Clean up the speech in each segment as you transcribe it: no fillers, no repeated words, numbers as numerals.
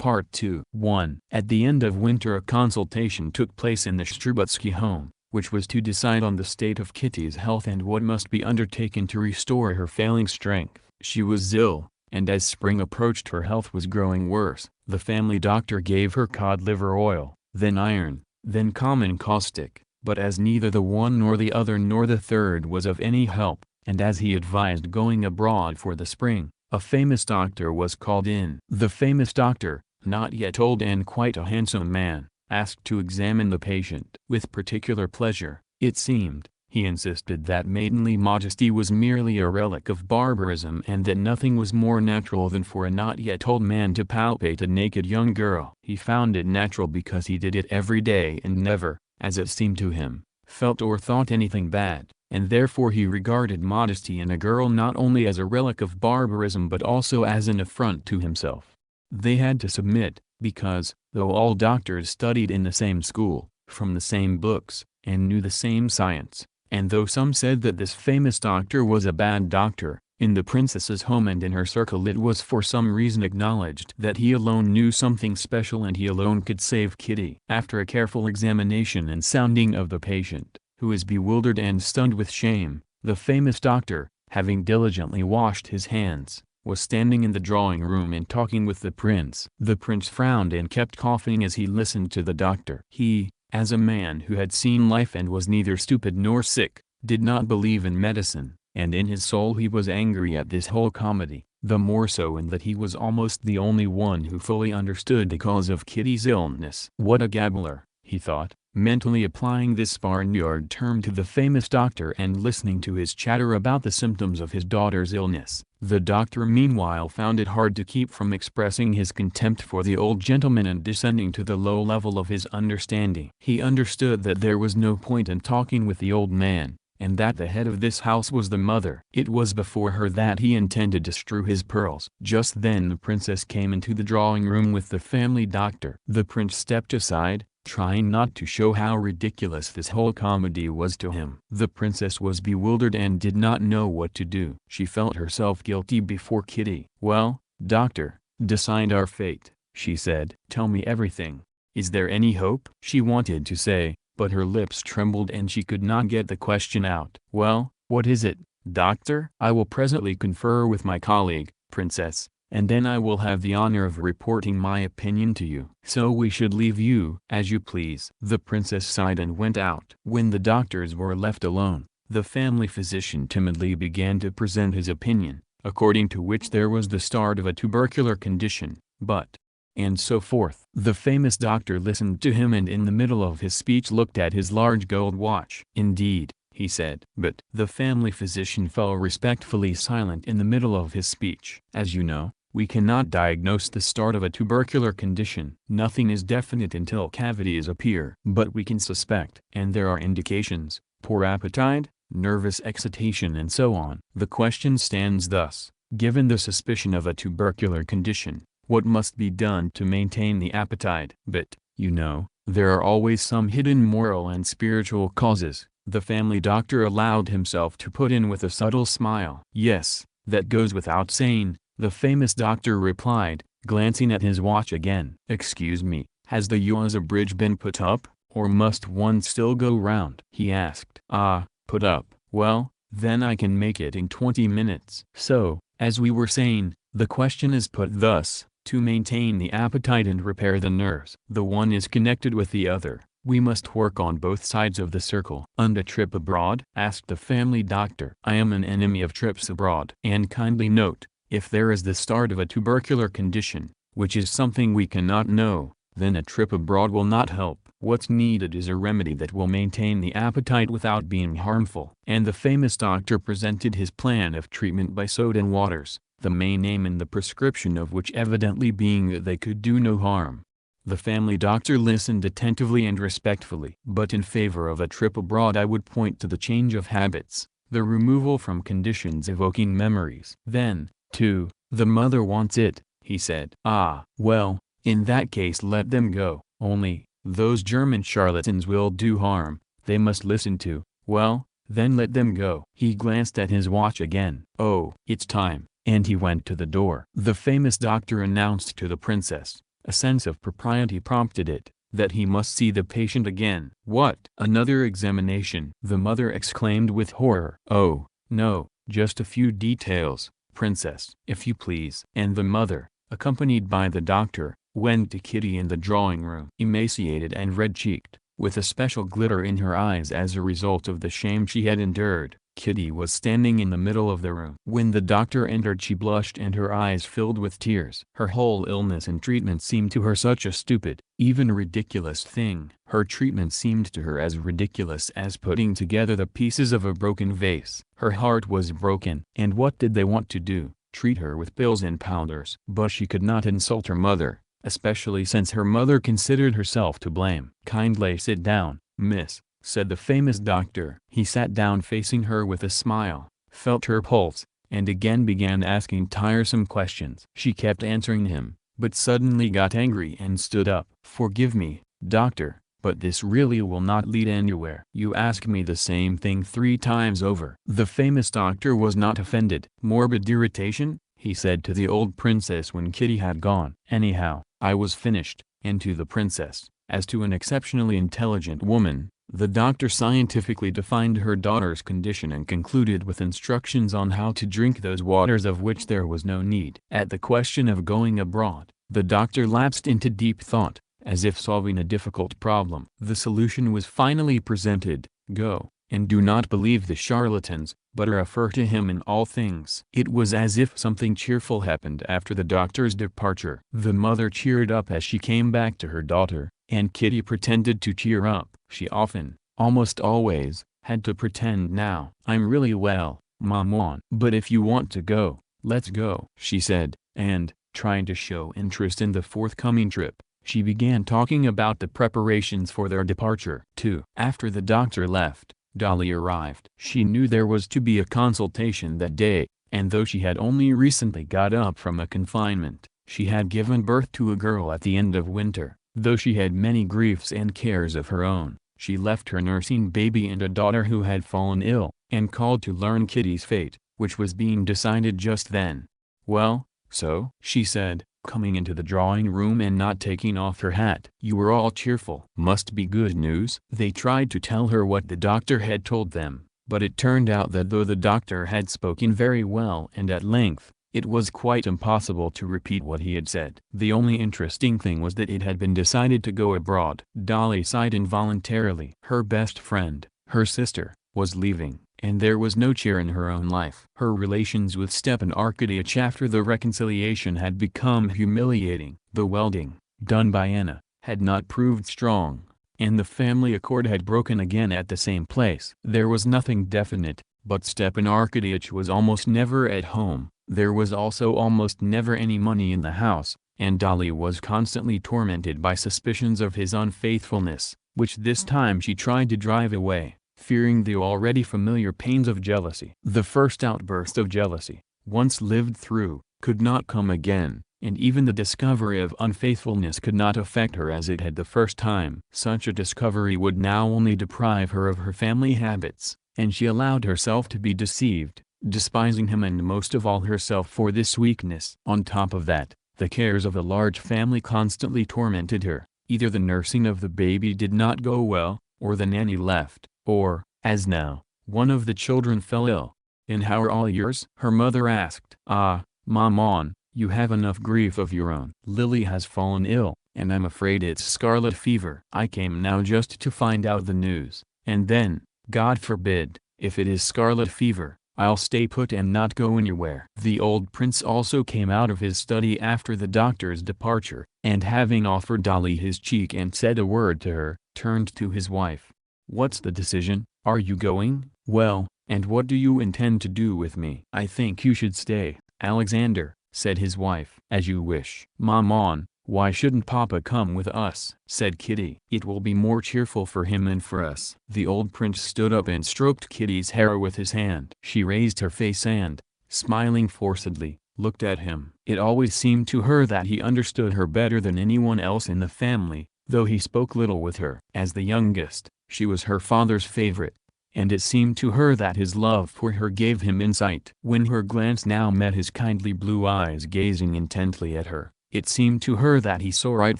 Part 2. 1. At the end of winter a consultation took place in the Strubutsky home, which was to decide on the state of Kitty's health and what must be undertaken to restore her failing strength. She was ill, and as spring approached her health was growing worse. The family doctor gave her cod liver oil, then iron, then common caustic, but as neither the one nor the other nor the third was of any help, and as he advised going abroad for the spring, a famous doctor was called in. The famous doctor, not yet old and quite a handsome man, asked to examine the patient. With particular pleasure, it seemed, he insisted that maidenly modesty was merely a relic of barbarism and that nothing was more natural than for a not yet old man to palpate a naked young girl. He found it natural because he did it every day and never, as it seemed to him, felt or thought anything bad, and therefore he regarded modesty in a girl not only as a relic of barbarism but also as an affront to himself. They had to submit, because, though all doctors studied in the same school, from the same books, and knew the same science, and though some said that this famous doctor was a bad doctor, in the princess's home and in her circle it was for some reason acknowledged that he alone knew something special and he alone could save Kitty. After a careful examination and sounding of the patient, who is bewildered and stunned with shame, the famous doctor, having diligently washed his hands, was standing in the drawing room and talking with the prince. The prince frowned and kept coughing as he listened to the doctor. He, as a man who had seen life and was neither stupid nor sick, did not believe in medicine, and in his soul he was angry at this whole comedy, the more so in that he was almost the only one who fully understood the cause of Kitty's illness. What a gabbler, he thought, mentally applying this barnyard term to the famous doctor and listening to his chatter about the symptoms of his daughter's illness. The doctor meanwhile found it hard to keep from expressing his contempt for the old gentleman and descending to the low level of his understanding. He understood that there was no point in talking with the old man, and that the head of this house was the mother. It was before her that he intended to strew his pearls. Just then the princess came into the drawing room with the family doctor. The prince stepped aside, trying not to show how ridiculous this whole comedy was to him. The princess was bewildered and did not know what to do. She felt herself guilty before Kitty. "Well, doctor, decide our fate," she said. "Tell me everything. Is there any hope?" She wanted to say, but her lips trembled and she could not get the question out. "Well, what is it, doctor?" "I will presently confer with my colleague, princess, and then I will have the honor of reporting my opinion to you." "So we should leave you." "As you please." The princess sighed and went out. When the doctors were left alone, the family physician timidly began to present his opinion, according to which there was the start of a tubercular condition, but, and so forth. The famous doctor listened to him and in the middle of his speech looked at his large gold watch. "Indeed," he said. But the family physician fell respectfully silent in the middle of his speech. "As you know, we cannot diagnose the start of a tubercular condition. Nothing is definite until cavities appear. But we can suspect. And there are indications, poor appetite, nervous excitation and so on. The question stands thus: given the suspicion of a tubercular condition, what must be done to maintain the appetite?" "But, you know, there are always some hidden moral and spiritual causes," the family doctor allowed himself to put in with a subtle smile. "Yes, that goes without saying," the famous doctor replied, glancing at his watch again. "Excuse me, has the Yaza bridge been put up, or must one still go round?" he asked. "Ah, put up. Well, then I can make it in 20 minutes. So, as we were saying, the question is put thus: to maintain the appetite and repair the nerves. The one is connected with the other. We must work on both sides of the circle." "And a trip abroad?" asked the family doctor. "I am an enemy of trips abroad. And kindly note, if there is the start of a tubercular condition, which is something we cannot know, then a trip abroad will not help. What's needed is a remedy that will maintain the appetite without being harmful." And the famous doctor presented his plan of treatment by soda waters, the main aim in the prescription of which evidently being that they could do no harm. The family doctor listened attentively and respectfully. "But in favor of a trip abroad I would point to the change of habits, the removal from conditions evoking memories." "Then, too, the mother wants it," he said. "Ah, well, in that case let them go. Only, those German charlatans will do harm, they must listen to. Well, then let them go." He glanced at his watch again. "Oh, it's time," and he went to the door. The famous doctor announced to the princess, A sense of propriety prompted it, that he must see the patient again. "What? Another examination?" the mother exclaimed with horror. "Oh, no, just a few details, princess, if you please." And the mother, accompanied by the doctor, went to Kitty in the drawing room. Emaciated and red-cheeked, with a special glitter in her eyes as a result of the shame she had endured, Kitty was standing in the middle of the room. When the doctor entered she blushed and her eyes filled with tears. Her whole illness and treatment seemed to her such a stupid, even ridiculous thing. Her treatment seemed to her as ridiculous as putting together the pieces of a broken vase. Her heart was broken. And what did they want to do? Treat her with pills and powders. But she could not insult her mother, especially since her mother considered herself to blame. "Kindly sit down, miss," said the famous doctor. He sat down facing her with a smile, felt her pulse, and again began asking tiresome questions. She kept answering him, but suddenly got angry and stood up. "Forgive me, doctor, but this really will not lead anywhere. You ask me the same thing 3 times over." The famous doctor was not offended. "Morbid irritation?" he said to the old princess when Kitty had gone. "Anyhow, I was finished." And to the princess, as to an exceptionally intelligent woman, the doctor scientifically defined her daughter's condition and concluded with instructions on how to drink those waters of which there was no need. At the question of going abroad, the doctor lapsed into deep thought, as if solving a difficult problem. The solution was finally presented: "Go, and do not believe the charlatans, but refer to him in all things." It was as if something cheerful happened after the doctor's departure. The mother cheered up as she came back to her daughter, and Kitty pretended to cheer up. She often, almost always, had to pretend now. "I'm really well, maman. But if you want to go, let's go," she said, and, trying to show interest in the forthcoming trip, she began talking about the preparations for their departure. 2. After the doctor left, Dolly arrived. She knew there was to be a consultation that day, and though she had only recently got up from a confinement, she had given birth to a girl at the end of winter. Though she had many griefs and cares of her own, she left her nursing baby and a daughter who had fallen ill, and called to learn Kitty's fate, which was being decided just then. "Well, so?" she said, coming into the drawing room and not taking off her hat. "You were all cheerful. Must be good news." They tried to tell her what the doctor had told them, but it turned out that though the doctor had spoken very well and at length, it was quite impossible to repeat what he had said. The only interesting thing was that it had been decided to go abroad. Dolly sighed involuntarily. Her best friend, her sister, was leaving, and there was no cheer in her own life. Her relations with Stepan Arkadyevich after the reconciliation had become humiliating. The welding, done by Anna, had not proved strong, and the family accord had broken again at the same place. There was nothing definite, but Stepan Arkadyevich was almost never at home. There was also almost never any money in the house, and Dolly was constantly tormented by suspicions of his unfaithfulness, which this time she tried to drive away, fearing the already familiar pains of jealousy. The first outburst of jealousy, once lived through, could not come again, and even the discovery of unfaithfulness could not affect her as it had the first time. Such a discovery would now only deprive her of her family habits, and she allowed herself to be deceived, despising him and most of all herself for this weakness. On top of that, the cares of a large family constantly tormented her. Either the nursing of the baby did not go well, or the nanny left, or, as now, one of the children fell ill. "And how are all yours?" her mother asked. "Ah, maman, you have enough grief of your own. Lily has fallen ill, and I'm afraid it's scarlet fever. I came now just to find out the news, and then, God forbid, if it is scarlet fever, I'll stay put and not go anywhere." The old prince also came out of his study after the doctor's departure, and having offered Dolly his cheek and said a word to her, turned to his wife. "What's the decision? Are you going?" "Well, and what do you intend to do with me?" "I think you should stay, Alexander," said his wife. "As you wish." "Maman, why shouldn't Papa come with us?" said Kitty. "It will be more cheerful for him and for us." The old prince stood up and stroked Kitty's hair with his hand. She raised her face and, smiling forcedly, looked at him. It always seemed to her that he understood her better than anyone else in the family, though he spoke little with her. As the youngest, she was her father's favorite, and it seemed to her that his love for her gave him insight. When her glance now met his kindly blue eyes gazing intently at her, It seemed to her that he saw right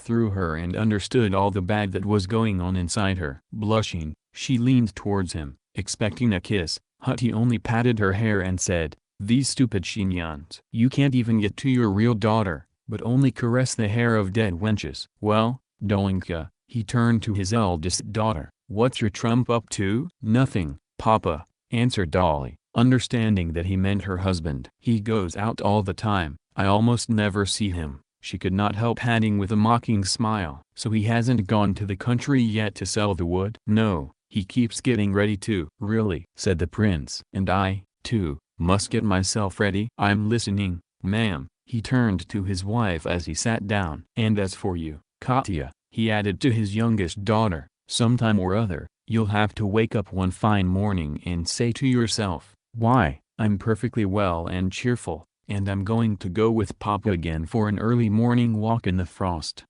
through her and understood all the bad that was going on inside her. Blushing, she leaned towards him, expecting a kiss, but he only patted her hair and said, "These stupid Shenyans. You can't even get to your real daughter, but only caress the hair of dead wenches." "Well, Dolinka," he turned to his eldest daughter, "what's your trump up to?" "Nothing, Papa," answered Dolly, understanding that he meant her husband. "He goes out all the time, I almost never see him," she could not help adding with a mocking smile. "So he hasn't gone to the country yet to sell the wood?" "No, he keeps getting ready to." "Really?" said the prince. "And I, too, must get myself ready." "I'm listening, ma'am," he turned to his wife as he sat down. "And as for you, Katya," he added to his youngest daughter, "sometime or other, you'll have to wake up one fine morning and say to yourself, 'Why, I'm perfectly well and cheerful, and I'm going to go with Papa again for an early morning walk in the frost.'"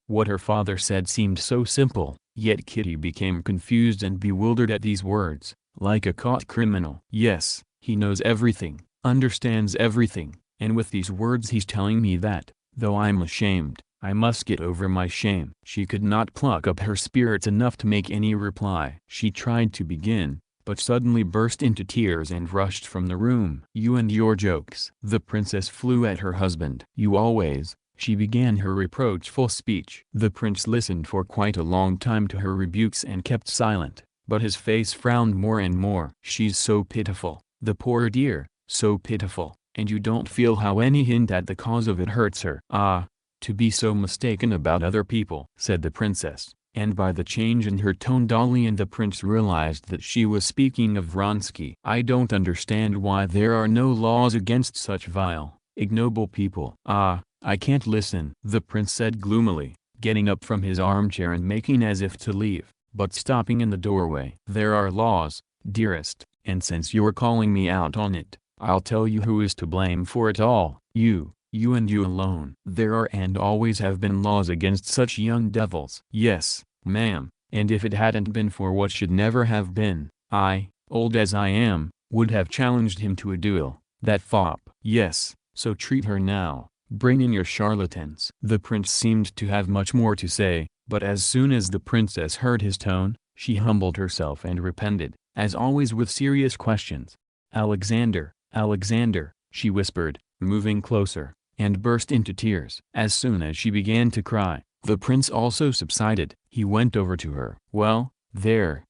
What her father said seemed so simple, yet Kitty became confused and bewildered at these words, like a caught criminal. "Yes, he knows everything, understands everything, and with these words he's telling me that, though I'm ashamed, I must get over my shame." She could not pluck up her spirits enough to make any reply. She tried to begin, but suddenly burst into tears and rushed from the room. "You and your jokes." The princess flew at her husband. "You always," she began her reproachful speech. The prince listened for quite a long time to her rebukes and kept silent, but his face frowned more and more. "She's so pitiful, the poor dear, so pitiful, and you don't feel how any hint at the cause of it hurts her." "Ah, to be so mistaken about other people," said the princess, and by the change in her tone Dolly and the prince realized that she was speaking of Vronsky. "I don't understand why there are no laws against such vile, ignoble people." "Ah, I can't listen," the prince said gloomily, getting up from his armchair and making as if to leave, but stopping in the doorway. "There are laws, dearest, and since you're calling me out on it, I'll tell you who is to blame for it all. You and you alone. There are and always have been laws against such young devils." "Yes, ma'am, and if it hadn't been for what should never have been, I, old as I am, would have challenged him to a duel, that fop." "Yes, so treat her now, bring in your charlatans." The prince seemed to have much more to say, but as soon as the princess heard his tone, she humbled herself and repented, as always with serious questions. "Alexander, Alexander," she whispered, moving closer, and burst into tears. As soon as she began to cry, the prince also subsided. He went over to her. "Well, there,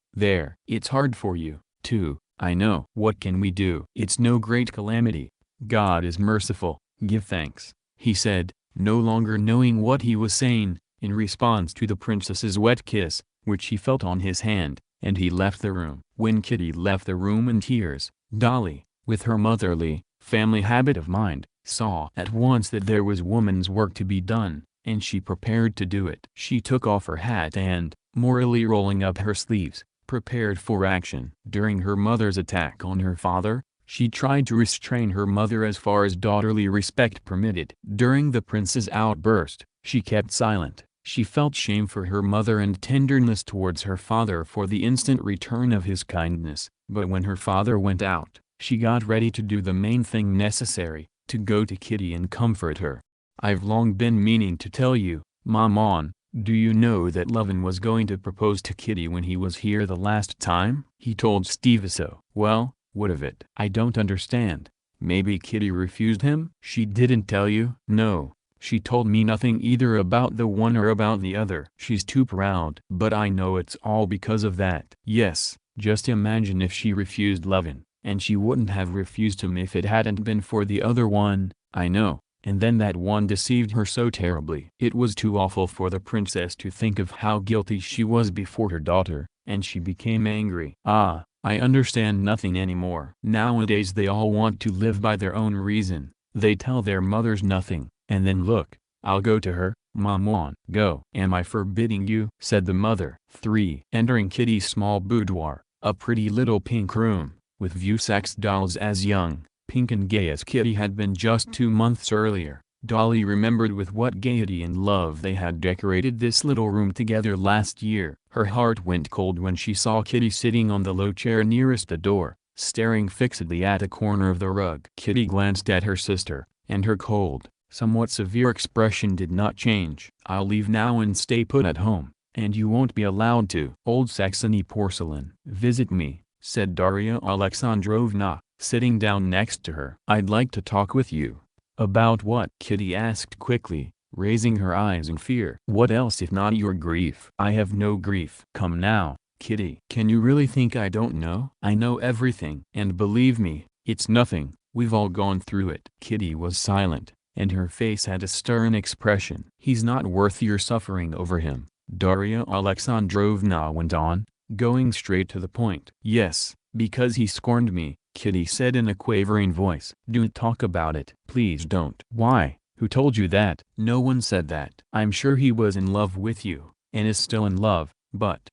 it's hard for you, too, I know. What can we do? It's no great calamity. God is merciful, give thanks," he said, no longer knowing what he was saying, in response to the princess's wet kiss, which he felt on his hand, and he left the room. When Kitty left the room in tears, Dolly, with her motherly, family habit of mind, saw at once that there was woman's work to be done, and she prepared to do it. She took off her hat and, morally rolling up her sleeves, prepared for action. During her mother's attack on her father, she tried to restrain her mother as far as daughterly respect permitted. During the prince's outburst, she kept silent. She felt shame for her mother and tenderness towards her father for the instant return of his kindness, but when her father went out, she got ready to do the main thing necessary, to go to Kitty and comfort her. "I've long been meaning to tell you, Maman, do you know that Levin was going to propose to Kitty when he was here the last time?" He told Steve so. "Well, what of it?" "I don't understand. Maybe Kitty refused him?" "She didn't tell you?" "No, she told me nothing either about the one or about the other. She's too proud." "But I know it's all because of that." "Yes, just imagine if she refused Levin, and she wouldn't have refused him if it hadn't been for the other one." "I know, and then that one deceived her so terribly." It was too awful for the princess to think of how guilty she was before her daughter, and she became angry. "Ah, I understand nothing anymore. Nowadays they all want to live by their own reason. They tell their mothers nothing, and then look, I'll go to her, Maman." "Go." "Am I forbidding you?" said the mother. 3. Entering Kitty's small boudoir, a pretty little pink room, with Vusex dolls as young, pink and gay as Kitty had been just 2 months earlier, Dolly remembered with what gaiety and love they had decorated this little room together last year. Her heart went cold when she saw Kitty sitting on the low chair nearest the door, staring fixedly at a corner of the rug. Kitty glanced at her sister, and her cold, somewhat severe expression did not change. "I'll leave now and stay put at home, and you won't be allowed to." "Old Saxony porcelain." "Visit me," said Darya Alexandrovna, sitting down next to her. "I'd like to talk with you." "About what?" Kitty asked quickly, raising her eyes in fear. "What else if not your grief?" "I have no grief." "Come now, Kitty." "Can you really think I don't know?" "I know everything. And believe me, it's nothing, we've all gone through it." Kitty was silent, and her face had a stern expression. "He's not worth your suffering over him," Darya Alexandrovna went on, going straight to the point. "Yes, because he scorned me," Kitty said in a quavering voice. "Don't talk about it. Please don't." "Why? Who told you that?" "No one said that. I'm sure he was in love with you, and is still in love, but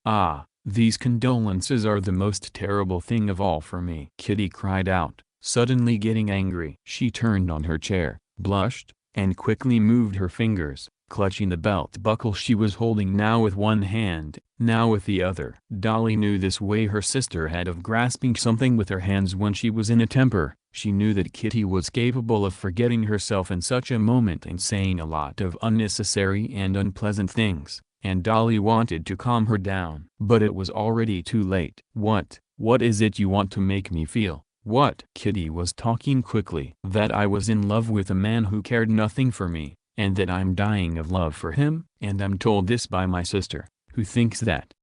these condolences are the most terrible thing of all for me," Kitty cried out, suddenly getting angry. She turned on her chair, blushed, and quickly moved her fingers, clutching the belt buckle she was holding now with one hand, now with the other. Dolly knew this way her sister had of grasping something with her hands when she was in a temper. She knew that Kitty was capable of forgetting herself in such a moment and saying a lot of unnecessary and unpleasant things, and Dolly wanted to calm her down. But it was already too late. What is it you want to make me feel?" "What?" Kitty was talking quickly. "That I was in love with a man who cared nothing for me, and that I'm dying of love for him. And I'm told this by my sister, who thinks that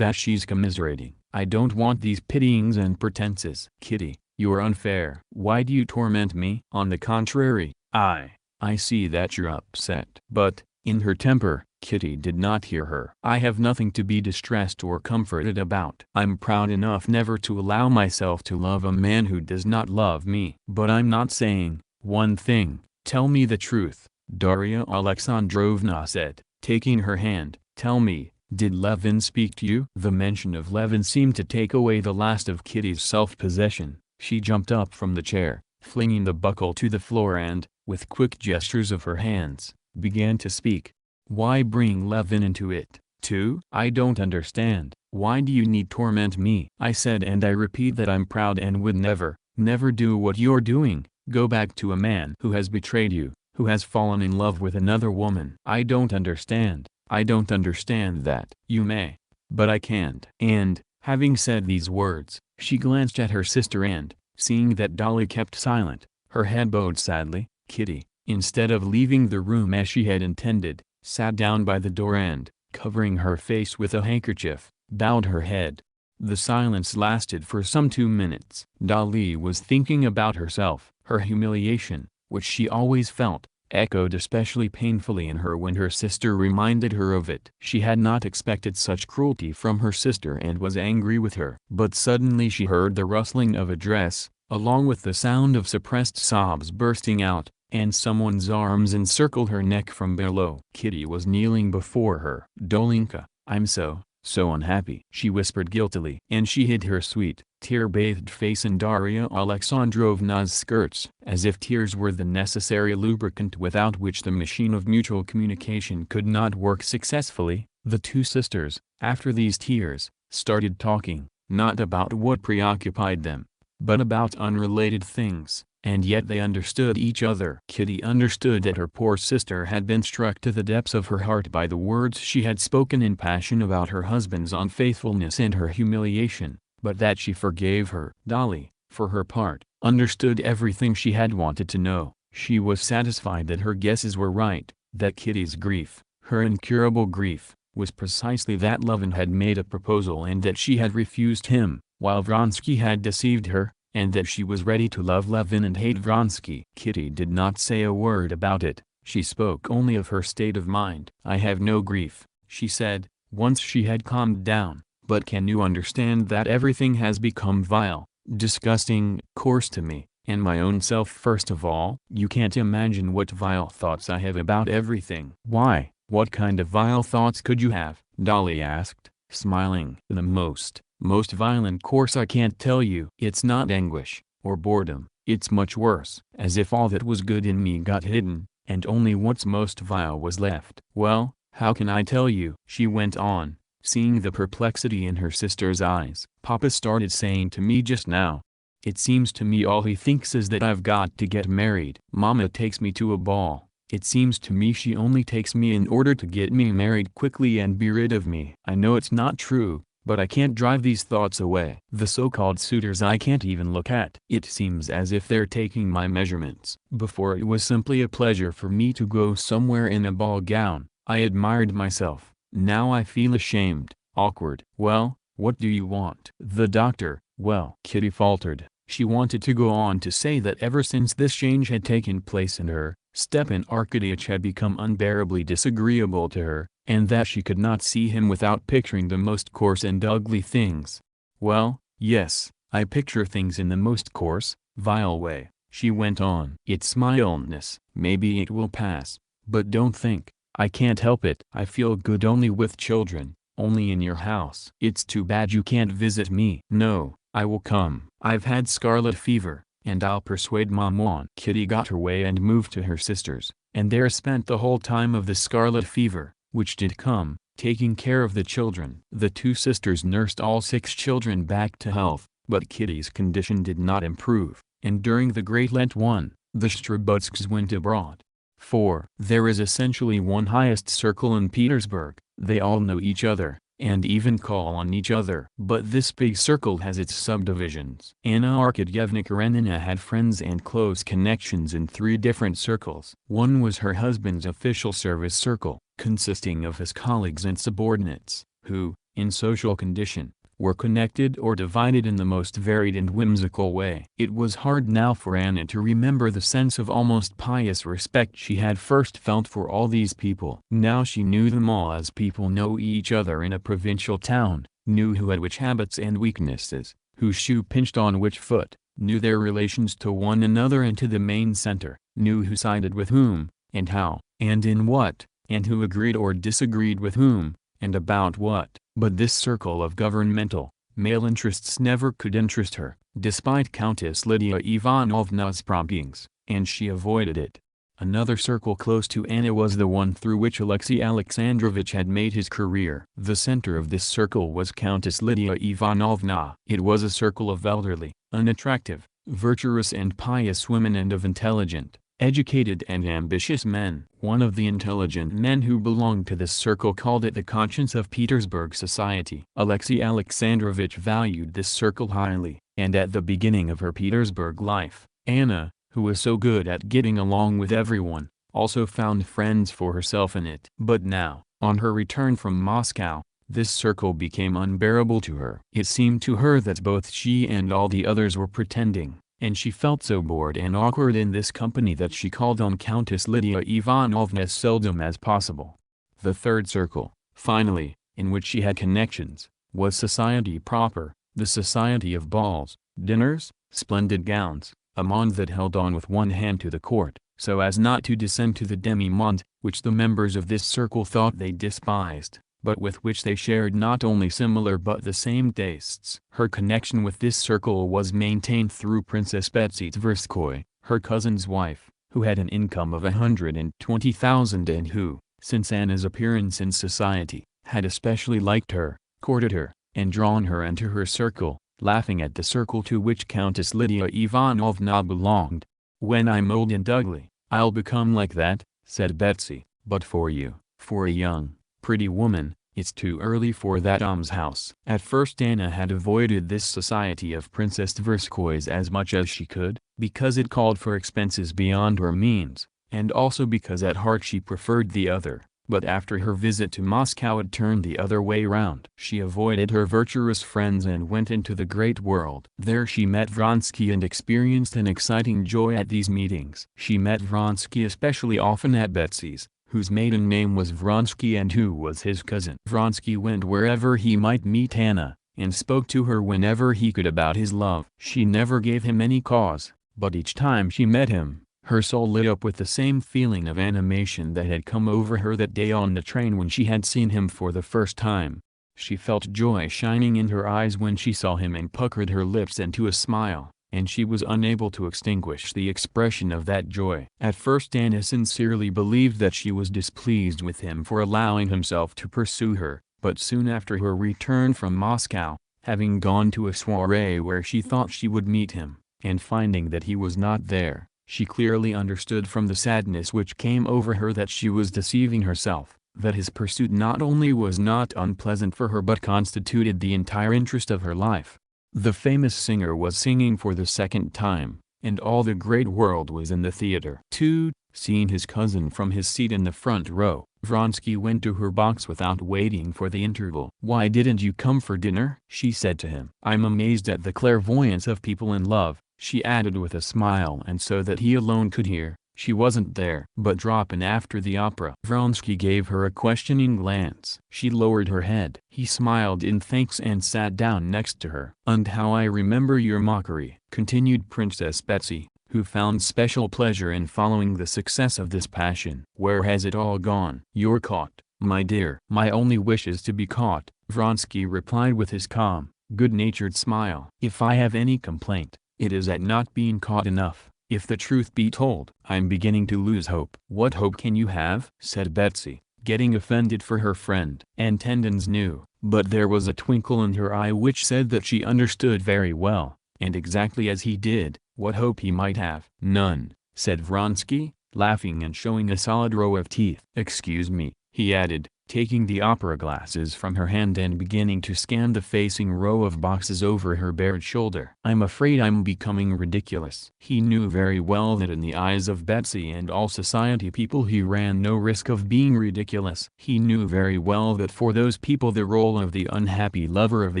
she's commiserating. I don't want these pityings and pretenses." "Kitty, you're unfair." "Why do you torment me?" "On the contrary, I see that you're upset." But, in her temper, Kitty did not hear her. "I have nothing to be distressed or comforted about. I'm proud enough never to allow myself to love a man who does not love me." "But I'm not saying one thing. Tell me the truth," Darya Alexandrovna said, taking her hand. "Tell me, did Levin speak to you?" The mention of Levin seemed to take away the last of Kitty's self-possession. She jumped up from the chair, flinging the buckle to the floor and, with quick gestures of her hands, began to speak. "Why bring Levin into it, too?" "I don't understand. Why do you need torment me?" "I said and I repeat that I'm proud and would never do what you're doing. Go back to a man who has betrayed you, who has fallen in love with another woman." "I don't understand that." "You may, but I can't." And, having said these words, she glanced at her sister and, seeing that Dolly kept silent, her head bowed sadly. Kitty, instead of leaving the room as she had intended, sat down by the door and, covering her face with a handkerchief, bowed her head. The silence lasted for some 2 minutes. Dolly was thinking about herself. Her humiliation, which she always felt, echoed especially painfully in her when her sister reminded her of it. She had not expected such cruelty from her sister and was angry with her. But suddenly she heard the rustling of a dress, along with the sound of suppressed sobs bursting out, and someone's arms encircled her neck from below. Kitty was kneeling before her. "Dolinka, I'm so unhappy," she whispered guiltily. And she hid her sweet, tear-bathed face in Darya Alexandrovna's skirts, as if tears were the necessary lubricant without which the machine of mutual communication could not work successfully. The two sisters, after these tears, started talking, not about what preoccupied them, but about unrelated things, and yet they understood each other. Kitty understood that her poor sister had been struck to the depths of her heart by the words she had spoken in passion about her husband's unfaithfulness and her humiliation, but that she forgave her. Dolly, for her part, understood everything she had wanted to know. She was satisfied that her guesses were right, that Kitty's grief, her incurable grief, was precisely that Levin had made a proposal and that she had refused him, while Vronsky had deceived her, and that she was ready to love Levin and hate Vronsky. Kitty did not say a word about it. She spoke only of her state of mind. "I have no grief," she said, once she had calmed down, "but can you understand that everything has become vile, disgusting, coarse to me, and my own self first of all? You can't imagine what vile thoughts I have about everything." "Why, what kind of vile thoughts could you have?" Dolly asked, smiling. "The most violent course I can't tell you. It's not anguish, or boredom, it's much worse. As if all that was good in me got hidden, and only what's most vile was left." "Well, how can I tell you?" she went on, seeing the perplexity in her sister's eyes. "Papa started saying to me just now, It seems to me all he thinks is that I've got to get married. Mama takes me to a ball. It seems to me she only takes me in order to get me married quickly and be rid of me. I know it's not true, but I can't drive these thoughts away. The so-called suitors I can't even look at. It seems as if they're taking my measurements. Before it was simply a pleasure for me to go somewhere in a ball gown. I admired myself. Now I feel ashamed, awkward. Well, what do you want? The doctor, well, Kitty faltered. She wanted to go on to say that ever since this change had taken place in her, Stepan Arkadyevich had become unbearably disagreeable to her, and that she could not see him without picturing the most coarse and ugly things. Well, yes, I picture things in the most coarse, vile way, she went on. It's my illness. Maybe it will pass, but don't think, I can't help it. I feel good only with children, only in your house. It's too bad you can't visit me. No, I will come. I've had scarlet fever, and I'll persuade Mom on. Kitty got her way and moved to her sister's, and there spent the whole time of the scarlet fever, which did come, taking care of the children. The two sisters nursed all 6 children back to health, but Kitty's condition did not improve, and during the Great Lent the Strabutsks went abroad. 4. There is essentially one highest circle in Petersburg. They all know each other, and even call on each other. But this big circle has its subdivisions. Anna Karenina had friends and close connections in 3 different circles. One was her husband's official service circle, consisting of his colleagues and subordinates, who, in social condition, were connected or divided in the most varied and whimsical way. It was hard now for Anna to remember the sense of almost pious respect she had first felt for all these people. Now she knew them all as people know each other in a provincial town, knew who had which habits and weaknesses, whose shoe pinched on which foot, knew their relations to one another and to the main center, knew who sided with whom, and how, and in what, and who agreed or disagreed with whom, and about what. But this circle of governmental, male interests never could interest her, despite Countess Lydia Ivanovna's promptings, and she avoided it. Another circle close to Anna was the one through which Alexey Alexandrovich had made his career. The center of this circle was Countess Lydia Ivanovna. It was a circle of elderly, unattractive, virtuous and pious women and of intelligent, educated and ambitious men. One of the intelligent men who belonged to this circle called it the conscience of Petersburg society. Alexey Alexandrovich valued this circle highly, and at the beginning of her Petersburg life, Anna, who was so good at getting along with everyone, also found friends for herself in it. But now, on her return from Moscow, this circle became unbearable to her. It seemed to her that both she and all the others were pretending, and she felt so bored and awkward in this company that she called on Countess Lydia Ivanovna as seldom as possible. The third circle, finally, in which she had connections, was society proper, the society of balls, dinners, splendid gowns, a monde that held on with one hand to the court, so as not to descend to the demi-monde, which the members of this circle thought they despised, but with which they shared not only similar but the same tastes. Her connection with this circle was maintained through Princess Betsy Tverskoy, her cousin's wife, who had an income of 120,000 and who, since Anna's appearance in society, had especially liked her, courted her, and drawn her into her circle, laughing at the circle to which Countess Lydia Ivanovna belonged. "When I'm old and ugly, I'll become like that," said Betsy, "but for you, for a young, pretty woman, it's too early for that almshouse." At first Anna had avoided this society of Princess Tverskoy's as much as she could, because it called for expenses beyond her means, and also because at heart she preferred the other. But after her visit to Moscow it turned the other way round. She avoided her virtuous friends and went into the great world. There she met Vronsky and experienced an exciting joy at these meetings. She met Vronsky especially often at Betsy's, whose maiden name was Vronsky and who was his cousin. Vronsky went wherever he might meet Anna, and spoke to her whenever he could about his love. She never gave him any cause, but each time she met him, her soul lit up with the same feeling of animation that had come over her that day on the train when she had seen him for the first time. She felt joy shining in her eyes when she saw him and puckered her lips into a smile, and she was unable to extinguish the expression of that joy. At first Anna sincerely believed that she was displeased with him for allowing himself to pursue her, but soon after her return from Moscow, having gone to a soirée where she thought she would meet him, and finding that he was not there, she clearly understood from the sadness which came over her that she was deceiving herself, that his pursuit not only was not unpleasant for her but constituted the entire interest of her life. The famous singer was singing for the second time, and all the great world was in the theater. 2. Seeing his cousin from his seat in the front row, Vronsky went to her box without waiting for the interval. "Why didn't you come for dinner?" she said to him. "I'm amazed at the clairvoyance of people in love," she added with a smile, and so that he alone could hear, "She wasn't there." "But drop in after the opera." Vronsky gave her a questioning glance. She lowered her head. He smiled in thanks and sat down next to her. "And how I remember your mockery," continued Princess Betsy, who found special pleasure in following the success of this passion. "Where has it all gone?" "You're caught, my dear." "My only wish is to be caught," Vronsky replied with his calm, good-natured smile. "If I have any complaint, it is at not being caught enough. If the truth be told, I'm beginning to lose hope." "What hope can you have?" said Betsy, getting offended for her friend. And Tendons knew, but there was a twinkle in her eye which said that she understood very well, and exactly as he did, what hope he might have. "None," said Vronsky, laughing and showing a solid row of teeth. "Excuse me," he added, taking the opera glasses from her hand and beginning to scan the facing row of boxes over her bared shoulder. "I'm afraid I'm becoming ridiculous." He knew very well that in the eyes of Betsy and all society people he ran no risk of being ridiculous. He knew very well that for those people the role of the unhappy lover of a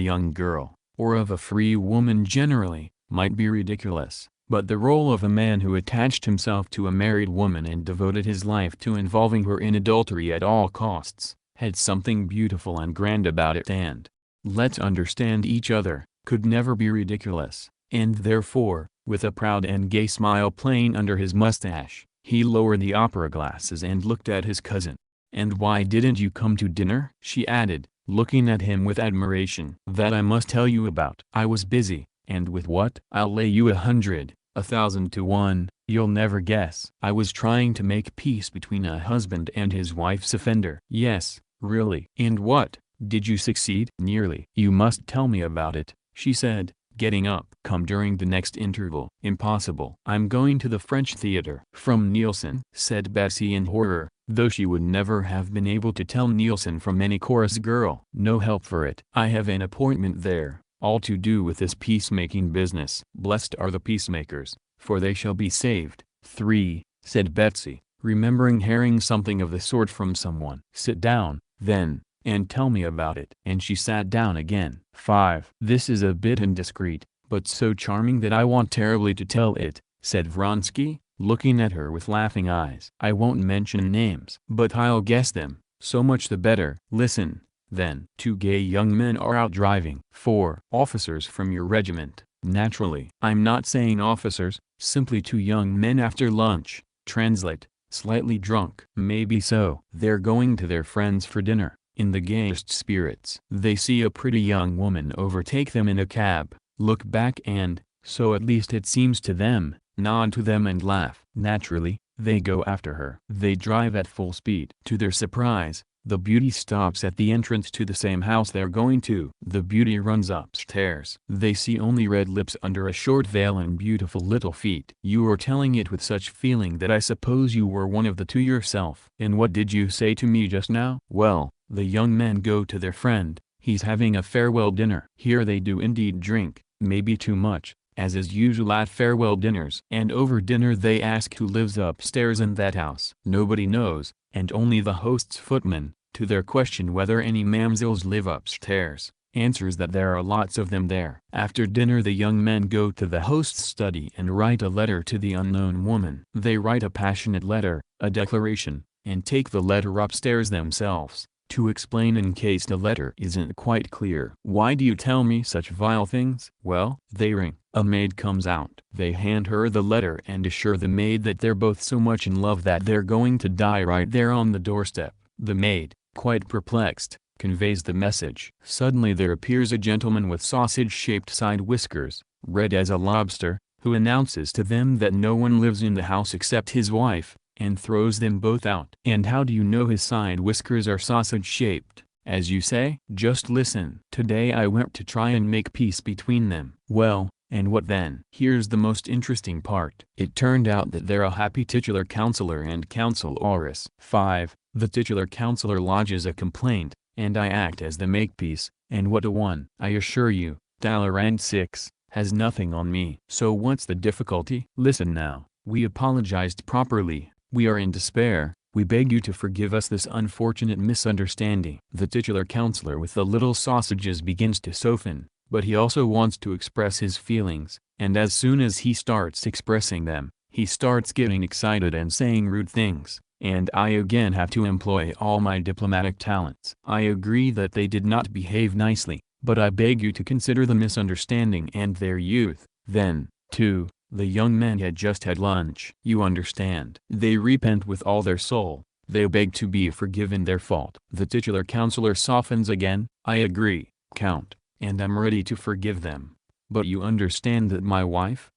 young girl, or of a free woman generally, might be ridiculous, but the role of a man who attached himself to a married woman and devoted his life to involving her in adultery at all costs, had something beautiful and grand about it, and, let's understand each other, could never be ridiculous. And therefore, with a proud and gay smile playing under his mustache, he lowered the opera glasses and looked at his cousin. "And why didn't you come to dinner?" she added, looking at him with admiration. "That I must tell you about. I was busy." "And with what?" "I'll lay you 100, 1,000 to 1, you'll never guess." "I was trying to make peace between a husband and his wife's offender." "Yes, really." "And what, did you succeed?" "Nearly." "You must tell me about it," she said, getting up. "Come during the next interval." "Impossible. I'm going to the French theater." "From Nielsen?" said Bessie in horror, though she would never have been able to tell Nielsen from any chorus girl. "No help for it. I have an appointment there, all to do with this peacemaking business." "Blessed are the peacemakers, for they shall be saved." 3, said Betsy, remembering hearing something of the sort from someone. "Sit down, then, and tell me about it." And she sat down again. 5. "This is a bit indiscreet, but so charming that I want terribly to tell it," said Vronsky, looking at her with laughing eyes. "I won't mention names, but I'll guess them, so much the better." "Listen, then." 2 gay young men are out driving. 4 officers from your regiment. "Naturally." "I'm not saying officers, simply 2 young men after lunch. Translate, slightly drunk." "Maybe so." "They're going to their friends for dinner, in the gayest spirits. They see a pretty young woman overtake them in a cab, look back and, so at least it seems to them, nod to them and laugh. Naturally, they go after her. They drive at full speed. To their surprise, the beauty stops at the entrance to the same house they're going to. The beauty runs upstairs. They see only red lips under a short veil and beautiful little feet. You are telling it with such feeling that I suppose you were one of the 2 yourself." "And what did you say to me just now?" "Well, the young men go to their friend, he's having a farewell dinner. Here they do indeed drink, maybe too much, as is usual at farewell dinners. And over dinner they ask who lives upstairs in that house. Nobody knows, and only the host's footman, to their question whether any mamsells live upstairs, answers that there are lots of them there. After dinner the young men go to the host's study and write a letter to the unknown woman. They write a passionate letter, a declaration, and take the letter upstairs themselves, to explain in case the letter isn't quite clear." "Why do you tell me such vile things?" "Well, they ring. A maid comes out. They hand her the letter and assure the maid that they're both so much in love that they're going to die right there on the doorstep. The maid, quite perplexed, conveys the message. Suddenly there appears a gentleman with sausage-shaped side whiskers, red as a lobster, who announces to them that no one lives in the house except his wife, and throws them both out." "And how do you know his side whiskers are sausage-shaped?" As you say? Just listen. Today I went to try and make peace between them. Well, and what then? Here's the most interesting part. It turned out that they're a happy titular counselor and counselloress. 5. The titular counselor lodges a complaint, and I act as the makepeace, and what a one! I assure you, Talleyrand 6, has nothing on me. So what's the difficulty? Listen now. We apologized properly, we are in despair, we beg you to forgive us this unfortunate misunderstanding. The titular counselor with the little sausages begins to soften, but he also wants to express his feelings, and as soon as he starts expressing them, he starts getting excited and saying rude things, and I again have to employ all my diplomatic talents. I agree that they did not behave nicely, but I beg you to consider the misunderstanding and their youth. Then, too, the young men had just had lunch. You understand. They repent with all their soul, they beg to be forgiven their fault. The titular counselor softens again. I agree, Count, and I'm ready to forgive them. But you understand that my wife,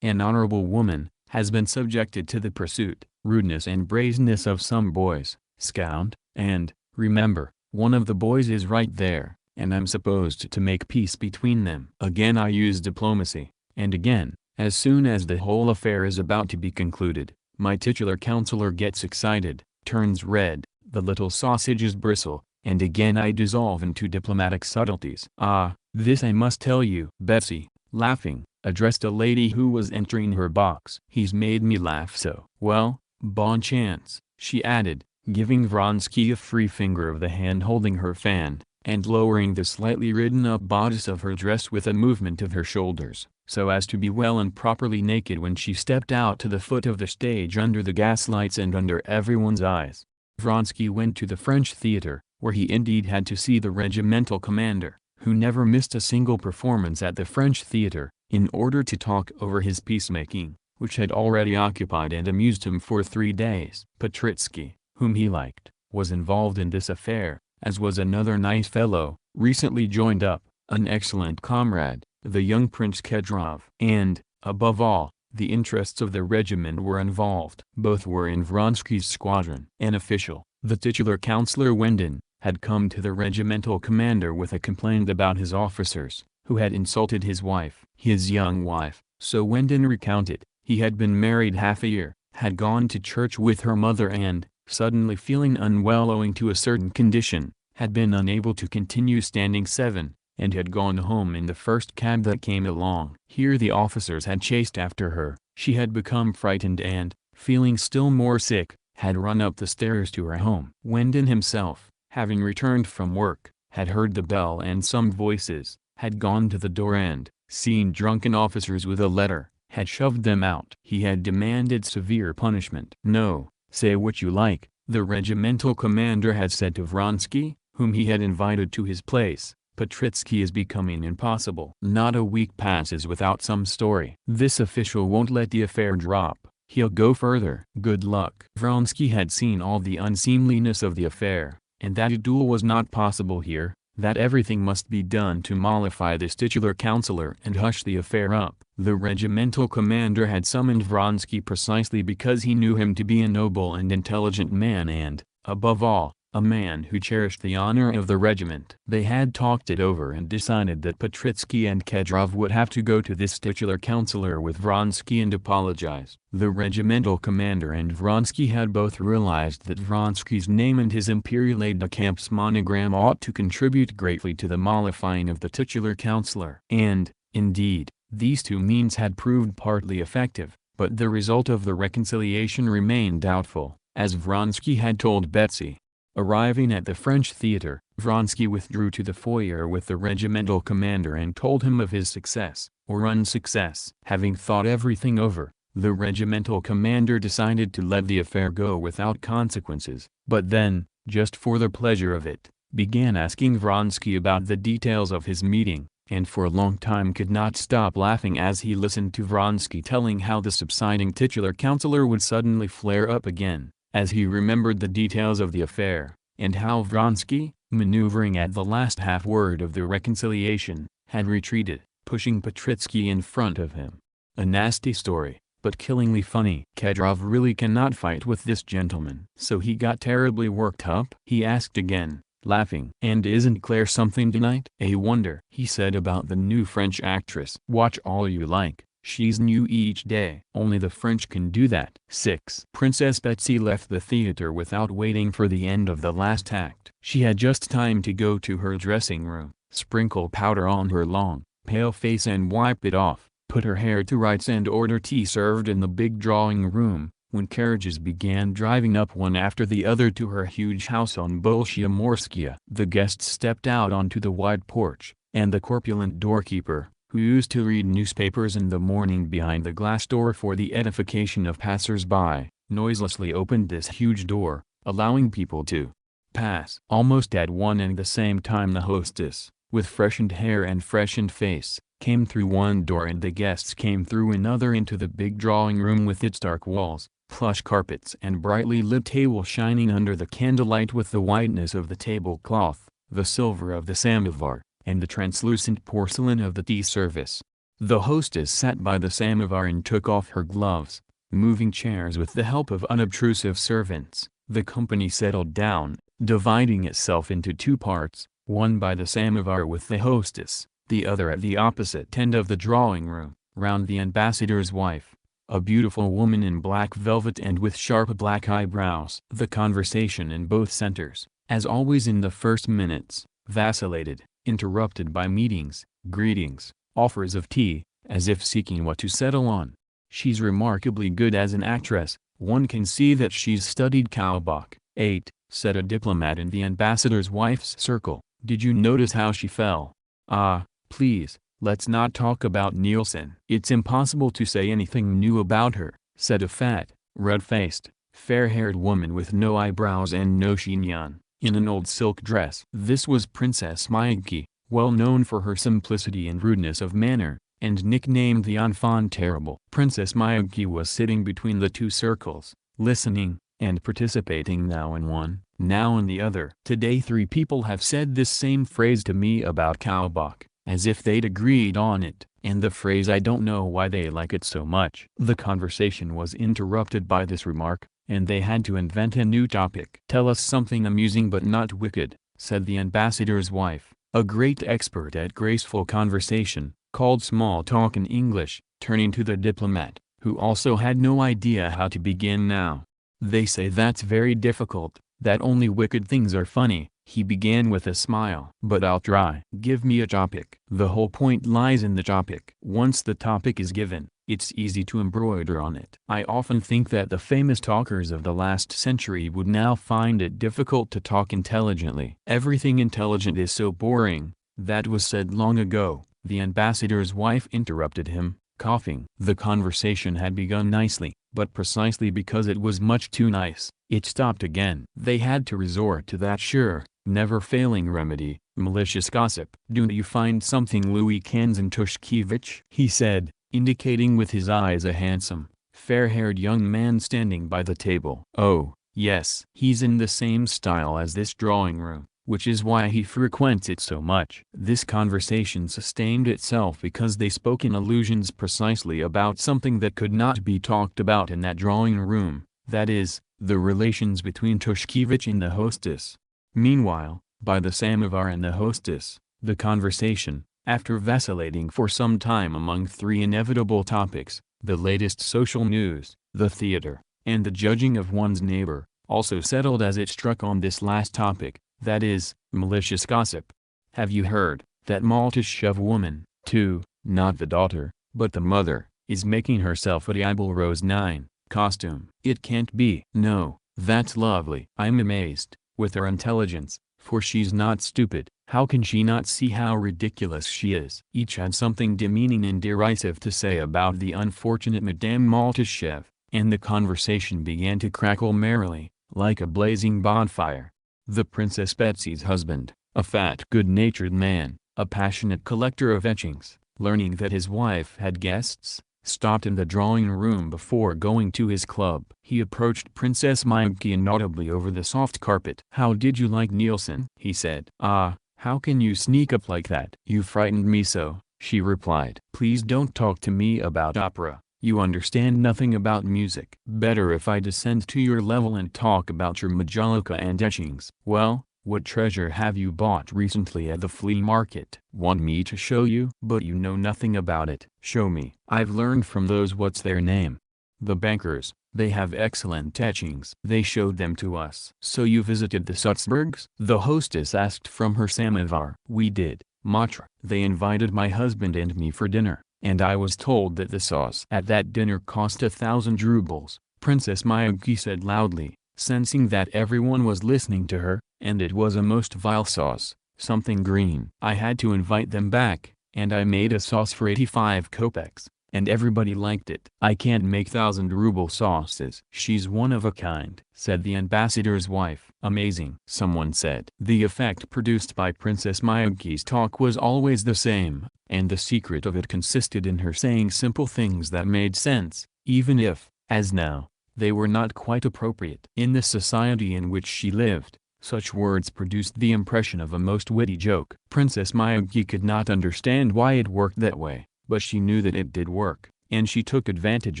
an honorable woman, has been subjected to the pursuit, rudeness and brazenness of some boys, Scout, and, remember, one of the boys is right there, and I'm supposed to make peace between them. Again I use diplomacy, and again, as soon as the whole affair is about to be concluded, my titular counselor gets excited, turns red, the little sausages bristle, and again I dissolve into diplomatic subtleties. Ah, this I must tell you. Betsy, laughing, addressed a lady who was entering her box. He's made me laugh so. Well, bon chance, she added, giving Vronsky a free finger of the hand holding her fan, and lowering the slightly ridden-up bodice of her dress with a movement of her shoulders, so as to be well and properly naked when she stepped out to the foot of the stage under the gaslights and under everyone's eyes. Vronsky went to the French theater, where he indeed had to see the regimental commander, who never missed a single performance at the French theater, in order to talk over his peacemaking, which had already occupied and amused him for 3 days. Petritsky, whom he liked, was involved in this affair, as was another nice fellow, recently joined up, an excellent comrade, the young Prince Kedrov. And, above all, the interests of the regiment were involved. Both were in Vronsky's squadron. An official, the titular counselor Wendin, had come to the regimental commander with a complaint about his officers, who had insulted his wife. His young wife, so Wendin recounted, he had been married half a year, had gone to church with her mother and, suddenly feeling unwell owing to a certain condition, had been unable to continue standing 7, and had gone home in the first cab that came along. Here the officers had chased after her, she had become frightened and, feeling still more sick, had run up the stairs to her home. Wendin himself, having returned from work, had heard the bell and some voices, had gone to the door and, seeing drunken officers with a letter, had shoved them out. He had demanded severe punishment. No, say what you like, the regimental commander had said to Vronsky, whom he had invited to his place, Petritsky is becoming impossible. Not a week passes without some story. This official won't let the affair drop, he'll go further. Good luck. Vronsky had seen all the unseemliness of the affair, and that a duel was not possible here, that everything must be done to mollify this titular counselor and hush the affair up. The regimental commander had summoned Vronsky precisely because he knew him to be a noble and intelligent man and, above all, a man who cherished the honor of the regiment. They had talked it over and decided that Petritsky and Kedrov would have to go to this titular counselor with Vronsky and apologize. The regimental commander and Vronsky had both realized that Vronsky's name and his imperial aide-de-camp's monogram ought to contribute greatly to the mollifying of the titular counselor. And, indeed, these two means had proved partly effective, but the result of the reconciliation remained doubtful, as Vronsky had told Betsy. Arriving at the French theater, Vronsky withdrew to the foyer with the regimental commander and told him of his success, or unsuccess. Having thought everything over, the regimental commander decided to let the affair go without consequences, but then, just for the pleasure of it, began asking Vronsky about the details of his meeting, and for a long time could not stop laughing as he listened to Vronsky telling how the subsiding titular counselor would suddenly flare up again, as he remembered the details of the affair, and how Vronsky, maneuvering at the last half-word of the reconciliation, had retreated, pushing Petritsky in front of him. A nasty story, but killingly funny. Kedrov really cannot fight with this gentleman. So he got terribly worked up? He asked again, laughing. "And isn't Claire something tonight? A wonder," he said about the new French actress. "Watch all you like. She's new each day. Only the French can do that." 6. Princess Betsy left the theater without waiting for the end of the last act. She had just time to go to her dressing room, sprinkle powder on her long, pale face and wipe it off, put her hair to rights and order tea served in the big drawing room, when carriages began driving up one after the other to her huge house on Bolshaya Morskaya. The guests stepped out onto the wide porch, and the corpulent doorkeeper, who used to read newspapers in the morning behind the glass door for the edification of passers-by, noiselessly opened this huge door, allowing people to pass. Almost at one and the same time the hostess, with freshened hair and freshened face, came through one door and the guests came through another into the big drawing room with its dark walls, plush carpets and brightly lit table shining under the candlelight with the whiteness of the tablecloth, the silver of the samovar, and the translucent porcelain of the tea service. The hostess sat by the samovar and took off her gloves, moving chairs with the help of unobtrusive servants. The company settled down, dividing itself into two parts, one by the samovar with the hostess, the other at the opposite end of the drawing room, round the ambassador's wife, a beautiful woman in black velvet and with sharp black eyebrows. The conversation in both centers, as always in the first minutes, vacillated, interrupted by meetings, greetings, offers of tea, as if seeking what to settle on. "She's remarkably good as an actress, one can see that she's studied Kaulbach." 8. Said a diplomat in the ambassador's wife's circle. "Did you notice how she fell?" "Ah, please, let's not talk about Nielsen." "It's impossible to say anything new about her," said a fat, red-faced, fair-haired woman with no eyebrows and no chignon, in an old silk dress. This was Princess Myagki, well known for her simplicity and rudeness of manner, and nicknamed the Enfant Terrible. Princess Myagki was sitting between the two circles, listening, and participating now in one, now in the other. "Today 3 people have said this same phrase to me about Kaulbach, as if they'd agreed on it, and the phrase I don't know why they like it so much." The conversation was interrupted by this remark, and they had to invent a new topic. "Tell us something amusing but not wicked," said the ambassador's wife, a great expert at graceful conversation, called small talk in English, turning to the diplomat, who also had no idea how to begin now. "They say that's very difficult, that only wicked things are funny," he began with a smile. "But I'll try." "Give me a topic." "The whole point lies in the topic. Once the topic is given, it's easy to embroider on it. I often think that the famous talkers of the last century would now find it difficult to talk intelligently. Everything intelligent is so boring." "That was said long ago," the ambassador's wife interrupted him, coughing. The conversation had begun nicely, but precisely because it was much too nice, it stopped again. They had to resort to that sure, never-failing remedy, malicious gossip. "Do you find something Louis Kanz in Tushkevich?" he said, indicating with his eyes a handsome, fair-haired young man standing by the table. "Oh, yes. He's in the same style as this drawing room, which is why he frequents it so much." This conversation sustained itself because they spoke in allusions precisely about something that could not be talked about in that drawing room, that is, the relations between Tushkevich and the hostess. Meanwhile, by the samovar and the hostess, the conversation, after vacillating for some time among 3 inevitable topics, the latest social news, the theater, and the judging of one's neighbor, also settled as it struck on this last topic, that is, malicious gossip. "Have you heard, that Maltashev woman, too, not the daughter, but the mother, is making herself a Diable Rose 9 costume?" "It can't be." "No, that's lovely." "I'm amazed, with her intelligence, for she's not stupid. How can she not see how ridiculous she is?" Each had something demeaning and derisive to say about the unfortunate Madame Maltashev, and the conversation began to crackle merrily, like a blazing bonfire. The Princess Betsy's husband, a fat good-natured man, a passionate collector of etchings, learning that his wife had guests, stopped in the drawing room before going to his club. He approached Princess Myagki inaudibly over the soft carpet. "How did you like Nielsen?" he said. "Ah, how can you sneak up like that?" "You frightened me so," she replied. "Please don't talk to me about opera. You understand nothing about music. Better if I descend to your level and talk about your majolica and etchings." "Well, "What treasure have you bought recently at the flea market?" "Want me to show you?" "But you know nothing about it." "Show me." "I've learned from those what's their name. The bankers. They have excellent etchings." They showed them to us. "So you visited the Sutzbergs?" the hostess asked from her samovar. "We did, Matra. They invited my husband and me for dinner, and I was told that the sauce at that dinner cost 1,000 rubles," Princess Myuki said loudly, sensing that everyone was listening to her, "and it was a most vile sauce, something green. I had to invite them back, and I made a sauce for 85 kopecks. And everybody liked it." "I can't make 1,000-ruble sauces." "She's one of a kind," said the ambassador's wife. "Amazing," someone said. The effect produced by Princess Myuki's talk was always the same, and the secret of it consisted in her saying simple things that made sense, even if, as now, they were not quite appropriate. In the society in which she lived, such words produced the impression of a most witty joke. Princess Myuki could not understand why it worked that way, but she knew that it did work, and she took advantage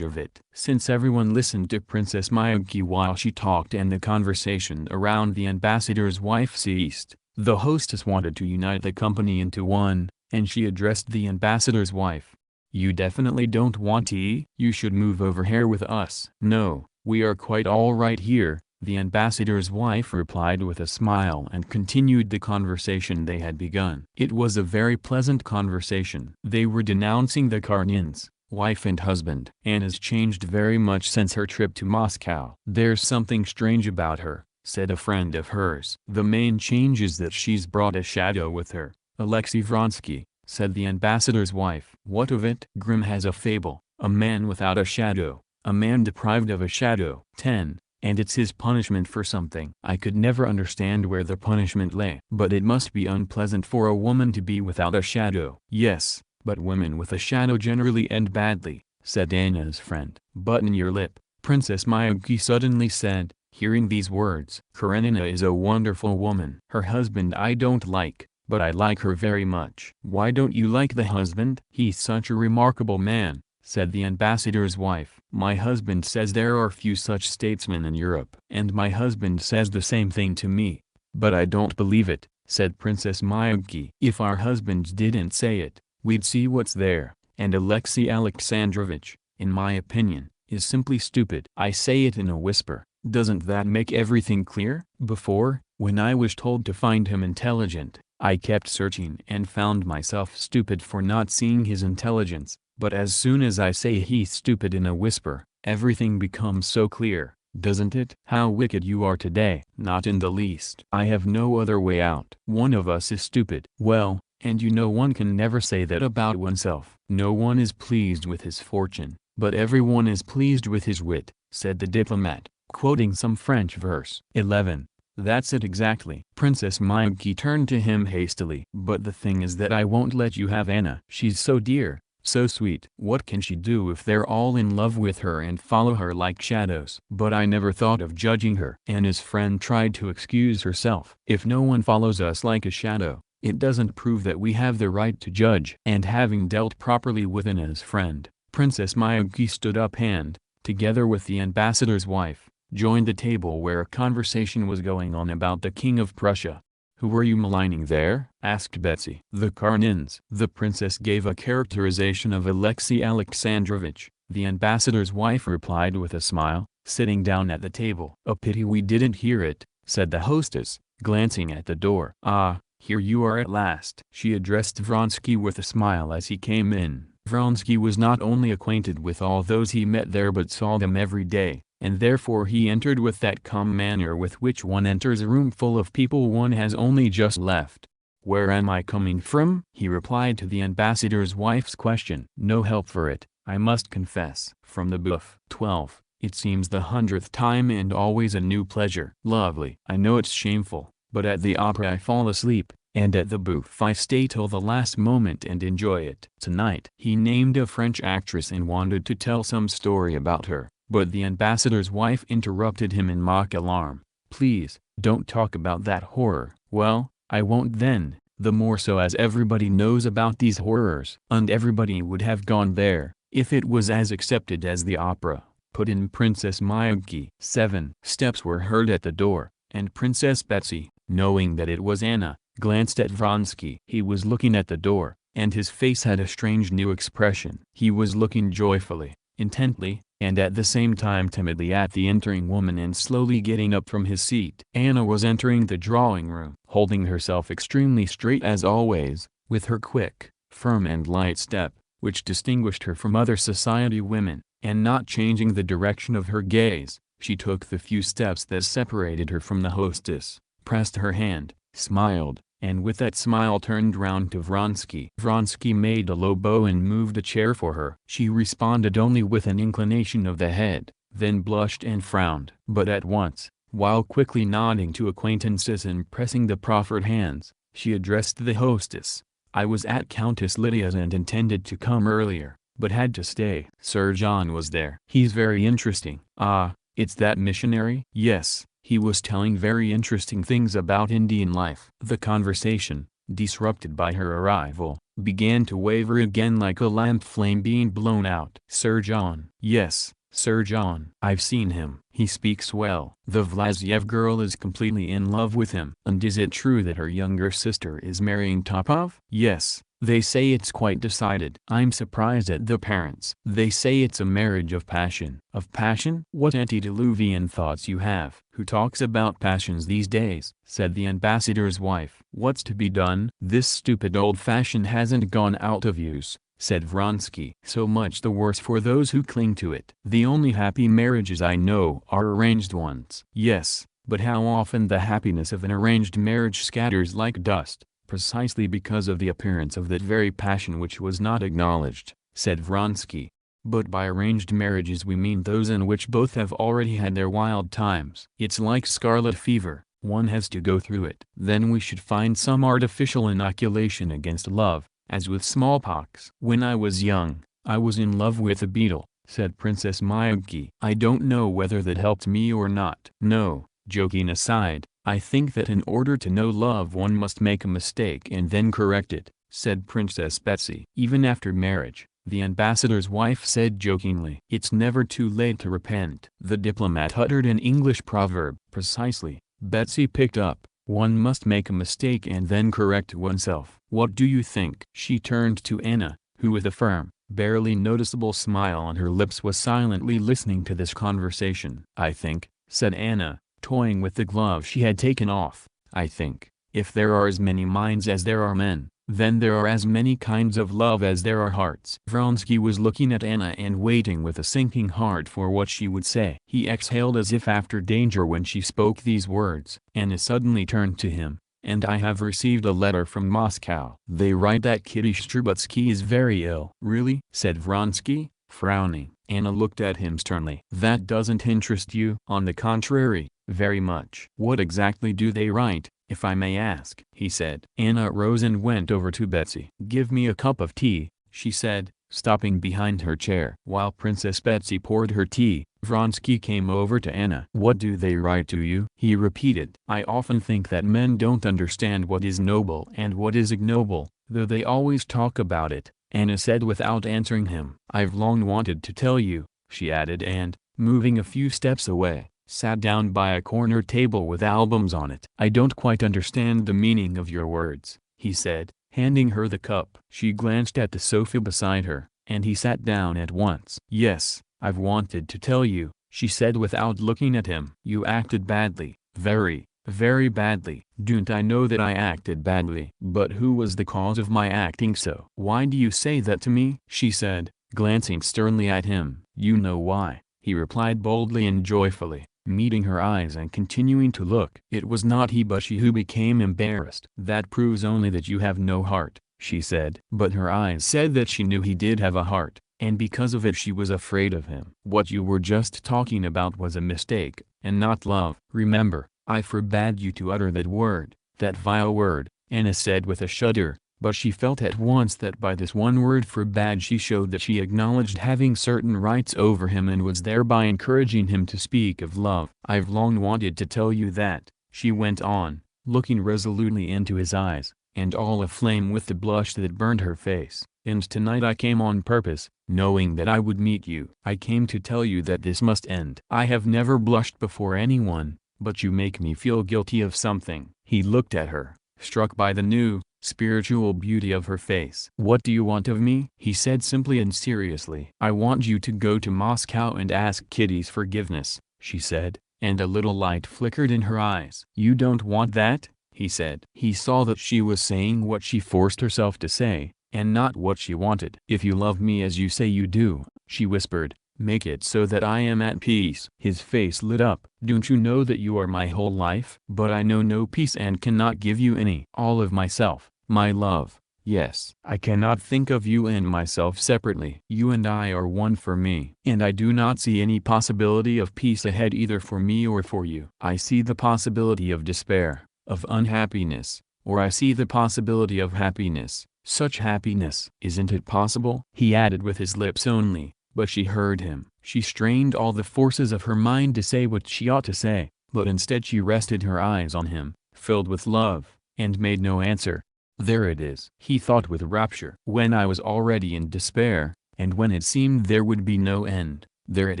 of it. Since everyone listened to Princess Myuki while she talked and the conversation around the ambassador's wife ceased, the hostess wanted to unite the company into one, and she addressed the ambassador's wife. "You definitely don't want tea? You should move over here with us." "No, we are quite all right here," the ambassador's wife replied with a smile and continued the conversation they had begun. It was a very pleasant conversation. They were denouncing the Karenins, wife and husband. "Anna's changed very much since her trip to Moscow." "There's something strange about her," said a friend of hers. "The main change is that she's brought a shadow with her." "Alexei Vronsky," said the ambassador's wife. "What of it?" "Grimm has a fable, a man without a shadow, a man deprived of a shadow. 10. And it's his punishment for something." I could never understand where the punishment lay. "But it must be unpleasant for a woman to be without a shadow." "Yes, but women with a shadow generally end badly," said Anna's friend. "Button your lip," Princess Myuki suddenly said, hearing these words. "Karenina is a wonderful woman. Her husband I don't like, but I like her very much." "Why don't you like the husband?" "He's such a remarkable man," said the ambassador's wife. "My husband says there are few such statesmen in Europe." "And my husband says the same thing to me, but I don't believe it," said Princess Myuki. "If our husbands didn't say it, we'd see what's there, and Alexei Alexandrovich, in my opinion, is simply stupid." I say it in a whisper. Doesn't that make everything clear? Before, when I was told to find him intelligent, I kept searching and found myself stupid for not seeing his intelligence. But as soon as I say he's stupid in a whisper, everything becomes so clear, doesn't it? How wicked you are today. Not in the least. I have no other way out. One of us is stupid. Well, and you know one can never say that about oneself. No one is pleased with his fortune, but everyone is pleased with his wit, said the diplomat, quoting some French verse. 11. That's it exactly. Princess Myuki turned to him hastily. But the thing is that I won't let you have Anna. She's so dear. So sweet. What can she do if they're all in love with her and follow her like shadows? But I never thought of judging her. Anna's friend tried to excuse herself. If no one follows us like a shadow, it doesn't prove that we have the right to judge. And having dealt properly with Anna's friend, Princess Myuki stood up and, together with the ambassador's wife, joined the table where a conversation was going on about the King of Prussia. "Who were you maligning there?" asked Betsy. "The Karenins." The princess gave a characterization of Alexei Alexandrovich. The ambassador's wife replied with a smile, sitting down at the table. "A pity we didn't hear it," said the hostess, glancing at the door. "Ah, here you are at last." She addressed Vronsky with a smile as he came in. Vronsky was not only acquainted with all those he met there but saw them every day, and therefore he entered with that calm manner with which one enters a room full of people one has only just left. "Where am I coming from?" he replied to the ambassador's wife's question. "No help for it, I must confess. From the buff." 12. It seems the 100th time and always a new pleasure. Lovely. I know it's shameful, but at the opera I fall asleep, and at the bouffe I stay till the last moment and enjoy it. Tonight. He named a French actress and wanted to tell some story about her. But the ambassador's wife interrupted him in mock alarm. "Please, don't talk about that horror." "Well, I won't then, the more so as everybody knows about these horrors." "And everybody would have gone there, if it was as accepted as the opera," put in Princess Myuki. 7. Steps were heard at the door, and Princess Betsy, knowing that it was Anna, glanced at Vronsky. He was looking at the door, and his face had a strange new expression. He was looking joyfully, intently, and at the same time timidly at the entering woman and slowly getting up from his seat. Anna was entering the drawing room, holding herself extremely straight as always, with her quick, firm and light step, which distinguished her from other society women, and not changing the direction of her gaze. She took the few steps that separated her from the hostess, pressed her hand, smiled, and with that smile turned round to Vronsky. Vronsky made a low bow and moved a chair for her. She responded only with an inclination of the head, then blushed and frowned. But at once, while quickly nodding to acquaintances and pressing the proffered hands, she addressed the hostess. "I was at Countess Lydia's and intended to come earlier, but had to stay. Sir John was there. He's very interesting." "Ah, it's that missionary?" "Yes, he was telling very interesting things about Indian life." The conversation, disrupted by her arrival, began to waver again like a lamp flame being blown out. "Sir John?" "Yes, Sir John. I've seen him. He speaks well. The Vlasyev girl is completely in love with him." "And is it true that her younger sister is marrying Topov?" "Yes. They say it's quite decided." "I'm surprised at the parents. They say it's a marriage of passion." "Of passion? What antediluvian thoughts you have!" "Who talks about passions these days?" said the ambassador's wife. "What's to be done? This stupid old fashion hasn't gone out of use," said Vronsky. "So much the worse for those who cling to it. The only happy marriages I know are arranged ones." "Yes, but how often the happiness of an arranged marriage scatters like dust, precisely because of the appearance of that very passion which was not acknowledged," said Vronsky. "But by arranged marriages we mean those in which both have already had their wild times. It's like scarlet fever, one has to go through it. Then we should find some artificial inoculation against love, as with smallpox." "When I was young, I was in love with a beetle," said Princess Myagki. "I don't know whether that helped me or not." "No, joking aside, I think that in order to know love one must make a mistake and then correct it," said Princess Betsy. "Even after marriage," the ambassador's wife said jokingly, "it's never too late to repent." The diplomat uttered an English proverb. "Precisely," Betsy picked up, "one must make a mistake and then correct oneself. What do you think?" She turned to Anna, who with a firm, barely noticeable smile on her lips was silently listening to this conversation. "I think," said Anna, toying with the glove she had taken off, "I think, if there are as many minds as there are men, then there are as many kinds of love as there are hearts." Vronsky was looking at Anna and waiting with a sinking heart for what she would say. He exhaled as if after danger when she spoke these words. Anna suddenly turned to him, "And I have received a letter from Moscow. They write that Kitty Strubutsky is very ill." "Really?" said Vronsky, frowning. Anna looked at him sternly. "That doesn't interest you?" "On the contrary, very much." "What exactly do they write, if I may ask?" he said. Anna rose and went over to Betsy. "Give me a cup of tea," she said, stopping behind her chair. While Princess Betsy poured her tea, Vronsky came over to Anna. "What do they write to you?" he repeated. "I often think that men don't understand what is noble and what is ignoble, though they always talk about it," Anna said without answering him. "I've long wanted to tell you," she added and, moving a few steps away, sat down by a corner table with albums on it. "I don't quite understand the meaning of your words," he said, handing her the cup. She glanced at the sofa beside her, and he sat down at once. "Yes, I've wanted to tell you," she said without looking at him. "You acted badly, very, very badly." "Don't I know that I acted badly? But who was the cause of my acting so?" "Why do you say that to me?" she said, glancing sternly at him. "You know why," he replied boldly and joyfully, meeting her eyes and continuing to look. It was not he but she who became embarrassed. "That proves only that you have no heart," she said. But her eyes said that she knew he did have a heart, and because of it she was afraid of him. "What you were just talking about was a mistake, and not love." "Remember, I forbade you to utter that word, that vile word," Anna said with a shudder. But she felt at once that by this one word forbade she showed that she acknowledged having certain rights over him and was thereby encouraging him to speak of love. "I've long wanted to tell you that," she went on, looking resolutely into his eyes, and all aflame with the blush that burned her face. "And tonight I came on purpose, knowing that I would meet you. I came to tell you that this must end. I have never blushed before anyone, but you make me feel guilty of something." He looked at her, struck by the new, spiritual beauty of her face. "What do you want of me?" he said simply and seriously. "I want you to go to Moscow and ask Kitty's forgiveness," she said, and a little light flickered in her eyes. "You don't want that?" he said. He saw that she was saying what she forced herself to say, and not what she wanted. "If you love me as you say you do," she whispered, "make it so that I am at peace." His face lit up. "Don't you know that you are my whole life?" "But I know no peace and cannot give you any." "All of myself, my love, yes. I cannot think of you and myself separately. You and I are one for me. And I do not see any possibility of peace ahead either for me or for you. I see the possibility of despair, of unhappiness, or I see the possibility of happiness, such happiness." "Isn't it possible?" he added with his lips only, but she heard him. She strained all the forces of her mind to say what she ought to say, but instead she rested her eyes on him, filled with love, and made no answer. "There it is," he thought with rapture. "When I was already in despair, and when it seemed there would be no end, there it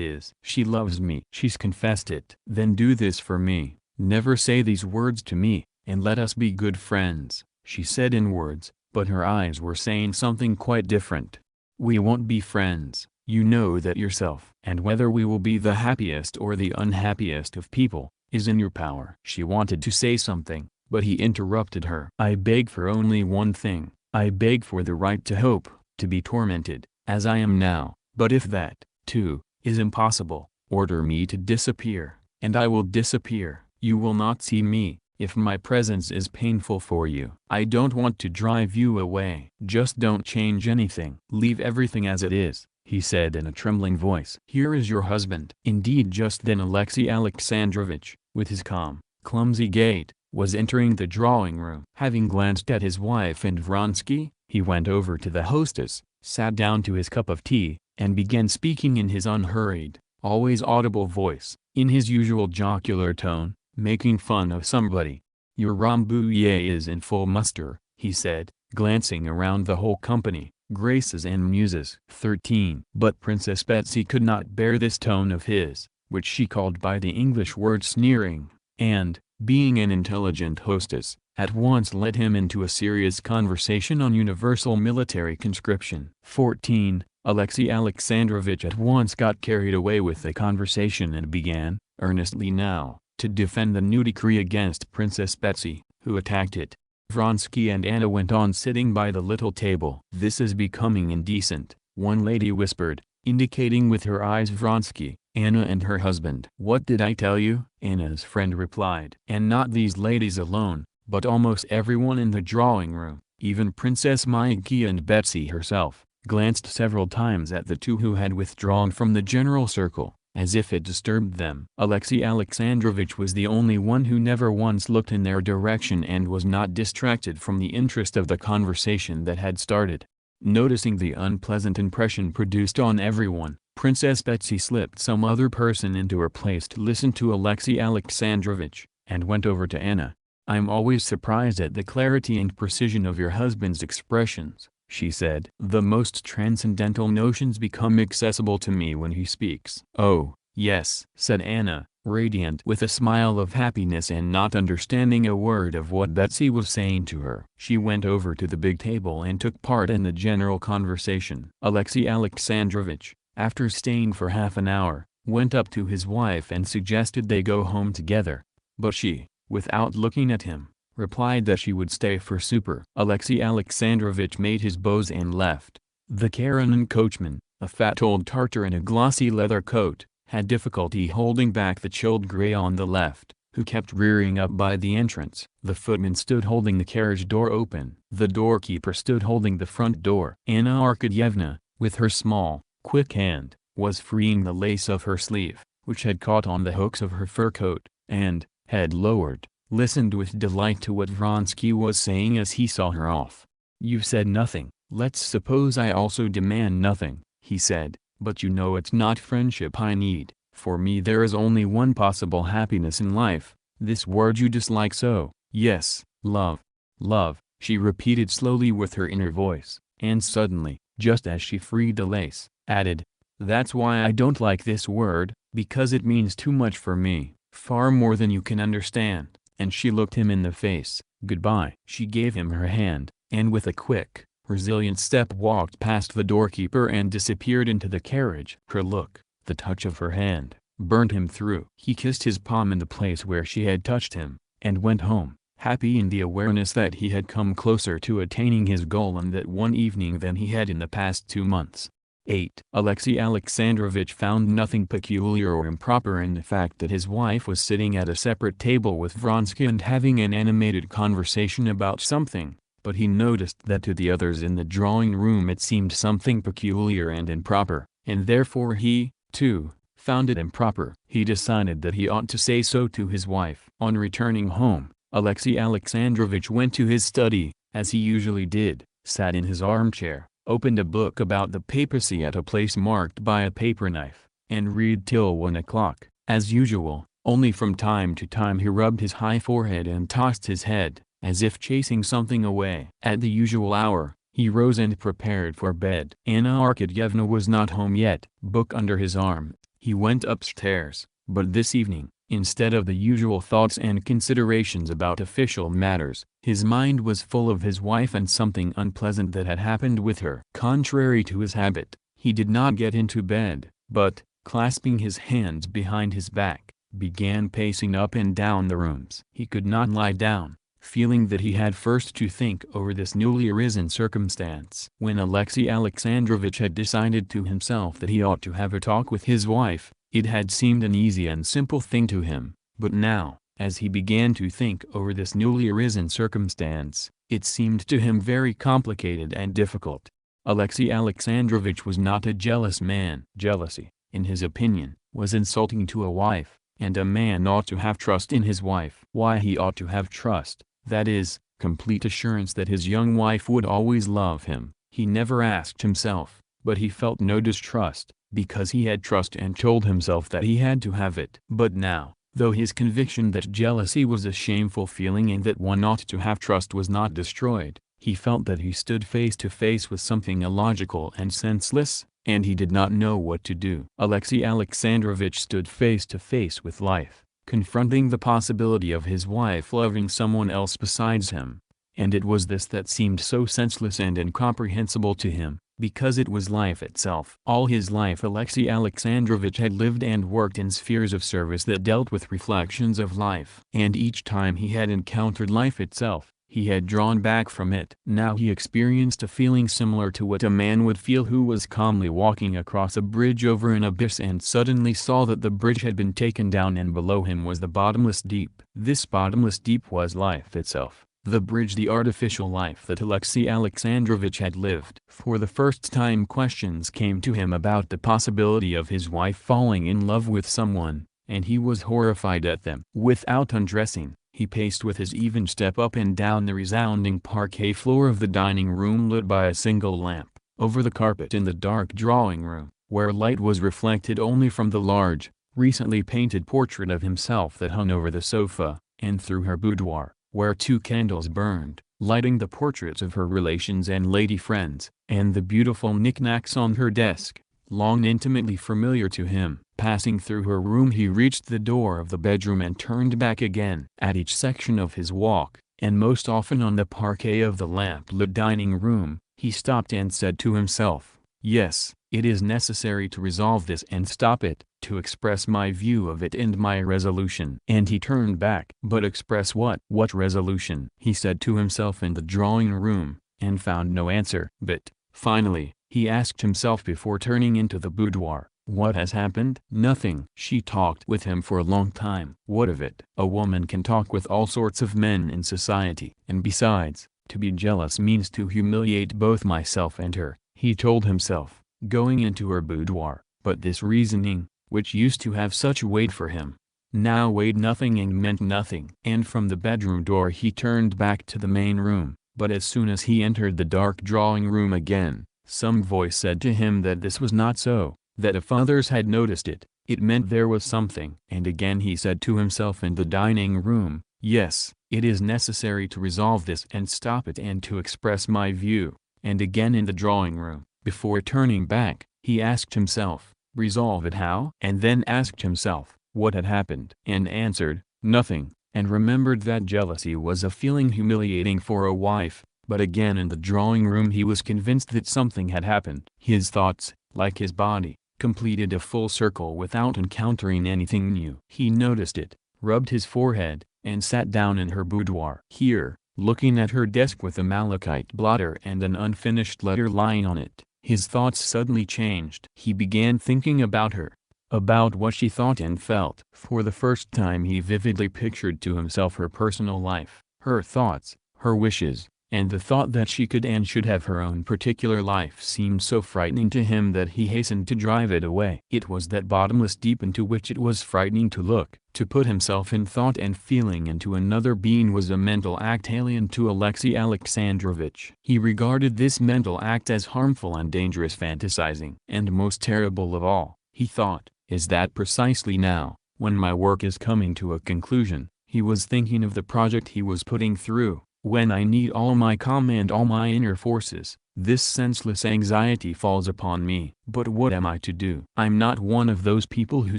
is. She loves me. She's confessed it. Then do this for me. Never say these words to me, and let us be good friends," she said in words, but her eyes were saying something quite different. "We won't be friends, you know that yourself. And whether we will be the happiest or the unhappiest of people, is in your power." She wanted to say something, but he interrupted her. "I beg for only one thing. I beg for the right to hope, to be tormented, as I am now. But if that, too, is impossible, order me to disappear, and I will disappear. You will not see me, if my presence is painful for you. I don't want to drive you away. Just don't change anything. Leave everything as it is," he said in a trembling voice. "Here is your husband." Indeed, just then Alexey Alexandrovitch, with his calm, clumsy gait, was entering the drawing room. Having glanced at his wife and Vronsky, he went over to the hostess, sat down to his cup of tea, and began speaking in his unhurried, always audible voice, in his usual jocular tone, making fun of somebody. "Your Rambouillet is in full muster," he said, glancing around the whole company, graces and muses. 13. But Princess Betsy could not bear this tone of his, which she called by the English word sneering, and, being an intelligent hostess, at once led him into a serious conversation on universal military conscription. 14. Alexey Alexandrovitch at once got carried away with the conversation and began, earnestly now, to defend the new decree against Princess Betsy, who attacked it. Vronsky and Anna went on sitting by the little table. "This is becoming indecent," one lady whispered, indicating with her eyes Vronsky, Anna and her husband. "What did I tell you?" Anna's friend replied. And not these ladies alone, but almost everyone in the drawing room, even Princess Maikia and Betsy herself, glanced several times at the two who had withdrawn from the general circle, as if it disturbed them. Alexey Alexandrovitch was the only one who never once looked in their direction and was not distracted from the interest of the conversation that had started. Noticing the unpleasant impression produced on everyone, Princess Betsy slipped some other person into her place to listen to Alexey Alexandrovitch, and went over to Anna. "I'm always surprised at the clarity and precision of your husband's expressions," she said. "The most transcendental notions become accessible to me when he speaks." "Oh, yes," said Anna, radiant with a smile of happiness and not understanding a word of what Betsy was saying to her. She went over to the big table and took part in the general conversation. Alexey Alexandrovitch, after staying for half an hour, went up to his wife and suggested they go home together, but she, without looking at him, replied that she would stay for supper. Alexey Alexandrovitch made his bows and left. The Karenin coachman, a fat old Tartar in a glossy leather coat, had difficulty holding back the chilled grey on the left, who kept rearing up by the entrance. The footman stood holding the carriage door open. The doorkeeper stood holding the front door. Anna Arkadyevna, with her small, quick hand, was freeing the lace of her sleeve, which had caught on the hooks of her fur coat, and, head lowered, listened with delight to what Vronsky was saying as he saw her off. "You've said nothing. Let's suppose I also demand nothing," he said, "but you know it's not friendship I need. For me there is only one possible happiness in life, this word you dislike so. Yes, love. Love," she repeated slowly with her inner voice, and suddenly, just as she freed the lace, added, "That's why I don't like this word, because it means too much for me, far more than you can understand." and she looked him in the face. "Goodbye." She gave him her hand, and with a quick, resilient step walked past the doorkeeper and disappeared into the carriage. Her look, the touch of her hand, burned him through. He kissed his palm in the place where she had touched him, and went home, happy in the awareness that he had come closer to attaining his goal in that one evening than he had in the past 2 months. 8. Alexey Alexandrovich found nothing peculiar or improper in the fact that his wife was sitting at a separate table with Vronsky and having an animated conversation about something, but he noticed that to the others in the drawing-room it seemed something peculiar and improper, and therefore he, too, found it improper. He decided that he ought to say so to his wife. On returning home, Alexey Alexandrovich went to his study, as he usually did, sat in his armchair, opened a book about the papacy at a place marked by a paper knife, and read till 1 o'clock, as usual. Only from time to time he rubbed his high forehead and tossed his head, as if chasing something away. At the usual hour, he rose and prepared for bed. Anna Arkadyevna was not home yet. Book under his arm, he went upstairs, but this evening, instead of the usual thoughts and considerations about official matters, his mind was full of his wife and something unpleasant that had happened with her. Contrary to his habit, he did not get into bed, but, clasping his hands behind his back, began pacing up and down the rooms. He could not lie down, feeling that he had first to think over this newly arisen circumstance. When Alexey Alexandrovich had decided to himself that he ought to have a talk with his wife, it had seemed an easy and simple thing to him, but now, as he began to think over this newly arisen circumstance, it seemed to him very complicated and difficult. Alexey Alexandrovich was not a jealous man. Jealousy, in his opinion, was insulting to a wife, and a man ought to have trust in his wife. Why he ought to have trust, that is, complete assurance that his young wife would always love him, he never asked himself, but he felt no distrust, because he had trust and told himself that he had to have it. But now, though his conviction that jealousy was a shameful feeling and that one ought to have trust was not destroyed, he felt that he stood face to face with something illogical and senseless, and he did not know what to do. Alexey Alexandrovich stood face to face with life, confronting the possibility of his wife loving someone else besides him, and it was this that seemed so senseless and incomprehensible to him, because it was life itself. All his life Alexey Alexandrovich had lived and worked in spheres of service that dealt with reflections of life. And each time he had encountered life itself, he had drawn back from it. Now he experienced a feeling similar to what a man would feel who was calmly walking across a bridge over an abyss and suddenly saw that the bridge had been taken down and below him was the bottomless deep. This bottomless deep was life itself. The bridge, the artificial life that Alexey Alexandrovich had lived. For the first time questions came to him about the possibility of his wife falling in love with someone, and he was horrified at them. Without undressing, he paced with his even step up and down the resounding parquet floor of the dining room lit by a single lamp, over the carpet in the dark drawing room, where light was reflected only from the large, recently painted portrait of himself that hung over the sofa, and through her boudoir, where 2 candles burned, lighting the portraits of her relations and lady friends, and the beautiful knickknacks on her desk, long intimately familiar to him. Passing through her room he reached the door of the bedroom and turned back again. At each section of his walk, and most often on the parquet of the lamp-lit dining room, he stopped and said to himself, "Yes, it is necessary to resolve this and stop it, to express my view of it and my resolution." And he turned back. But express what? What resolution? He said to himself in the drawing room, and found no answer. But, finally, he asked himself before turning into the boudoir, "What has happened?" Nothing. She talked with him for a long time. What of it? A woman can talk with all sorts of men in society. And besides, to be jealous means to humiliate both myself and her, he told himself, going into her boudoir. But this reasoning, which used to have such weight for him, now weighed nothing and meant nothing. And from the bedroom door he turned back to the main room, but as soon as he entered the dark drawing room again, some voice said to him that this was not so, that if others had noticed it, it meant there was something. And again he said to himself in the dining room, "Yes, it is necessary to resolve this and stop it and to express my view." And again in the drawing room, before turning back, he asked himself, "Resolve it how?" And then asked himself, what had happened? And answered, "Nothing." and remembered that jealousy was a feeling humiliating for a wife. But again in the drawing room he was convinced that something had happened. His thoughts, like his body, completed a full circle without encountering anything new. He noticed it, rubbed his forehead, and sat down in her boudoir. Here, looking at her desk with a malachite blotter and an unfinished letter lying on it, his thoughts suddenly changed. He began thinking about her, about what she thought and felt. For the first time he vividly pictured to himself her personal life, her thoughts, her wishes, and the thought that she could and should have her own particular life seemed so frightening to him that he hastened to drive it away. It was that bottomless deep into which it was frightening to look. To put himself in thought and feeling into another being was a mental act alien to Alexei Alexandrovich. He regarded this mental act as harmful and dangerous fantasizing. And most terrible of all, he thought, is that precisely now, when my work is coming to a conclusion, he was thinking of the project he was putting through. When I need all my calm and all my inner forces, this senseless anxiety falls upon me. But what am I to do? I'm not one of those people who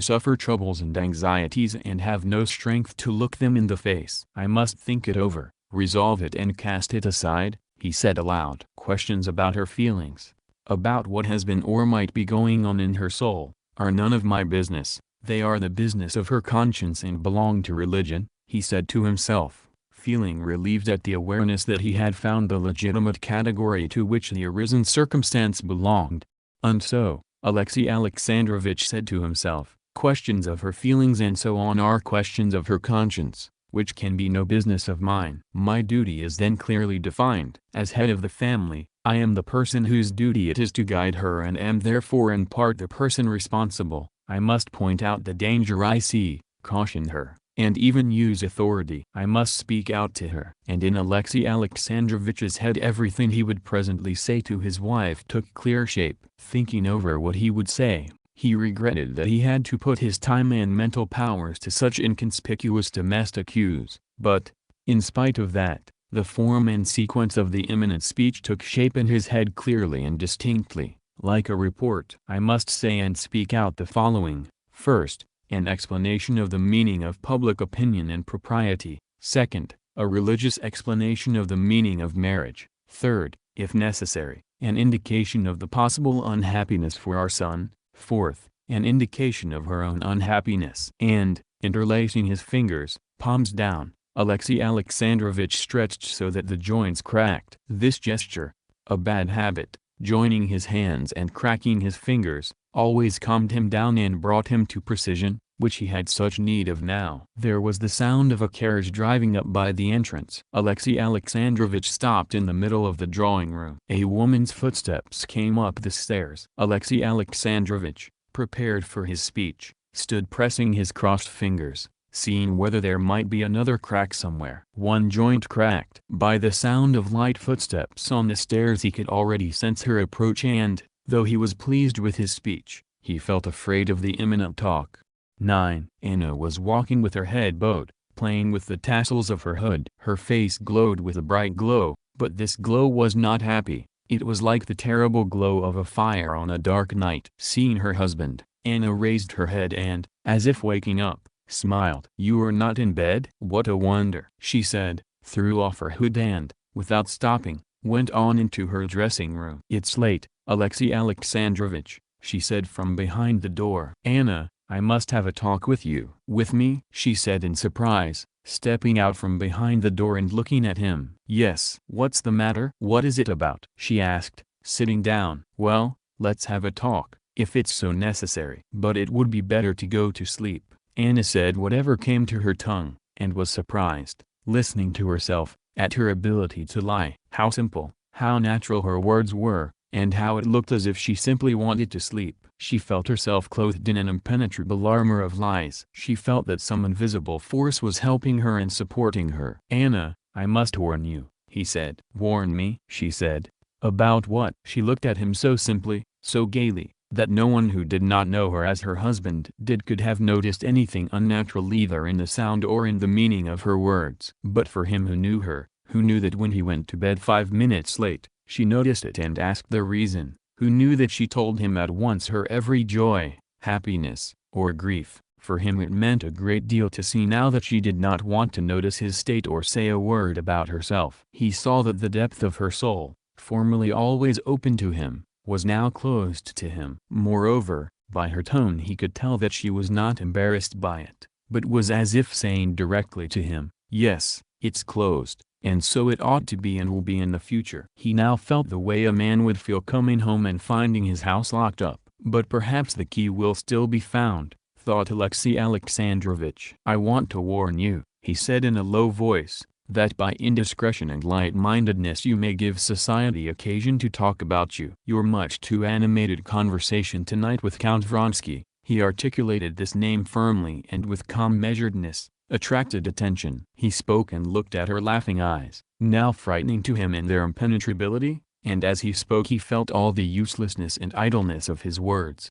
suffer troubles and anxieties and have no strength to look them in the face. I must think it over, resolve it and cast it aside, he said aloud. Questions about her feelings, about what has been or might be going on in her soul, are none of my business. They are the business of her conscience and belong to religion, he said to himself, feeling relieved at the awareness that he had found the legitimate category to which the arisen circumstance belonged. And so, Alexei Alexandrovich said to himself, questions of her feelings and so on are questions of her conscience, which can be no business of mine. My duty is then clearly defined. As head of the family, I am the person whose duty it is to guide her and am therefore in part the person responsible. I must point out the danger I see, caution her, and even use authority. I must speak out to her. And in Alexei Alexandrovich's head everything he would presently say to his wife took clear shape. Thinking over what he would say, he regretted that he had to put his time and mental powers to such inconspicuous domestic use. But, in spite of that, the form and sequence of the imminent speech took shape in his head clearly and distinctly, like a report. I must say and speak out the following: first, an explanation of the meaning of public opinion and propriety; second, a religious explanation of the meaning of marriage; third, if necessary, an indication of the possible unhappiness for our son; fourth, an indication of her own unhappiness. And, interlacing his fingers, palms down, Alexei Alexandrovich stretched so that the joints cracked. This gesture, a bad habit, joining his hands and cracking his fingers, always calmed him down and brought him to precision, which he had such need of now. There was the sound of a carriage driving up by the entrance. Alexei Alexandrovich stopped in the middle of the drawing room. A woman's footsteps came up the stairs. Alexei Alexandrovich, prepared for his speech, stood pressing his crossed fingers, seeing whether there might be another crack somewhere. One joint cracked. By the sound of light footsteps on the stairs he could already sense her approach and, though he was pleased with his speech, he felt afraid of the imminent talk. 9. Anna was walking with her head bowed, playing with the tassels of her hood. Her face glowed with a bright glow, but this glow was not happy. It was like the terrible glow of a fire on a dark night. Seeing her husband, Anna raised her head and, as if waking up, smiled. "You are not in bed? What a wonder," she said, threw off her hood and, without stopping, went on into her dressing room. "It's late, Alexei Alexandrovich," she said from behind the door. "Anna, I must have a talk with you." "With me?" she said in surprise, stepping out from behind the door and looking at him. "Yes." "What's the matter? What is it about?" she asked, sitting down. "Well, let's have a talk, if it's so necessary." "But it would be better to go to sleep." Anna said whatever came to her tongue, and was surprised, listening to herself, at her ability to lie. How simple, how natural her words were, and how it looked as if she simply wanted to sleep. She felt herself clothed in an impenetrable armor of lies. She felt that some invisible force was helping her and supporting her. "Anna, I must warn you," he said. "Warn me?" she said. "About what?" She looked at him so simply, so gaily, that no one who did not know her as her husband did could have noticed anything unnatural either in the sound or in the meaning of her words. But for him who knew her, who knew that when he went to bed 5 minutes late, she noticed it and asked the reason, who knew that she told him at once her every joy, happiness, or grief, For him it meant a great deal to see now that she did not want to notice his state or say a word about herself. He saw that the depth of her soul, formerly always open to him, was now closed to him. Moreover, by her tone he could tell that she was not embarrassed by it, but was as if saying directly to him, "Yes, it's closed, and so it ought to be and will be in the future." He now felt the way a man would feel coming home and finding his house locked up. But perhaps the key will still be found, thought Alexey Alexandrovich. "I want to warn you," he said in a low voice, "that by indiscretion and light-mindedness you may give society occasion to talk about you." Your much too animated conversation tonight with Count Vronsky, he articulated this name firmly and with calm measuredness, attracted attention. He spoke and looked at her laughing eyes, now frightening to him in their impenetrability, and as he spoke he felt all the uselessness and idleness of his words.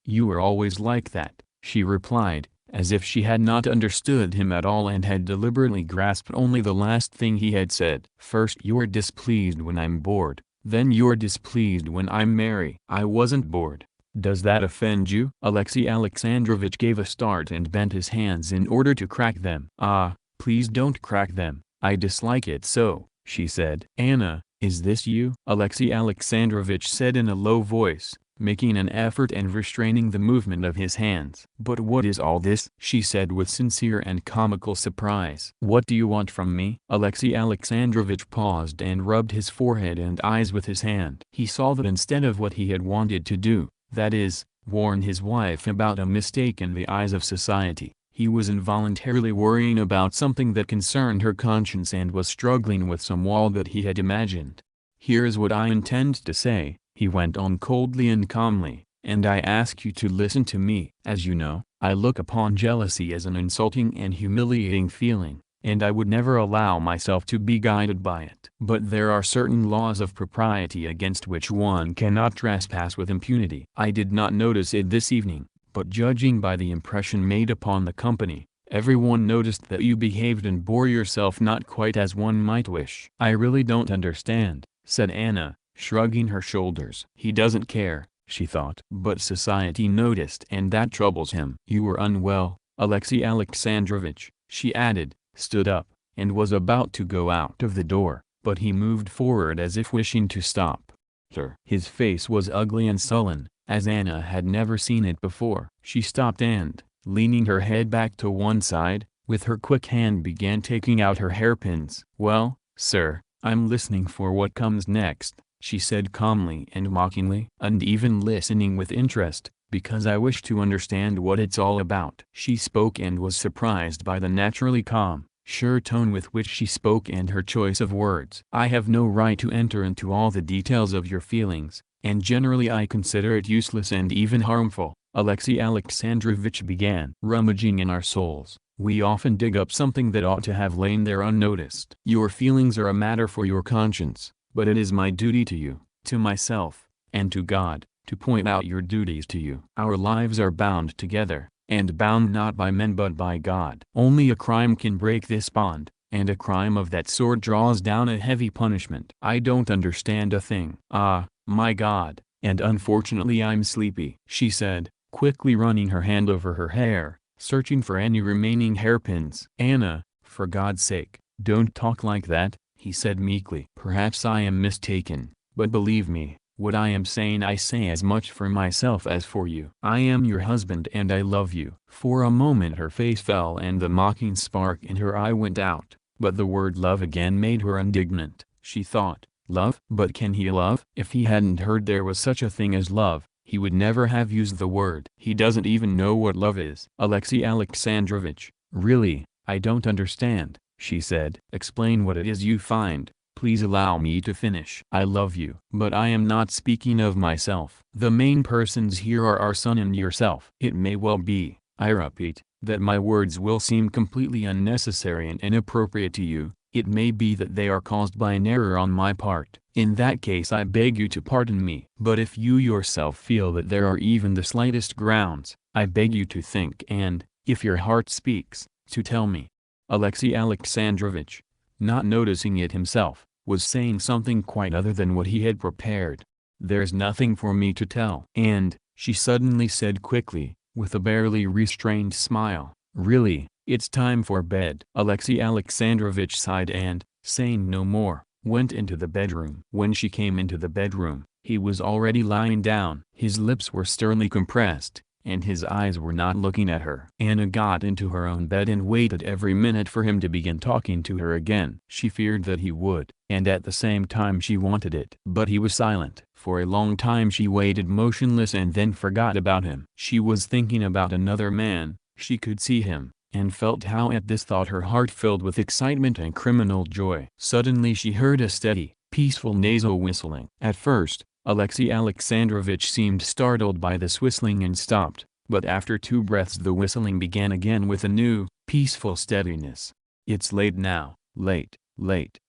"You were always like that," she replied, as if she had not understood him at all and had deliberately grasped only the last thing he had said. "First you're displeased when I'm bored, then you're displeased when I'm merry." "I wasn't bored. Does that offend you?" Alexey Alexandrovich gave a start and bent his hands in order to crack them. "Ah, please don't crack them, I dislike it so," she said. "Anna, is this you?" Alexey Alexandrovich said in a low voice, making an effort and restraining the movement of his hands. "But what is all this?" she said with sincere and comical surprise. "What do you want from me?" Alexey Alexandrovich paused and rubbed his forehead and eyes with his hand. He saw that instead of what he had wanted to do, that is, warn his wife about a mistake in the eyes of society, he was involuntarily worrying about something that concerned her conscience and was struggling with some wall that he had imagined. "Here's what I intend to say," he went on coldly and calmly, "and I ask you to listen to me. As you know, I look upon jealousy as an insulting and humiliating feeling, and I would never allow myself to be guided by it. But there are certain laws of propriety against which one cannot trespass with impunity. I did not notice it this evening, but judging by the impression made upon the company, everyone noticed that you behaved and bore yourself not quite as one might wish." "I really don't understand," said Anna, shrugging her shoulders. "He doesn't care," she thought. "But society noticed and that troubles him." "You were unwell, Alexey Alexandrovich," she added, stood up, and was about to go out of the door, but he moved forward as if wishing to stop her. His face was ugly and sullen, as Anna had never seen it before. She stopped and, leaning her head back to one side, with her quick hand began taking out her hairpins. "Well, sir, I'm listening for what comes next," she said calmly and mockingly. "And even listening with interest, because I wish to understand what it's all about." She spoke and was surprised by the naturally calm, sure tone with which she spoke and her choice of words. "I have no right to enter into all the details of your feelings, and generally I consider it useless and even harmful," Alexey Alexandrovich began. "Rummaging in our souls, we often dig up something that ought to have lain there unnoticed. Your feelings are a matter for your conscience, but it is my duty to you, to myself, and to God, to point out your duties to you. Our lives are bound together, and bound not by men but by God. Only a crime can break this bond, and a crime of that sort draws down a heavy punishment. I don't understand a thing. Ah, my God, and unfortunately I'm sleepy," she said, quickly running her hand over her hair, searching for any remaining hairpins. "Anna, for God's sake, don't talk like that," he said meekly. "Perhaps I am mistaken, but believe me, what I am saying I say as much for myself as for you. I am your husband and I love you." For a moment her face fell and the mocking spark in her eye went out, but the word love again made her indignant. She thought, love? But can he love? If he hadn't heard there was such a thing as love, he would never have used the word. He doesn't even know what love is. "Alexey Alexandrovich, really, I don't understand," she said. "Explain what it is you find. Please allow me to finish." "I love you. But I am not speaking of myself. The main persons here are our son and yourself. It may well be, I repeat, that my words will seem completely unnecessary and inappropriate to you. It may be that they are caused by an error on my part. In that case I beg you to pardon me. But if you yourself feel that there are even the slightest grounds, I beg you to think and, if your heart speaks, to tell me." Alexey Alexandrovich, not noticing it himself, was saying something quite other than what he had prepared. "There's nothing for me to tell." "And," she suddenly said quickly, with a barely restrained smile. "Really, it's time for bed." Alexey Alexandrovich sighed and, saying no more, went into the bedroom. When she came into the bedroom, he was already lying down. His lips were sternly compressed, and his eyes were not looking at her. Anna got into her own bed and waited every minute for him to begin talking to her again. She feared that he would, and at the same time she wanted it. But he was silent. For a long time she waited motionless and then forgot about him. She was thinking about another man. She could see him, and felt how at this thought her heart filled with excitement and criminal joy. Suddenly she heard a steady, peaceful nasal whistling. At first, Alexey Alexandrovich seemed startled by this whistling and stopped, but after 2 breaths the whistling began again with a new, peaceful steadiness. "It's late now, late,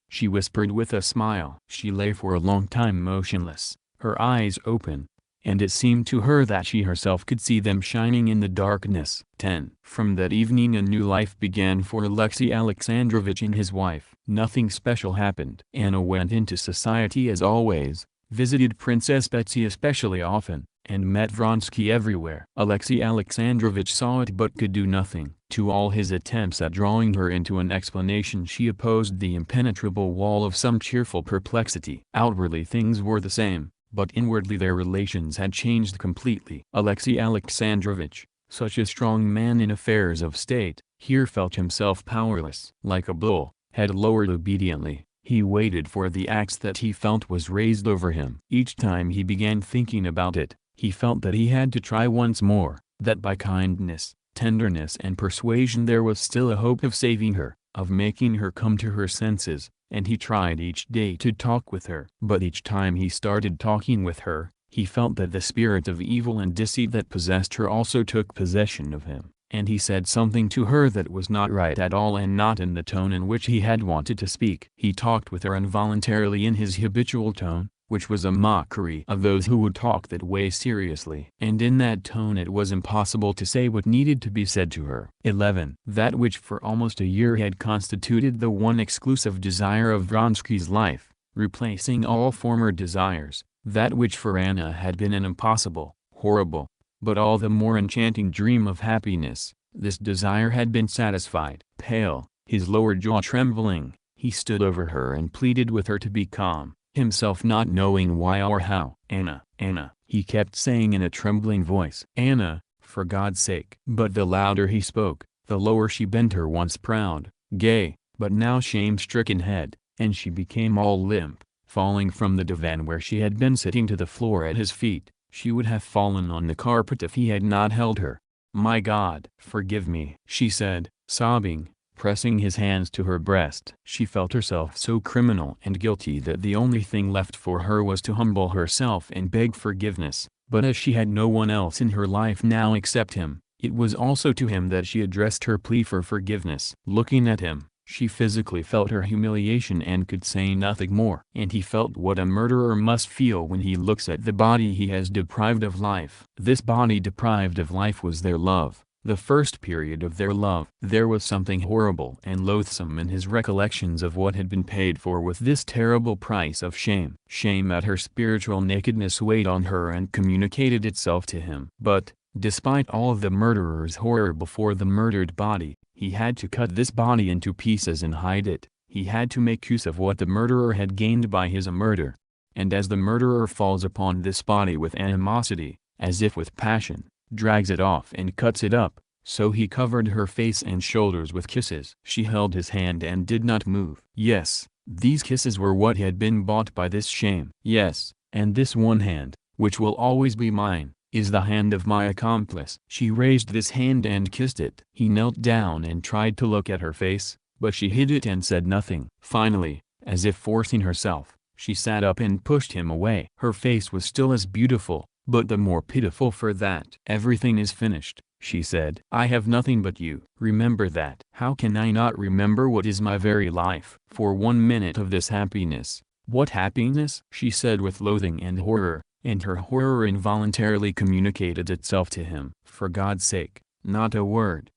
she whispered with a smile. She lay for a long time motionless, her eyes open, and it seemed to her that she herself could see them shining in the darkness. 10. From that evening a new life began for Alexey Alexandrovich and his wife. Nothing special happened. Anna went into society as always, visited Princess Betsy especially often, and met Vronsky everywhere. Alexey Alexandrovich saw it but could do nothing. To all his attempts at drawing her into an explanation she opposed the impenetrable wall of some cheerful perplexity. Outwardly things were the same, but inwardly their relations had changed completely. Alexey Alexandrovich, such a strong man in affairs of state, here felt himself powerless. Like a bull, head lowered obediently, he waited for the axe that he felt was raised over him. Each time he began thinking about it, he felt that he had to try once more, that by kindness, tenderness and persuasion there was still a hope of saving her, of making her come to her senses, and he tried each day to talk with her. But each time he started talking with her, he felt that the spirit of evil and deceit that possessed her also took possession of him, and he said something to her that was not right at all and not in the tone in which he had wanted to speak. He talked with her involuntarily in his habitual tone, which was a mockery of those who would talk that way seriously. And in that tone it was impossible to say what needed to be said to her. 11. That which for almost a year had constituted the one exclusive desire of Vronsky's life, replacing all former desires, that which for Anna had been an impossible, horrible, but all the more enchanting dream of happiness, this desire had been satisfied. Pale, his lower jaw trembling, he stood over her and pleaded with her to be calm, himself not knowing why or how. "Anna, Anna," he kept saying in a trembling voice. "Anna, for God's sake." But the louder he spoke, the lower she bent her once proud, gay, but now shame-stricken head, and she became all limp, falling from the divan where she had been sitting to the floor at his feet. She would have fallen on the carpet if he had not held her. "My God, forgive me," she said, sobbing, pressing his hands to her breast. She felt herself so criminal and guilty that the only thing left for her was to humble herself and beg forgiveness. But as she had no one else in her life now except him, it was also to him that she addressed her plea for forgiveness. Looking at him, she physically felt her humiliation and could say nothing more. And he felt what a murderer must feel when he looks at the body he has deprived of life. This body deprived of life was their love, the first period of their love. There was something horrible and loathsome in his recollections of what had been paid for with this terrible price of shame. Shame at her spiritual nakedness weighed on her and communicated itself to him. But, despite all the murderer's horror before the murdered body, he had to cut this body into pieces and hide it. He had to make use of what the murderer had gained by his murder. And as the murderer falls upon this body with animosity, as if with passion, drags it off and cuts it up, so he covered her face and shoulders with kisses. She held his hand and did not move. Yes, these kisses were what had been bought by this shame. Yes, and this one hand, which will always be mine, is the hand of my accomplice. She raised this hand and kissed it. He knelt down and tried to look at her face, but she hid it and said nothing. Finally, as if forcing herself, she sat up and pushed him away. Her face was still as beautiful, but the more pitiful for that. "Everything is finished," she said. "I have nothing but you. Remember that." "How can I not remember what is my very life? For 1 minute of this happiness." "What happiness?" she said with loathing and horror, and her horror involuntarily communicated itself to him. "For God's sake, not a word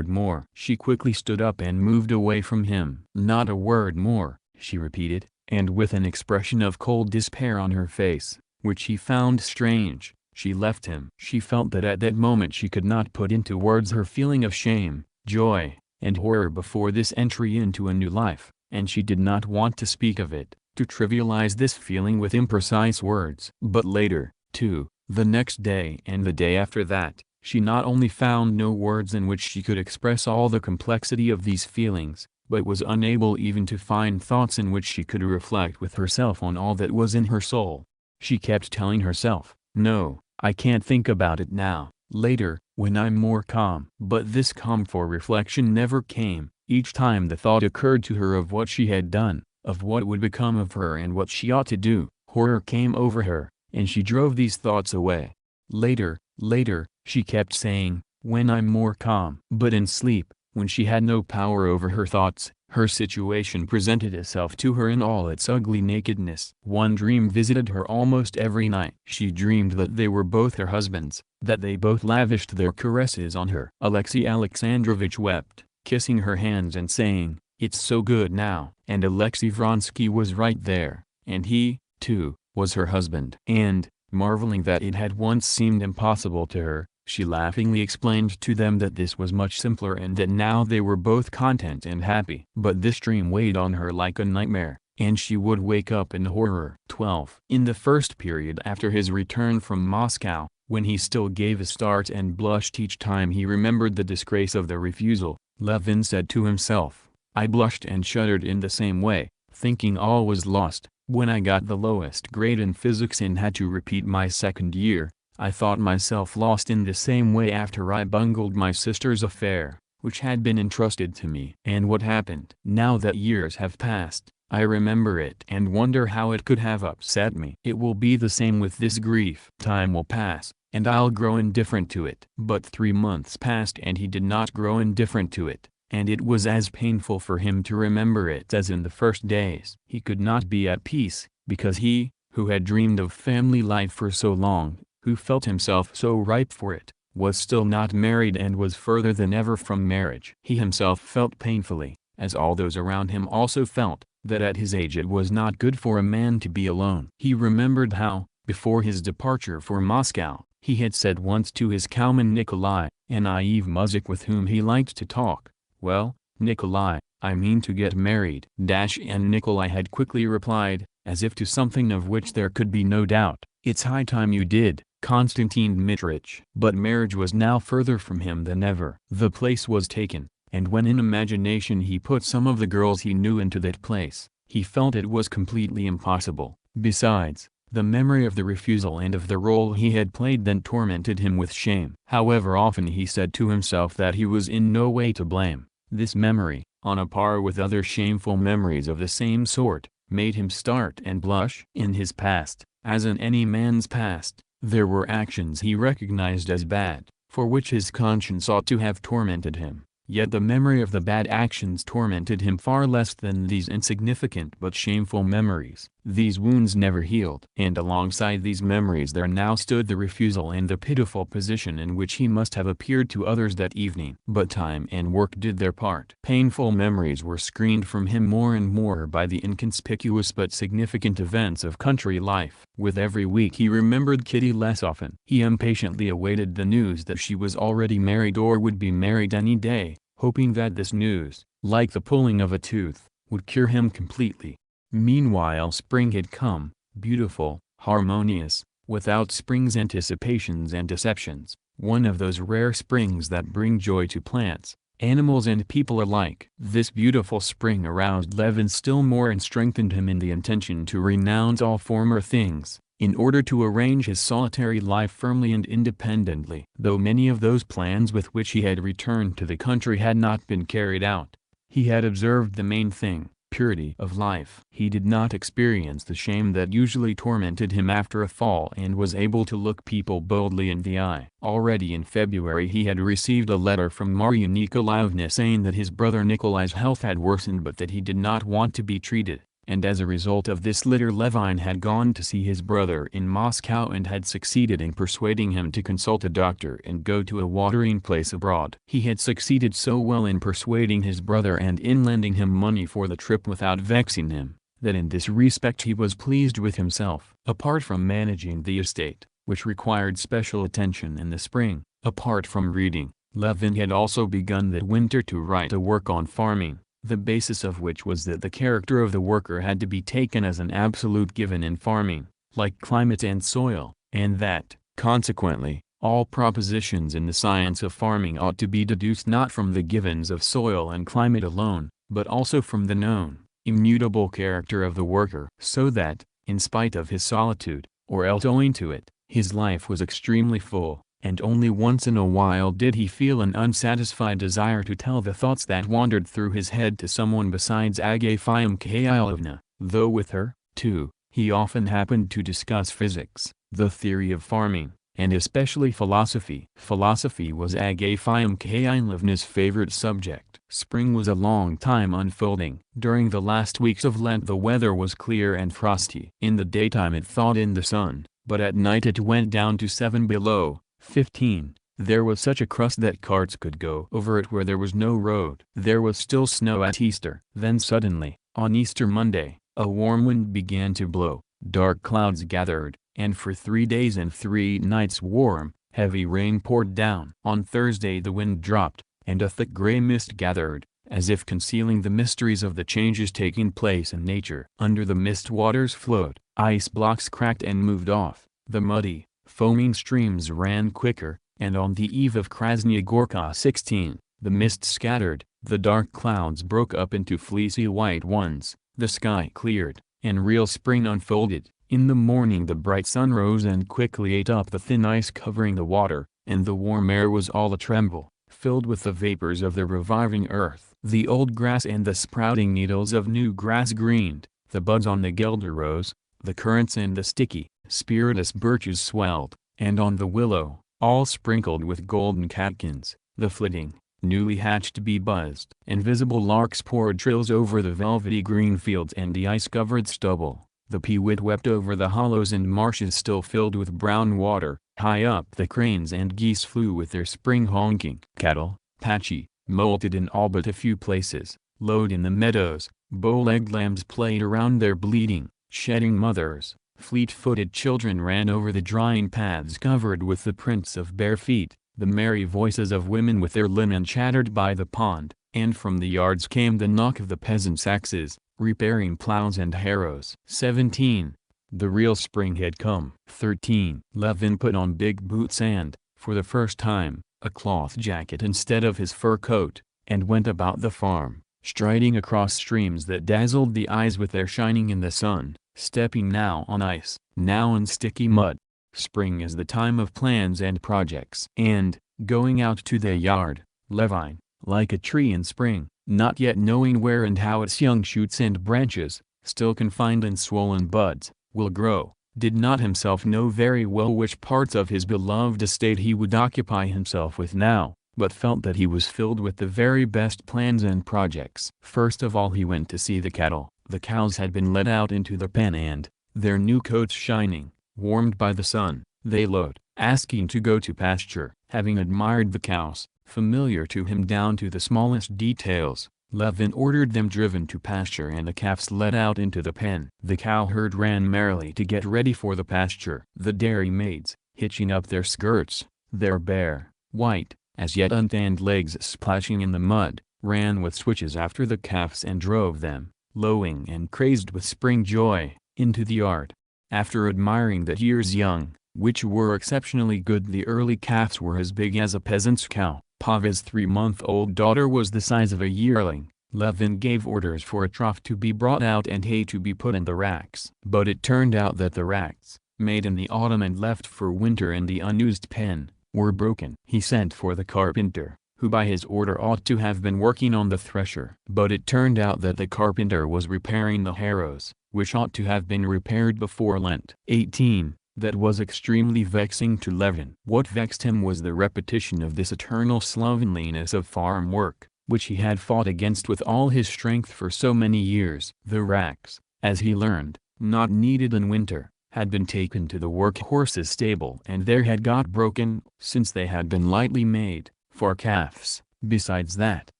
more." She quickly stood up and moved away from him. "Not a word more," she repeated, and with an expression of cold despair on her face, which he found strange, she left him. She felt that at that moment she could not put into words her feeling of shame, joy, and horror before this entry into a new life, and she did not want to speak of it, to trivialize this feeling with imprecise words. But later, too, the next day and the day after that, she not only found no words in which she could express all the complexity of these feelings, but was unable even to find thoughts in which she could reflect with herself on all that was in her soul. She kept telling herself, "No, I can't think about it now, later, when I'm more calm." But this calm for reflection never came. Each time the thought occurred to her of what she had done, of what would become of her and what she ought to do, horror came over her, and she drove these thoughts away. Later, she kept saying, "When I'm more calm." But in sleep, when she had no power over her thoughts, her situation presented itself to her in all its ugly nakedness. One dream visited her almost every night. She dreamed that they were both her husbands, that they both lavished their caresses on her. Alexey Alexandrovich wept, kissing her hands and saying, "It's so good now." And Alexey Vronsky was right there, and he, too, was her husband. And, marveling that it had once seemed impossible to her, she laughingly explained to them that this was much simpler and that now they were both content and happy. But this dream weighed on her like a nightmare, and she would wake up in horror. 12. In the first period after his return from Moscow, when he still gave a start and blushed each time he remembered the disgrace of the refusal, Levin said to himself, "I blushed and shuddered in the same way, thinking all was lost. When I got the lowest grade in physics and had to repeat my second year, I thought myself lost in the same way after I bungled my sister's affair, which had been entrusted to me. And what happened? Now that years have passed, I remember it and wonder how it could have upset me. It will be the same with this grief. Time will pass, and I'll grow indifferent to it." But 3 months passed and he did not grow indifferent to it, and it was as painful for him to remember it as in the first days. He could not be at peace, because he, who had dreamed of family life for so long, who felt himself so ripe for it, was still not married and was further than ever from marriage. He himself felt painfully, as all those around him also felt, that at his age it was not good for a man to be alone. He remembered how, before his departure for Moscow, he had said once to his cowman Nikolai, a naive muzhik with whom he liked to talk, "Well, Nikolai, I mean to get married." And Nikolai had quickly replied, as if to something of which there could be no doubt, "It's high time you did, Konstantin Dmitrich." But marriage was now further from him than ever. The place was taken, and when in imagination he put some of the girls he knew into that place, he felt it was completely impossible. Besides, the memory of the refusal and of the role he had played then tormented him with shame. However often he said to himself that he was in no way to blame, this memory, on a par with other shameful memories of the same sort, made him start and blush. In his past, as in any man's past, there were actions he recognized as bad, for which his conscience ought to have tormented him. Yet the memory of the bad actions tormented him far less than these insignificant but shameful memories. These wounds never healed. And alongside these memories there now stood the refusal and the pitiful position in which he must have appeared to others that evening. But time and work did their part. Painful memories were screened from him more and more by the inconspicuous but significant events of country life. With every week he remembered Kitty less often. He impatiently awaited the news that she was already married or would be married any day, hoping that this news, like the pulling of a tooth, would cure him completely. Meanwhile spring had come, beautiful, harmonious, without spring's anticipations and deceptions, one of those rare springs that bring joy to plants, animals and people alike. This beautiful spring aroused Levin still more and strengthened him in the intention to renounce all former things, in order to arrange his solitary life firmly and independently. Though many of those plans with which he had returned to the country had not been carried out, he had observed the main thing, purity of life. He did not experience the shame that usually tormented him after a fall and was able to look people boldly in the eye. Already in February he had received a letter from Marya Nikolaevna saying that his brother Nikolai's health had worsened but that he did not want to be treated. And as a result of this letter Levin had gone to see his brother in Moscow and had succeeded in persuading him to consult a doctor and go to a watering place abroad. He had succeeded so well in persuading his brother and in lending him money for the trip without vexing him, that in this respect he was pleased with himself. Apart from managing the estate, which required special attention in the spring. Apart from reading, Levin had also begun that winter to write a work on farming, the basis of which was that the character of the worker had to be taken as an absolute given in farming, like climate and soil, and that, consequently, all propositions in the science of farming ought to be deduced not from the givens of soil and climate alone, but also from the known, immutable character of the worker. So that, in spite of his solitude, or else owing to it, his life was extremely full, and only once in a while did he feel an unsatisfied desire to tell the thoughts that wandered through his head to someone besides Agafia Mikhailovna, though with her, too, he often happened to discuss physics, the theory of farming, and especially philosophy. Philosophy was Agafia Mikhailovna's favorite subject. Spring was a long time unfolding. During the last weeks of Lent the weather was clear and frosty. In the daytime it thawed in the sun, but at night it went down to 7 below 15. There was such a crust that carts could go over it where there was no road. There was still snow at Easter. Then suddenly, on Easter Monday, a warm wind began to blow, dark clouds gathered, and for 3 days and 3 nights warm, heavy rain poured down. On Thursday the wind dropped, and a thick gray mist gathered, as if concealing the mysteries of the changes taking place in nature. Under the mist waters flowed, ice blocks cracked and moved off, the muddy, foaming streams ran quicker, and on the eve of Krasnaya Gorka 16, the mist scattered, the dark clouds broke up into fleecy white ones, the sky cleared, and real spring unfolded. In the morning the bright sun rose and quickly ate up the thin ice covering the water, and the warm air was all a-tremble, filled with the vapors of the reviving earth. The old grass and the sprouting needles of new grass greened, the buds on the guelder rose, the currants and the sticky, spiritus birches swelled, and on the willow, all sprinkled with golden catkins, the flitting, newly hatched bee buzzed. Invisible larks poured trills over the velvety green fields and the ice-covered stubble. The peewit wept over the hollows and marshes still filled with brown water. High up the cranes and geese flew with their spring honking. Cattle, patchy, molted in all but a few places, lowed in the meadows. Bow-legged lambs played around their bleating, shedding mothers. Fleet-footed children ran over the drying paths covered with the prints of bare feet. The merry voices of women with their linen chattered by the pond, and from the yards came the knock of the peasants' axes, repairing plows and harrows. 17. The real spring had come. 13. Levin put on big boots and, for the first time, a cloth jacket instead of his fur coat, and went about the farm, striding across streams that dazzled the eyes with their shining in the sun, stepping now on ice, now in sticky mud. Spring is the time of plans and projects. And, going out to the yard, Levin, like a tree in spring, not yet knowing where and how its young shoots and branches, still confined in swollen buds, will grow, did not himself know very well which parts of his beloved estate he would occupy himself with now, but felt that he was filled with the very best plans and projects. First of all he went to see the cattle. The cows had been let out into the pen and, their new coats shining, warmed by the sun, they lowed, asking to go to pasture. Having admired the cows, familiar to him down to the smallest details, Levin ordered them driven to pasture and the calves let out into the pen. The cow herd ran merrily to get ready for the pasture. The dairy maids, hitching up their skirts, their bare, white, as yet untanned legs splashing in the mud, ran with switches after the calves and drove them, lowing and crazed with spring joy, into the yard. After admiring the year's young, which were exceptionally good, the early calves were as big as a peasant's cow. Pavel's 3-month-old daughter was the size of a yearling. Levin gave orders for a trough to be brought out and hay to be put in the racks. But it turned out that the racks, made in the autumn and left for winter in the unused pen, were broken. He sent for the carpenter, who by his order ought to have been working on the thresher. But it turned out that the carpenter was repairing the harrows, which ought to have been repaired before Lent. 18. That was extremely vexing to Levin. What vexed him was the repetition of this eternal slovenliness of farm work, which he had fought against with all his strength for so many years. The racks, as he learned, not needed in winter, had been taken to the work-horse's stable and there had got broken, since they had been lightly made, for calves. Besides that,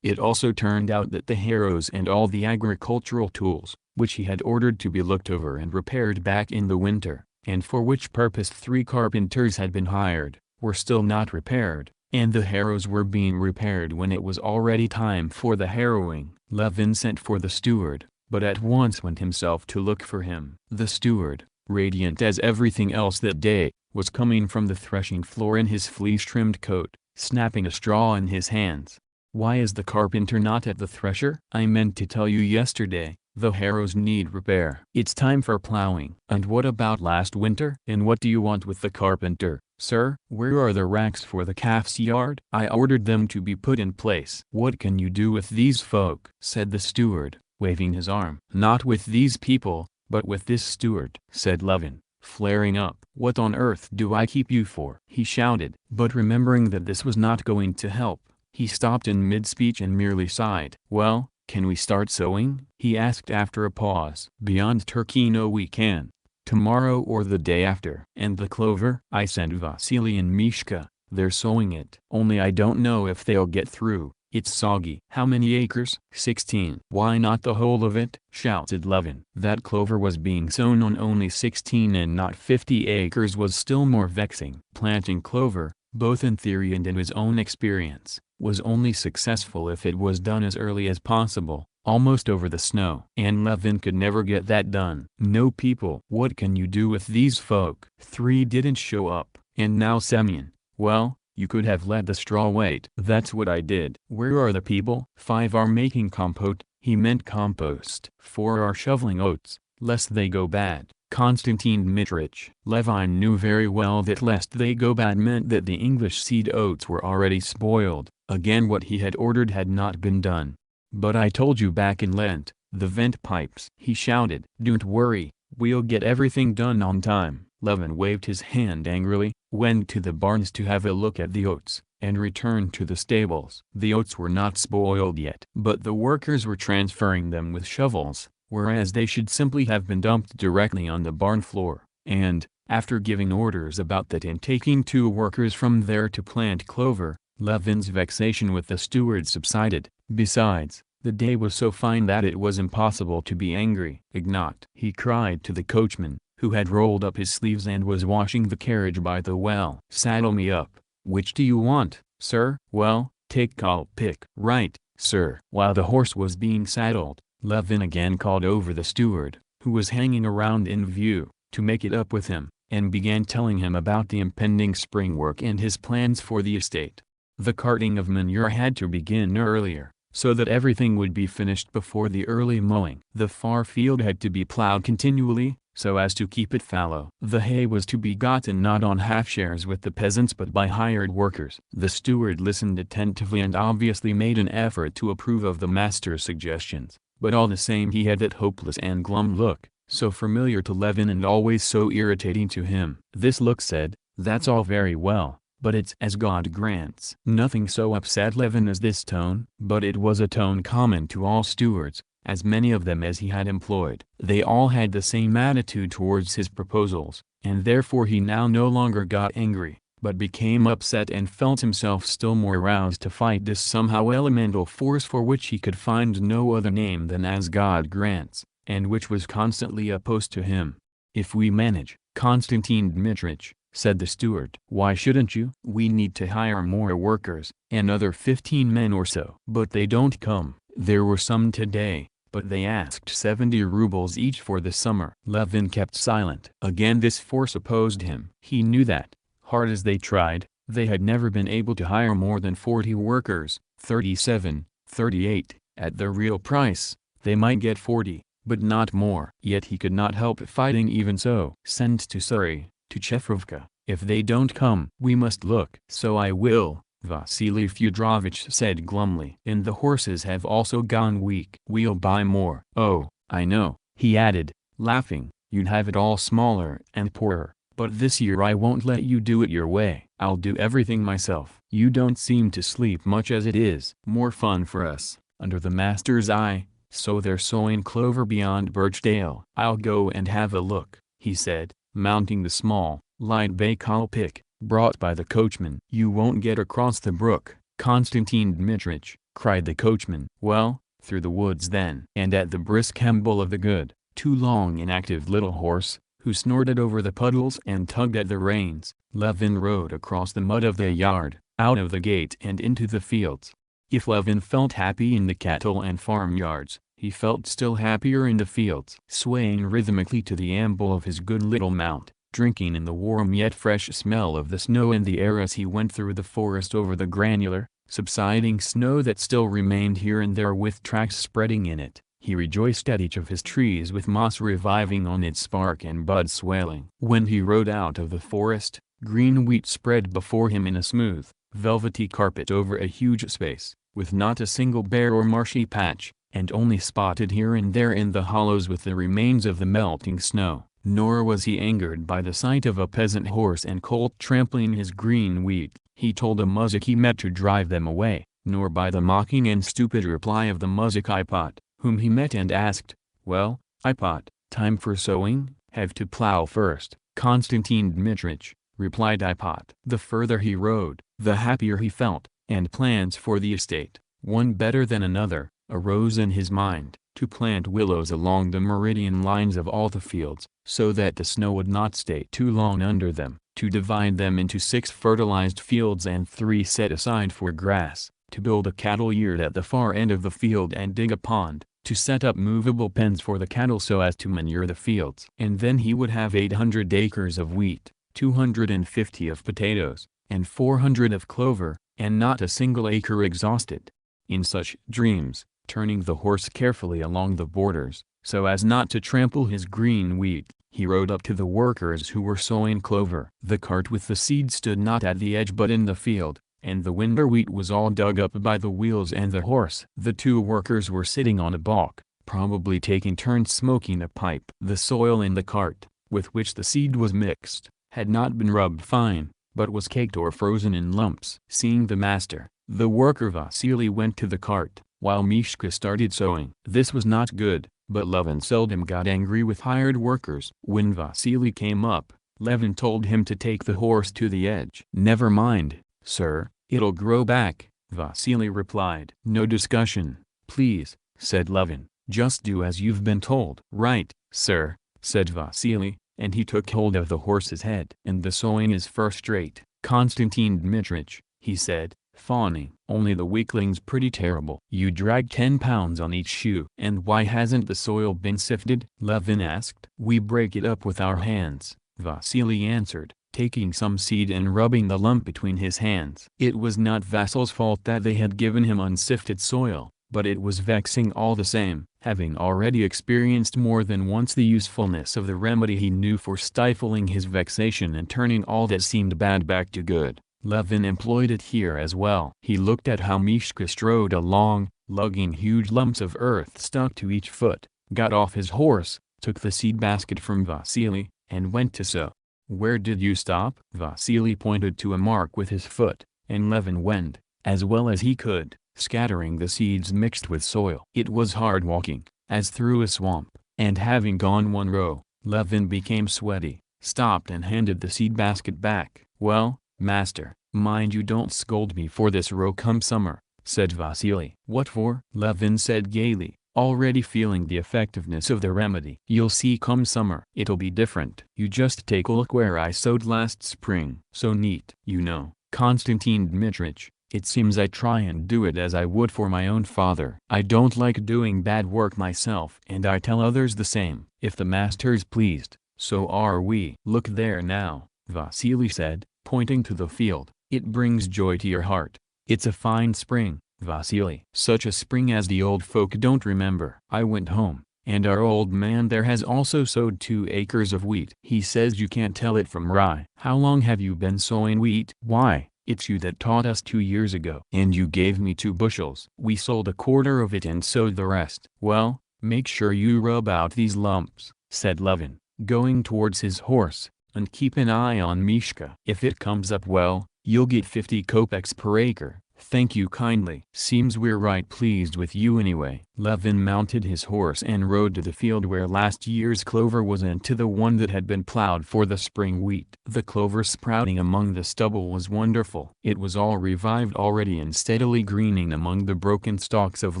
it also turned out that the harrows and all the agricultural tools, which he had ordered to be looked over and repaired back in the winter, and for which purpose 3 carpenters had been hired, were still not repaired, and the harrows were being repaired when it was already time for the harrowing. Levin sent for the steward, but at once went himself to look for him. The steward, radiant as everything else that day, was coming from the threshing floor in his fleece-trimmed coat, snapping a straw in his hands. "Why is the carpenter not at the thresher? I meant to tell you yesterday, the harrows need repair. It's time for plowing." "And what about last winter? And what do you want with the carpenter, sir? Where are the racks for the calf's yard? I ordered them to be put in place." "What can you do with these folk?" said the steward, waving his arm. "Not with these people, but with this steward," said Levin, flaring up. "What on earth do I keep you for?" he shouted. But remembering that this was not going to help, he stopped in mid-speech and merely sighed. "Well, can we start sowing?" he asked after a pause. "Beyond Turkey no we can. Tomorrow or the day after." "And the clover?" "I sent Vasily and Mishka, they're sowing it. Only I don't know if they'll get through, it's soggy." "How many acres?" 16. "Why not the whole of it?" shouted Levin. That clover was being sown on only 16 and not 50 acres was still more vexing. Planting clover, both in theory and in his own experience, was only successful if it was done as early as possible, almost over the snow. And Levin could never get that done. "No people." "What can you do with these folk?" 3 didn't show up. "And now Semyon." "Well, you could have let the straw wait." "That's what I did." "Where are the people?" 5 are making compote, he meant compost. 4 are shoveling oats, lest they go bad. Konstantin Dmitrich. Levin knew very well that lest they go bad meant that the English seed oats were already spoiled. Again what he had ordered had not been done. "But I told you back in Lent, the vent pipes," he shouted. "Don't worry, we'll get everything done on time." Levin waved his hand angrily, went to the barns to have a look at the oats, and returned to the stables. The oats were not spoiled yet, but the workers were transferring them with shovels, whereas they should simply have been dumped directly on the barn floor. And, after giving orders about that and taking 2 workers from there to plant clover, Levin's vexation with the steward subsided. Besides, the day was so fine that it was impossible to be angry. "Ignat!" he cried to the coachman, who had rolled up his sleeves and was washing the carriage by the well. "Saddle me up." "Which do you want, sir?" "Well, take Kolpik." "Right, sir." While the horse was being saddled, Levin again called over the steward, who was hanging around in view, to make it up with him, and began telling him about the impending spring work and his plans for the estate. The carting of manure had to begin earlier, so that everything would be finished before the early mowing. The far field had to be plowed continually, so as to keep it fallow. The hay was to be gotten not on half-shares with the peasants but by hired workers. The steward listened attentively and obviously made an effort to approve of the master's suggestions, but all the same he had that hopeless and glum look, so familiar to Levin and always so irritating to him. This look said, "That's all very well, but it's as God grants." Nothing so upset Levin as this tone, but it was a tone common to all stewards, as many of them as he had employed. They all had the same attitude towards his proposals, and therefore he now no longer got angry, but became upset and felt himself still more roused to fight this somehow elemental force for which he could find no other name than "as God grants," and which was constantly opposed to him. "If we manage, Konstantin Dmitrich," said the steward. "Why shouldn't you?" "We need to hire more workers, another 15 men or so." "But they don't come." "There were some today, but they asked 70 rubles each for the summer." Levin kept silent. Again this force opposed him. He knew that, hard as they tried, they had never been able to hire more than 40 workers, 37, 38, at the real price. They might get 40, but not more. Yet he could not help fighting even so. "Send to Surrey, to Chefrovka, if they don't come." "We must look." "So I will," Vasily Fyodorovich said glumly. "And the horses have also gone weak." "We'll buy more." "Oh, I know," he added, laughing, "you'd have it all smaller and poorer, but this year I won't let you do it your way. I'll do everything myself." "You don't seem to sleep much as it is." "More fun for us, under the master's eye." "So they're sowing clover beyond Birchdale." "I'll go and have a look," he said, mounting the small, light bay Kolpik, brought by the coachman. "You won't get across the brook, Konstantin Dmitrich," cried the coachman. "Well, through the woods then." And at the brisk amble of the good, too long inactive little horse, who snorted over the puddles and tugged at the reins. Levin rode across the mud of the yard, out of the gate and into the fields. If Levin felt happy in the cattle and farmyards, he felt still happier in the fields. Swaying rhythmically to the amble of his good little mount, drinking in the warm yet fresh smell of the snow in the air as he went through the forest over the granular, subsiding snow that still remained here and there with tracks spreading in it, he rejoiced at each of his trees with moss reviving on its bark and buds swelling. When he rode out of the forest, green wheat spread before him in a smooth, velvety carpet over a huge space, with not a single bare or marshy patch, and only spotted here and there in the hollows with the remains of the melting snow. Nor was he angered by the sight of a peasant horse and colt trampling his green wheat, he told a muzhik he met to drive them away, nor by the mocking and stupid reply of the muzhik Ipot, whom he met and asked, "Well, Ipot, time for sowing?" "Have to plow first, Konstantin Dmitrich," replied Ipot. The further he rode, the happier he felt, and plans for the estate, one better than another, arose in his mind: to plant willows along the meridian lines of all the fields, so that the snow would not stay too long under them, to divide them into 6 fertilized fields and 3 set aside for grass, to build a cattle yard at the far end of the field and dig a pond, to set up movable pens for the cattle so as to manure the fields. And then he would have 800 acres of wheat, 250 of potatoes, and 400 of clover, and not a single acre exhausted. In such dreams, turning the horse carefully along the borders, so as not to trample his green wheat, he rode up to the workers who were sowing clover. The cart with the seed stood not at the edge but in the field, and the winter wheat was all dug up by the wheels and the horse. The 2 workers were sitting on a balk, probably taking turns smoking a pipe. The soil in the cart, with which the seed was mixed, had not been rubbed fine, but was caked or frozen in lumps. Seeing the master, the worker Vasily went to the cart, while Mishka started sowing. This was not good, but Levin seldom got angry with hired workers. When Vasily came up, Levin told him to take the horse to the edge. "Never mind, sir, it'll grow back," Vasily replied. "No discussion, please," said Levin, "just do as you've been told." "Right, sir," said Vasily, and he took hold of the horse's head. "And the sowing is first rate, Konstantin Dmitrich," he said, fawning. "Only the weakling's pretty terrible. You drag 10 pounds on each shoe." "And why hasn't the soil been sifted?" Levin asked. "We break it up with our hands," Vasily answered, taking some seed and rubbing the lump between his hands. It was not Vasil's fault that they had given him unsifted soil, but it was vexing all the same. Having already experienced more than once the usefulness of the remedy he knew for stifling his vexation and turning all that seemed bad back to good, Levin employed it here as well. He looked at how Mishka strode along, lugging huge lumps of earth stuck to each foot, got off his horse, took the seed basket from Vasily, and went to sow. "Where did you stop?" Vasily pointed to a mark with his foot, and Levin went, as well as he could, scattering the seeds mixed with soil. It was hard walking, as through a swamp, and having gone 1 row, Levin became sweaty, stopped and handed the seed basket back. "Well, master, mind you don't scold me for this row come summer," said Vasily. "What for?" Levin said gaily, already feeling the effectiveness of the remedy. "You'll see come summer. It'll be different. You just take a look where I sowed last spring. So neat. You know, Konstantin Dmitrich, it seems I try and do it as I would for my own father. I don't like doing bad work myself and I tell others the same. If the master's pleased, so are we." "Look there now," Vasily said, pointing to the field. "It brings joy to your heart. It's a fine spring, Vasily. Such a spring as the old folk don't remember." I went home, and our old man there has also sowed 2 acres of wheat. He says you can't tell it from rye. "How long have you been sowing wheat?" "Why, it's you that taught us 2 years ago. And you gave me 2 bushels. We sold a quarter of it and sowed the rest." "Well, make sure you rub out these lumps," said Levin, going towards his horse, "and keep an eye on Mishka. If it comes up well, you'll get 50 kopecks per acre." "Thank you kindly. Seems we're right pleased with you anyway." Levin mounted his horse and rode to the field where last year's clover was and to the one that had been plowed for the spring wheat. The clover sprouting among the stubble was wonderful. It was all revived already and steadily greening among the broken stalks of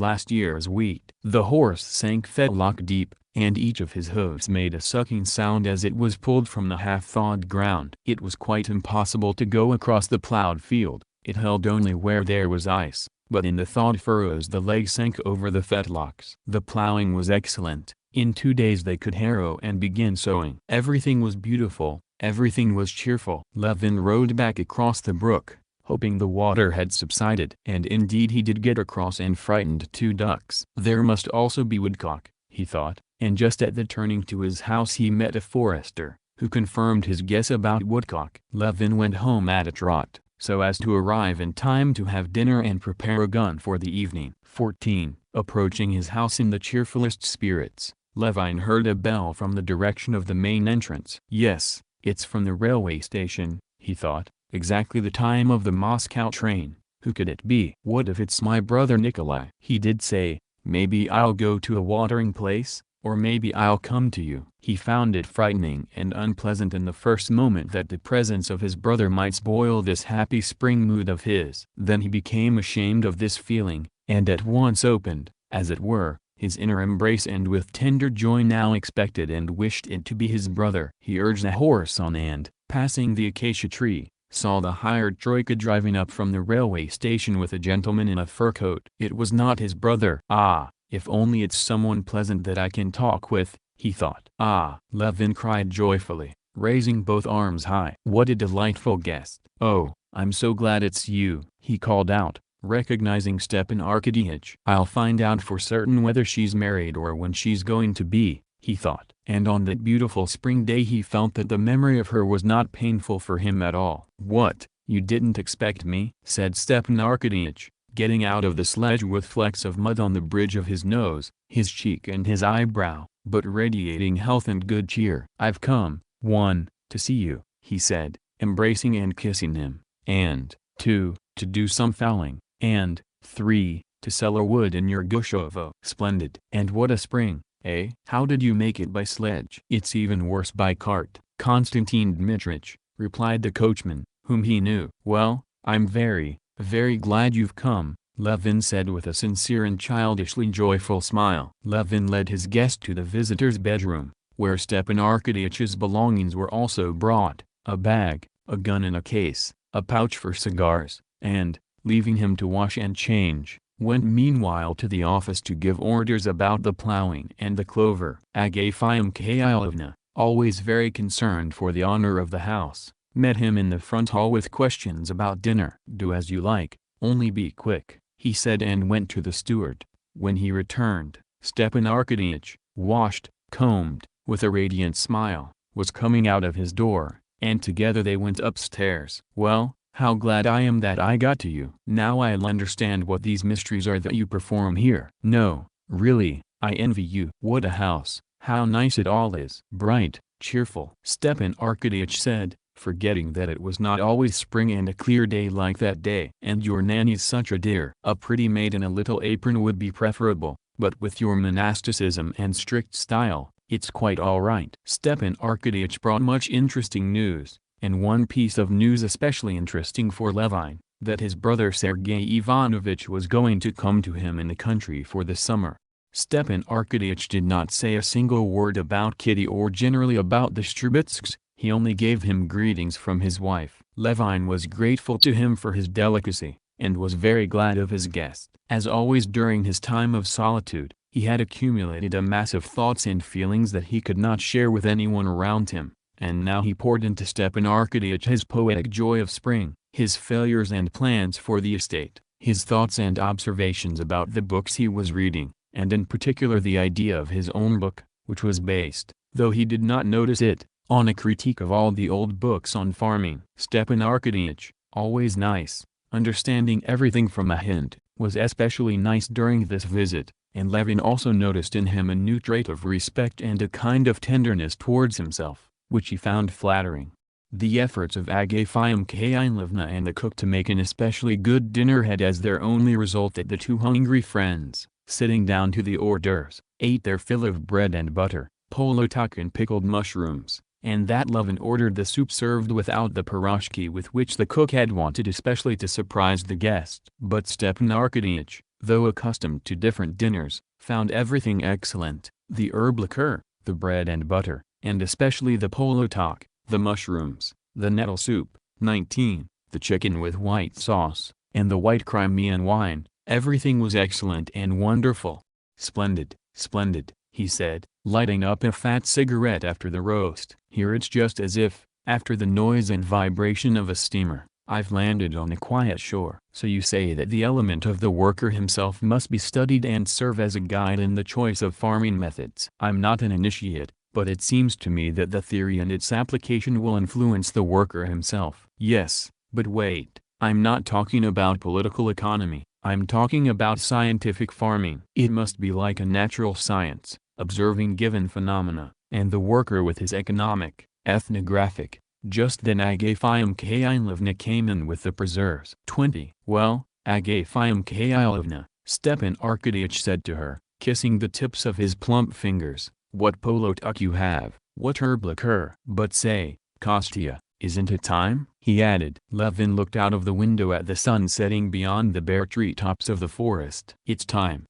last year's wheat. The horse sank fetlock deep, and each of his hooves made a sucking sound as it was pulled from the half-thawed ground. It was quite impossible to go across the plowed field, it held only where there was ice, but in the thawed furrows the legs sank over the fetlocks. The plowing was excellent. In 2 days they could harrow and begin sowing. Everything was beautiful, everything was cheerful. Levin rowed back across the brook, hoping the water had subsided. And indeed he did get across and frightened 2 ducks. There must also be woodcock, he thought, and just at the turning to his house he met a forester, who confirmed his guess about woodcock. Levin went home at a trot, so as to arrive in time to have dinner and prepare a gun for the evening. 14. Approaching his house in the cheerfulest spirits, Levin heard a bell from the direction of the main entrance. Yes, it's from the railway station, he thought, exactly the time of the Moscow train. Who could it be? What if it's my brother Nikolai? He did say, maybe I'll go to a watering place, or maybe I'll come to you. He found it frightening and unpleasant in the first moment that the presence of his brother might spoil this happy spring mood of his. Then he became ashamed of this feeling, and at once opened, as it were, his inner embrace, and with tender joy now expected and wished it to be his brother. He urged the horse on and, passing the acacia tree, saw the hired troika driving up from the railway station with a gentleman in a fur coat. It was not his brother. Ah, if only it's someone pleasant that I can talk with, he thought. Ah! Levin cried joyfully, raising both arms high. What a delightful guest! Oh, I'm so glad it's you, he called out, recognizing Stepan Arkadyevitch. I'll find out for certain whether she's married or when she's going to be, he thought. And on that beautiful spring day he felt that the memory of her was not painful for him at all. What, you didn't expect me? Said Stepan Arkadyevitch, getting out of the sledge with flecks of mud on the bridge of his nose, his cheek and his eyebrow, but radiating health and good cheer. I've come, 1, to see you, he said, embracing and kissing him, and, 2, to do some fowling, and, 3, to sell a wood in your Gushovo. Splendid. And what a spring, eh? How did you make it by sledge? It's even worse by cart, Konstantin Dmitrich, replied the coachman, whom he knew. Well, I'm very, very glad you've come, Levin said with a sincere and childishly joyful smile. Levin led his guest to the visitor's bedroom, where Stepan Arkadyevitch's belongings were also brought, a bag, a gun in a case, a pouch for cigars, and, leaving him to wash and change, went meanwhile to the office to give orders about the plowing and the clover. Agafia Mikhailovna, always very concerned for the honor of the house, met him in the front hall with questions about dinner. Do as you like, only be quick, he said, and went to the steward. When he returned, Stepan Arkadyevitch, washed, combed, with a radiant smile, was coming out of his door, and together they went upstairs. Well, how glad I am that I got to you. Now I'll understand what these mysteries are that you perform here. No, really, I envy you. What a house, how nice it all is. Bright, cheerful, Stepan Arkadyevitch said, forgetting that it was not always spring and a clear day like that day. And your nanny's such a dear. A pretty maid in a little apron would be preferable, but with your monasticism and strict style, it's quite all right. Stepan Arkadyevitch brought much interesting news, and one piece of news especially interesting for Levin, that his brother Sergei Ivanovitch was going to come to him in the country for the summer. Stepan Arkadyevitch did not say a single word about Kitty or generally about the Strubatsks. He only gave him greetings from his wife. Levin was grateful to him for his delicacy, and was very glad of his guest. As always during his time of solitude, he had accumulated a mass of thoughts and feelings that he could not share with anyone around him, and now he poured into Stepan Arkadyevitch his poetic joy of spring, his failures and plans for the estate, his thoughts and observations about the books he was reading, and in particular the idea of his own book, which was based, though he did not notice it, on a critique of all the old books on farming. Stepan Arkadyevitch, always nice, understanding everything from a hint, was especially nice during this visit, and Levin also noticed in him a new trait of respect and a kind of tenderness towards himself, which he found flattering. The efforts of Agafia Mikhailovna and the cook to make an especially good dinner had as their only result that the two hungry friends, sitting down to the hors d'oeuvres, ate their fill of bread and butter, polotok and pickled mushrooms, and that Levin ordered the soup served without the piroshki with which the cook had wanted especially to surprise the guest. But Stepan Arkadyevitch, though accustomed to different dinners, found everything excellent: the herb liqueur, the bread and butter, and especially the polotok, the mushrooms, the nettle soup. 19. The chicken with white sauce, and the white Crimean wine. Everything was excellent and wonderful. Splendid, splendid, he said, lighting up a fat cigarette after the roast. Here it's just as if, after the noise and vibration of a steamer, I've landed on a quiet shore. So you say that the element of the worker himself must be studied and serve as a guide in the choice of farming methods. I'm not an initiate, but it seems to me that the theory and its application will influence the worker himself. Yes, but wait, I'm not talking about political economy. I'm talking about scientific farming. It must be like a natural science, observing given phenomena, and the worker with his economic, ethnographic. Just then Agafia Mikhailovna came in with the preserves. 20. Well, Agafia Mikhailovna, Stepan Arkadyevich said to her, kissing the tips of his plump fingers, what polotok you have, what herb liqueur. But say, Kostya, isn't it time? He added. Levin looked out of the window at the sun setting beyond the bare treetops of the forest. It's time,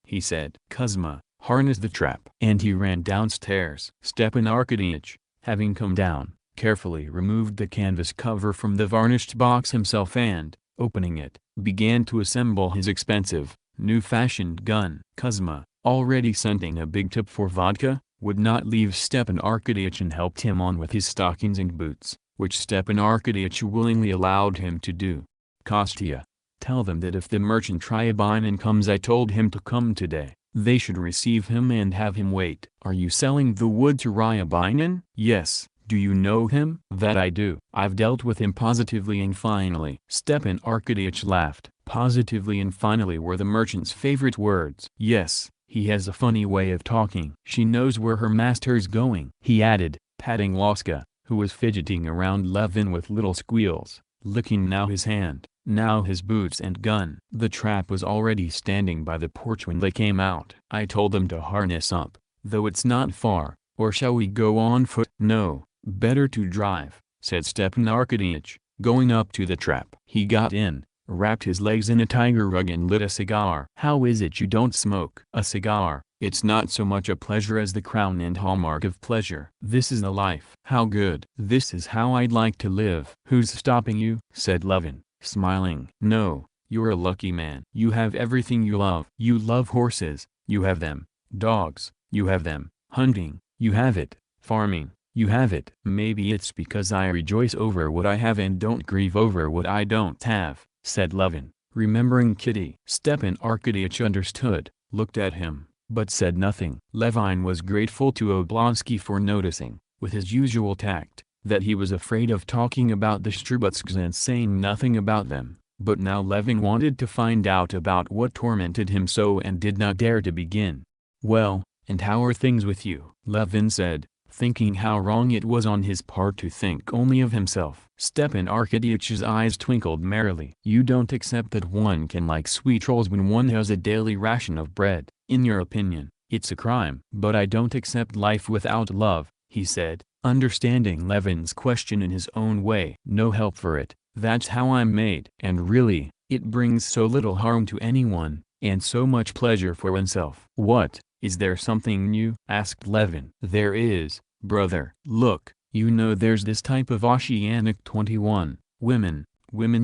he said. Kuzma, harness the trap. And he ran downstairs. Stepan Arkadyevich, having come down, carefully removed the canvas cover from the varnished box himself and, opening it, began to assemble his expensive, new-fashioned gun. Kuzma, already scenting a big tip for vodka, would not leave Stepan Arkadyevich and helped him on with his stockings and boots, which Stepan Arkadyevich willingly allowed him to do. Kostya, tell them that if the merchant Ryabinin comes, I told him to come today, they should receive him and have him wait. Are you selling the wood to Ryabinin? Yes. Do you know him? That I do. I've dealt with him positively and finally. Stepan Arkadyevich laughed. Positively and finally were the merchant's favorite words. Yes, he has a funny way of talking. She knows where her master's going, he added, patting Laska, who was fidgeting around Levin with little squeals, licking now his hand, now his boots and gun. The trap was already standing by the porch when they came out. I told them to harness up, though it's not far, or shall we go on foot? No, better to drive, said Stepan Arkadyevich, going up to the trap. He got in, wrapped his legs in a tiger rug and lit a cigar. How is it you don't smoke? A cigar, it's not so much a pleasure as the crown and hallmark of pleasure. This is the life. How good. This is how I'd like to live. Who's stopping you? Said Levin, smiling. No, you're a lucky man. You have everything you love. You love horses, you have them. Dogs, you have them. Hunting, you have it. Farming, you have it. Maybe it's because I rejoice over what I have and don't grieve over what I don't have, said Levin, remembering Kitty. Stepan Arkadyevich understood, looked at him, but said nothing. Levin was grateful to Oblonsky for noticing, with his usual tact, that he was afraid of talking about the Strubutsks and saying nothing about them, but now Levin wanted to find out about what tormented him so and did not dare to begin. Well, and how are things with you? Levin said, thinking how wrong it was on his part to think only of himself. Stepan Arkadyevich's eyes twinkled merrily. You don't accept that one can like sweet rolls when one has a daily ration of bread. In your opinion, it's a crime. But I don't accept life without love, he said, understanding Levin's question in his own way. No help for it, that's how I'm made. And really, it brings so little harm to anyone, and so much pleasure for oneself. What? Is there something new? Asked Levin. There is, brother. Look, you know there's this type of oceanic 21, women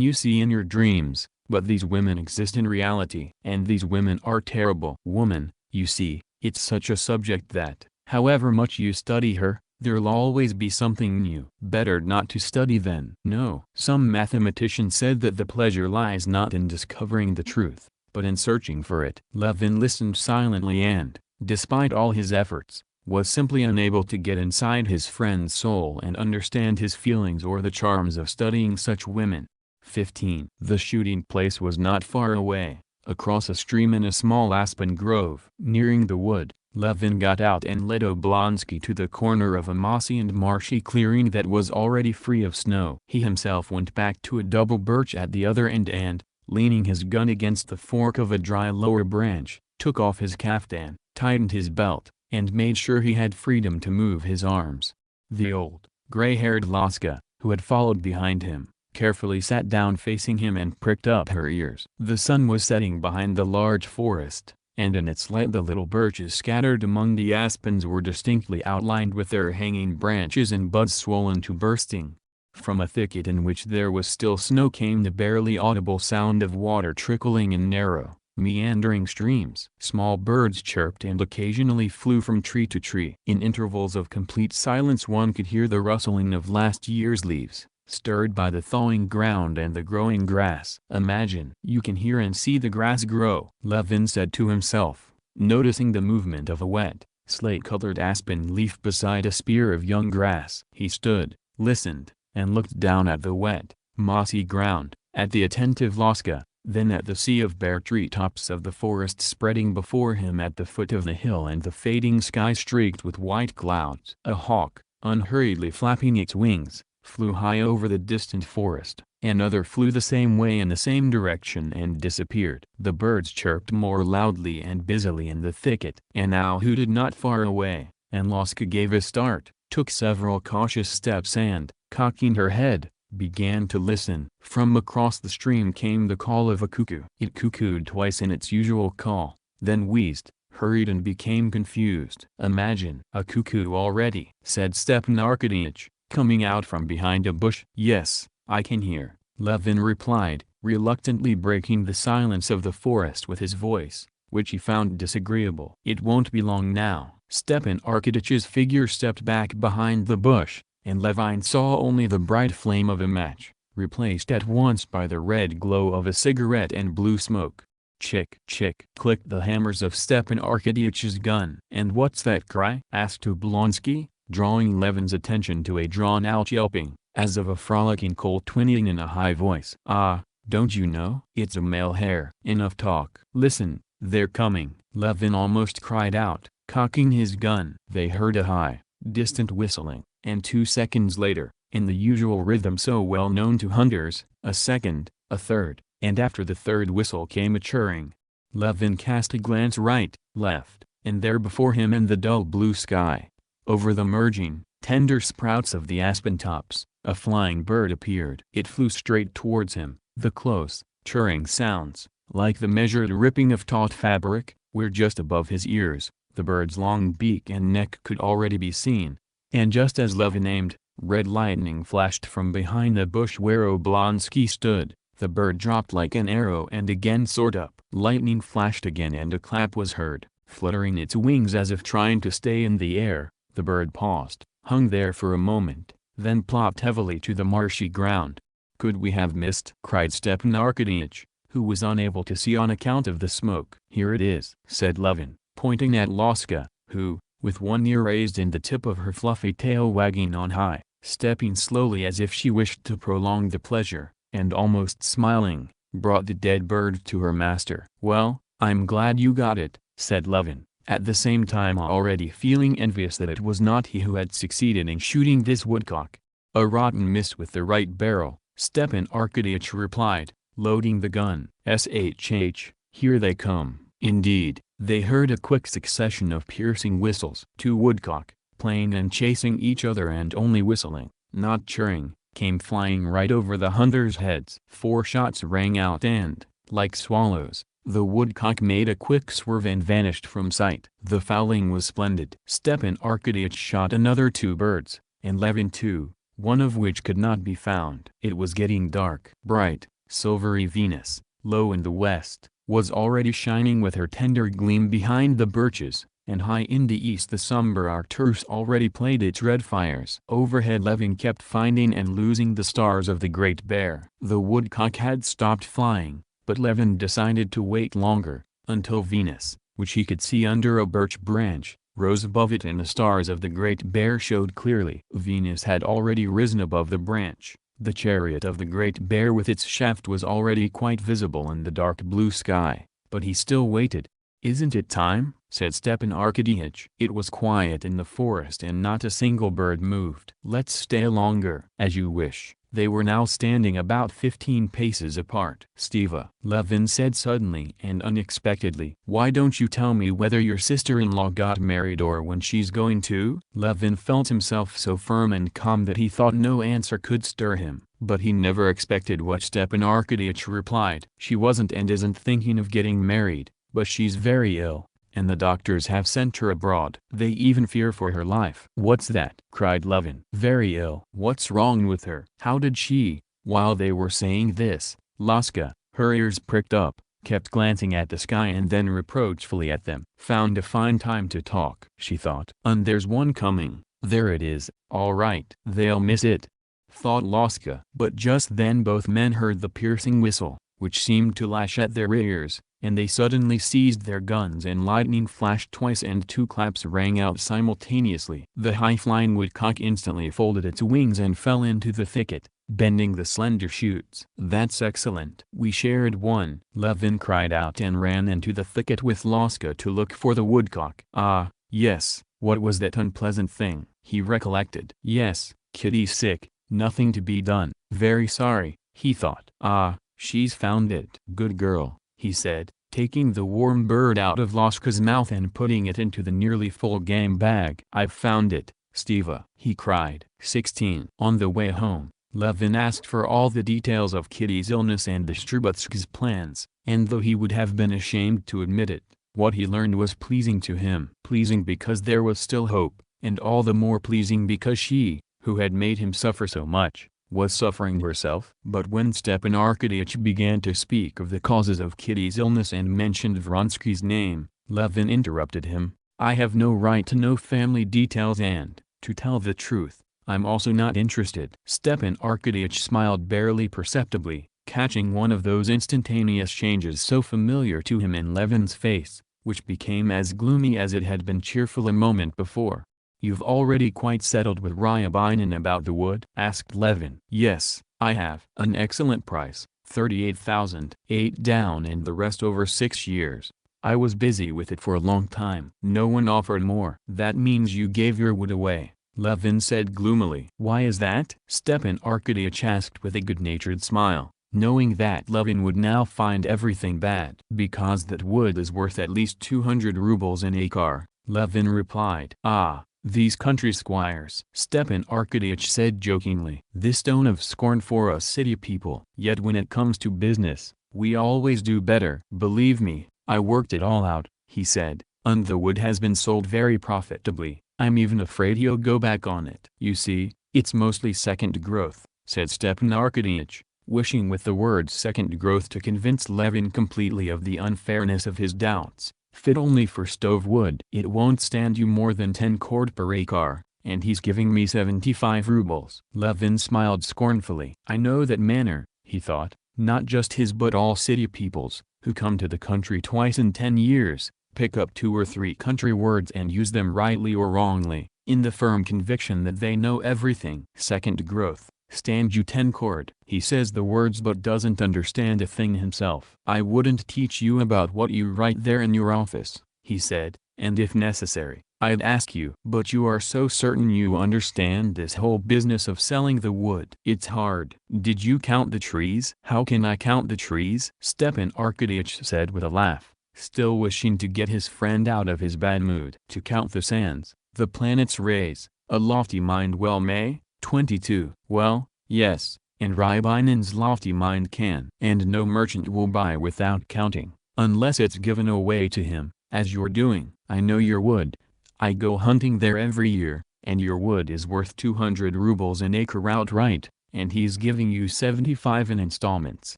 you see in your dreams, but these women exist in reality. And these women are terrible. Woman, you see, it's such a subject that, however much you study her, there'll always be something new. Better not to study then. No. Some mathematician said that the pleasure lies not in discovering the truth, but in searching for it. Levin listened silently and, despite all his efforts, was simply unable to get inside his friend's soul and understand his feelings or the charms of studying such women. 15. The shooting place was not far away, across a stream in a small aspen grove. Nearing the wood, Levin got out and led Oblonsky to the corner of a mossy and marshy clearing that was already free of snow. He himself went back to a double birch at the other end and, leaning his gun against the fork of a dry lower branch, took off his kaftan, tightened his belt, and made sure he had freedom to move his arms. The old, gray-haired Laska, who had followed behind him, carefully sat down facing him and pricked up her ears. The sun was setting behind the large forest, and in its light the little birches scattered among the aspens were distinctly outlined with their hanging branches and buds swollen to bursting. From a thicket in which there was still snow came the barely audible sound of water trickling in narrow, meandering streams. Small birds chirped and occasionally flew from tree to tree. In intervals of complete silence one could hear the rustling of last year's leaves, stirred by the thawing ground and the growing grass. "Imagine you can hear and see the grass grow," Levin said to himself, noticing the movement of a wet, slate-colored aspen leaf beside a spear of young grass. He stood, listened, and looked down at the wet, mossy ground, at the attentive Laska, then at the sea of bare treetops of the forest spreading before him at the foot of the hill and the fading sky streaked with white clouds. A hawk, unhurriedly flapping its wings, flew high over the distant forest. Another flew the same way in the same direction and disappeared. The birds chirped more loudly and busily in the thicket. An owl hooted not far away, and Laska gave a start, took several cautious steps and, cocking her head, began to listen. From across the stream came the call of a cuckoo. It cuckooed twice in its usual call, then wheezed, hurried and became confused. "Imagine a cuckoo already," said Stepan Arkadyevich, coming out from behind a bush. "Yes, I can hear," Levin replied, reluctantly breaking the silence of the forest with his voice, which he found disagreeable. "It won't be long now." Stepan Arkadyevitch's figure stepped back behind the bush, and Levin saw only the bright flame of a match, replaced at once by the red glow of a cigarette and blue smoke. "Chick, chick," clicked the hammers of Stepan Arkadyevitch's gun. "And what's that cry?" asked Oblonsky, drawing Levin's attention to a drawn-out yelping, as of a frolicking colt whinnying in a high voice. "Ah, don't you know? It's a male hare." "Enough talk. Listen, they're coming," Levin almost cried out, cocking his gun. They heard a high, distant whistling, and 2 seconds later, in the usual rhythm so well known to hunters, a second, a third, and after the third whistle came a churring. Levin cast a glance right, left, and there before him in the dull blue sky, over the merging, tender sprouts of the aspen tops, a flying bird appeared. It flew straight towards him. The close, churring sounds, like the measured ripping of taut fabric, were just above his ears. The bird's long beak and neck could already be seen, and just as Levin aimed, red lightning flashed from behind the bush where Oblonsky stood. The bird dropped like an arrow and again soared up. Lightning flashed again and a clap was heard. Fluttering its wings as if trying to stay in the air, the bird paused, hung there for a moment, then plopped heavily to the marshy ground. "Could we have missed?" cried Stepan Arkadyevitch, who was unable to see on account of the smoke. "Here it is," said Levin, pointing at Laska, who, with one ear raised and the tip of her fluffy tail wagging on high, stepping slowly as if she wished to prolong the pleasure, and almost smiling, brought the dead bird to her master. "Well, I'm glad you got it," said Levin, at the same time already feeling envious that it was not he who had succeeded in shooting this woodcock. "A rotten miss with the right barrel," Stepan Arkadyevitch replied, loading the gun. "Shh, here they come." Indeed, they heard a quick succession of piercing whistles. 2 woodcock, playing and chasing each other and only whistling, not chirring, came flying right over the hunters' heads. 4 shots rang out and, like swallows, the woodcock made a quick swerve and vanished from sight. The fowling was splendid. Stepan Arkadyevitch shot another 2 birds, and Levin too, one of which could not be found. It was getting dark. Bright, silvery Venus, low in the west, was already shining with her tender gleam behind the birches, and high in the east the somber Arcturus already played its red fires. Overhead Levin kept finding and losing the stars of the Great Bear. The woodcock had stopped flying, but Levin decided to wait longer, until Venus, which he could see under a birch branch, rose above it and the stars of the Great Bear showed clearly. Venus had already risen above the branch. The chariot of the Great Bear with its shaft was already quite visible in the dark blue sky, but he still waited. "Isn't it time?" said Stepan Arkadyevitch. It was quiet in the forest and not a single bird moved. "Let's stay longer." "As you wish." They were now standing about 15 paces apart. "Stiva," Levin said suddenly and unexpectedly. "Why don't you tell me whether your sister-in-law got married or when she's going to?" Levin felt himself so firm and calm that he thought no answer could stir him. But he never expected what Stepan Arkadyevitch replied. "She wasn't and isn't thinking of getting married, but she's very ill, and the doctors have sent her abroad. They even fear for her life." "What's that?" cried Levin. "Very ill." "What's wrong with her?" "How did she?" While they were saying this, Laska, her ears pricked up, kept glancing at the sky and then reproachfully at them. "Found a fine time to talk," she thought. "And there's one coming. There it is. All right. They'll miss it," thought Laska. But just then both men heard the piercing whistle, which seemed to lash at their ears, and they suddenly seized their guns and lightning flashed twice and 2 claps rang out simultaneously. The high-flying woodcock instantly folded its wings and fell into the thicket, bending the slender shoots. "That's excellent." "We shared one," Levin cried out and ran into the thicket with Laska to look for the woodcock. "Ah, yes, what was that unpleasant thing?" he recollected. "Yes, Kitty's sick, nothing to be done." "Very sorry," he thought. "Ah, she's found it." "Good girl," he said, taking the warm bird out of Laska's mouth and putting it into the nearly full game bag. "I've found it, Stiva," he cried. 16. On the way home, Levin asked for all the details of Kitty's illness and the Shtrubatskys' plans, and though he would have been ashamed to admit it, what he learned was pleasing to him. Pleasing because there was still hope, and all the more pleasing because she, who had made him suffer so much, was suffering herself. But when Stepan Arkadyevitch began to speak of the causes of Kitty's illness and mentioned Vronsky's name, Levin interrupted him. "I have no right to know family details and, to tell the truth, I'm also not interested." Stepan Arkadyevitch smiled barely perceptibly, catching one of those instantaneous changes so familiar to him in Levin's face, which became as gloomy as it had been cheerful a moment before. "You've already quite settled with Ryabinin about the wood?" asked Levin. "Yes, I have. An excellent price, 38,000. 8 down and the rest over 6 years. I was busy with it for a long time." "No one offered more." "That means you gave your wood away," Levin said gloomily. "Why is that?" Stepan Arkadyevitch asked with a good-natured smile, knowing that Levin would now find everything bad. "Because that wood is worth at least 200 rubles an acre," Levin replied. "Ah. These country squires," Stepan Arkadyevitch said jokingly. "This tone of scorn for us city people. Yet when it comes to business, we always do better." "Believe me, I worked it all out," he said, "and the wood has been sold very profitably. I'm even afraid he'll go back on it." "You see, it's mostly second growth," said Stepan Arkadyevitch, wishing with the word second growth to convince Levin completely of the unfairness of his doubts. "Fit only for stove wood. It won't stand you more than 10 cord per acre, and he's giving me 75 rubles." Levin smiled scornfully. "I know that manner," he thought, "not just his but all city people's, who come to the country twice in 10 years, pick up 2 or 3 country words and use them rightly or wrongly, in the firm conviction that they know everything. Second growth. Stand you 10 cord. He says the words but doesn't understand a thing himself." "I wouldn't teach you about what you write there in your office," he said, "and if necessary, I'd ask you." "But you are so certain you understand this whole business of selling the wood." "It's hard." "Did you count the trees?" "How can I count the trees?" Stepan Arkadyevitch said with a laugh, still wishing to get his friend out of his bad mood. "To count the sands, the planet's rays, a lofty mind well may." 22. "Well, yes, and Ryabinin's lofty mind can." "And no merchant will buy without counting, unless it's given away to him, as you're doing." "I know your wood. I go hunting there every year, and your wood is worth 200 rubles an acre outright, and he's giving you 75 in installments.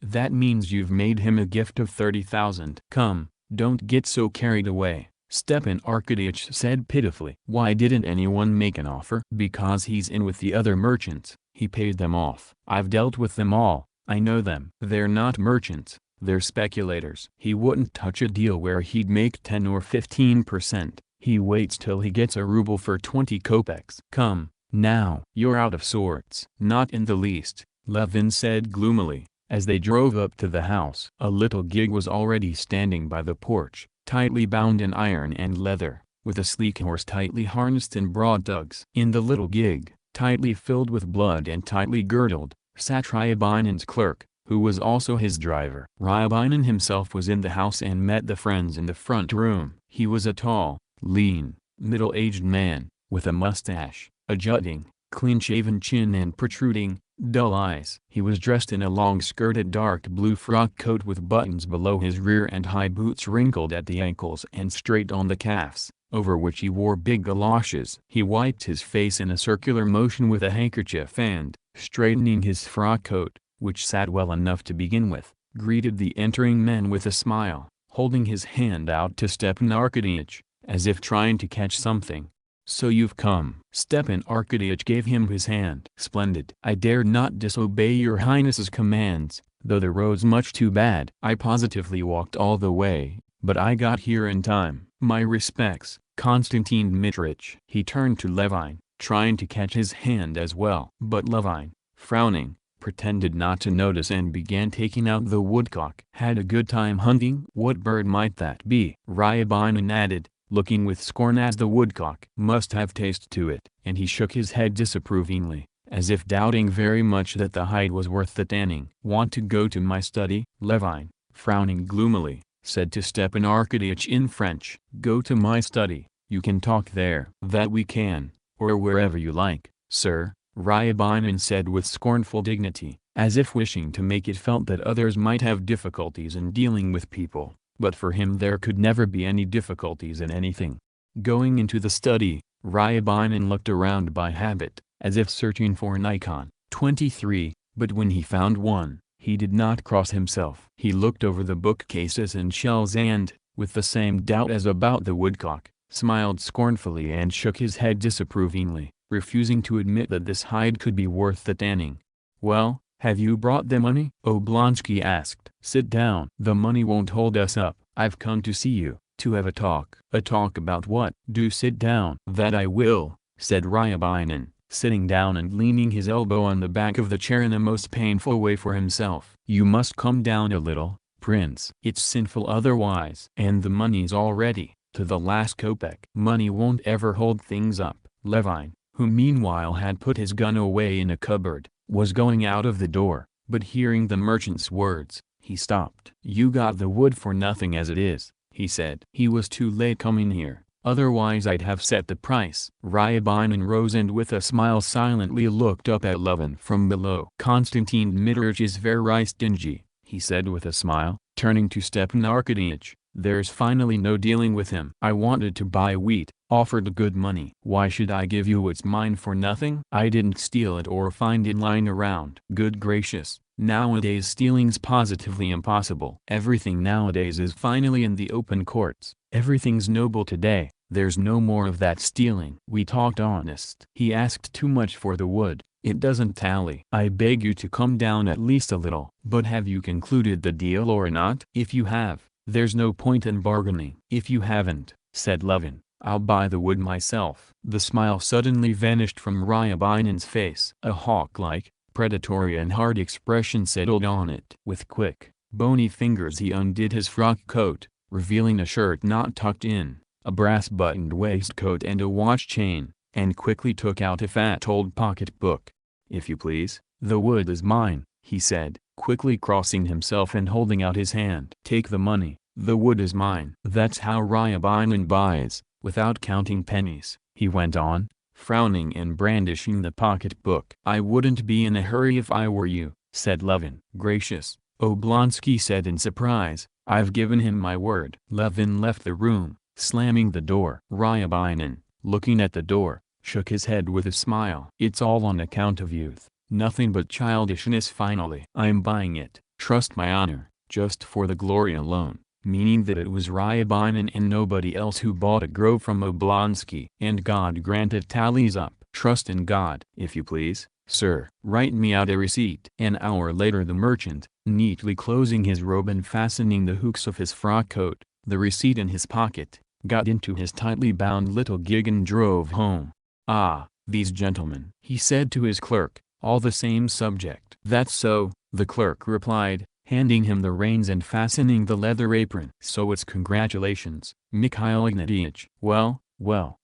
That means you've made him a gift of 30,000. Come, don't get so carried away," Stepan Arkadyevitch said pitifully. "Why didn't anyone make an offer?" "Because he's in with the other merchants. He paid them off." "I've dealt with them all. I know them. They're not merchants, they're speculators." "He wouldn't touch a deal where he'd make 10 or 15%. He waits till he gets a ruble for 20 kopecks." "Come, now, you're out of sorts." "Not in the least," Levin said gloomily, as they drove up to the house. A little gig was already standing by the porch, tightly bound in iron and leather, with a sleek horse tightly harnessed in broad tugs. In the little gig, tightly filled with blood and tightly girdled, sat Ryabinen's clerk, who was also his driver. Ryabinin himself was in the house and met the friends in the front room. He was a tall, lean, middle-aged man, with a mustache, a jutting, clean-shaven chin and protruding, dull eyes. He was dressed in a long-skirted dark blue frock coat with buttons below his rear and high boots wrinkled at the ankles and straight on the calves, over which he wore big galoshes. He wiped his face in a circular motion with a handkerchief and, straightening his frock coat, which sat well enough to begin with, greeted the entering men with a smile, holding his hand out to Stepan Arkadyevich, as if trying to catch something. "So you've come." Stepan Arkadyevich gave him his hand. "Splendid. I dared not disobey your Highness's commands, though the road's much too bad. I positively walked all the way, but I got here in time. My respects, Konstantin Dmitrich." He turned to Levin, trying to catch his hand as well. But Levin, frowning, pretended not to notice and began taking out the woodcock. "Had a good time hunting? What bird might that be?" Ryabinin added, looking with scorn as the woodcock must have taste to it, and he shook his head disapprovingly, as if doubting very much that the hide was worth the tanning. "Want to go to my study?" Levin, frowning gloomily, said to Stepan Arkadyevich in French. "Go to my study, you can talk there." "That we can, or wherever you like, sir," Ryabinin said with scornful dignity, as if wishing to make it felt that others might have difficulties in dealing with people, but for him there could never be any difficulties in anything. Going into the study, Ryabinin looked around by habit, as if searching for an icon. 23, but when he found one, he did not cross himself. He looked over the bookcases and shelves and, with the same doubt as about the woodcock, smiled scornfully and shook his head disapprovingly, refusing to admit that this hide could be worth the tanning. "Well, have you brought the money?" Oblonsky asked. "Sit down. The money won't hold us up. I've come to see you, to have a talk." "A talk about what?" "Do sit down." "That I will," said Ryabinin, sitting down and leaning his elbow on the back of the chair in the most painful way for himself. "You must come down a little, Prince. It's sinful otherwise. And the money's all ready, to the last kopeck." "Money won't ever hold things up." Levin, who meanwhile had put his gun away in a cupboard, was going out of the door, but hearing the merchant's words, he stopped. "You got the wood for nothing as it is," he said. "He was too late coming here, otherwise I'd have set the price." Ryabinin rose and with a smile silently looked up at Levin from below. "Konstantin Dmitrich is very stingy," he said with a smile, turning to Stepan Arkadyevich. "There's finally no dealing with him. I wanted to buy wheat, offered good money. Why should I give you what's mine for nothing? I didn't steal it or find it lying around." "Good gracious, nowadays stealing's positively impossible. Everything nowadays is finally in the open courts. Everything's noble today, there's no more of that stealing." "We talked honest." "He asked too much for the wood, it doesn't tally." "I beg you to come down at least a little." "But have you concluded the deal or not?" "If you have, there's no point in bargaining." "If you haven't," said Levin, "I'll buy the wood myself." The smile suddenly vanished from Ryabinin's face. A hawk-like, predatory and hard expression settled on it. With quick, bony fingers he undid his frock coat, revealing a shirt not tucked in, a brass-buttoned waistcoat and a watch chain, and quickly took out a fat old pocket-book. "If you please, the wood is mine," he said, quickly crossing himself and holding out his hand. "Take the money, the wood is mine." "That's how Ryabinin buys, without counting pennies," he went on, frowning and brandishing the pocket-book. "I wouldn't be in a hurry if I were you," said Levin. "Gracious," Oblonsky said in surprise, "I've given him my word." Levin left the room, slamming the door. Ryabinin, looking at the door, shook his head with a smile. "It's all on account of youth, nothing but childishness finally. I'm buying it, trust my honor, just for the glory alone," meaning that it was Ryabinin and nobody else who bought a grove from Oblonsky. "And God grant it tallies up." "Trust in God." "If you please, sir, write me out a receipt." An hour later the merchant, neatly closing his robe and fastening the hooks of his frock coat, the receipt in his pocket, got into his tightly bound little gig and drove home. "Ah, these gentlemen," he said to his clerk, "all the same subject." "That's so," the clerk replied, handing him the reins and fastening the leather apron. "So it's congratulations, Mikhail Ignatievich." Well.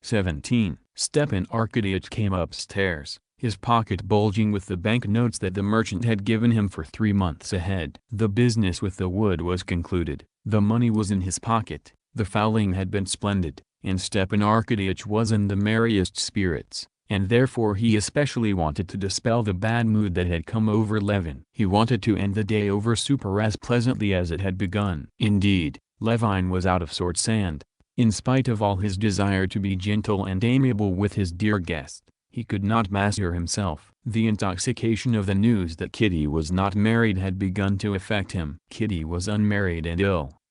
17. Stepan Arkadyevich came upstairs, his pocket bulging with the banknotes that the merchant had given him for 3 months ahead. The business with the wood was concluded, the money was in his pocket, the fowling had been splendid, and Stepan Arkadyevich was in the merriest spirits, and therefore he especially wanted to dispel the bad mood that had come over Levin. He wanted to end the day over super as pleasantly as it had begun. Indeed, Levin was out of sorts and, in spite of all his desire to be gentle and amiable with his dear guest, he could not master himself. The intoxication of the news that Kitty was not married had begun to affect him. Kitty was unmarried and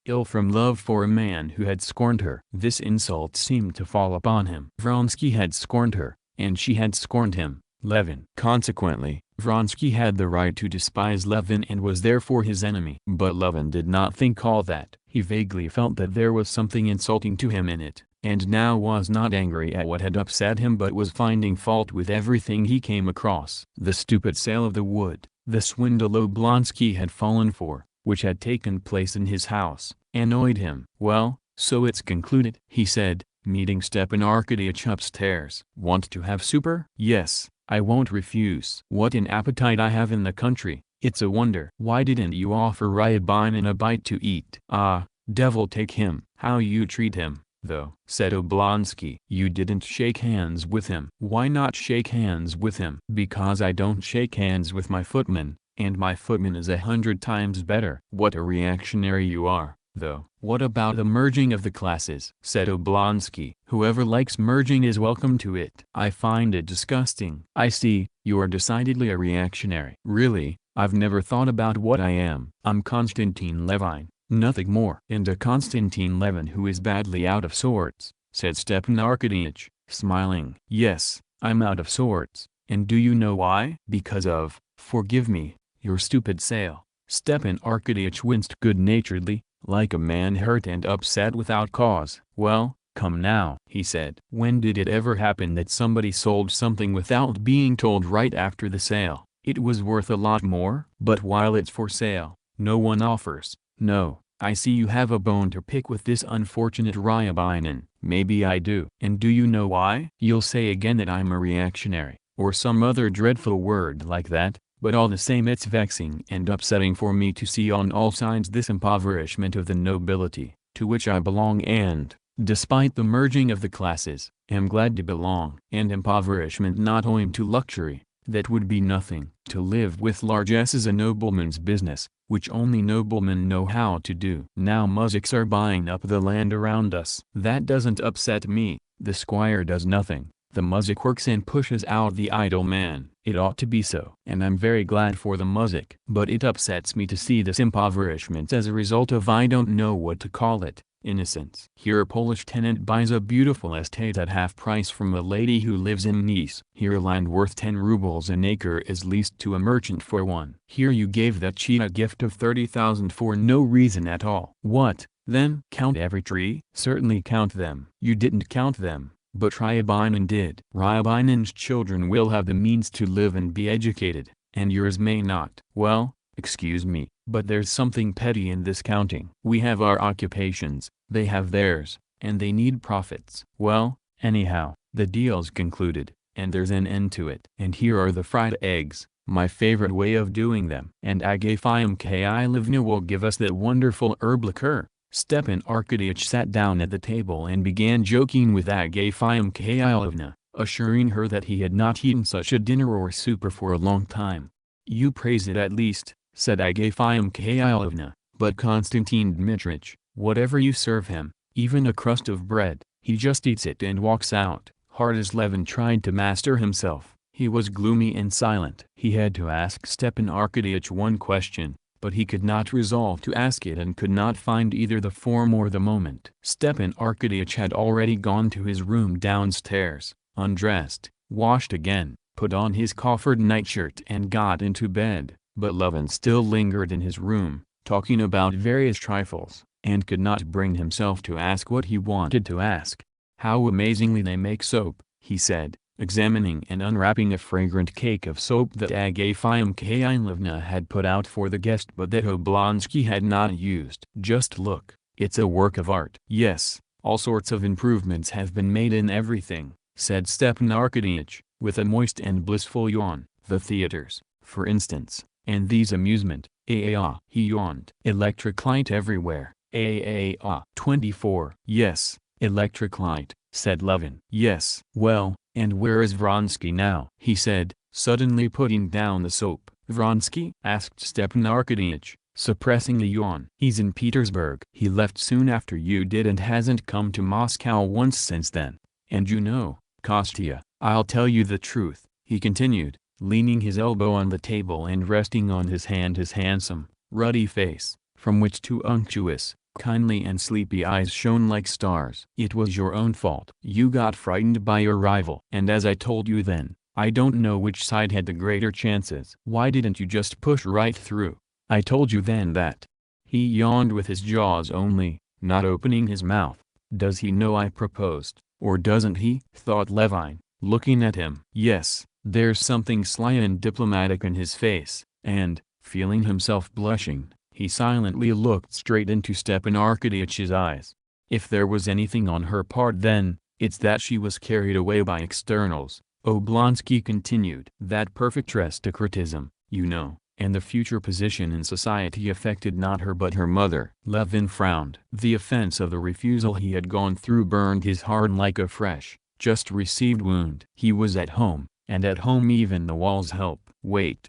ill from love for a man who had scorned her. This insult seemed to fall upon him. Vronsky had scorned her, and she had scorned him, Levin. Consequently, Vronsky had the right to despise Levin and was therefore his enemy. But Levin did not think all that. He vaguely felt that there was something insulting to him in it, and now was not angry at what had upset him but was finding fault with everything he came across. The stupid sale of the wood, the swindle Oblonsky had fallen for, which had taken place in his house, annoyed him. "Well, so it's concluded," he said, meeting Stepan Arkadyevich upstairs. "Want to have super?" "Yes, I won't refuse." "What an appetite I have in the country, it's a wonder." "Why didn't you offer Ryabinin a bite to eat?" "Ah, devil take him." "How you treat him, though," said Oblonsky. "You didn't shake hands with him." "Why not shake hands with him?" "Because I don't shake hands with my footman, and my footman is 100 times better." "What a reactionary you are, though." "What about the merging of the classes?" said Oblonsky. "Whoever likes merging is welcome to it." "I find it disgusting." "I see, you're decidedly a reactionary." "Really, I've never thought about what I am." "I'm Konstantin Levin, nothing more." "And a Konstantin Levin who is badly out of sorts," said Stepan Arkadyevich, smiling. "Yes, I'm out of sorts, and do you know why?" "Because of, forgive me, your stupid sale." Stepan Arkadyevich winced good-naturedly, like a man hurt and upset without cause. "Well, come now," he said. "When did it ever happen that somebody sold something without being told right after the sale, it was worth a lot more? But while it's for sale, no one offers." "No, I see you have a bone to pick with this unfortunate Ryabinin." "Maybe I do." "And do you know why?" "You'll say again that I'm a reactionary, or some other dreadful word like that. But all the same it's vexing and upsetting for me to see on all sides this impoverishment of the nobility, to which I belong and, despite the merging of the classes, am glad to belong. And impoverishment not owing to luxury, that would be nothing. To live with largesse is a nobleman's business, which only noblemen know how to do. Now muziks are buying up the land around us. That doesn't upset me, the squire does nothing. The muzik works and pushes out the idle man. It ought to be so. And I'm very glad for the muzik. But it upsets me to see this impoverishment as a result of I don't know what to call it, innocence. Here a Polish tenant buys a beautiful estate at half price from a lady who lives in Nice. Here land worth 10 rubles an acre is leased to a merchant for 1. Here you gave that cheat a gift of 30,000 for no reason at all. What, then? Count every tree? Certainly count them. You didn't count them. But Ryabinin did. Ryabinin's children will have the means to live and be educated, and yours may not. Well, excuse me, but there's something petty in this counting. We have our occupations, they have theirs, and they need profits. Well, anyhow, the deal's concluded, and there's an end to it. And here are the fried eggs, my favorite way of doing them. And Agafia Mikhailovna will give us that wonderful herb liqueur. Stepan Arkadyevich sat down at the table and began joking with Agafia Mikhailovna, assuring her that he had not eaten such a dinner or super for a long time. "You praise it at least," said Agafia Mikhailovna, "but Konstantin Dmitrich, whatever you serve him, even a crust of bread, he just eats it and walks out." Hard as Levin tried to master himself, he was gloomy and silent. He had to ask Stepan Arkadyevich one question, but he could not resolve to ask it and could not find either the form or the moment. Stepan Arkadyevich had already gone to his room downstairs, undressed, washed again, put on his coffered nightshirt and got into bed, but Levin still lingered in his room, talking about various trifles, and could not bring himself to ask what he wanted to ask. "How amazingly they make soap," he said, examining and unwrapping a fragrant cake of soap that Agafia Mikhailovna had put out for the guest but that Oblonsky had not used. "Just look, it's a work of art." "Yes, all sorts of improvements have been made in everything," said Stepan Arkadyevitch, with a moist and blissful yawn. "The theaters, for instance, and these amusement, aaah." He yawned. "Electric light everywhere, aaah." 24. "Yes, electric light," said Levin. "Yes." "Well, and where is Vronsky now?" he said, suddenly putting down the soap. "Vronsky?" asked Stepan Arkadyevitch, suppressing a yawn. "He's in Petersburg. He left soon after you did and hasn't come to Moscow once since then. And you know, Kostya, I'll tell you the truth," he continued, leaning his elbow on the table and resting on his hand his handsome, ruddy face, from which two unctuous, kindly and sleepy eyes shone like stars. "It was your own fault. You got frightened by your rival. And as I told you then, I don't know which side had the greater chances. Why didn't you just push right through? I told you then that." He yawned with his jaws only, not opening his mouth. "Does he know I proposed, or doesn't he?" thought Levin, looking at him. Yes, there's something sly and diplomatic in his face, and, feeling himself blushing, he silently looked straight into Stepan Arkadyevitch's eyes. If there was anything on her part then, it's that she was carried away by externals, Oblonsky continued. That perfect aristocratism, you know, and the future position in society affected not her but her mother. Levin frowned. The offense of the refusal he had gone through burned his heart like a fresh, just received wound. He was at home, and at home even the walls help. Wait,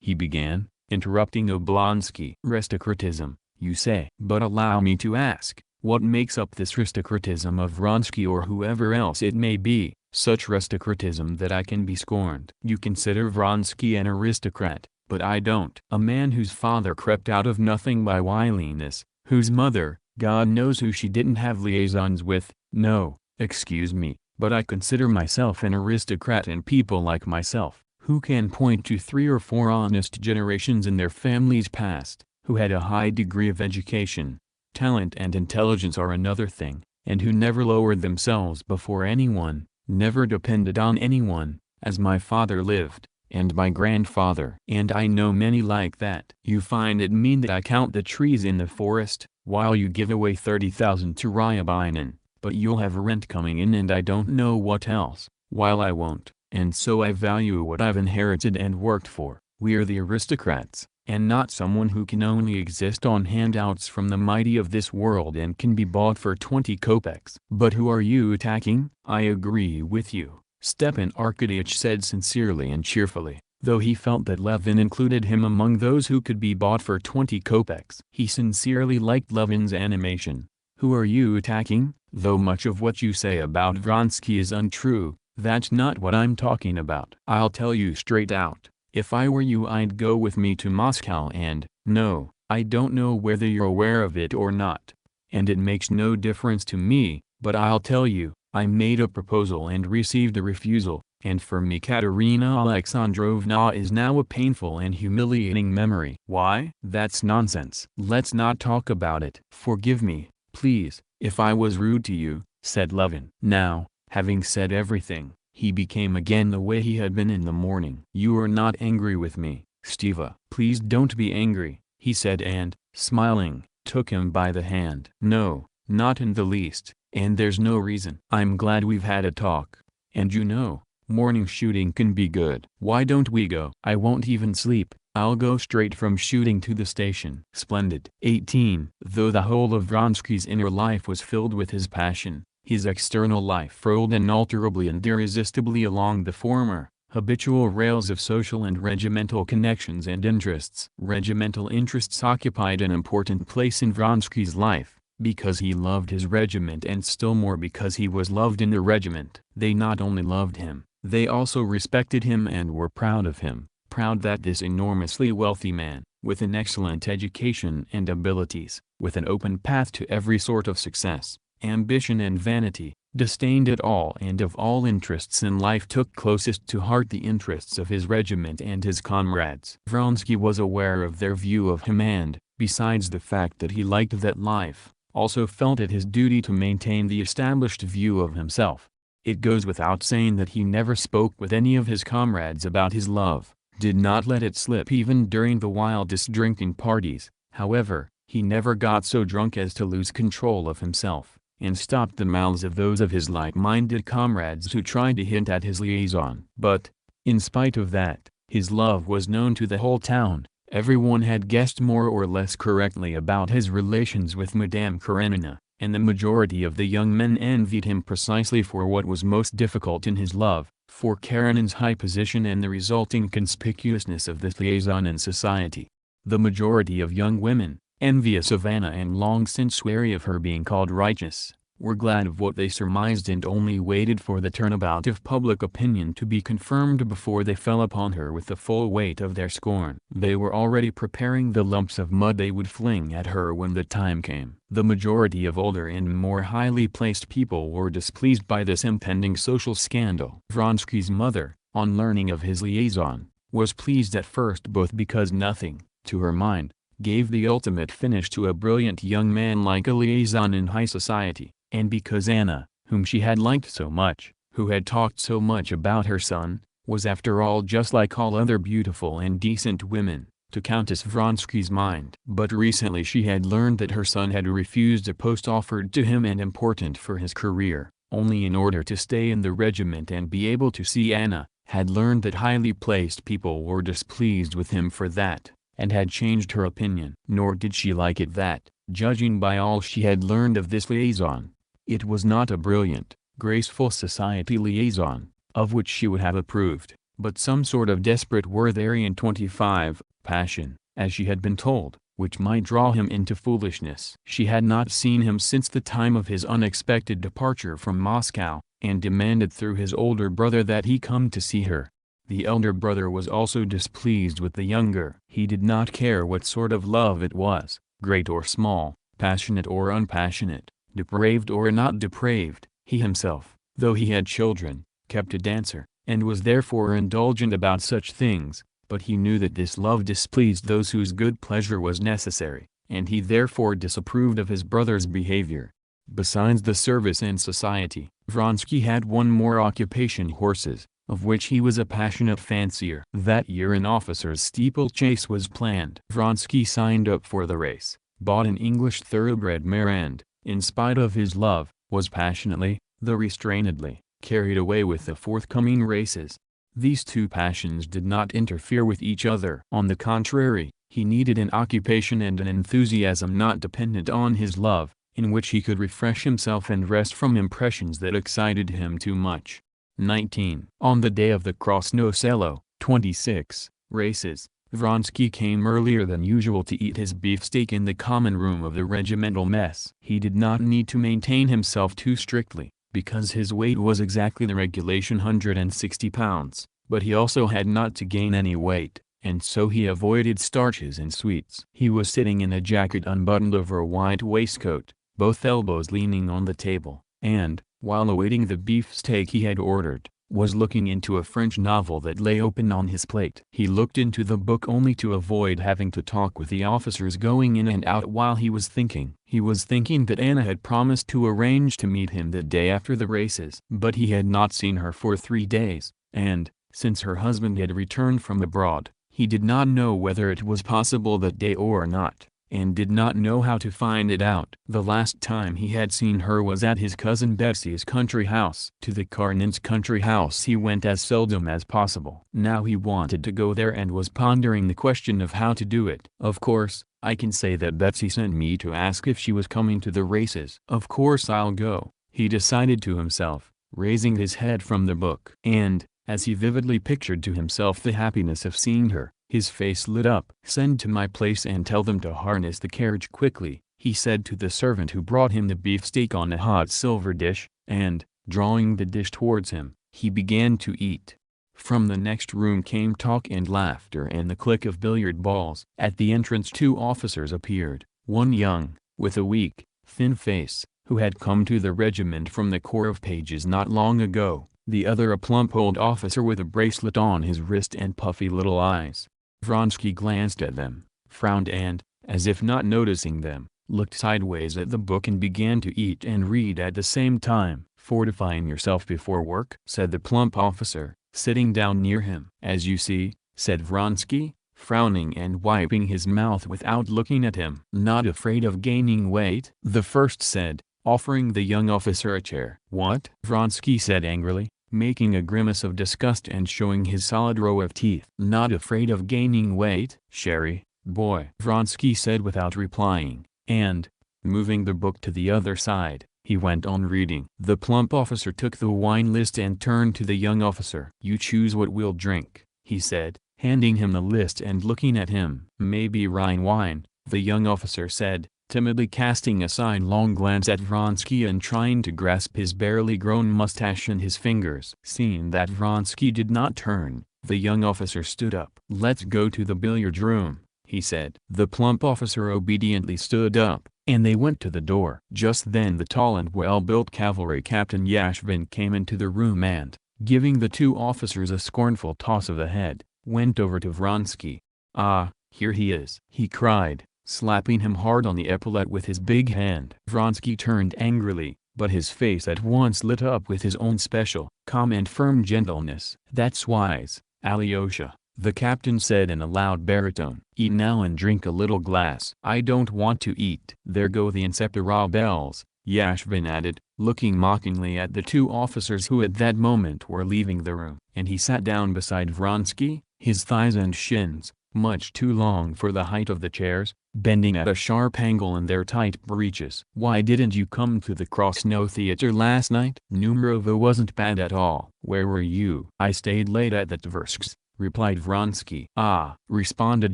he began, interrupting Oblonsky. "Aristocratism, you say? But allow me to ask, what makes up this aristocratism of Vronsky or whoever else it may be, such aristocratism that I can be scorned? You consider Vronsky an aristocrat, but I don't. A man whose father crept out of nothing by wiliness, whose mother, God knows who she didn't have liaisons with. No, excuse me, but I consider myself an aristocrat, and people like myself, who can point to 3 or 4 honest generations in their families past, who had a high degree of education, talent and intelligence are another thing, and who never lowered themselves before anyone, never depended on anyone, as my father lived, and my grandfather. And I know many like that. You find it mean that I count the trees in the forest, while you give away 30,000 to Ryabinin, but you'll have rent coming in and I don't know what else, while I won't. And so I value what I've inherited and worked for. We're the aristocrats, and not someone who can only exist on handouts from the mighty of this world and can be bought for 20 kopecks. But who are you attacking?" "I agree with you," Stepan Arkadyevitch said sincerely and cheerfully, though he felt that Levin included him among those who could be bought for 20 kopecks. He sincerely liked Levin's animation. "Who are you attacking? Though much of what you say about Vronsky is untrue, that's not what I'm talking about. I'll tell you straight out, if I were you I'd go with me to Moscow and, no, I don't know whether you're aware of it or not, and it makes no difference to me, but I'll tell you, I made a proposal and received a refusal, and for me Katerina Alexandrovna is now a painful and humiliating memory." "Why?" "That's nonsense. Let's not talk about it." "Forgive me, please, if I was rude to you," said Levin. Now, having said everything, he became again the way he had been in the morning. "You are not angry with me, Stiva?" "Please don't be angry," he said and, smiling, took him by the hand. "No, not in the least, and there's no reason. I'm glad we've had a talk. And you know, morning shooting can be good. Why don't we go?" "I won't even sleep. I'll go straight from shooting to the station." "Splendid." 18. Though the whole of Vronsky's inner life was filled with his passion, his external life rolled unalterably and irresistibly along the former, habitual rails of social and regimental connections and interests. Regimental interests occupied an important place in Vronsky's life, because he loved his regiment and still more because he was loved in the regiment. They not only loved him, they also respected him and were proud of him, proud that this enormously wealthy man, with an excellent education and abilities, with an open path to every sort of success, ambition and vanity, disdained it all and of all interests in life took closest to heart the interests of his regiment and his comrades. Vronsky was aware of their view of him and, besides the fact that he liked that life, also felt it his duty to maintain the established view of himself. It goes without saying that he never spoke with any of his comrades about his love, did not let it slip even during the wildest drinking parties. However, he never got so drunk as to lose control of himself, and stopped the mouths of those of his like-minded comrades who tried to hint at his liaison. But, in spite of that, his love was known to the whole town. Everyone had guessed more or less correctly about his relations with Madame Karenina, and the majority of the young men envied him precisely for what was most difficult in his love, for Karenin's high position and the resulting conspicuousness of this liaison in society. The majority of young women, envious of Anna and long since wary of her being called righteous, were glad of what they surmised and only waited for the turnabout of public opinion to be confirmed before they fell upon her with the full weight of their scorn. They were already preparing the lumps of mud they would fling at her when the time came. The majority of older and more highly placed people were displeased by this impending social scandal. Vronsky's mother, on learning of his liaison, was pleased at first both because nothing, to her mind, gave the ultimate finish to a brilliant young man like a liaison in high society, and because Anna, whom she had liked so much, who had talked so much about her son, was after all just like all other beautiful and decent women, to Countess Vronsky's mind. But recently she had learned that her son had refused a post offered to him and important for his career, only in order to stay in the regiment and be able to see Anna, had learned that highly placed people were displeased with him for that, and had changed her opinion. Nor did she like it that, judging by all she had learned of this liaison, it was not a brilliant, graceful society liaison, of which she would have approved, but some sort of desperate Wertherian 25, passion, as she had been told, which might draw him into foolishness. She had not seen him since the time of his unexpected departure from Moscow, and demanded through his older brother that he come to see her. The elder brother was also displeased with the younger. He did not care what sort of love it was, great or small, passionate or unpassionate, depraved or not depraved. He himself, though he had children, kept a dancer, and was therefore indulgent about such things, but he knew that this love displeased those whose good pleasure was necessary, and he therefore disapproved of his brother's behavior. Besides the service and society, Vronsky had one more occupation: horses, of which he was a passionate fancier. That year an officer's steeplechase was planned. Vronsky signed up for the race, bought an English thoroughbred mare and, in spite of his love, was passionately, though restrainedly, carried away with the forthcoming races. These two passions did not interfere with each other. On the contrary, he needed an occupation and an enthusiasm not dependent on his love, in which he could refresh himself and rest from impressions that excited him too much. 19. On the day of the Krasno Selo, 26, races, Vronsky came earlier than usual to eat his beefsteak in the common room of the regimental mess. He did not need to maintain himself too strictly, because his weight was exactly the regulation 160 pounds, but he also had not to gain any weight, and so he avoided starches and sweets. He was sitting in a jacket unbuttoned over a white waistcoat, both elbows leaning on the table, and, while awaiting the beefsteak he had ordered, was looking into a French novel that lay open on his plate. He looked into the book only to avoid having to talk with the officers going in and out while he was thinking. He was thinking that Anna had promised to arrange to meet him the day after the races. But he had not seen her for 3 days, and, since her husband had returned from abroad, he did not know whether it was possible that day or not, and did not know how to find it out. The last time he had seen her was at his cousin Betsy's country house. To the Karenins' country house he went as seldom as possible. Now he wanted to go there and was pondering the question of how to do it. Of course, I can say that Betsy sent me to ask if she was coming to the races. Of course I'll go, he decided to himself, raising his head from the book. And, as he vividly pictured to himself the happiness of seeing her, his face lit up. "Send to my place and tell them to harness the carriage quickly," he said to the servant who brought him the beefsteak on a hot silver dish, and, drawing the dish towards him, he began to eat. From the next room came talk and laughter and the click of billiard balls. At the entrance 2 officers appeared, one young, with a weak, thin face, who had come to the regiment from the Corps of Pages not long ago, the other a plump old officer with a bracelet on his wrist and puffy little eyes. Vronsky glanced at them, frowned and, as if not noticing them, looked sideways at the book and began to eat and read at the same time. "Fortifying yourself before work?" said the plump officer, sitting down near him. "As you see," said Vronsky, frowning and wiping his mouth without looking at him. "Not afraid of gaining weight?" the first said, offering the young officer a chair. "What?" Vronsky said angrily, making a grimace of disgust and showing his solid row of teeth. "Not afraid of gaining weight? Sherry, boy," Vronsky said without replying, and, moving the book to the other side, he went on reading. The plump officer took the wine list and turned to the young officer. "You choose what we'll drink," he said, handing him the list and looking at him. "Maybe Rhine wine," the young officer said, timidly casting a sidelong glance at Vronsky and trying to grasp his barely grown mustache in his fingers. Seeing that Vronsky did not turn, the young officer stood up. "Let's go to the billiard room," he said. The plump officer obediently stood up, and they went to the door. Just then the tall and well-built cavalry captain Yashvin came into the room and, giving the two officers a scornful toss of the head, went over to Vronsky. "Ah, here he is," he cried, slapping him hard on the epaulette with his big hand. Vronsky turned angrily, but his face at once lit up with his own special, calm and firm gentleness. "That's wise, Alyosha," the captain said in a loud baritone. "Eat now and drink a little glass." "I don't want to eat." "There go the inceptora bells," Yashvin added, looking mockingly at the two officers who at that moment were leaving the room. And he sat down beside Vronsky, his thighs and shins, much too long for the height of the chairs, bending at a sharp angle in their tight breeches. "Why didn't you come to the Krasno Theater last night?" "Numerova wasn't bad at all." "Where were you?" "I stayed late at the Tversks," replied Vronsky. "Ah," responded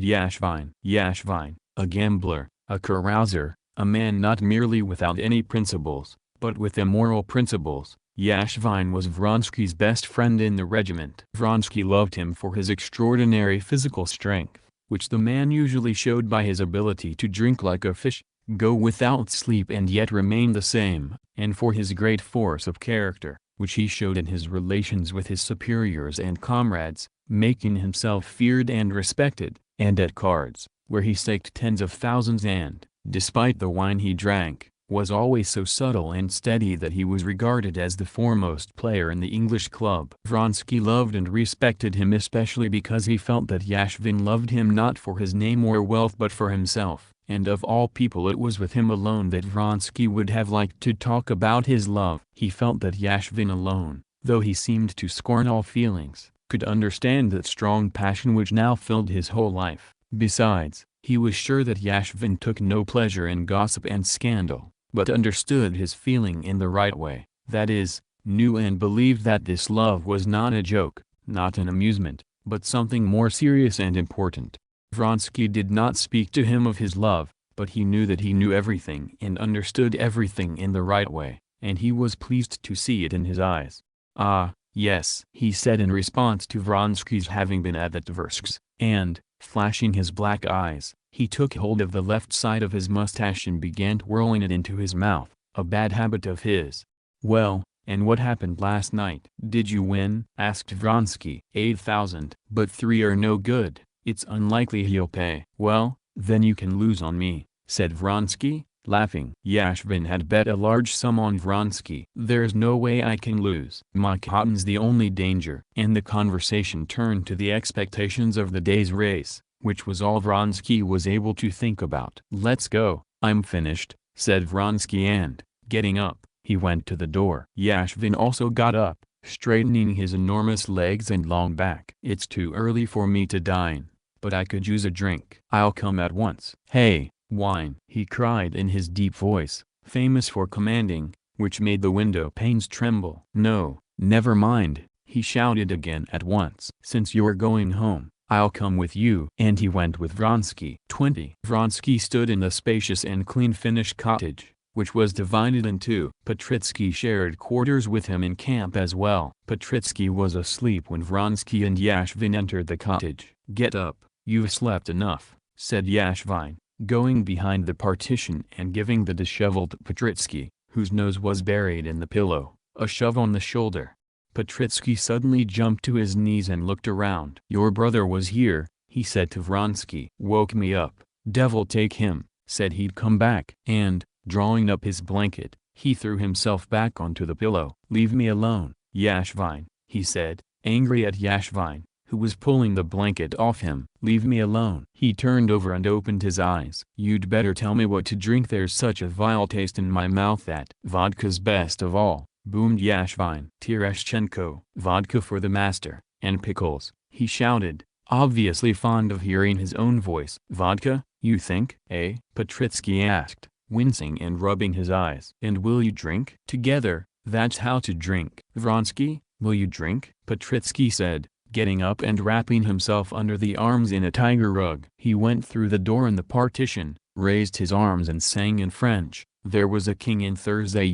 Yashvin. Yashvin, a gambler, a carouser, a man not merely without any principles, but with immoral principles. Yashvin was Vronsky's best friend in the regiment. Vronsky loved him for his extraordinary physical strength, which the man usually showed by his ability to drink like a fish, go without sleep and yet remain the same, and for his great force of character, which he showed in his relations with his superiors and comrades, making himself feared and respected, and at cards, where he staked tens of thousands and, despite the wine he drank, was always so subtle and steady that he was regarded as the foremost player in the English club. Vronsky loved and respected him especially because he felt that Yashvin loved him not for his name or wealth but for himself, and of all people it was with him alone that Vronsky would have liked to talk about his love. He felt that Yashvin alone, though he seemed to scorn all feelings, could understand that strong passion which now filled his whole life. Besides, he was sure that Yashvin took no pleasure in gossip and scandal, but understood his feeling in the right way, that is, knew and believed that this love was not a joke, not an amusement, but something more serious and important. Vronsky did not speak to him of his love, but he knew that he knew everything and understood everything in the right way, and he was pleased to see it in his eyes. "Ah, yes," he said in response to Vronsky's having been at the Tversks, and, flashing his black eyes, he took hold of the left side of his mustache and began twirling it into his mouth, a bad habit of his. "Well, and what happened last night?" "Did you win?" asked Vronsky. 8,000. "But 3 are no good. It's unlikely he'll pay." "Well, then you can lose on me," said Vronsky, laughing. Yashvin had bet a large sum on Vronsky. "There's no way I can lose. My cotton's the only danger." And the conversation turned to the expectations of the day's race, which was all Vronsky was able to think about. "Let's go, I'm finished," said Vronsky and, getting up, he went to the door. Yashvin also got up, straightening his enormous legs and long back. "It's too early for me to dine, but I could use a drink." "I'll come at once." "Hey, wine!" he cried in his deep voice, famous for commanding, which made the window panes tremble. "No, never mind," he shouted again at once. "Since you're going home, I'll come with you." And he went with Vronsky. 20. Vronsky stood in the spacious and clean finished cottage, which was divided in two. Petritsky shared quarters with him in camp as well. Petritsky was asleep when Vronsky and Yashvin entered the cottage. "Get up, you've slept enough," said Yashvin, going behind the partition and giving the disheveled Petritsky, whose nose was buried in the pillow, a shove on the shoulder. Petritsky suddenly jumped to his knees and looked around. "Your brother was here," he said to Vronsky. "Woke me up. Devil take him, said he'd come back." And, drawing up his blanket, He threw himself back onto the pillow. "Leave me alone, Yashvin," he said, angry at Yashvin, who was pulling the blanket off him. "Leave me alone." He turned over and opened his eyes. "You'd better tell me what to drink. There's such a vile taste in my mouth that—" "Vodka's best of all," boomed Yashvin. "Tereshchenko." "Vodka for the master, and pickles," he shouted, obviously fond of hearing his own voice. "Vodka, you think, eh?" Petritsky asked, wincing and rubbing his eyes. "And will you drink?" "Together, that's how to drink." "Vronsky, will you drink?" Petritsky said, getting up and wrapping himself under the arms in a tiger rug. He went through the door in the partition, raised his arms and sang in French, "There was a king in Thursday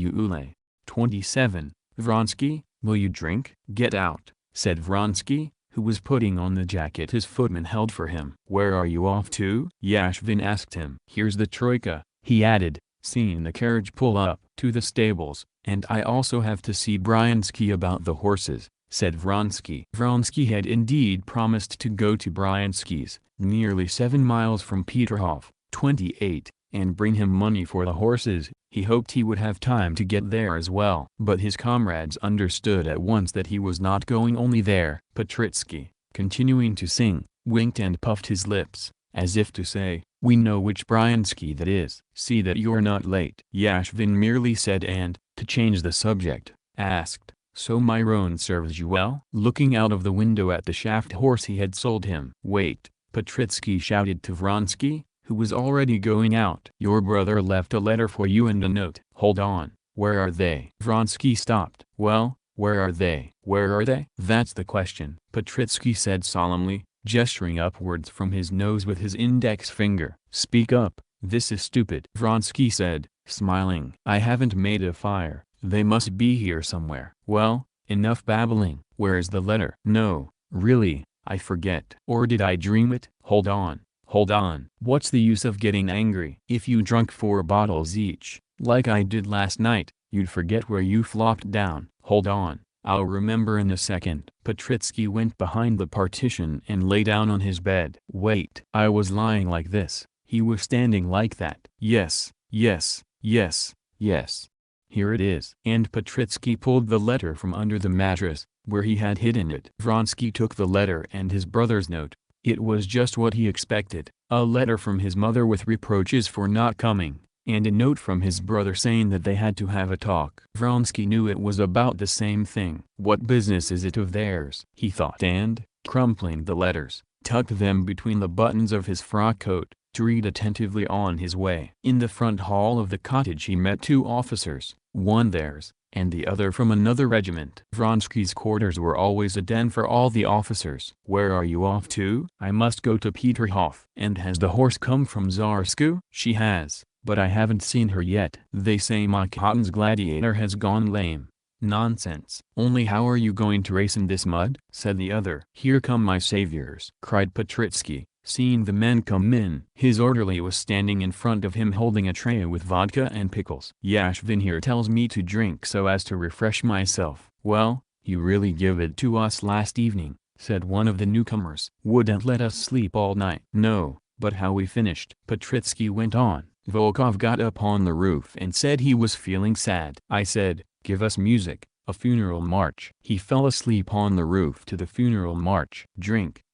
27. "Vronsky, will you drink?" "Get out," said Vronsky, who was putting on the jacket his footman held for him. "Where are you off to?" Yashvin asked him. "Here's the troika," he added, seeing the carriage pull up. "To the stables, and I also have to see Bryansky about the horses," said Vronsky. Vronsky had indeed promised to go to Bryansky's, nearly 7 miles from Peterhof, 28, and bring him money for the horses. He hoped he would have time to get there as well. But his comrades understood at once that he was not going only there. Petritsky, continuing to sing, winked and puffed his lips, as if to say, "We know which Bryansky that is. See that you're not late." Yashvin merely said and, to change the subject, asked, "So Myron serves you well?" looking out of the window at the shaft horse he had sold him. "Wait," Petritsky shouted to Vronsky, who was already going out. "Your brother left a letter for you and a note." "Hold on, where are they?" Vronsky stopped. "Well, where are they?" "Where are they? That's the question," Petritsky said solemnly, gesturing upwards from his nose with his index finger. "Speak up, this is stupid." Vronsky said, smiling. "I haven't made a fire. They must be here somewhere." "Well, enough babbling. Where's the letter?" "No, really, I forget. Or did I dream it?" "Hold on. Hold on. What's the use of getting angry? If you drunk 4 bottles each, like I did last night, you'd forget where you flopped down." "Hold on, I'll remember in a second." Petritsky went behind the partition and lay down on his bed. "Wait. I was lying like this." He was standing like that. "Yes, yes, yes, yes. Here it is." And Petritsky pulled the letter from under the mattress, where he had hidden it. Vronsky took the letter and his brother's note. It was just what he expected, a letter from his mother with reproaches for not coming, and a note from his brother saying that they had to have a talk. Vronsky knew it was about the same thing. "What business is it of theirs?" he thought, and, crumpling the letters, tucked them between the buttons of his frock coat, to read attentively on his way. In the front hall of the cottage he met 2 officers, one theirs, and the other from another regiment. Vronsky's quarters were always a den for all the officers. "Where are you off to?" "I must go to Peterhof." "And has the horse come from Zarsku?" "She has, but I haven't seen her yet. They say my Cotton's Gladiator has gone lame." "Nonsense." "Only how are you going to race in this mud?" said the other. "Here come my saviors," cried Petritsky, seeing the men come in. His orderly was standing in front of him holding a tray with vodka and pickles. "Yashvin here tells me to drink so as to refresh myself." "Well, you really gave it to us last evening," said one of the newcomers. "Wouldn't let us sleep all night." "No, but how we finished," Petritsky went on. "Volkov got up on the roof and said he was feeling sad. I said, 'Give us music, a funeral march.' He fell asleep on the roof to the funeral march.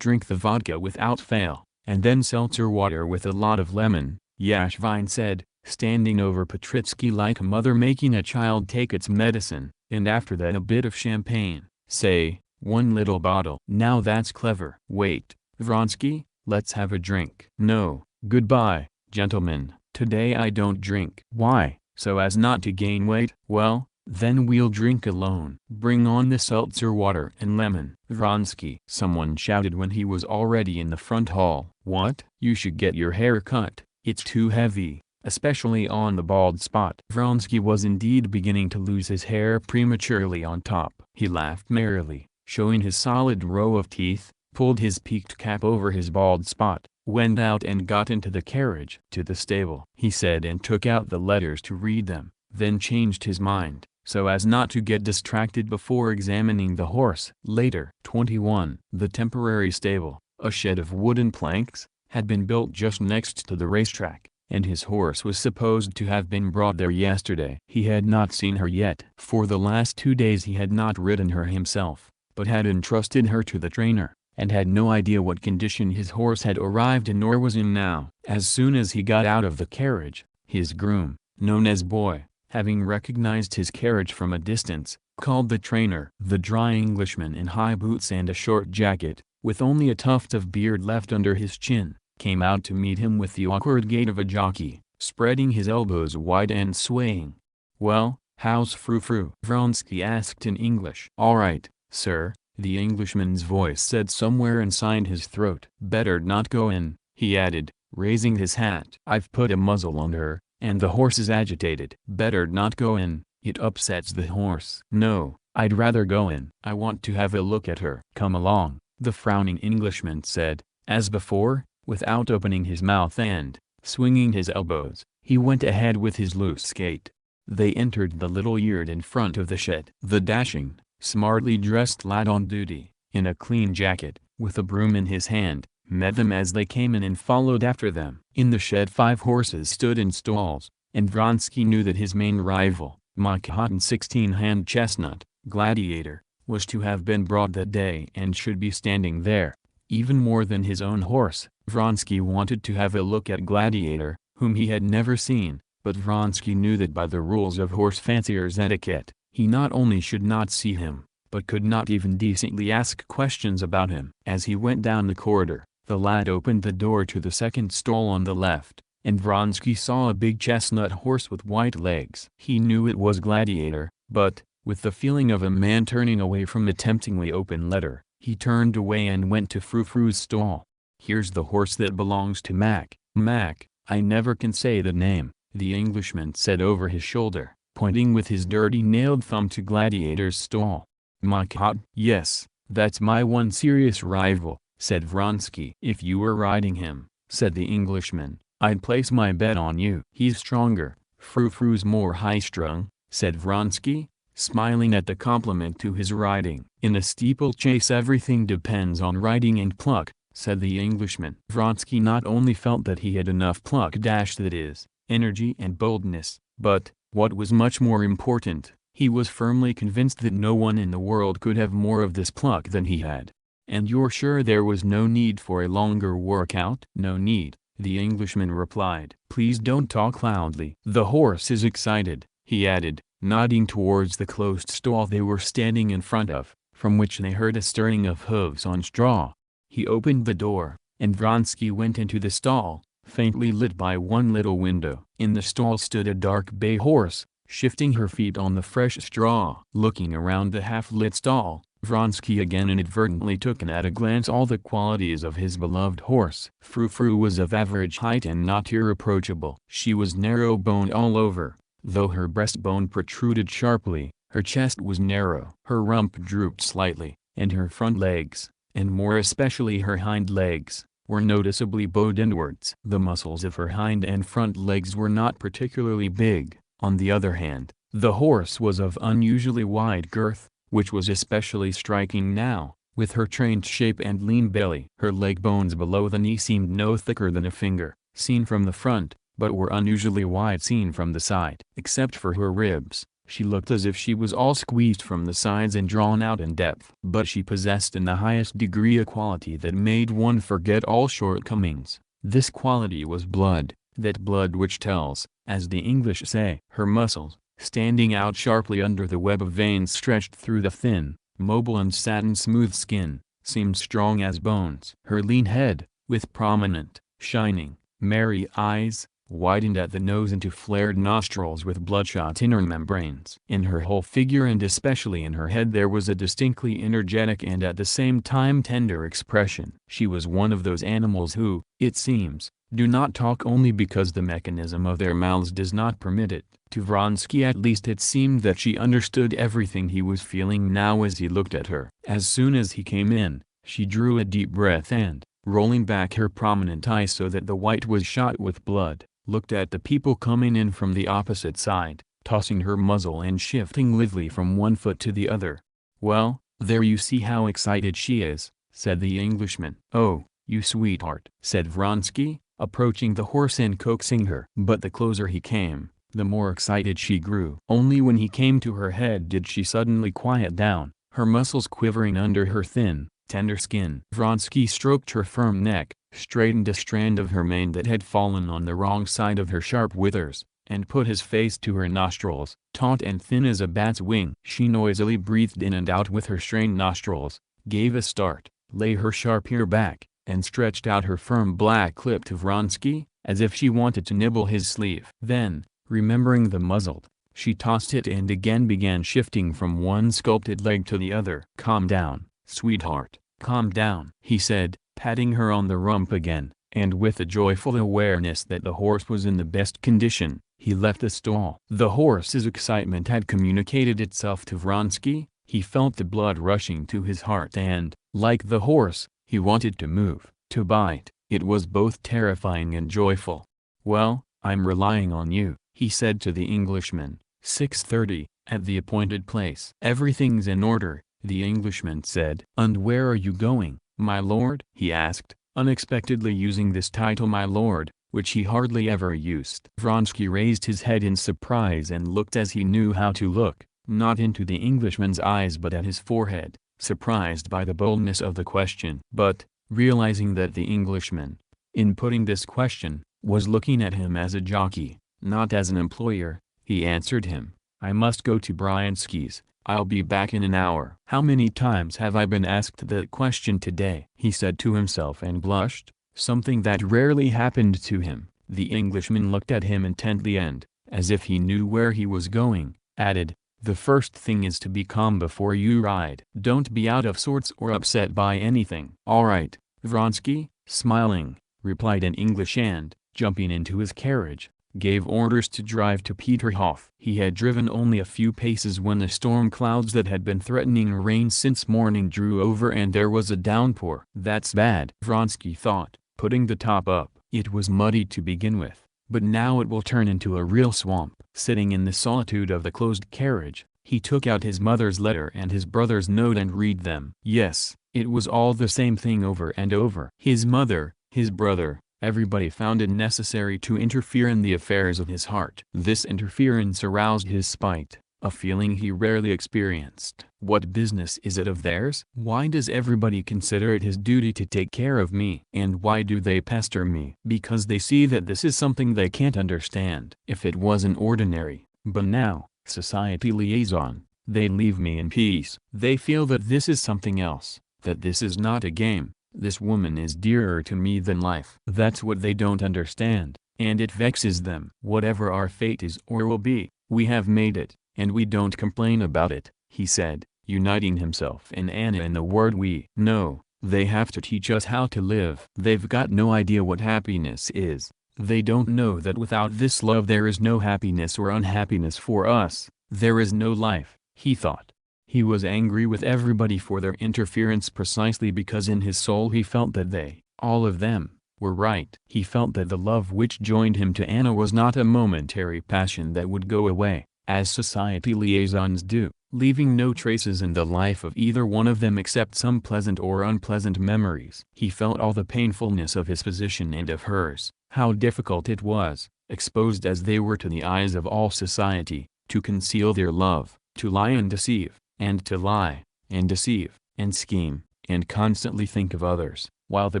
Drink the vodka without fail, and then seltzer water with a lot of lemon," Yashvin said, standing over Petritsky like a mother making a child take its medicine, "and after that a bit of champagne, say, 1 little bottle." "Now that's clever." "Wait, Vronsky, let's have a drink." "No, goodbye, gentlemen, today I don't drink." "Why, so as not to gain weight?" "Well, then we'll drink alone." "Bring on the seltzer water and lemon." "Vronsky," someone shouted when he was already in the front hall. "What?" "You should get your hair cut, it's too heavy, especially on the bald spot." Vronsky was indeed beginning to lose his hair prematurely on top. He laughed merrily, showing his solid row of teeth, pulled his peaked cap over his bald spot, went out and got into the carriage. "To the stable," he said, and took out the letters to read them, then changed his mind, so as not to get distracted before examining the horse. Later. 21. The temporary stable, a shed of wooden planks, had been built just next to the racetrack, and his horse was supposed to have been brought there yesterday. He had not seen her yet. For the last 2 days he had not ridden her himself, but had entrusted her to the trainer, and had no idea what condition his horse had arrived in or was in now. As soon as he got out of the carriage, his groom, known as Boy, having recognized his carriage from a distance, called the trainer. The dry Englishman in high boots and a short jacket, with only a tuft of beard left under his chin, came out to meet him with the awkward gait of a jockey, spreading his elbows wide and swaying. "Well, how's Frou-Frou?" Vronsky asked in English. "All right, sir," the Englishman's voice said somewhere inside his throat. "Better not go in," he added, raising his hat. "I've put a muzzle on her, and the horse is agitated." "Better not go in, it upsets the horse." "No, I'd rather go in. I want to have a look at her." "Come along," the frowning Englishman said. As before, without opening his mouth and, swinging his elbows, he went ahead with his loose gait. They entered the little yard in front of the shed. The dashing, smartly dressed lad on duty, in a clean jacket, with a broom in his hand, met them as they came in and followed after them. In the shed 5 horses stood in stalls, and Vronsky knew that his main rival, Mikhail's 16-hand chestnut, Gladiator, was to have been brought that day and should be standing there. Even more than his own horse, Vronsky wanted to have a look at Gladiator, whom he had never seen, but Vronsky knew that by the rules of horse fanciers' etiquette, he not only should not see him, but could not even decently ask questions about him. As he went down the corridor, the lad opened the door to the second stall on the left, and Vronsky saw a big chestnut horse with white legs. He knew it was Gladiator, but, with the feeling of a man turning away from a temptingly open letter, he turned away and went to Frou-Frou's stall. "Here's the horse that belongs to Mac." "Mac, I never can say the name," the Englishman said over his shoulder, pointing with his dirty nailed thumb to Gladiator's stall. "Mikhail?" "Yes, that's my one serious rival," said Vronsky. "If you were riding him," said the Englishman, "I'd place my bet on you." "He's stronger, Frou-Frou's more high-strung," said Vronsky, smiling at the compliment to his riding. "In a steeplechase everything depends on riding and pluck," said the Englishman. Vronsky not only felt that he had enough pluck, that is, energy and boldness, but, what was much more important, he was firmly convinced that no one in the world could have more of this pluck than he had. "And you're sure there was no need for a longer workout?" "No need," the Englishman replied. "Please don't talk loudly. The horse is excited," he added, nodding towards the closed stall they were standing in front of, from which they heard a stirring of hooves on straw. He opened the door, and Vronsky went into the stall, faintly lit by one little window. In the stall stood a dark bay horse, shifting her feet on the fresh straw. Looking around the half-lit stall, Vronsky again inadvertently took in at a glance all the qualities of his beloved horse. Frou-Frou was of average height and not irreproachable. She was narrow-boned all over, though her breastbone protruded sharply. Her chest was narrow. Her rump drooped slightly, and her front legs, and more especially her hind legs, were noticeably bowed inwards. The muscles of her hind and front legs were not particularly big. On the other hand, the horse was of unusually wide girth, which was especially striking now, with her trained shape and lean belly. Her leg bones below the knee seemed no thicker than a finger, seen from the front, but were unusually wide seen from the side. Except for her ribs, she looked as if she was all squeezed from the sides and drawn out in depth. But she possessed in the highest degree a quality that made one forget all shortcomings. This quality was blood, that blood which tells, as the English say. Her muscles, standing out sharply under the web of veins stretched through the thin, mobile and satin-smooth skin, seemed strong as bones. Her lean head, with prominent, shining, merry eyes, widened at the nose into flared nostrils with bloodshot inner membranes. In her whole figure and especially in her head there was a distinctly energetic and at the same time tender expression. She was one of those animals who, it seems, do not talk only because the mechanism of their mouths does not permit it. To Vronsky at least it seemed that she understood everything he was feeling now as he looked at her. As soon as he came in, she drew a deep breath and, rolling back her prominent eyes so that the white was shot with blood, looked at the people coming in from the opposite side, tossing her muzzle and shifting lithely from one foot to the other. "Well, there you see how excited she is," said the Englishman. "Oh, you sweetheart," said Vronsky, approaching the horse and coaxing her. But the closer he came, the more excited she grew. Only when he came to her head did she suddenly quiet down, her muscles quivering under her thin, tender skin. Vronsky stroked her firm neck, straightened a strand of her mane that had fallen on the wrong side of her sharp withers, and put his face to her nostrils, taut and thin as a bat's wing. She noisily breathed in and out with her strained nostrils, gave a start, lay her sharp ear back, and stretched out her firm black lip to Vronsky, as if she wanted to nibble his sleeve. Then, remembering the muzzled, she tossed it and again began shifting from one sculpted leg to the other. "Calm down, sweetheart, calm down," he said, patting her on the rump again, and with a joyful awareness that the horse was in the best condition, he left the stall. The horse's excitement had communicated itself to Vronsky. He felt the blood rushing to his heart and, like the horse, he wanted to move, to bite. It was both terrifying and joyful. "Well, I'm relying on you," he said to the Englishman. 6:30, at the appointed place. "Everything's in order," the Englishman said. "And where are you going, my lord?" he asked, unexpectedly using this title "my lord," which he hardly ever used. Vronsky raised his head in surprise and looked as he knew how to look, not into the Englishman's eyes but at his forehead, surprised by the boldness of the question. But, realizing that the Englishman, in putting this question, was looking at him as a jockey, not as an employer, he answered him, "I must go to Bryansky's. I'll be back in an hour." "How many times have I been asked that question today?" he said to himself and blushed, something that rarely happened to him. The Englishman looked at him intently and, as if he knew where he was going, added, "The first thing is to be calm before you ride. Don't be out of sorts or upset by anything." "All right, Vronsky," smiling, replied in English and, jumping into his carriage, gave orders to drive to Peterhof. He had driven only a few paces when the storm clouds that had been threatening rain since morning drew over and there was a downpour. "That's bad," Vronsky thought, putting the top up. It was muddy to begin with, but now it will turn into a real swamp. Sitting in the solitude of the closed carriage, he took out his mother's letter and his brother's note and read them. Yes, it was all the same thing over and over. His mother, his brother, everybody found it necessary to interfere in the affairs of his heart. This interference aroused his spite, a feeling he rarely experienced. "What business is it of theirs? Why does everybody consider it his duty to take care of me? And why do they pester me? Because they see that this is something they can't understand. If it was an ordinary, banal, society liaison, they'd leave me in peace. They feel that this is something else, that this is not a game. This woman is dearer to me than life. That's what they don't understand, and it vexes them. Whatever our fate is or will be, we have made it, and we don't complain about it," he said, uniting himself and Anna in the word "we." "No, they have to teach us how to live. They've got no idea what happiness is. They don't know that without this love there is no happiness or unhappiness for us. There is no life," he thought. He was angry with everybody for their interference precisely because in his soul he felt that they, all of them, were right. He felt that the love which joined him to Anna was not a momentary passion that would go away, as society liaisons do, leaving no traces in the life of either one of them except some pleasant or unpleasant memories. He felt all the painfulness of his position and of hers, how difficult it was, exposed as they were to the eyes of all society, to conceal their love, to lie and deceive, and to lie, and deceive, and scheme, and constantly think of others, while the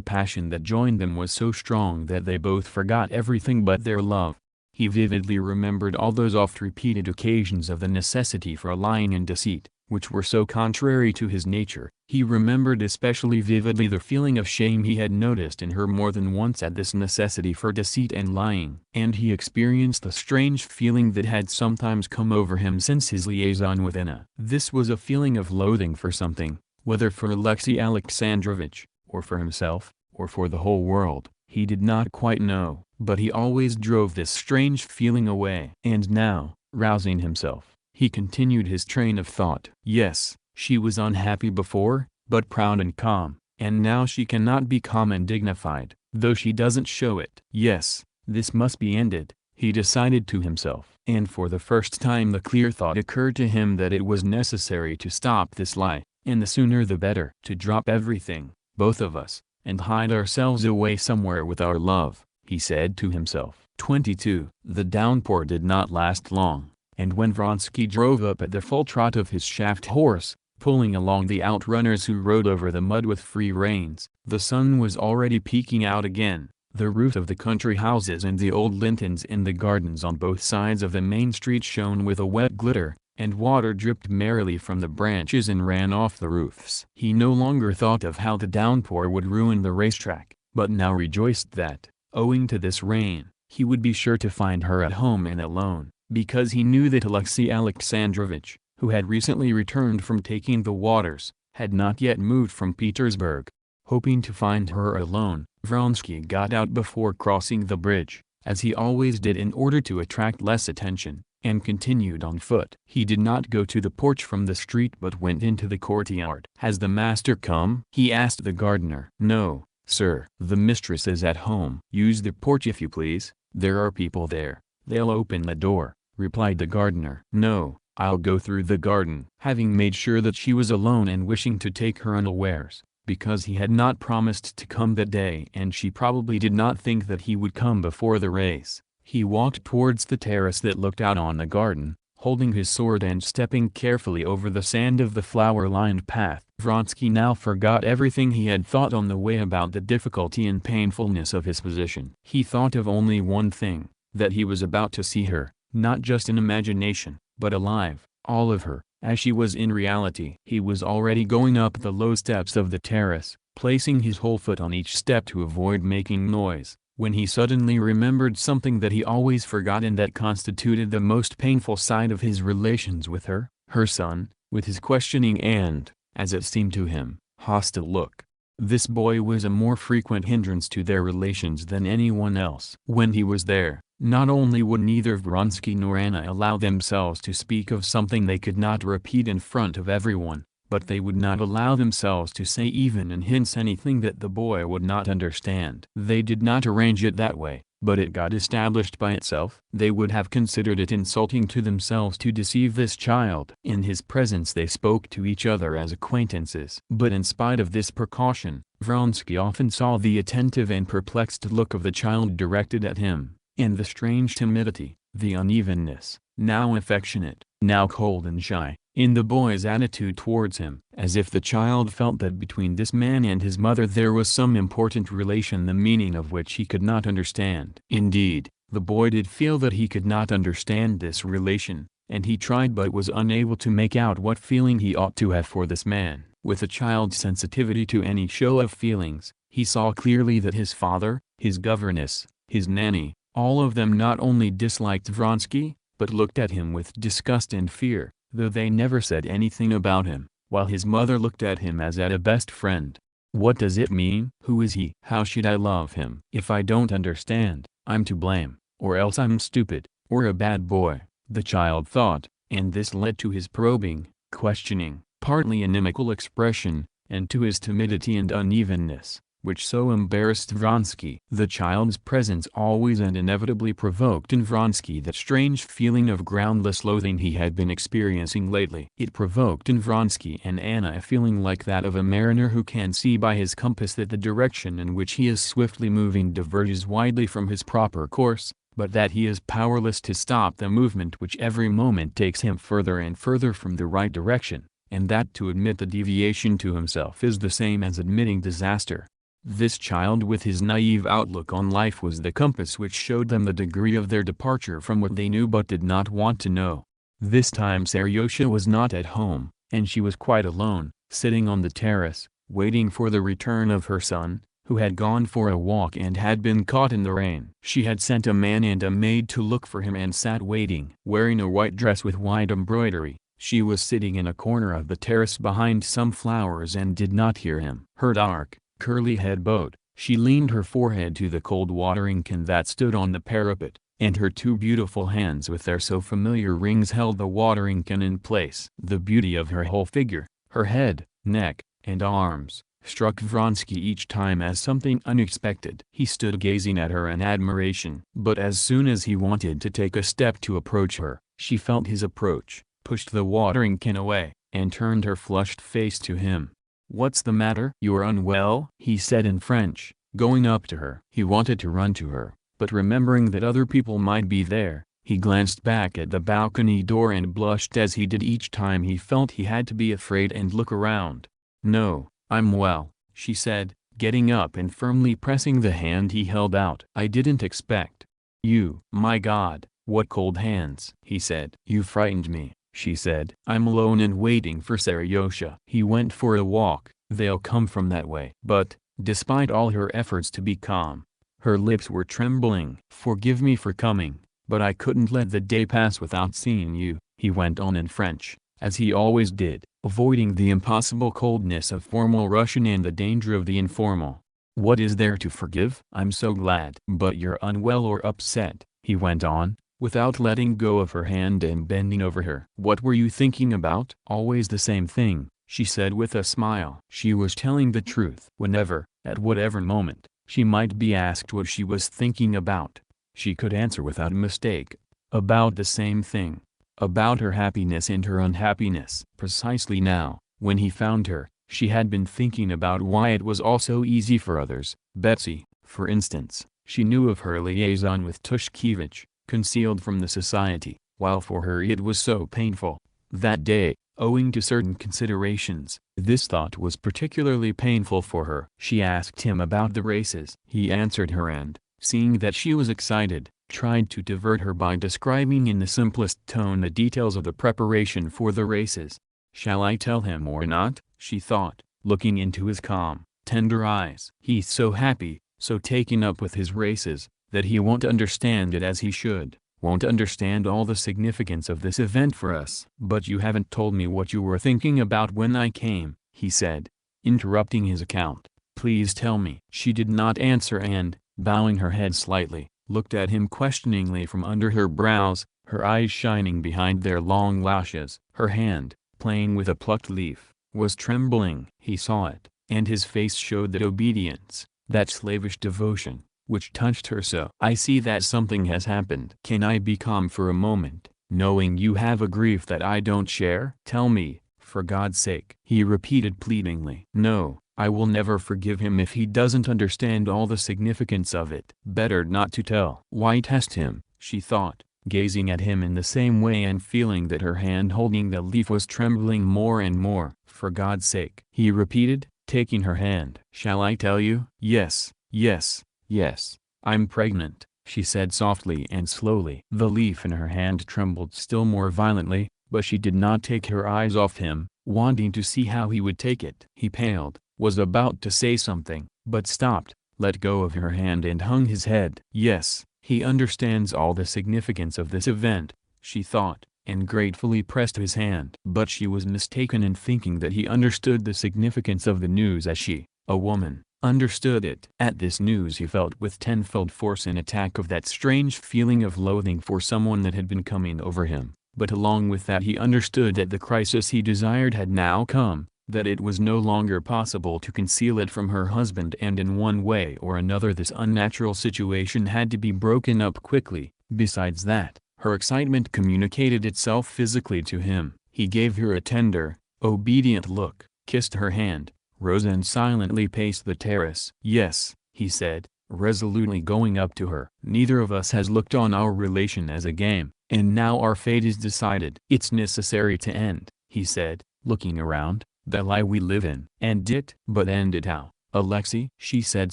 passion that joined them was so strong that they both forgot everything but their love. He vividly remembered all those oft-repeated occasions of the necessity for lying and deceit, which were so contrary to his nature. He remembered especially vividly the feeling of shame he had noticed in her more than once at this necessity for deceit and lying. And he experienced the strange feeling that had sometimes come over him since his liaison with Anna. This was a feeling of loathing for something, whether for Alexey Alexandrovitch, or for himself, or for the whole world, he did not quite know, but he always drove this strange feeling away. And now, rousing himself, he continued his train of thought. Yes, she was unhappy before, but proud and calm, and now she cannot be calm and dignified, though she doesn't show it. Yes, this must be ended, he decided to himself. And for the first time the clear thought occurred to him that it was necessary to stop this lie, and the sooner the better. To drop everything, both of us, and hide ourselves away somewhere with our love, he said to himself. 22. The downpour did not last long, and when Vronsky drove up at the full trot of his shaft horse, pulling along the outrunners who rode over the mud with free reins, the sun was already peeking out again. The roofs of the country houses and the old lintels in the gardens on both sides of the main street shone with a wet glitter, and water dripped merrily from the branches and ran off the roofs. He no longer thought of how the downpour would ruin the racetrack, but now rejoiced that, owing to this rain, he would be sure to find her at home and alone, because he knew that Alexey Alexandrovitch, who had recently returned from taking the waters, had not yet moved from Petersburg. Hoping to find her alone, Vronsky got out before crossing the bridge, as he always did in order to attract less attention, and continued on foot. He did not go to the porch from the street but went into the courtyard. "Has the master come?" he asked the gardener. "No, sir. The mistress is at home." "Use the porch if you please, there are people there. They'll open the door," replied the gardener. "No, I'll go through the garden." Having made sure that she was alone and wishing to take her unawares, because he had not promised to come that day and she probably did not think that he would come before the race, he walked towards the terrace that looked out on the garden, holding his sword and stepping carefully over the sand of the flower-lined path. Vronsky now forgot everything he had thought on the way about the difficulty and painfulness of his position. He thought of only one thing, that he was about to see her, not just in imagination, but alive, all of her, as she was in reality. He was already going up the low steps of the terrace, placing his whole foot on each step to avoid making noise, when he suddenly remembered something that he always forgot and that constituted the most painful side of his relations with her, her son, with his questioning and, as it seemed to him, hostile look. This boy was a more frequent hindrance to their relations than anyone else. When he was there, not only would neither Vronsky nor Anna allow themselves to speak of something they could not repeat in front of everyone, but they would not allow themselves to say even in hints anything that the boy would not understand. They did not arrange it that way, but it got established by itself. They would have considered it insulting to themselves to deceive this child. In his presence they spoke to each other as acquaintances. But in spite of this precaution, Vronsky often saw the attentive and perplexed look of the child directed at him, and the strange timidity, the unevenness, now affectionate, now cold and shy, in the boy's attitude towards him, as if the child felt that between this man and his mother there was some important relation the meaning of which he could not understand. Indeed, the boy did feel that he could not understand this relation, and he tried but was unable to make out what feeling he ought to have for this man. With a child's sensitivity to any show of feelings, he saw clearly that his father, his governess, his nanny, all of them not only disliked Vronsky, but looked at him with disgust and fear, though they never said anything about him, while his mother looked at him as at a best friend. What does it mean? Who is he? How should I love him? If I don't understand, I'm to blame, or else I'm stupid, or a bad boy, the child thought, and this led to his probing, questioning, partly inimical expression, and to his timidity and unevenness, which so embarrassed Vronsky. The child's presence always and inevitably provoked in Vronsky that strange feeling of groundless loathing he had been experiencing lately. It provoked in Vronsky and Anna a feeling like that of a mariner who can see by his compass that the direction in which he is swiftly moving diverges widely from his proper course, but that he is powerless to stop the movement which every moment takes him further and further from the right direction, and that to admit the deviation to himself is the same as admitting disaster. This child with his naive outlook on life was the compass which showed them the degree of their departure from what they knew but did not want to know. This time Seryosha was not at home, and she was quite alone, sitting on the terrace, waiting for the return of her son, who had gone for a walk and had been caught in the rain. She had sent a man and a maid to look for him and sat waiting. Wearing a white dress with white embroidery, she was sitting in a corner of the terrace behind some flowers and did not hear him. Her dark, curly head bowed, she leaned her forehead to the cold watering can that stood on the parapet, and her two beautiful hands with their so familiar rings held the watering can in place. The beauty of her whole figure, her head, neck, and arms, struck Vronsky each time as something unexpected. He stood gazing at her in admiration. But as soon as he wanted to take a step to approach her, she felt his approach, pushed the watering can away, and turned her flushed face to him. "What's the matter? You're unwell?" he said in French, going up to her. He wanted to run to her, but remembering that other people might be there, he glanced back at the balcony door and blushed as he did each time he felt he had to be afraid and look around. "No, I'm well," she said, getting up and firmly pressing the hand he held out. "I didn't expect you." "My God, what cold hands," he said. "You frightened me," she said. "I'm alone and waiting for Seryosha." He went for a walk. "They'll come from that way." But, despite all her efforts to be calm, her lips were trembling. "Forgive me for coming, but I couldn't let the day pass without seeing you," he went on in French, as he always did, avoiding the impossible coldness of formal Russian and the danger of the informal. "What is there to forgive?" "I'm so glad." "But you're unwell or upset," he went on, without letting go of her hand and bending over her. "What were you thinking about?" "Always the same thing," she said with a smile. She was telling the truth. Whenever, at whatever moment, she might be asked what she was thinking about, she could answer without mistake, about the same thing, about her happiness and her unhappiness. Precisely now, when he found her, she had been thinking about why it was all so easy for others. Betsy, for instance, she knew of her liaison with Tushkevich, concealed from the society, while for her it was so painful. That day, owing to certain considerations, this thought was particularly painful for her. She asked him about the races. He answered her and, seeing that she was excited, tried to divert her by describing in the simplest tone the details of the preparation for the races. "Shall I tell him or not?" she thought, looking into his calm, tender eyes. "He's so happy, so taken up with his races, that he won't understand it as he should, won't understand all the significance of this event for us." "But you haven't told me what you were thinking about when I came," he said, interrupting his account. "Please tell me." She did not answer and, bowing her head slightly, looked at him questioningly from under her brows, her eyes shining behind their long lashes. Her hand, playing with a plucked leaf, was trembling. He saw it, and his face showed that obedience, that slavish devotion, which touched her so. "I see that something has happened. Can I be calm for a moment, knowing you have a grief that I don't share?" "Tell me, for God's sake," he repeated pleadingly. "No, I will never forgive him if he doesn't understand all the significance of it." Better not to tell. Why test him, she thought, gazing at him in the same way and feeling that her hand holding the leaf was trembling more and more. "For God's sake," he repeated, taking her hand. "Shall I tell you?" "Yes, yes, yes, I'm pregnant," she said softly and slowly. The leaf in her hand trembled still more violently, but she did not take her eyes off him, wanting to see how he would take it. He paled, was about to say something, but stopped, let go of her hand and hung his head. "Yes, he understands all the significance of this event," she thought, and gratefully pressed his hand. But she was mistaken in thinking that he understood the significance of the news as she, a woman, understood it. At this news he felt with tenfold force an attack of that strange feeling of loathing for someone that had been coming over him, but along with that he understood that the crisis he desired had now come, that it was no longer possible to conceal it from her husband, and in one way or another this unnatural situation had to be broken up quickly. Besides that, her excitement communicated itself physically to him. He gave her a tender, obedient look, kissed her hand, rose and silently paced the terrace. "Yes," he said, resolutely going up to her. "Neither of us has looked on our relation as a game, and now our fate is decided. It's necessary to end," he said, looking around, "the lie we live in." "End it?" "But end it how, Alexei?" she said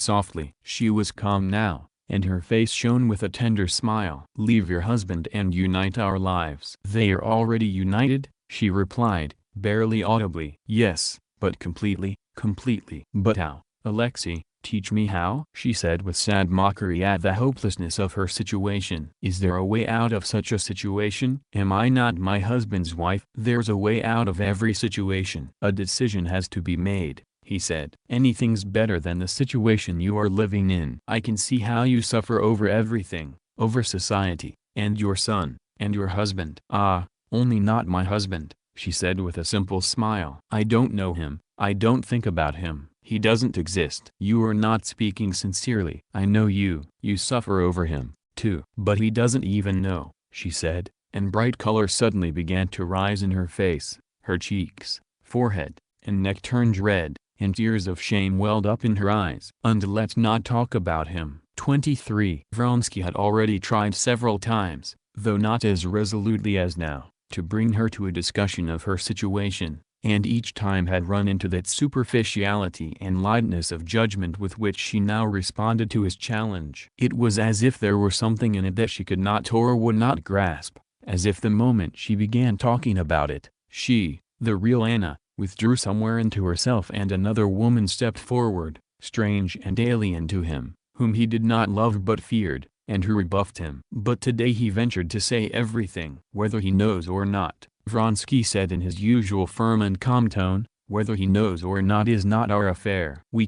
softly. She was calm now, and her face shone with a tender smile. "Leave your husband and unite our lives." "They are already united," she replied, barely audibly. "Yes, but completely, completely." "But how, Alexei? Teach me how," she said with sad mockery at the hopelessness of her situation. "Is there a way out of such a situation? Am I not my husband's wife?" "There's a way out of every situation. A decision has to be made," he said. "Anything's better than the situation you are living in. I can see how you suffer over everything, over society, and your son, and your husband." "Ah, only not my husband," she said with a simple smile. "I don't know him, I don't think about him. He doesn't exist." "You are not speaking sincerely." "I know you suffer over him, too." "But he doesn't even know," she said, and bright color suddenly began to rise in her face. Her cheeks, forehead, and neck turned red, and tears of shame welled up in her eyes. And let's not talk about him. 23. Vronsky had already tried several times, though not as resolutely as now, to bring her to a discussion of her situation, and each time had run into that superficiality and lightness of judgment with which she now responded to his challenge. It was as if there were something in it that she could not or would not grasp, as if the moment she began talking about it, she, the real Anna, withdrew somewhere into herself and another woman stepped forward, strange and alien to him, whom he did not love but feared, and who rebuffed him. But today he ventured to say everything. Whether he knows or not, Vronsky said in his usual firm and calm tone, whether he knows or not is not our affair. You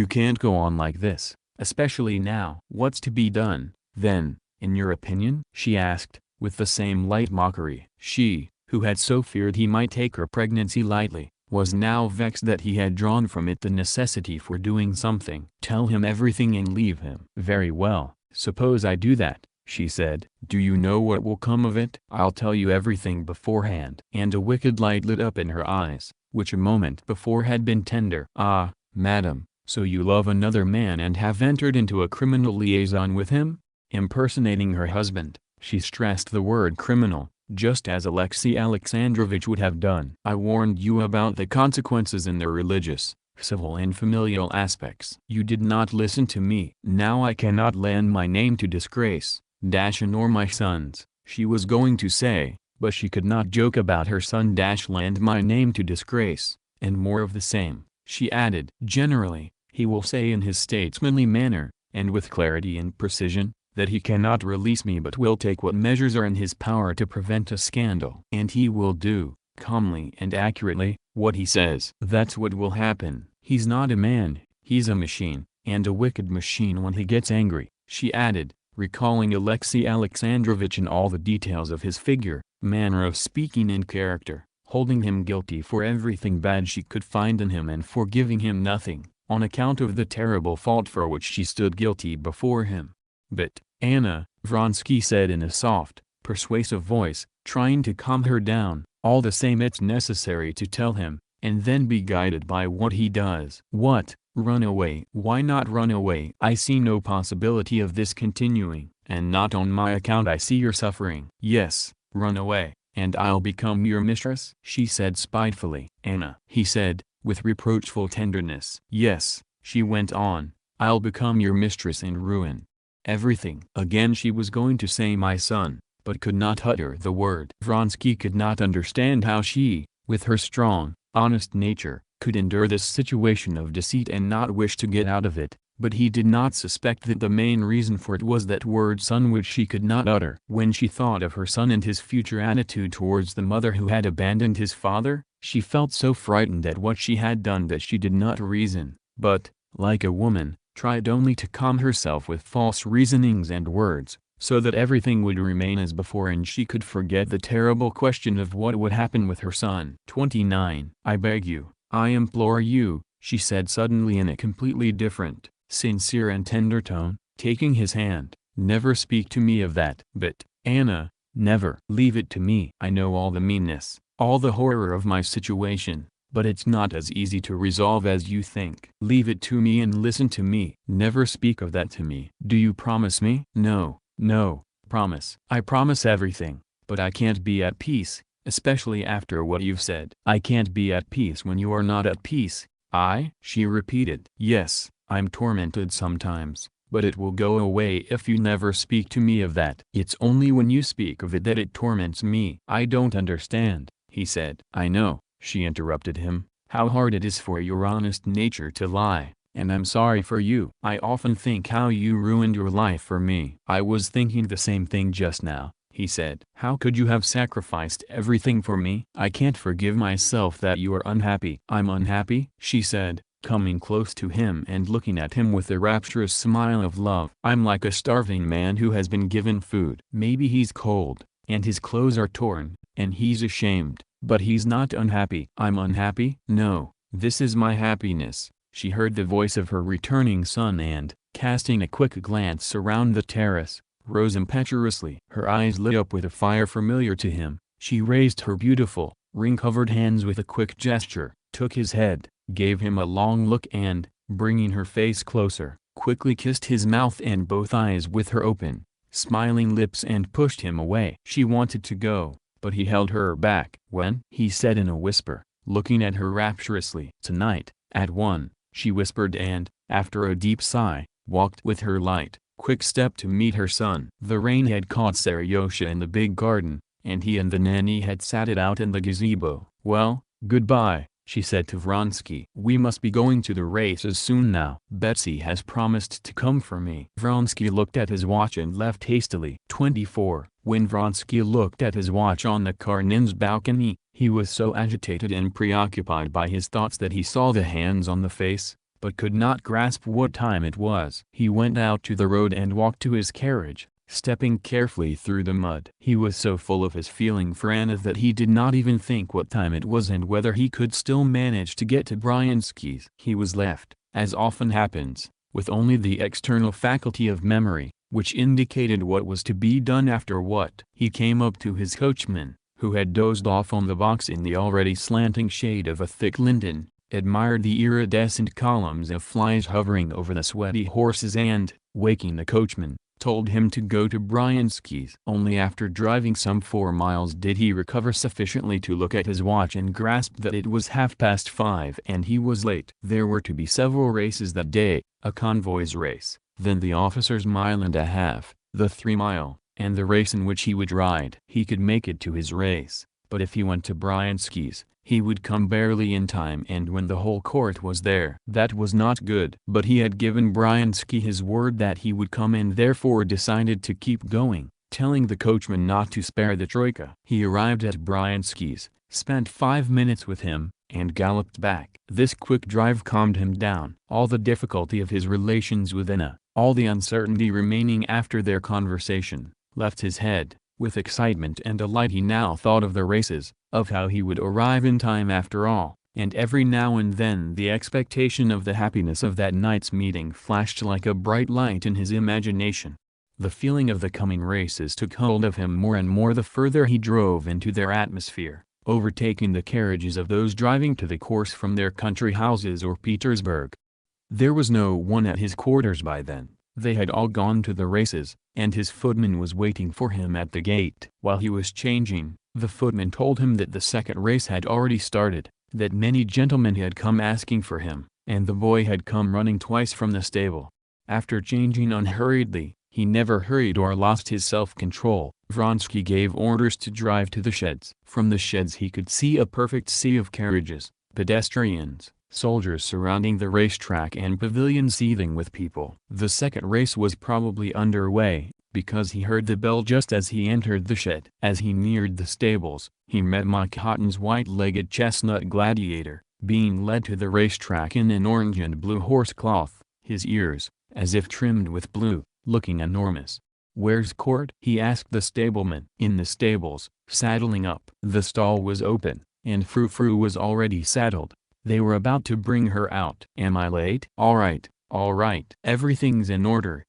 can't go on like this, especially now. What's to be done, then, in your opinion? She asked, with the same light mockery. She, who had so feared he might take her pregnancy lightly, was now vexed that he had drawn from it the necessity for doing something. Tell him everything and leave him. Very well, suppose I do that, she said. Do you know what will come of it? I'll tell you everything beforehand. And a wicked light lit up in her eyes, which a moment before had been tender. Ah, madam, so you love another man and have entered into a criminal liaison with him? Impersonating her husband, she stressed the word criminal, just as Alexei Alexandrovitch would have done. I warned you about the consequences in their religious, civil and familial aspects. You did not listen to me. Now I cannot lend my name to disgrace, nor my son's, she was going to say, but she could not joke about her son lend my name to disgrace, and more of the same, she added. Generally, he will say in his statesmanly manner, and with clarity and precision, that he cannot release me but will take what measures are in his power to prevent a scandal. And he will do, calmly and accurately, what he says. That's what will happen. He's not a man, he's a machine, and a wicked machine when he gets angry, she added, recalling Alexei Alexandrovitch in all the details of his figure, manner of speaking and character, holding him guilty for everything bad she could find in him and forgiving him nothing, on account of the terrible fault for which she stood guilty before him. But, Anna, Vronsky said in a soft, persuasive voice, trying to calm her down, all the same it's necessary to tell him, and then be guided by what he does. What, run away? Why not run away? I see no possibility of this continuing, and not on my account I see your suffering. Yes, run away, and I'll become your mistress, she said spitefully. Anna, he said, with reproachful tenderness. Yes, she went on, I'll become your mistress and ruin everything. Again she was going to say my son, but could not utter the word. Vronsky could not understand how she, with her strong, honest nature, could endure this situation of deceit and not wish to get out of it, but he did not suspect that the main reason for it was that word son which she could not utter. When she thought of her son and his future attitude towards the mother who had abandoned his father, she felt so frightened at what she had done that she did not reason, but, like a woman, tried only to calm herself with false reasonings and words, so that everything would remain as before and she could forget the terrible question of what would happen with her son. 29. I beg you, I implore you, she said suddenly in a completely different, sincere and tender tone, taking his hand, never speak to me of that. But, Anna, never. Leave it to me. I know all the meanness, all the horror of my situation, but it's not as easy to resolve as you think. Leave it to me and listen to me. Never speak of that to me. Do you promise me? No, no, promise. I promise everything, but I can't be at peace, especially after what you've said. I can't be at peace when you are not at peace. She repeated. Yes, I'm tormented sometimes, but it will go away if you never speak to me of that. It's only when you speak of it that it torments me. I don't understand, he said. I know, she interrupted him, how hard it is for your honest nature to lie, and I'm sorry for you. I often think how you ruined your life for me. I was thinking the same thing just now, he said. How could you have sacrificed everything for me? I can't forgive myself that you are unhappy. I'm unhappy, she said, coming close to him and looking at him with a rapturous smile of love. I'm like a starving man who has been given food. Maybe he's cold, and his clothes are torn, and he's ashamed. But he's not unhappy. I'm unhappy? No, this is my happiness. She heard the voice of her returning son and, casting a quick glance around the terrace, rose impetuously. Her eyes lit up with a fire familiar to him. She raised her beautiful, ring-covered hands with a quick gesture, took his head, gave him a long look and, bringing her face closer, quickly kissed his mouth and both eyes with her open, smiling lips and pushed him away. She wanted to go, but he held her back. "When?" he said in a whisper, looking at her rapturously. "Tonight, at 1, she whispered and, after a deep sigh, walked with her light, quick step to meet her son. The rain had caught Seryosha in the big garden, and he and the nanny had sat it out in the gazebo. "Well, goodbye," she said to Vronsky. "We must be going to the races soon now. Betsy has promised to come for me." Vronsky looked at his watch and left hastily. 24. When Vronsky looked at his watch on the Karenin's balcony, he was so agitated and preoccupied by his thoughts that he saw the hands on the face, but could not grasp what time it was. He went out to the road and walked to his carriage, stepping carefully through the mud. He was so full of his feeling for Anna that he did not even think what time it was and whether he could still manage to get to Bryansky's. He was left, as often happens, with only the external faculty of memory, which indicated what was to be done after what. He came up to his coachman, who had dozed off on the box in the already slanting shade of a thick linden, admired the iridescent columns of flies hovering over the sweaty horses and, waking the coachman, told him to go to Bryansky's. Only after driving some 4 miles did he recover sufficiently to look at his watch and grasp that it was 5:30 and he was late. There were to be several races that day, a convoy's race, then the officers' 1.5 miles, the 3-mile, and the race in which he would ride. He could make it to his race, but if he went to Bryansky's, he would come barely in time and when the whole court was there. That was not good. But he had given Bryansky his word that he would come and therefore decided to keep going, telling the coachman not to spare the troika. He arrived at Bryansky's, spent 5 minutes with him, and galloped back. This quick drive calmed him down. All the difficulty of his relations with Anna, all the uncertainty remaining after their conversation, left his head. With excitement and delight he now thought of the races, of how he would arrive in time after all, and every now and then the expectation of the happiness of that night's meeting flashed like a bright light in his imagination. The feeling of the coming races took hold of him more and more the further he drove into their atmosphere, overtaking the carriages of those driving to the course from their country houses or Petersburg. There was no one at his quarters by then. They had all gone to the races, and his footman was waiting for him at the gate. While he was changing, the footman told him that the second race had already started, that many gentlemen had come asking for him, and the boy had come running twice from the stable. After changing unhurriedly, he never hurried or lost his self-control. Vronsky gave orders to drive to the sheds. From the sheds he could see a perfect sea of carriages, pedestrians, soldiers surrounding the racetrack and pavilion seething with people. The second race was probably underway, because he heard the bell just as he entered the shed. As he neared the stables, he met Mikhail's white-legged chestnut gladiator, being led to the racetrack in an orange and blue horse cloth, his ears, as if trimmed with blue, looking enormous. "Where's Court?" he asked the stableman. "In the stables, saddling up." The stall was open, and Frou-Frou was already saddled. They were about to bring her out. "Am I late?" All right, everything's in order,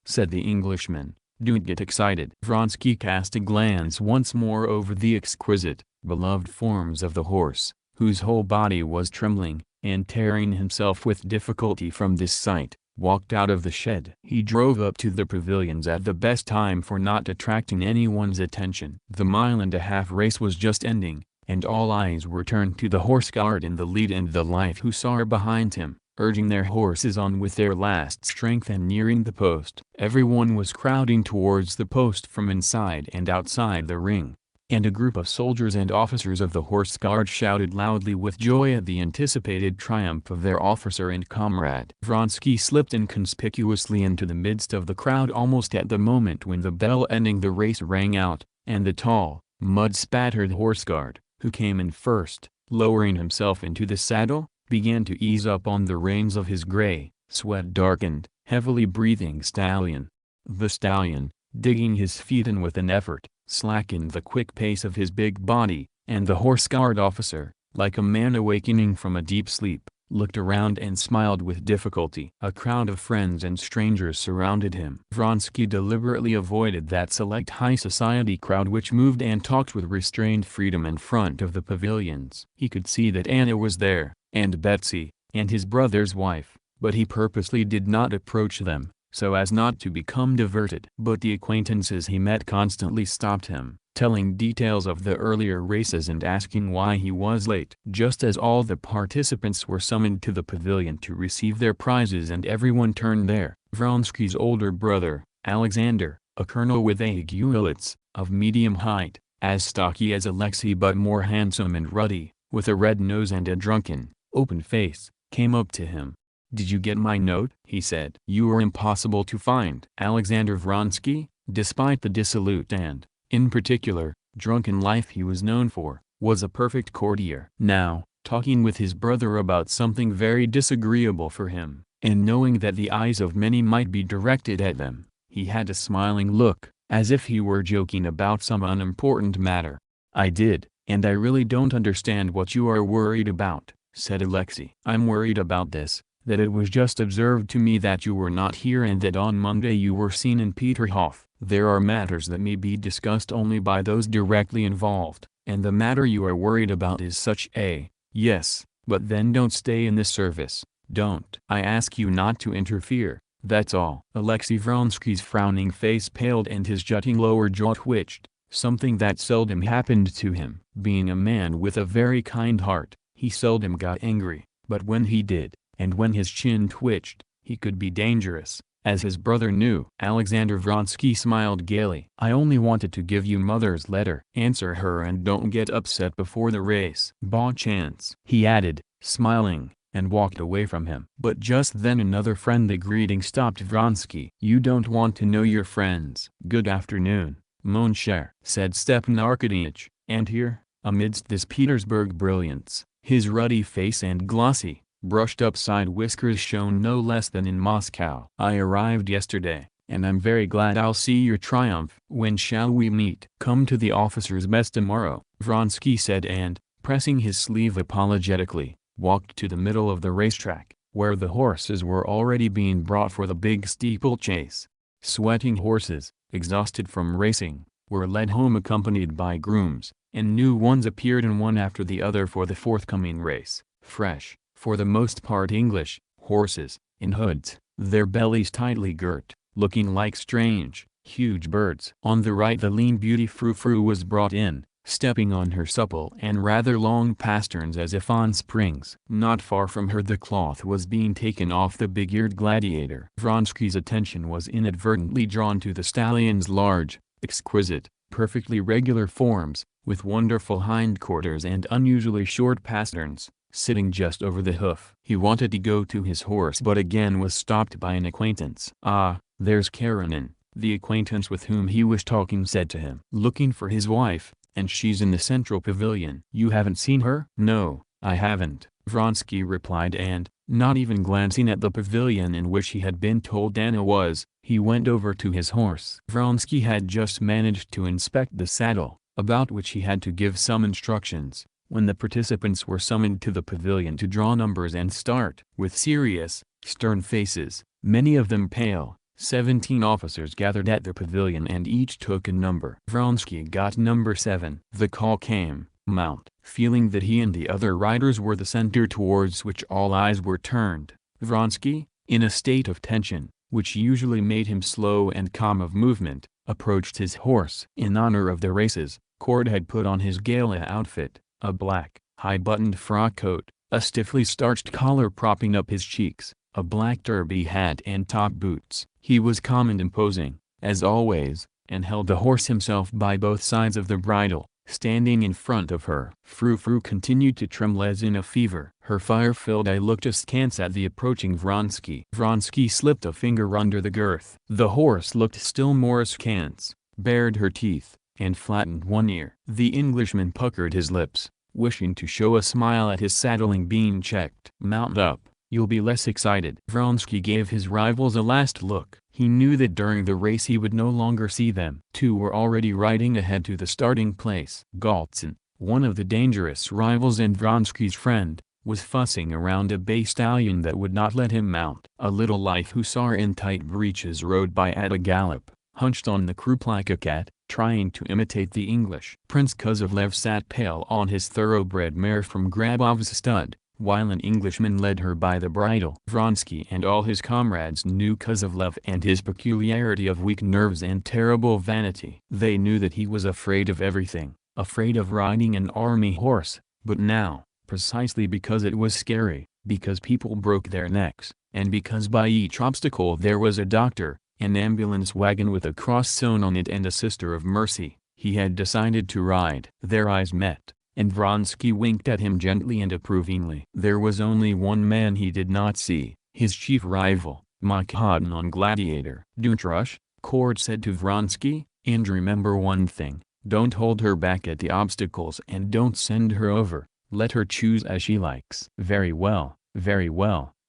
said the Englishman. "Don't get excited." Vronsky cast a glance once more over the exquisite, beloved forms of the horse, whose whole body was trembling, and tearing himself with difficulty from this sight, walked out of the shed. He drove up to the pavilions at the best time for not attracting anyone's attention. The 1.5 mile race was just ending, and all eyes were turned to the horse guard in the lead and the light hussar behind him, urging their horses on with their last strength and nearing the post. Everyone was crowding towards the post from inside and outside the ring, and a group of soldiers and officers of the horse guard shouted loudly with joy at the anticipated triumph of their officer and comrade. Vronsky slipped inconspicuously into the midst of the crowd almost at the moment when the bell ending the race rang out, and the tall, mud-spattered horse guard, who came in first, lowering himself into the saddle, began to ease up on the reins of his gray, sweat-darkened, heavily breathing stallion. The stallion, digging his feet in with an effort, slackened the quick pace of his big body, and the horse guard officer, like a man awakening from a deep sleep, looked around and smiled with difficulty. A crowd of friends and strangers surrounded him. Vronsky deliberately avoided that select high society crowd which moved and talked with restrained freedom in front of the pavilions. He could see that Anna was there, and Betsy, and his brother's wife, but he purposely did not approach them, so as not to become diverted. But the acquaintances he met constantly stopped him, telling details of the earlier races and asking why he was late. Just as all the participants were summoned to the pavilion to receive their prizes and everyone turned there, Vronsky's older brother, Alexander, a colonel with aiguillettes, of medium height, as stocky as Alexei but more handsome and ruddy, with a red nose and a drunken, open face, came up to him. "Did you get my note?" he said. "You were impossible to find." Alexander Vronsky, despite the dissolute and, in particular, drunken life he was known for, was a perfect courtier. Now, talking with his brother about something very disagreeable for him, and knowing that the eyes of many might be directed at them, he had a smiling look, as if he were joking about some unimportant matter. "I did, and I really don't understand what you are worried about," said Alexei. "I'm worried about this, that it was just observed to me that you were not here and that on Monday you were seen in Peterhof. There are matters that may be discussed only by those directly involved, and the matter you are worried about is such a, yes, but then don't stay in this service, don't. I ask you not to interfere, that's all." Alexei Vronsky's frowning face paled and his jutting lower jaw twitched, something that seldom happened to him. Being a man with a very kind heart, he seldom got angry, but when he did, and when his chin twitched, he could be dangerous, as his brother knew. Alexander Vronsky smiled gaily. "I only wanted to give you mother's letter. Answer her and don't get upset before the race. Bon chance," he added, smiling, and walked away from him. But just then another friendly greeting stopped Vronsky. "You don't want to know your friends." "Good afternoon, mon cher," said Stepan Arkadyevitch, and here, amidst this Petersburg brilliance, his ruddy face and glossy, brushed-up side whiskers shone no less than in Moscow. "I arrived yesterday, and I'm very glad I'll see your triumph. When shall we meet?" "Come to the officers' mess tomorrow," Vronsky said and, pressing his sleeve apologetically, walked to the middle of the racetrack, where the horses were already being brought for the big steeplechase. Sweating horses, exhausted from racing, were led home accompanied by grooms, and new ones appeared in one after the other for the forthcoming race, fresh, for the most part English, horses, in hoods, their bellies tightly girt, looking like strange, huge birds. On the right the lean beauty Frou-Frou was brought in, stepping on her supple and rather long pasterns as if on springs. Not far from her the cloth was being taken off the big-eared gladiator. Vronsky's attention was inadvertently drawn to the stallion's large, exquisite, perfectly regular forms, with wonderful hindquarters and unusually short pasterns, sitting just over the hoof. He wanted to go to his horse but again was stopped by an acquaintance. "Ah, there's Karenin," the acquaintance with whom he was talking said to him. "Looking for his wife, and she's in the central pavilion." "You haven't seen her?" "No, I haven't," Vronsky replied and, not even glancing at the pavilion in which he had been told Anna was, he went over to his horse. Vronsky had just managed to inspect the saddle, about which he had to give some instructions, when the participants were summoned to the pavilion to draw numbers and start. With serious, stern faces, many of them pale, 17 officers gathered at the pavilion and each took a number. Vronsky got number 7. The call came, "Mount." Feeling that he and the other riders were the center towards which all eyes were turned, Vronsky, in a state of tension, which usually made him slow and calm of movement, approached his horse. In honor of the races, Cord had put on his gala outfit, a black, high-buttoned frock coat, a stiffly starched collar propping up his cheeks, a black derby hat and top boots. He was calm and imposing, as always, and held the horse himself by both sides of the bridle, standing in front of her. Frou-Frou continued to tremble as in a fever. Her fire-filled eye looked askance at the approaching Vronsky. Vronsky slipped a finger under the girth. The horse looked still more askance, bared her teeth, and flattened one ear. The Englishman puckered his lips, wishing to show a smile at his saddling being checked. "Mount up, you'll be less excited." Vronsky gave his rivals a last look. He knew that during the race he would no longer see them. 2 were already riding ahead to the starting place. Galtzin, one of the dangerous rivals and Vronsky's friend, was fussing around a bay stallion that would not let him mount. A little life hussar in tight breeches rode by at a gallop, hunched on the croup like a cat, trying to imitate the English. Prince Kozlovlev sat pale on his thoroughbred mare from Grabov's stud, while an Englishman led her by the bridle. Vronsky and all his comrades knew Kozlovlev and his peculiarity of weak nerves and terrible vanity. They knew that he was afraid of everything, afraid of riding an army horse, but now, precisely because it was scary, because people broke their necks, and because by each obstacle there was a doctor, an ambulance wagon with a cross sewn on it and a sister of mercy, he had decided to ride. Their eyes met, and Vronsky winked at him gently and approvingly. There was only one man he did not see, his chief rival, Mikhail on Gladiator. "Don't rush," Cord said to Vronsky, "and remember one thing, don't hold her back at the obstacles and don't send her over. Let her choose as she likes." Very well,"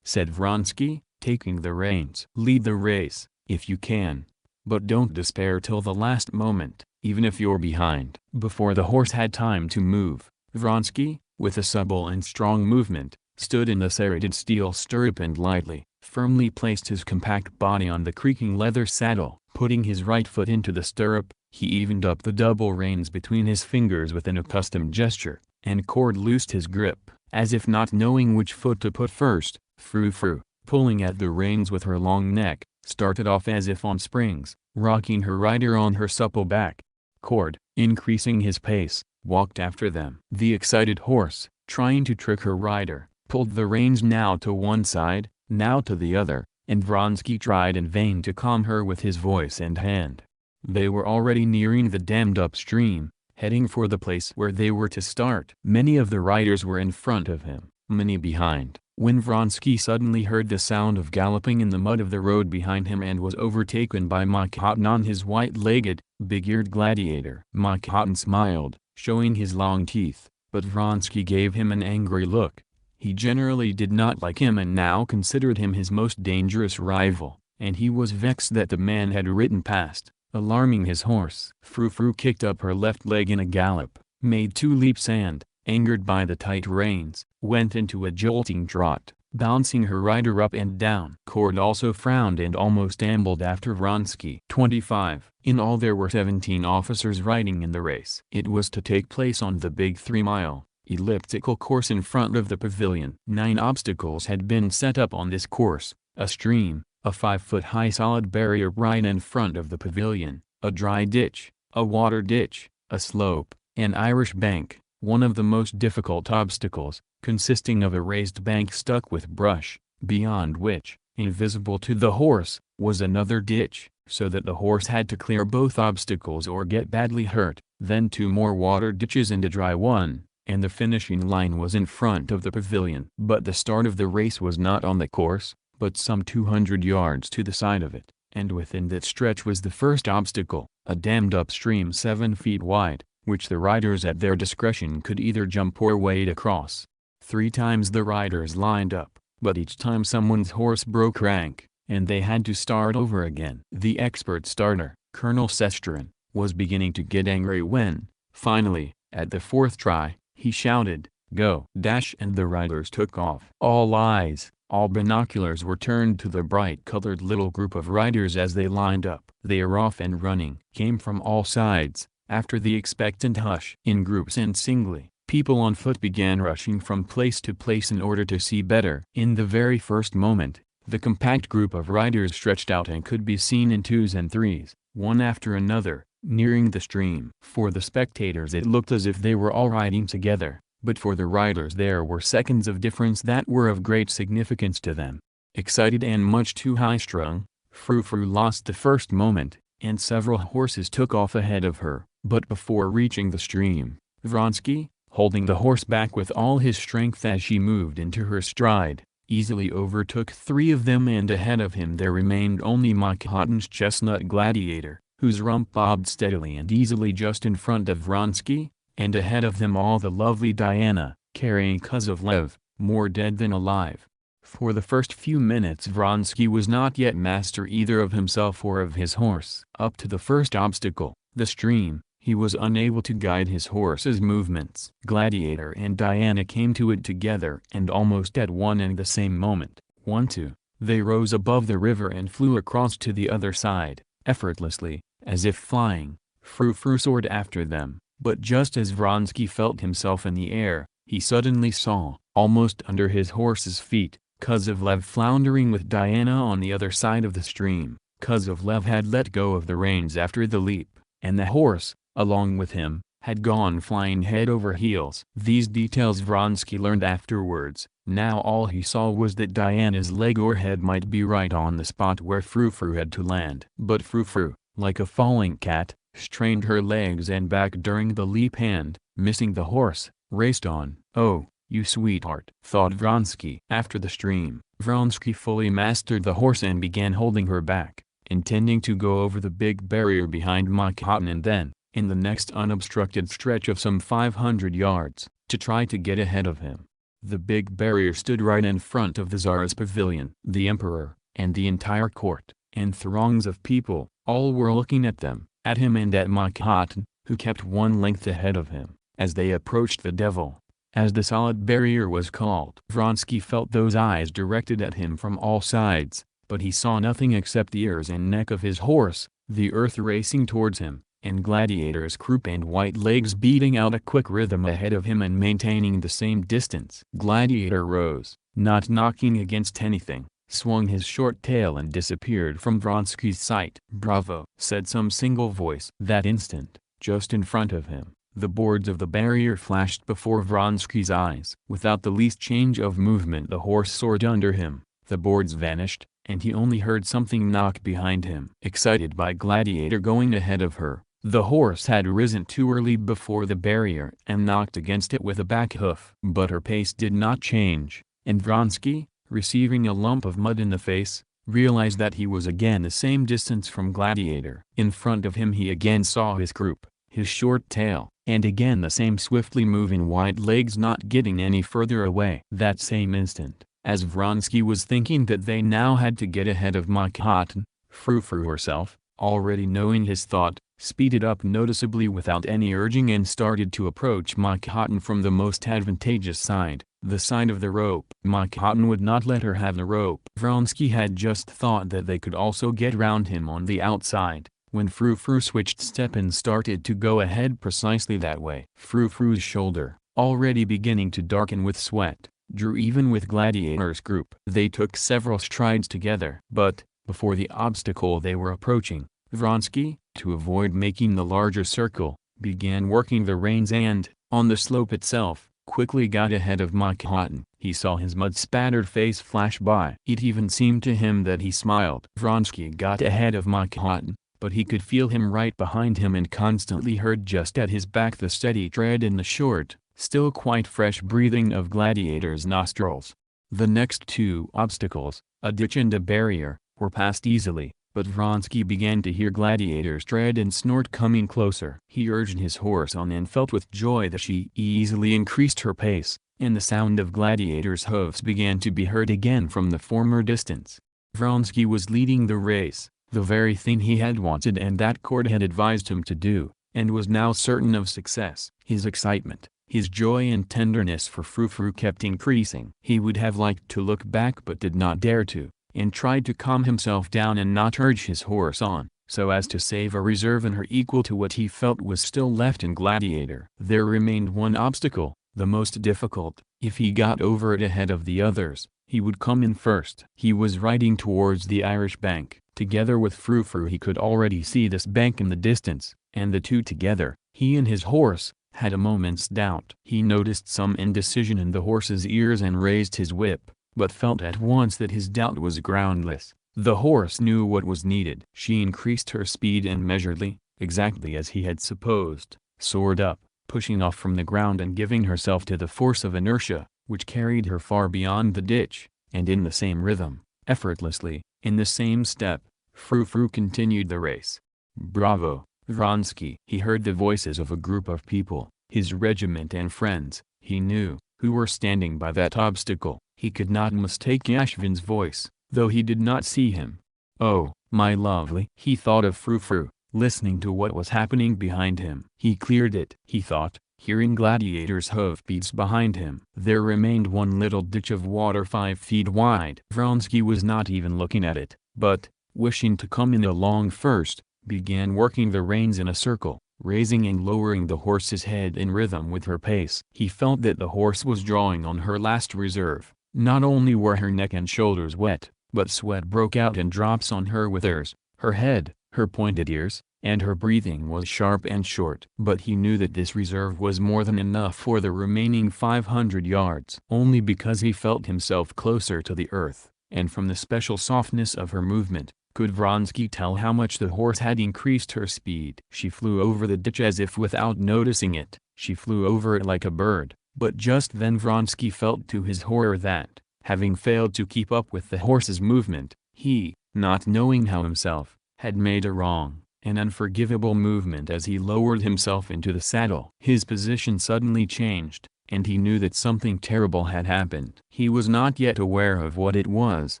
said Vronsky, taking the reins. "Lead the race, if you can. But don't despair till the last moment, even if you're behind." Before the horse had time to move, Vronsky, with a supple and strong movement, stood in the serrated steel stirrup and lightly, firmly placed his compact body on the creaking leather saddle. Putting his right foot into the stirrup, he evened up the double reins between his fingers with an accustomed gesture, and Cord loosed his grip, as if not knowing which foot to put first. Frou-Frou, pulling at the reins with her long neck, started off as if on springs, rocking her rider on her supple back. Cord, increasing his pace, walked after them. The excited horse, trying to trick her rider, pulled the reins now to one side, now to the other, and Vronsky tried in vain to calm her with his voice and hand. They were already nearing the dammed-up stream, heading for the place where they were to start. Many of the riders were in front of him, many behind, when Vronsky suddenly heard the sound of galloping in the mud of the road behind him and was overtaken by Mikhail on his white-legged, big-eared Gladiator. Mikhail smiled, showing his long teeth, but Vronsky gave him an angry look. He generally did not like him and now considered him his most dangerous rival, and he was vexed that the man had ridden past, alarming his horse. Frou-Frou kicked up her left leg in a gallop, made 2 leaps and, angered by the tight reins, went into a jolting trot, bouncing her rider up and down. Cord also frowned and almost ambled after Vronsky. 25. In all there were 17 officers riding in the race. It was to take place on the big 3-mile, elliptical course in front of the pavilion. 9 obstacles had been set up on this course: a stream, a 5-foot-high solid barrier right in front of the pavilion, a dry ditch, a water ditch, a slope, an Irish bank. One of the most difficult obstacles, consisting of a raised bank stuck with brush, beyond which, invisible to the horse, was another ditch, so that the horse had to clear both obstacles or get badly hurt, then 2 more water ditches and a dry one, and the finishing line was in front of the pavilion. But the start of the race was not on the course, but some 200 yards to the side of it, and within that stretch was the first obstacle, a dammed-up stream 7 feet wide, which the riders at their discretion could either jump or wade across. 3 times the riders lined up, but each time someone's horse broke rank, and they had to start over again. The expert starter, Colonel Sestrin, was beginning to get angry when, finally, at the 4th try, he shouted, "Go!" And the riders took off. All eyes, all binoculars were turned to the bright-colored little group of riders as they lined up. "They are off and running!" came from all sides. After the expectant hush, in groups and singly, people on foot began rushing from place to place in order to see better. In the very first moment, the compact group of riders stretched out and could be seen in 2s and 3s, one after another, nearing the stream. For the spectators it looked as if they were all riding together, but for the riders there were seconds of difference that were of great significance to them. Excited and much too high-strung, Frou-Frou lost the first moment, and several horses took off ahead of her. But before reaching the stream, Vronsky, holding the horse back with all his strength as she moved into her stride, easily overtook 3 of them, and ahead of him there remained only Mikhail's chestnut Gladiator, whose rump bobbed steadily and easily just in front of Vronsky, and ahead of them all the lovely Diana, carrying Kozlovlev, more dead than alive. For the first few minutes Vronsky was not yet master either of himself or of his horse. Up to the first obstacle, the stream, He was unable to guide his horse's movements. Gladiator and Diana came to it together and almost at one and the same moment. 1-2. They rose above the river and flew across to the other side, effortlessly, as if flying. Frou-Frou soared after them, but just as Vronsky felt himself in the air, he suddenly saw, almost under his horse's feet, Kozlovlev floundering with Diana on the other side of the stream. Kozlovlev had let go of the reins after the leap, and the horse, along with him, had gone flying head over heels. These details Vronsky learned afterwards. Now all he saw was that Diana's leg or head might be right on the spot where Frou-Frou had to land. But Frou-Frou, like a falling cat, strained her legs and back during the leap and, missing the horse, raced on. "Oh, you sweetheart," thought Vronsky. After the stream, Vronsky fully mastered the horse and began holding her back, intending to go over the big barrier behind Mikhail and then, in the next unobstructed stretch of some 500 yards, to try to get ahead of him. The big barrier stood right in front of the Tsar's pavilion. The emperor, and the entire court, and throngs of people, all were looking at them, at him and at Mikhail, who kept one length ahead of him, as they approached the devil, as the solid barrier was called. Vronsky felt those eyes directed at him from all sides, but he saw nothing except the ears and neck of his horse, the earth racing towards him, and Gladiator's croup and white legs beating out a quick rhythm ahead of him and maintaining the same distance. Gladiator rose, not knocking against anything, swung his short tail and disappeared from Vronsky's sight. "Bravo!" said some single voice. That instant, just in front of him, the boards of the barrier flashed before Vronsky's eyes. Without the least change of movement the horse soared under him, the boards vanished, and he only heard something knock behind him. Excited by Gladiator going ahead of her, the horse had risen too early before the barrier and knocked against it with a back hoof. But her pace did not change, and Vronsky, receiving a lump of mud in the face, realized that he was again the same distance from Gladiator. In front of him he again saw his croup, his short tail, and again the same swiftly moving white legs not getting any further away. That same instant, as Vronsky was thinking that they now had to get ahead of Mikhail, Frou-Frou herself, already knowing his thought, speeded up noticeably without any urging and started to approach Mikhail from the most advantageous side, the side of the rope. Mikhail would not let her have the rope. Vronsky had just thought that they could also get round him on the outside, when Frou-Frou switched step and started to go ahead precisely that way. Frou-Frou's shoulder, already beginning to darken with sweat, drew even with Gladiator's group. They took several strides together. But, before the obstacle they were approaching, Vronsky, to avoid making the larger circle, began working the reins and, on the slope itself, quickly got ahead of Mikhail. He saw his mud-spattered face flash by. It even seemed to him that he smiled. Vronsky got ahead of Mikhail, but he could feel him right behind him and constantly heard just at his back the steady tread in the short, still quite fresh breathing of Gladiator's nostrils. The next two obstacles, a ditch and a barrier, were passed easily, but Vronsky began to hear Gladiator's tread and snort coming closer. He urged his horse on and felt with joy that she easily increased her pace, and the sound of Gladiator's hoofs began to be heard again from the former distance. Vronsky was leading the race, the very thing he had wanted and that court had advised him to do, and was now certain of success. His excitement, his joy and tenderness for Frou-Frou kept increasing. He would have liked to look back but did not dare to, and tried to calm himself down and not urge his horse on, so as to save a reserve in her equal to what he felt was still left in Gladiator. There remained one obstacle, the most difficult. If he got over it ahead of the others, he would come in first. He was riding towards the Irish bank. Together with Frou-Frou he could already see this bank in the distance, and the two together, he and his horse, had a moment's doubt. He noticed some indecision in the horse's ears and raised his whip, but felt at once that his doubt was groundless. The horse knew what was needed. She increased her speed and measuredly, exactly as he had supposed, soared up, pushing off from the ground and giving herself to the force of inertia, which carried her far beyond the ditch, and in the same rhythm, effortlessly, in the same step, Frou-Frou continued the race. "Bravo, Vronsky!" He heard the voices of a group of people, his regiment and friends, he knew, who were standing by that obstacle. He could not mistake Yashvin's voice, though he did not see him. "Oh, my lovely!" He thought of Frou-Frou, listening to what was happening behind him. He cleared it, he thought, hearing gladiators' hoofbeats behind him. There remained one little ditch of water 5 feet wide. Vronsky was not even looking at it, but, wishing to come in along first, began working the reins in a circle, raising and lowering the horse's head in rhythm with her pace. He felt that the horse was drawing on her last reserve. Not only were her neck and shoulders wet, but sweat broke out in drops on her withers, her head, her pointed ears, and her breathing was sharp and short. But he knew that this reserve was more than enough for the remaining 500 yards. Only because he felt himself closer to the earth, and from the special softness of her movement, could Vronsky tell how much the horse had increased her speed. She flew over the ditch as if without noticing it. She flew over it like a bird, but just then Vronsky felt to his horror that, having failed to keep up with the horse's movement, he, not knowing how himself, had made a wrong, an unforgivable movement as he lowered himself into the saddle. His position suddenly changed, and he knew that something terrible had happened. He was not yet aware of what it was,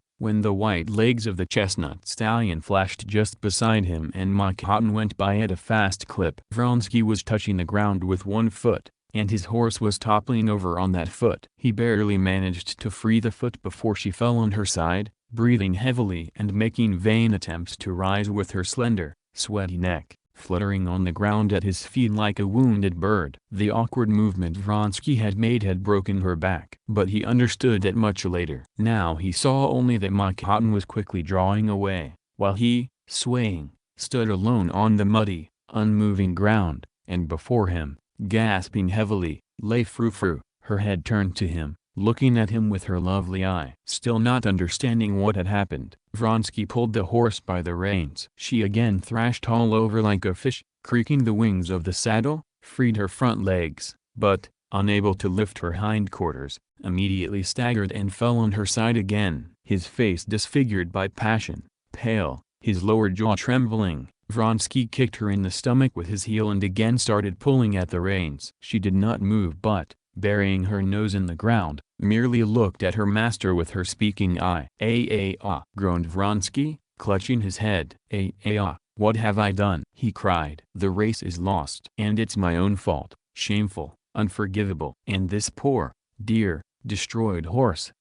when the white legs of the chestnut stallion flashed just beside him and Mikhail went by at a fast clip. Vronsky was touching the ground with one foot, and his horse was toppling over on that foot. He barely managed to free the foot before she fell on her side, breathing heavily and making vain attempts to rise with her slender, sweaty neck, fluttering on the ground at his feet like a wounded bird. The awkward movement Vronsky had made had broken her back. But he understood that much later. Now he saw only that Mikhail was quickly drawing away, while he, swaying, stood alone on the muddy, unmoving ground, and before him, gasping heavily, lay Frou-Frou, her head turned to him, looking at him with her lovely eye. Still not understanding what had happened, Vronsky pulled the horse by the reins. She again thrashed all over like a fish, creaking the wings of the saddle, freed her front legs, but, unable to lift her hindquarters, immediately staggered and fell on her side again. His face disfigured by passion, pale, his lower jaw trembling, Vronsky kicked her in the stomach with his heel and again started pulling at the reins. She did not move but, burying her nose in the ground, merely looked at her master with her speaking eye. Groaned Vronsky, clutching his head. What have I done? He cried. The race is lost. And it's my own fault. Shameful, unforgivable. And this poor, dear, destroyed horse.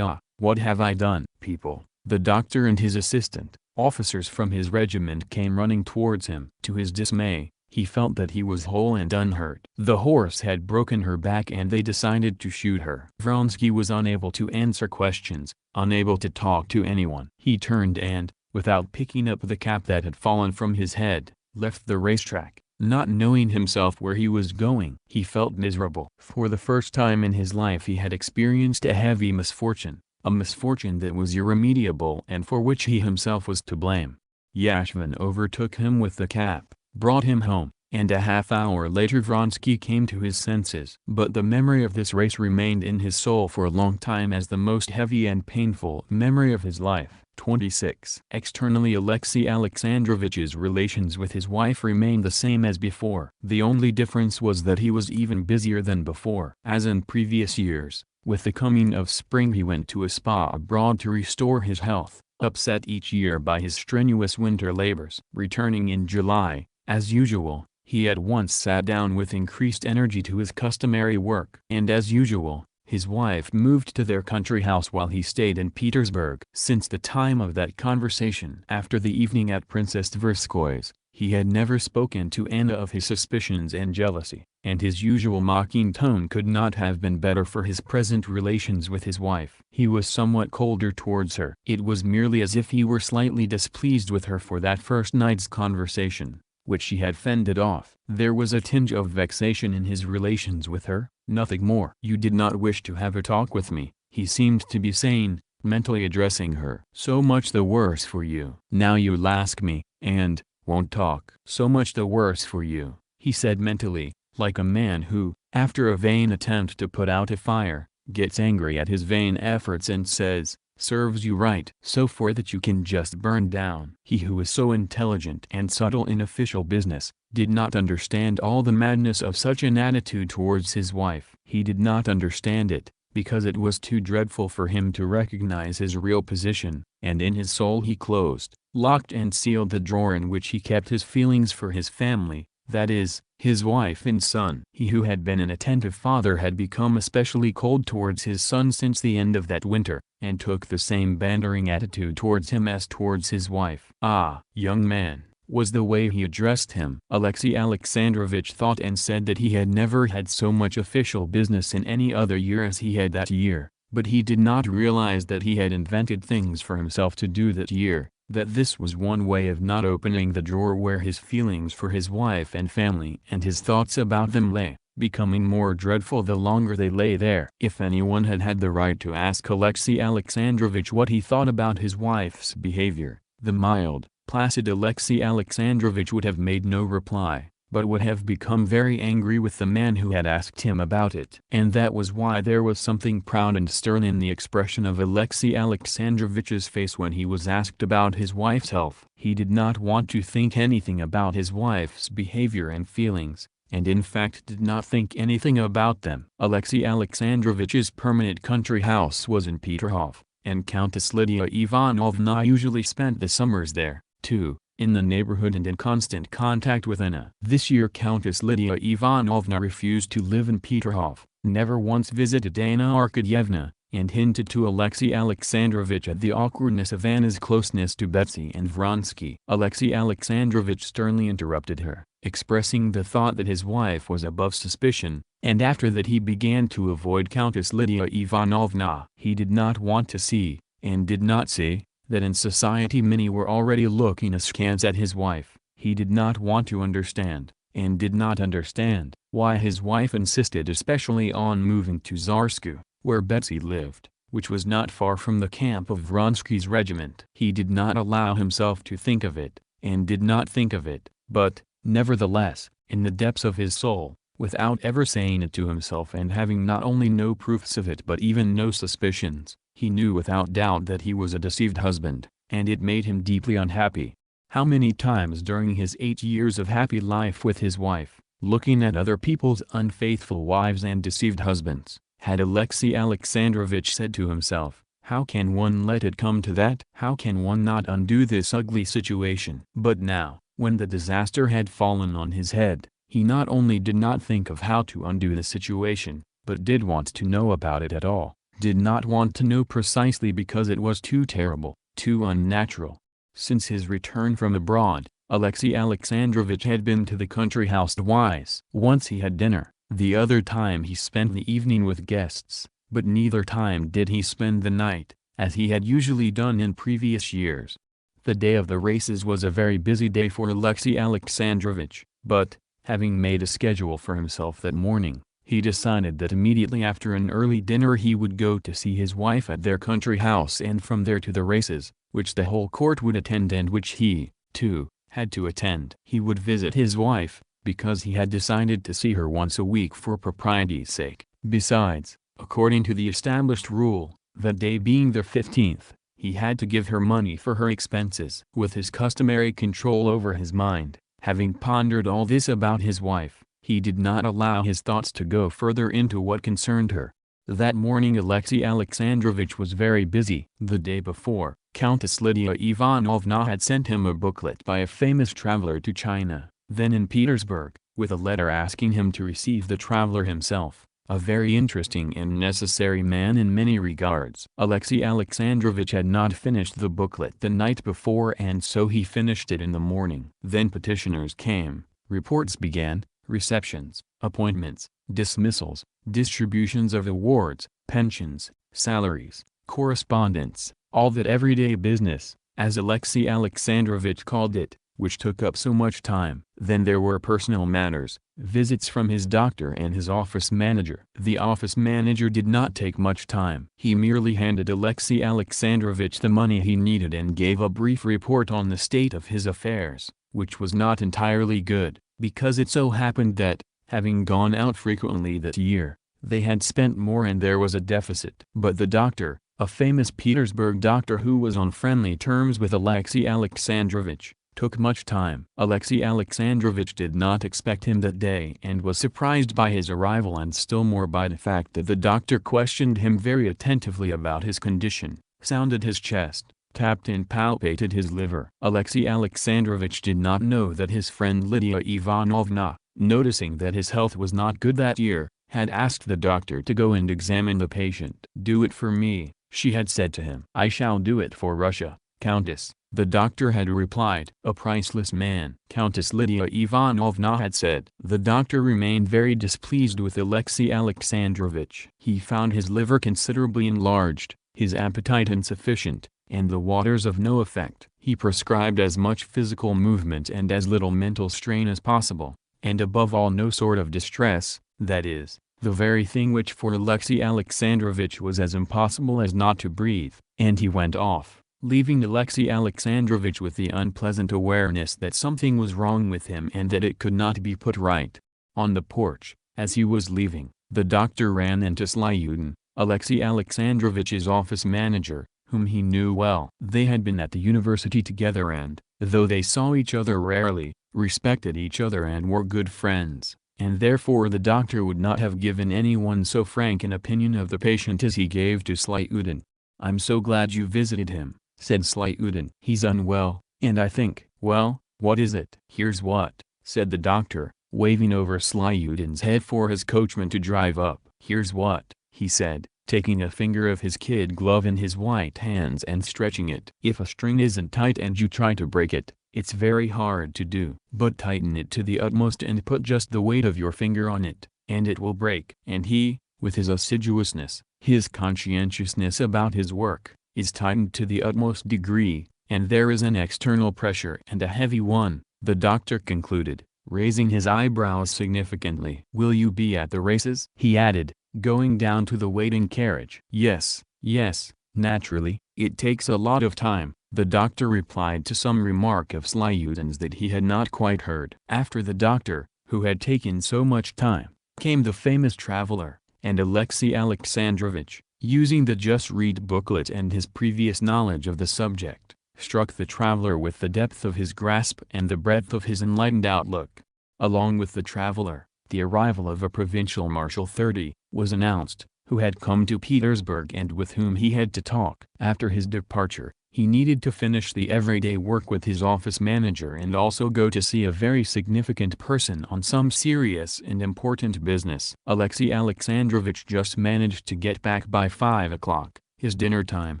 What have I done? People, the doctor and his assistant, officers from his regiment came running towards him. To his dismay, he felt that he was whole and unhurt. The horse had broken her back and they decided to shoot her. Vronsky was unable to answer questions, unable to talk to anyone. He turned and, without picking up the cap that had fallen from his head, left the racetrack, not knowing himself where he was going. He felt miserable. For the first time in his life he had experienced a heavy misfortune, a misfortune that was irremediable and for which he himself was to blame. Yashvin overtook him with the cap, brought him home, and a half-hour later Vronsky came to his senses. But the memory of this race remained in his soul for a long time as the most heavy and painful memory of his life. 26. Externally, Alexei Alexandrovich's relations with his wife remained the same as before. The only difference was that he was even busier than before. As in previous years, with the coming of spring he went to a spa abroad to restore his health, upset each year by his strenuous winter labors. Returning in July, as usual, he at once sat down with increased energy to his customary work. And as usual, his wife moved to their country house while he stayed in Petersburg. Since the time of that conversation after the evening at Princess Tverskoy's, he had never spoken to Anna of his suspicions and jealousy, and his usual mocking tone could not have been better for his present relations with his wife. He was somewhat colder towards her. It was merely as if he were slightly displeased with her for that first night's conversation, which she had fended off. There was a tinge of vexation in his relations with her, nothing more. You did not wish to have a talk with me, he seemed to be saying, mentally addressing her. So much the worse for you. Now you'll ask me, and won't talk. So much the worse for you, he said mentally, like a man who, after a vain attempt to put out a fire, gets angry at his vain efforts and says, serves you right. So for that you can just burn down. He who was so intelligent and subtle in official business, did not understand all the madness of such an attitude towards his wife. He did not understand it, because it was too dreadful for him to recognize his real position, and in his soul he closed, locked and sealed the drawer in which he kept his feelings for his family, that is, his wife and son. He who had been an attentive father had become especially cold towards his son since the end of that winter, and took the same bantering attitude towards him as towards his wife. "Ah, young man," was the way he addressed him. Alexey Alexandrovitch thought and said that he had never had so much official business in any other year as he had that year, but he did not realize that he had invented things for himself to do that year, that this was one way of not opening the drawer where his feelings for his wife and family and his thoughts about them lay, becoming more dreadful the longer they lay there. If anyone had had the right to ask Alexey Alexandrovitch what he thought about his wife's behavior, the mild, placid Alexey Alexandrovitch would have made no reply, but would have become very angry with the man who had asked him about it. And that was why there was something proud and stern in the expression of Alexey Alexandrovitch's face when he was asked about his wife's health. He did not want to think anything about his wife's behavior and feelings, and in fact did not think anything about them. Alexey Alexandrovitch's permanent country house was in Peterhof, and Countess Lydia Ivanovna usually spent the summers there, too, in the neighborhood and in constant contact with Anna. This year Countess Lydia Ivanovna refused to live in Peterhof, never once visited Anna Arkadyevna, and hinted to Alexey Alexandrovitch at the awkwardness of Anna's closeness to Betsy and Vronsky. Alexey Alexandrovitch sternly interrupted her, expressing the thought that his wife was above suspicion, and after that he began to avoid Countess Lydia Ivanovna. He did not want to see, and did not see, that in society many were already looking askance at his wife. He did not want to understand, and did not understand, why his wife insisted especially on moving to Zarsku, where Betsy lived, which was not far from the camp of Vronsky's regiment. He did not allow himself to think of it, and did not think of it, but, nevertheless, in the depths of his soul, without ever saying it to himself and having not only no proofs of it but even no suspicions, he knew without doubt that he was a deceived husband, and it made him deeply unhappy. How many times during his 8 years of happy life with his wife, looking at other people's unfaithful wives and deceived husbands, had Alexey Alexandrovitch said to himself, "How can one let it come to that? How can one not undo this ugly situation?" But now, when the disaster had fallen on his head, he not only did not think of how to undo the situation, but did want to know about it at all, did not want to know precisely because it was too terrible, too unnatural. Since his return from abroad, Alexey Alexandrovitch had been to the country house twice. Once he had dinner, the other time he spent the evening with guests, but neither time did he spend the night, as he had usually done in previous years. The day of the races was a very busy day for Alexey Alexandrovitch, but, having made a schedule for himself that morning, he decided that immediately after an early dinner he would go to see his wife at their country house and from there to the races, which the whole court would attend and which he, too, had to attend. He would visit his wife, because he had decided to see her once a week for propriety's sake. Besides, according to the established rule, that day being the 15th, he had to give her money for her expenses. With his customary control over his mind, having pondered all this about his wife, he did not allow his thoughts to go further into what concerned her. That morning Alexey Alexandrovitch was very busy. The day before, Countess Lydia Ivanovna had sent him a booklet by a famous traveler to China, then in Petersburg, with a letter asking him to receive the traveler himself, a very interesting and necessary man in many regards. Alexey Alexandrovitch had not finished the booklet the night before and so he finished it in the morning. Then petitioners came, reports began, receptions, appointments, dismissals, distributions of awards, pensions, salaries, correspondence, all that everyday business, as Alexey Alexandrovitch called it, which took up so much time. Then there were personal matters, visits from his doctor and his office manager. The office manager did not take much time. He merely handed Alexey Alexandrovitch the money he needed and gave a brief report on the state of his affairs, which was not entirely good, because it so happened that, having gone out frequently that year, they had spent more and there was a deficit. But the doctor, a famous Petersburg doctor who was on friendly terms with Alexey Alexandrovitch, took much time. Alexey Alexandrovitch did not expect him that day and was surprised by his arrival and still more by the fact that the doctor questioned him very attentively about his condition, sounded his chest, tapped and palpated his liver. Alexey Alexandrovich did not know that his friend Lydia Ivanovna, noticing that his health was not good that year, had asked the doctor to go and examine the patient. "Do it for me," she had said to him. "I shall do it for Russia, Countess," the doctor had replied. "A priceless man," Countess Lydia Ivanovna had said. The doctor remained very displeased with Alexey Alexandrovich. He found his liver considerably enlarged, his appetite insufficient, and the waters of no effect. He prescribed as much physical movement and as little mental strain as possible, and above all no sort of distress, that is, the very thing which for Alexey Alexandrovich was as impossible as not to breathe. And he went off, leaving Alexey Alexandrovich with the unpleasant awareness that something was wrong with him and that it could not be put right. On the porch, as he was leaving, the doctor ran into Slyudin, Alexey Alexandrovich's office manager, whom he knew well. They had been at the university together and, though they saw each other rarely, respected each other and were good friends, and therefore the doctor would not have given anyone so frank an opinion of the patient as he gave to Slyudin. "I'm so glad you visited him," said Slyudin. "He's unwell, and I think—" "Well, what is it?" "Here's what," said the doctor, waving over Slyudin's head for his coachman to drive up. "Here's what," he said, taking a finger of his kid glove in his white hands and stretching it. "If a string isn't tight and you try to break it, it's very hard to do. But tighten it to the utmost and put just the weight of your finger on it, and it will break." And he, with his assiduousness, his conscientiousness about his work, is tightened to the utmost degree, and there is an external pressure and a heavy one, the doctor concluded, raising his eyebrows significantly. "Will you be at the races?" he added, going down to the waiting carriage. "Yes, yes, naturally, it takes a lot of time," the doctor replied to some remark of Slyudin's that he had not quite heard. After the doctor, who had taken so much time, came the famous traveler, and Alexey Alexandrovich, using the Just Read booklet and his previous knowledge of the subject, struck the traveler with the depth of his grasp and the breadth of his enlightened outlook. Along with the traveler, the arrival of a provincial marshal 30, was announced, who had come to Petersburg and with whom he had to talk. After his departure, he needed to finish the everyday work with his office manager and also go to see a very significant person on some serious and important business. Alexey Alexandrovich just managed to get back by 5 o'clock, his dinner time,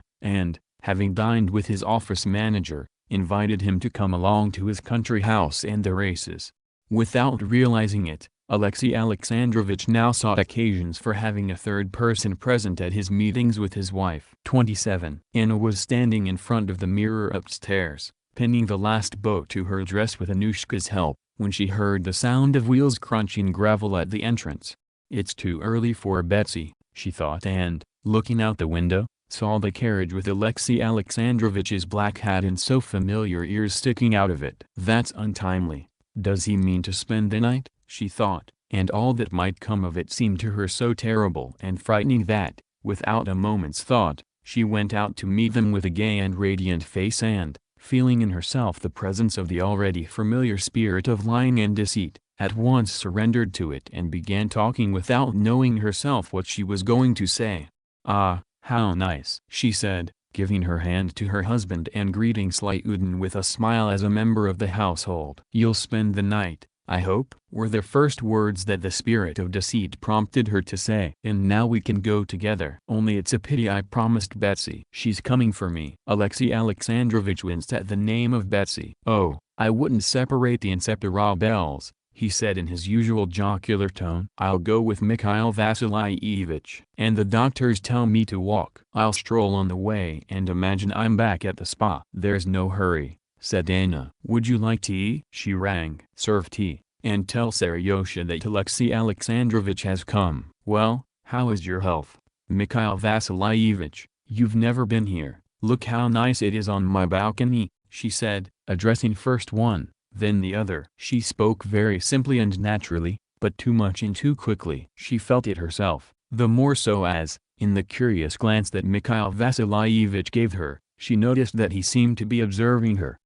and, having dined with his office manager, invited him to come along to his country house and the races. Without realizing it, Alexey Alexandrovich now sought occasions for having a third person present at his meetings with his wife. 27. Anna was standing in front of the mirror upstairs, pinning the last bow to her dress with Anushka's help, when she heard the sound of wheels crunching gravel at the entrance. "It's too early for Betsy," she thought and, looking out the window, saw the carriage with Alexey Alexandrovich's black hat and so familiar ears sticking out of it. "That's untimely. Does he mean to spend the night?" she thought, and all that might come of it seemed to her so terrible and frightening that, without a moment's thought, she went out to meet them with a gay and radiant face and, feeling in herself the presence of the already familiar spirit of lying and deceit, at once surrendered to it and began talking without knowing herself what she was going to say. "Ah, how nice," she said, giving her hand to her husband and greeting Slyudin with a smile as a member of the household. "You'll spend the night, I hope," were the first words that the spirit of deceit prompted her to say. "And now we can go together. Only it's a pity I promised Betsy. She's coming for me." Alexey Alexandrovich winced at the name of Betsy. "Oh, I wouldn't separate the inseparables," he said in his usual jocular tone. "I'll go with Mikhail Vassilievich. And the doctors tell me to walk. I'll stroll on the way and imagine I'm back at the spa." "There's no hurry," said Anna. "Would you like tea?" She rang. "Serve tea, and tell Seryosha that Alexey Alexandrovich has come." "Well, how is your health, Mikhail Vassilievich? You've never been here. Look how nice it is on my balcony," she said, addressing first one, then the other. She spoke very simply and naturally, but too much and too quickly. She felt it herself, the more so as, in the curious glance that Mikhail Vassilievich gave her, she noticed that he seemed to be observing her.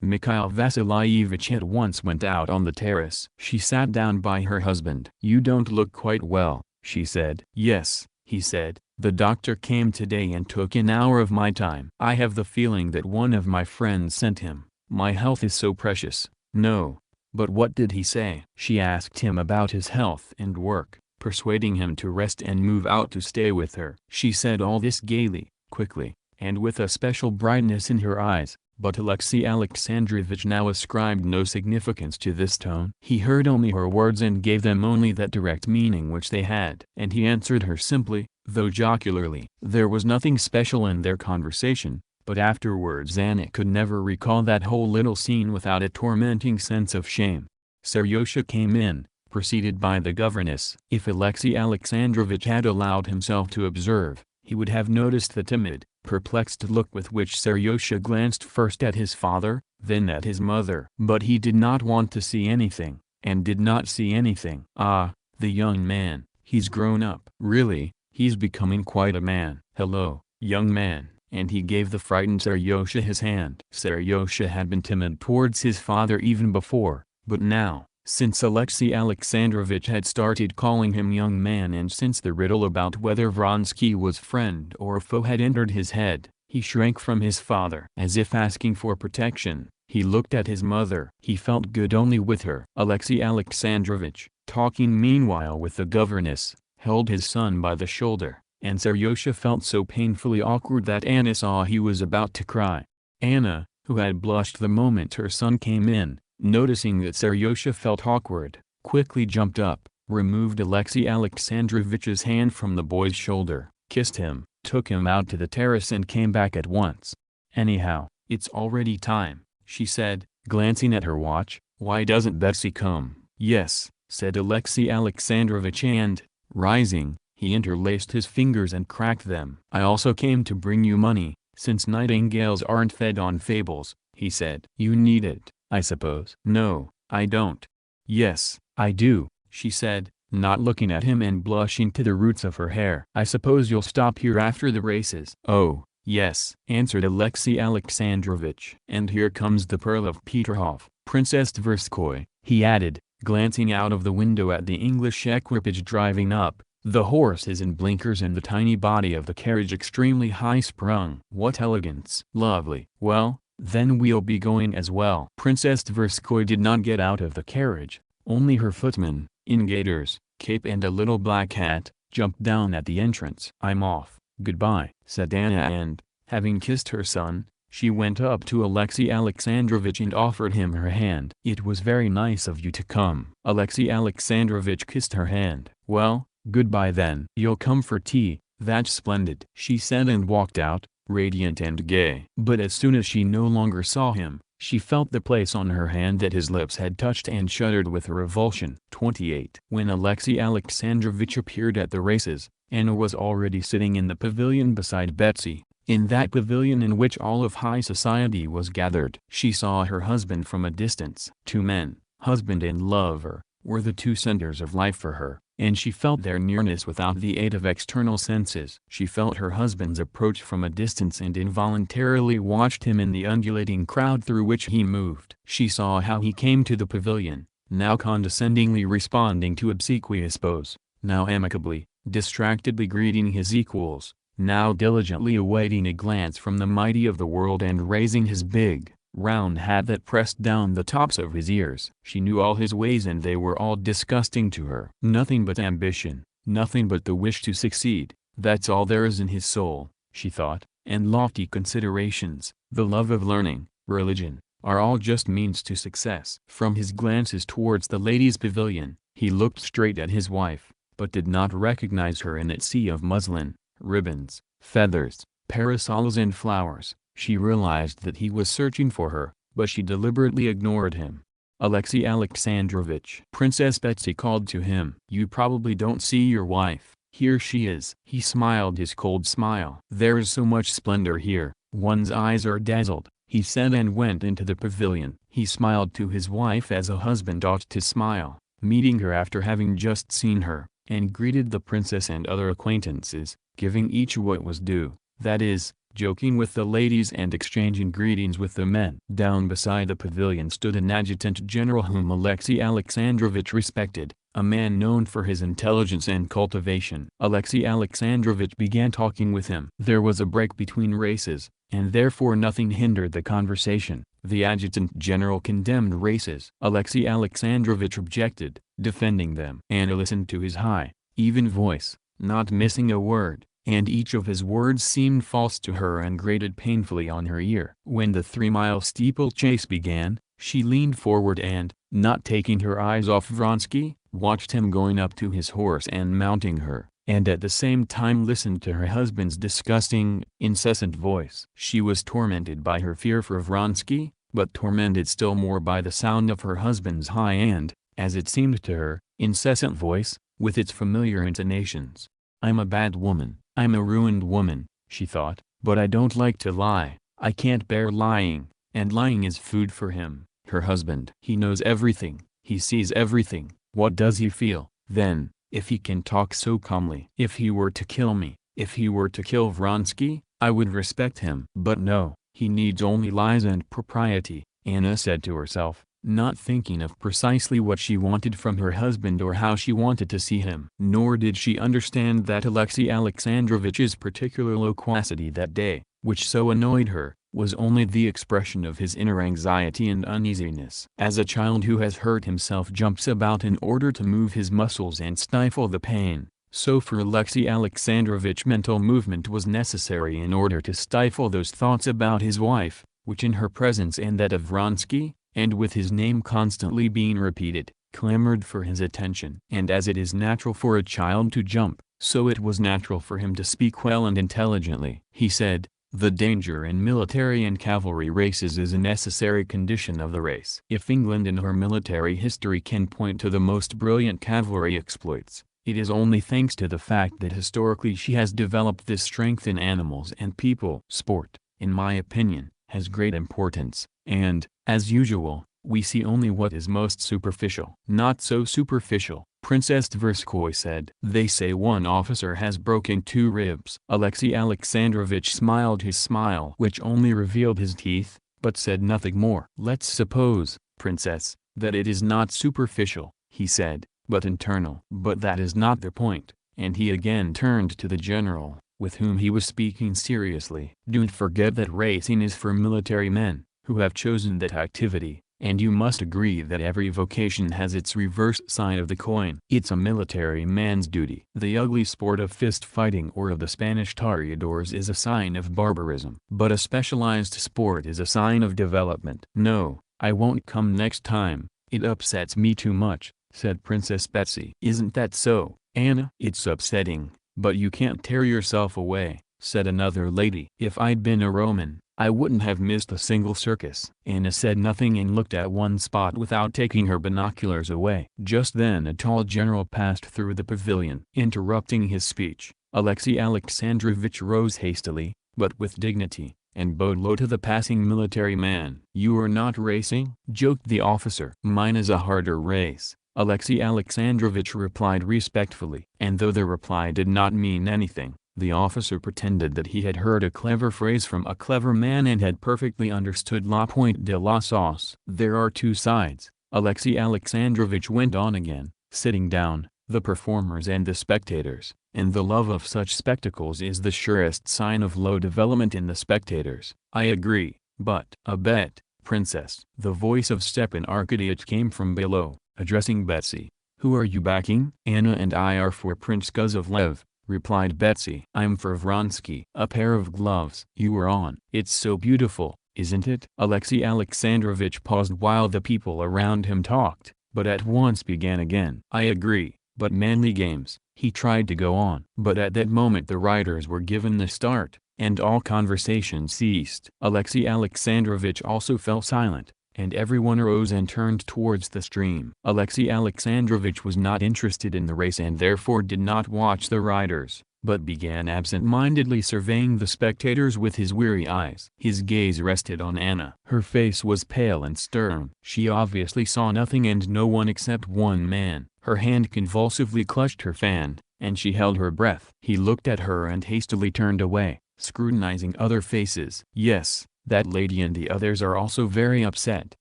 Mikhail Vassilievich at once went out on the terrace. She sat down by her husband. "You don't look quite well," she said. "Yes," he said, The doctor came today and took an hour of my time. I have the feeling that one of my friends sent him. My health is so precious. No. But what did he say? She asked him about his health and work, persuading him to rest and move out to stay with her. She said all this gaily, quickly, and with a special brightness in her eyes, but Alexey Alexandrovitch now ascribed no significance to this tone. He heard only her words and gave them only that direct meaning which they had. And he answered her simply, though jocularly. There was nothing special in their conversation, but afterwards Anna could never recall that whole little scene without a tormenting sense of shame. Seryosha came in, preceded by the governess. If Alexey Alexandrovitch had allowed himself to observe, he would have noticed the timid, perplexed look with which Seryosha glanced first at his father, then at his mother. But he did not want to see anything, and did not see anything. Ah, the young man, he's grown up. Really, he's becoming quite a man. Hello, young man. And he gave the frightened Seryosha his hand. Seryosha had been timid towards his father even before, but now, since Alexey Alexandrovitch had started calling him young man and since the riddle about whether Vronsky was friend or foe had entered his head, he shrank from his father. As if asking for protection, he looked at his mother. He felt good only with her. Alexey Alexandrovitch, talking meanwhile with the governess, held his son by the shoulder, and Seryosha felt so painfully awkward that Anna saw he was about to cry. Anna, who had blushed the moment her son came in, noticing that Seryosha felt awkward, quickly jumped up, removed Alexey Alexandrovitch's hand from the boy's shoulder, kissed him, took him out to the terrace and came back at once. Anyhow, it's already time, she said, glancing at her watch. Why doesn't Betsy come? Yes, said Alexey Alexandrovitch and, rising, he interlaced his fingers and cracked them. I also came to bring you money, since nightingales aren't fed on fables, he said. You need it, I suppose. No, I don't. Yes, I do, she said, not looking at him and blushing to the roots of her hair. I suppose you'll stop here after the races. Oh, yes, answered Alexey Alexandrovitch. And here comes the Pearl of Peterhof, Princess Tverskoy, he added, glancing out of the window at the English equipage driving up, the horses in blinkers and the tiny body of the carriage extremely high-sprung. What elegance! Lovely. Well, then we'll be going as well. Princess Tverskoy did not get out of the carriage, only her footman, in gaiters, cape and a little black hat, jumped down at the entrance. I'm off, goodbye, said Anna and, having kissed her son, she went up to Alexey Alexandrovitch and offered him her hand. It was very nice of you to come. Alexey Alexandrovitch kissed her hand. Well, goodbye then. You'll come for tea, that's splendid, she said and walked out, radiant and gay. But as soon as she no longer saw him, she felt the place on her hand that his lips had touched and shuddered with a revulsion. 28. When Alexey Alexandrovitch appeared at the races, Anna was already sitting in the pavilion beside Betsy, in that pavilion in which all of high society was gathered. She saw her husband from a distance. Two men, husband and lover, were the two centers of life for her, and she felt their nearness without the aid of external senses. She felt her husband's approach from a distance and involuntarily watched him in the undulating crowd through which he moved. She saw how he came to the pavilion, now condescendingly responding to obsequious bows, now amicably, distractedly greeting his equals, now diligently awaiting a glance from the mighty of the world and raising his big, round hat that pressed down the tops of his ears. She knew all his ways and they were all disgusting to her. Nothing but ambition, nothing but the wish to succeed, that's all there is in his soul, she thought, and lofty considerations, the love of learning, religion, are all just means to success. From his glances towards the ladies' pavilion, he looked straight at his wife, but did not recognize her in its sea of muslin, ribbons, feathers, parasols and flowers. She realized that he was searching for her, but she deliberately ignored him. Alexey Alexandrovitch. Princess Betsy called to him. You probably don't see your wife. Here she is. He smiled his cold smile. There is so much splendor here, one's eyes are dazzled, he said and went into the pavilion. He smiled to his wife as a husband ought to smile, meeting her after having just seen her, and greeted the princess and other acquaintances, giving each what was due, that is, joking with the ladies and exchanging greetings with the men. Down beside the pavilion stood an adjutant general whom Alexey Alexandrovitch respected, a man known for his intelligence and cultivation. Alexei Alexandrovich began talking with him. There was a break between races, and therefore nothing hindered the conversation. The adjutant general condemned races. Alexei Alexandrovich objected, defending them. Anna listened to his high, even voice, not missing a word, and each of his words seemed false to her and grated painfully on her ear. When the 3-mile steeplechase began, she leaned forward and, not taking her eyes off Vronsky, watched him going up to his horse and mounting her, and at the same time listened to her husband's disgusting, incessant voice. She was tormented by her fear for Vronsky, but tormented still more by the sound of her husband's high and, as it seemed to her, incessant voice, with its familiar intonations. "I'm a bad woman, I'm a ruined woman," she thought, "but I don't like to lie, I can't bear lying, and lying is food for him, her husband. He knows everything, he sees everything, what does he feel, then, if he can talk so calmly? If he were to kill me, if he were to kill Vronsky, I would respect him. But no, he needs only lies and propriety," Anna said to herself, not thinking of precisely what she wanted from her husband or how she wanted to see him. Nor did she understand that Alexei Alexandrovich's particular loquacity that day, which so annoyed her, was only the expression of his inner anxiety and uneasiness. As a child who has hurt himself jumps about in order to move his muscles and stifle the pain, so for Alexei Alexandrovich mental movement was necessary in order to stifle those thoughts about his wife, which in her presence and that of Vronsky, and with his name constantly being repeated, clamored for his attention. And as it is natural for a child to jump, so it was natural for him to speak well and intelligently. He said, "The danger in military and cavalry races is a necessary condition of the race. If England in her military history can point to the most brilliant cavalry exploits, it is only thanks to the fact that historically she has developed this strength in animals and people. Sport, in my opinion, has great importance, and, as usual, we see only what is most superficial." "Not so superficial," Princess Tverskoy said. "They say one officer has broken 2 ribs." Alexei Alexandrovich smiled his smile which only revealed his teeth, but said nothing more. "Let's suppose, Princess, that it is not superficial," he said, "but internal." "But that is not the point," and he again turned to the general, with whom he was speaking seriously. "Don't forget that racing is for military men, who have chosen that activity, and you must agree that every vocation has its reverse side of the coin. It's a military man's duty. The ugly sport of fist fighting or of the Spanish toreadors is a sign of barbarism. But a specialized sport is a sign of development." "No, I won't come next time, it upsets me too much," said Princess Betsy. "Isn't that so, Anna?" "It's upsetting, but you can't tear yourself away," said another lady. "If I'd been a Roman, I wouldn't have missed a single circus." Anna said nothing and looked at one spot without taking her binoculars away. Just then a tall general passed through the pavilion. Interrupting his speech, Alexei Alexandrovich rose hastily, but with dignity, and bowed low to the passing military man. "You are not racing?" joked the officer. "Mine is a harder race," Alexei Alexandrovich replied respectfully. And though the reply did not mean anything, the officer pretended that he had heard a clever phrase from a clever man and had perfectly understood la pointe de la sauce. "There are 2 sides," Alexei Alexandrovich went on again, sitting down, "the performers and the spectators, and the love of such spectacles is the surest sign of low development in the spectators." "I agree, but—" "A bet, Princess." The voice of Stepan Arkadyevich came from below, addressing Betsy. "Who are you backing?" "Anna and I are for Prince Guzovlev," replied Betsy. "I'm for Vronsky." "A pair of gloves you were on." "It's so beautiful, isn't it?" Alexei Alexandrovich paused while the people around him talked, but at once began again. "I agree, but manly games," he tried to go on. But at that moment the riders were given the start, and all conversation ceased. Alexei Alexandrovich also fell silent, and everyone arose and turned towards the stream. Alexei Alexandrovich was not interested in the race and therefore did not watch the riders, but began absent-mindedly surveying the spectators with his weary eyes. His gaze rested on Anna. Her face was pale and stern. She obviously saw nothing and no one except one man. Her hand convulsively clutched her fan, and she held her breath. He looked at her and hastily turned away, scrutinizing other faces. "Yes, that lady and the others are also very upset,"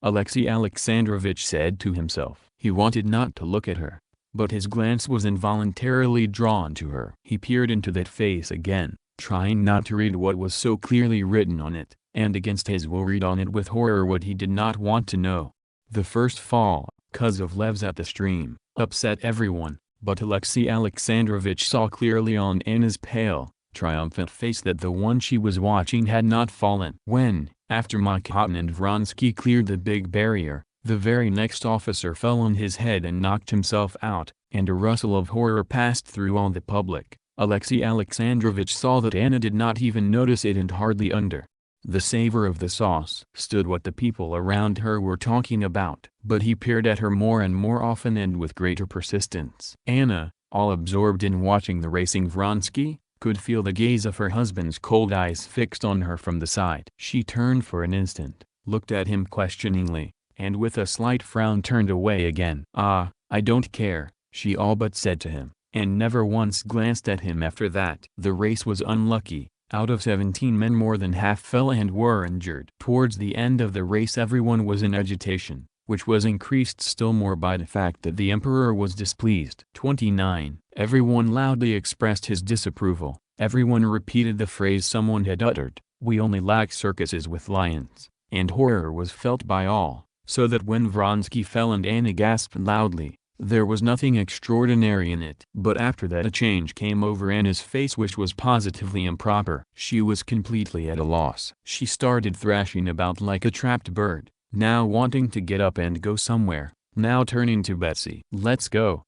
Alexei Alexandrovich said to himself. He wanted not to look at her, but his glance was involuntarily drawn to her. He peered into that face again, trying not to read what was so clearly written on it, and against his will read on it with horror what he did not want to know. The first fall, 'cause of Lev's at the stream, upset everyone, but Alexey Alexandrovitch saw clearly on Anna's pale, triumphant face that the one she was watching had not fallen. When, after Mikhail and Vronsky cleared the big barrier, the very next officer fell on his head and knocked himself out, and a rustle of horror passed through all the public, Alexey Alexandrovitch saw that Anna did not even notice it and hardly under the savor of the sauce stood what the people around her were talking about. But he peered at her more and more often and with greater persistence. Anna, all absorbed in watching the racing Vronsky, could feel the gaze of her husband's cold eyes fixed on her from the side. She turned for an instant, looked at him questioningly, and with a slight frown turned away again. "Ah, I don't care," she all but said to him, and never once glanced at him after that. The race was unlucky. Out of 17 men more than half fell and were injured. Towards the end of the race everyone was in agitation, which was increased still more by the fact that the emperor was displeased. 29. Everyone loudly expressed his disapproval. Everyone repeated the phrase someone had uttered, "We only lack circuses with lions," and horror was felt by all, so that when Vronsky fell and Anna gasped loudly, there was nothing extraordinary in it. But after that a change came over Anna's face which was positively improper. She was completely at a loss. She started thrashing about like a trapped bird, now wanting to get up and go somewhere, now turning to Betsy. "Let's go,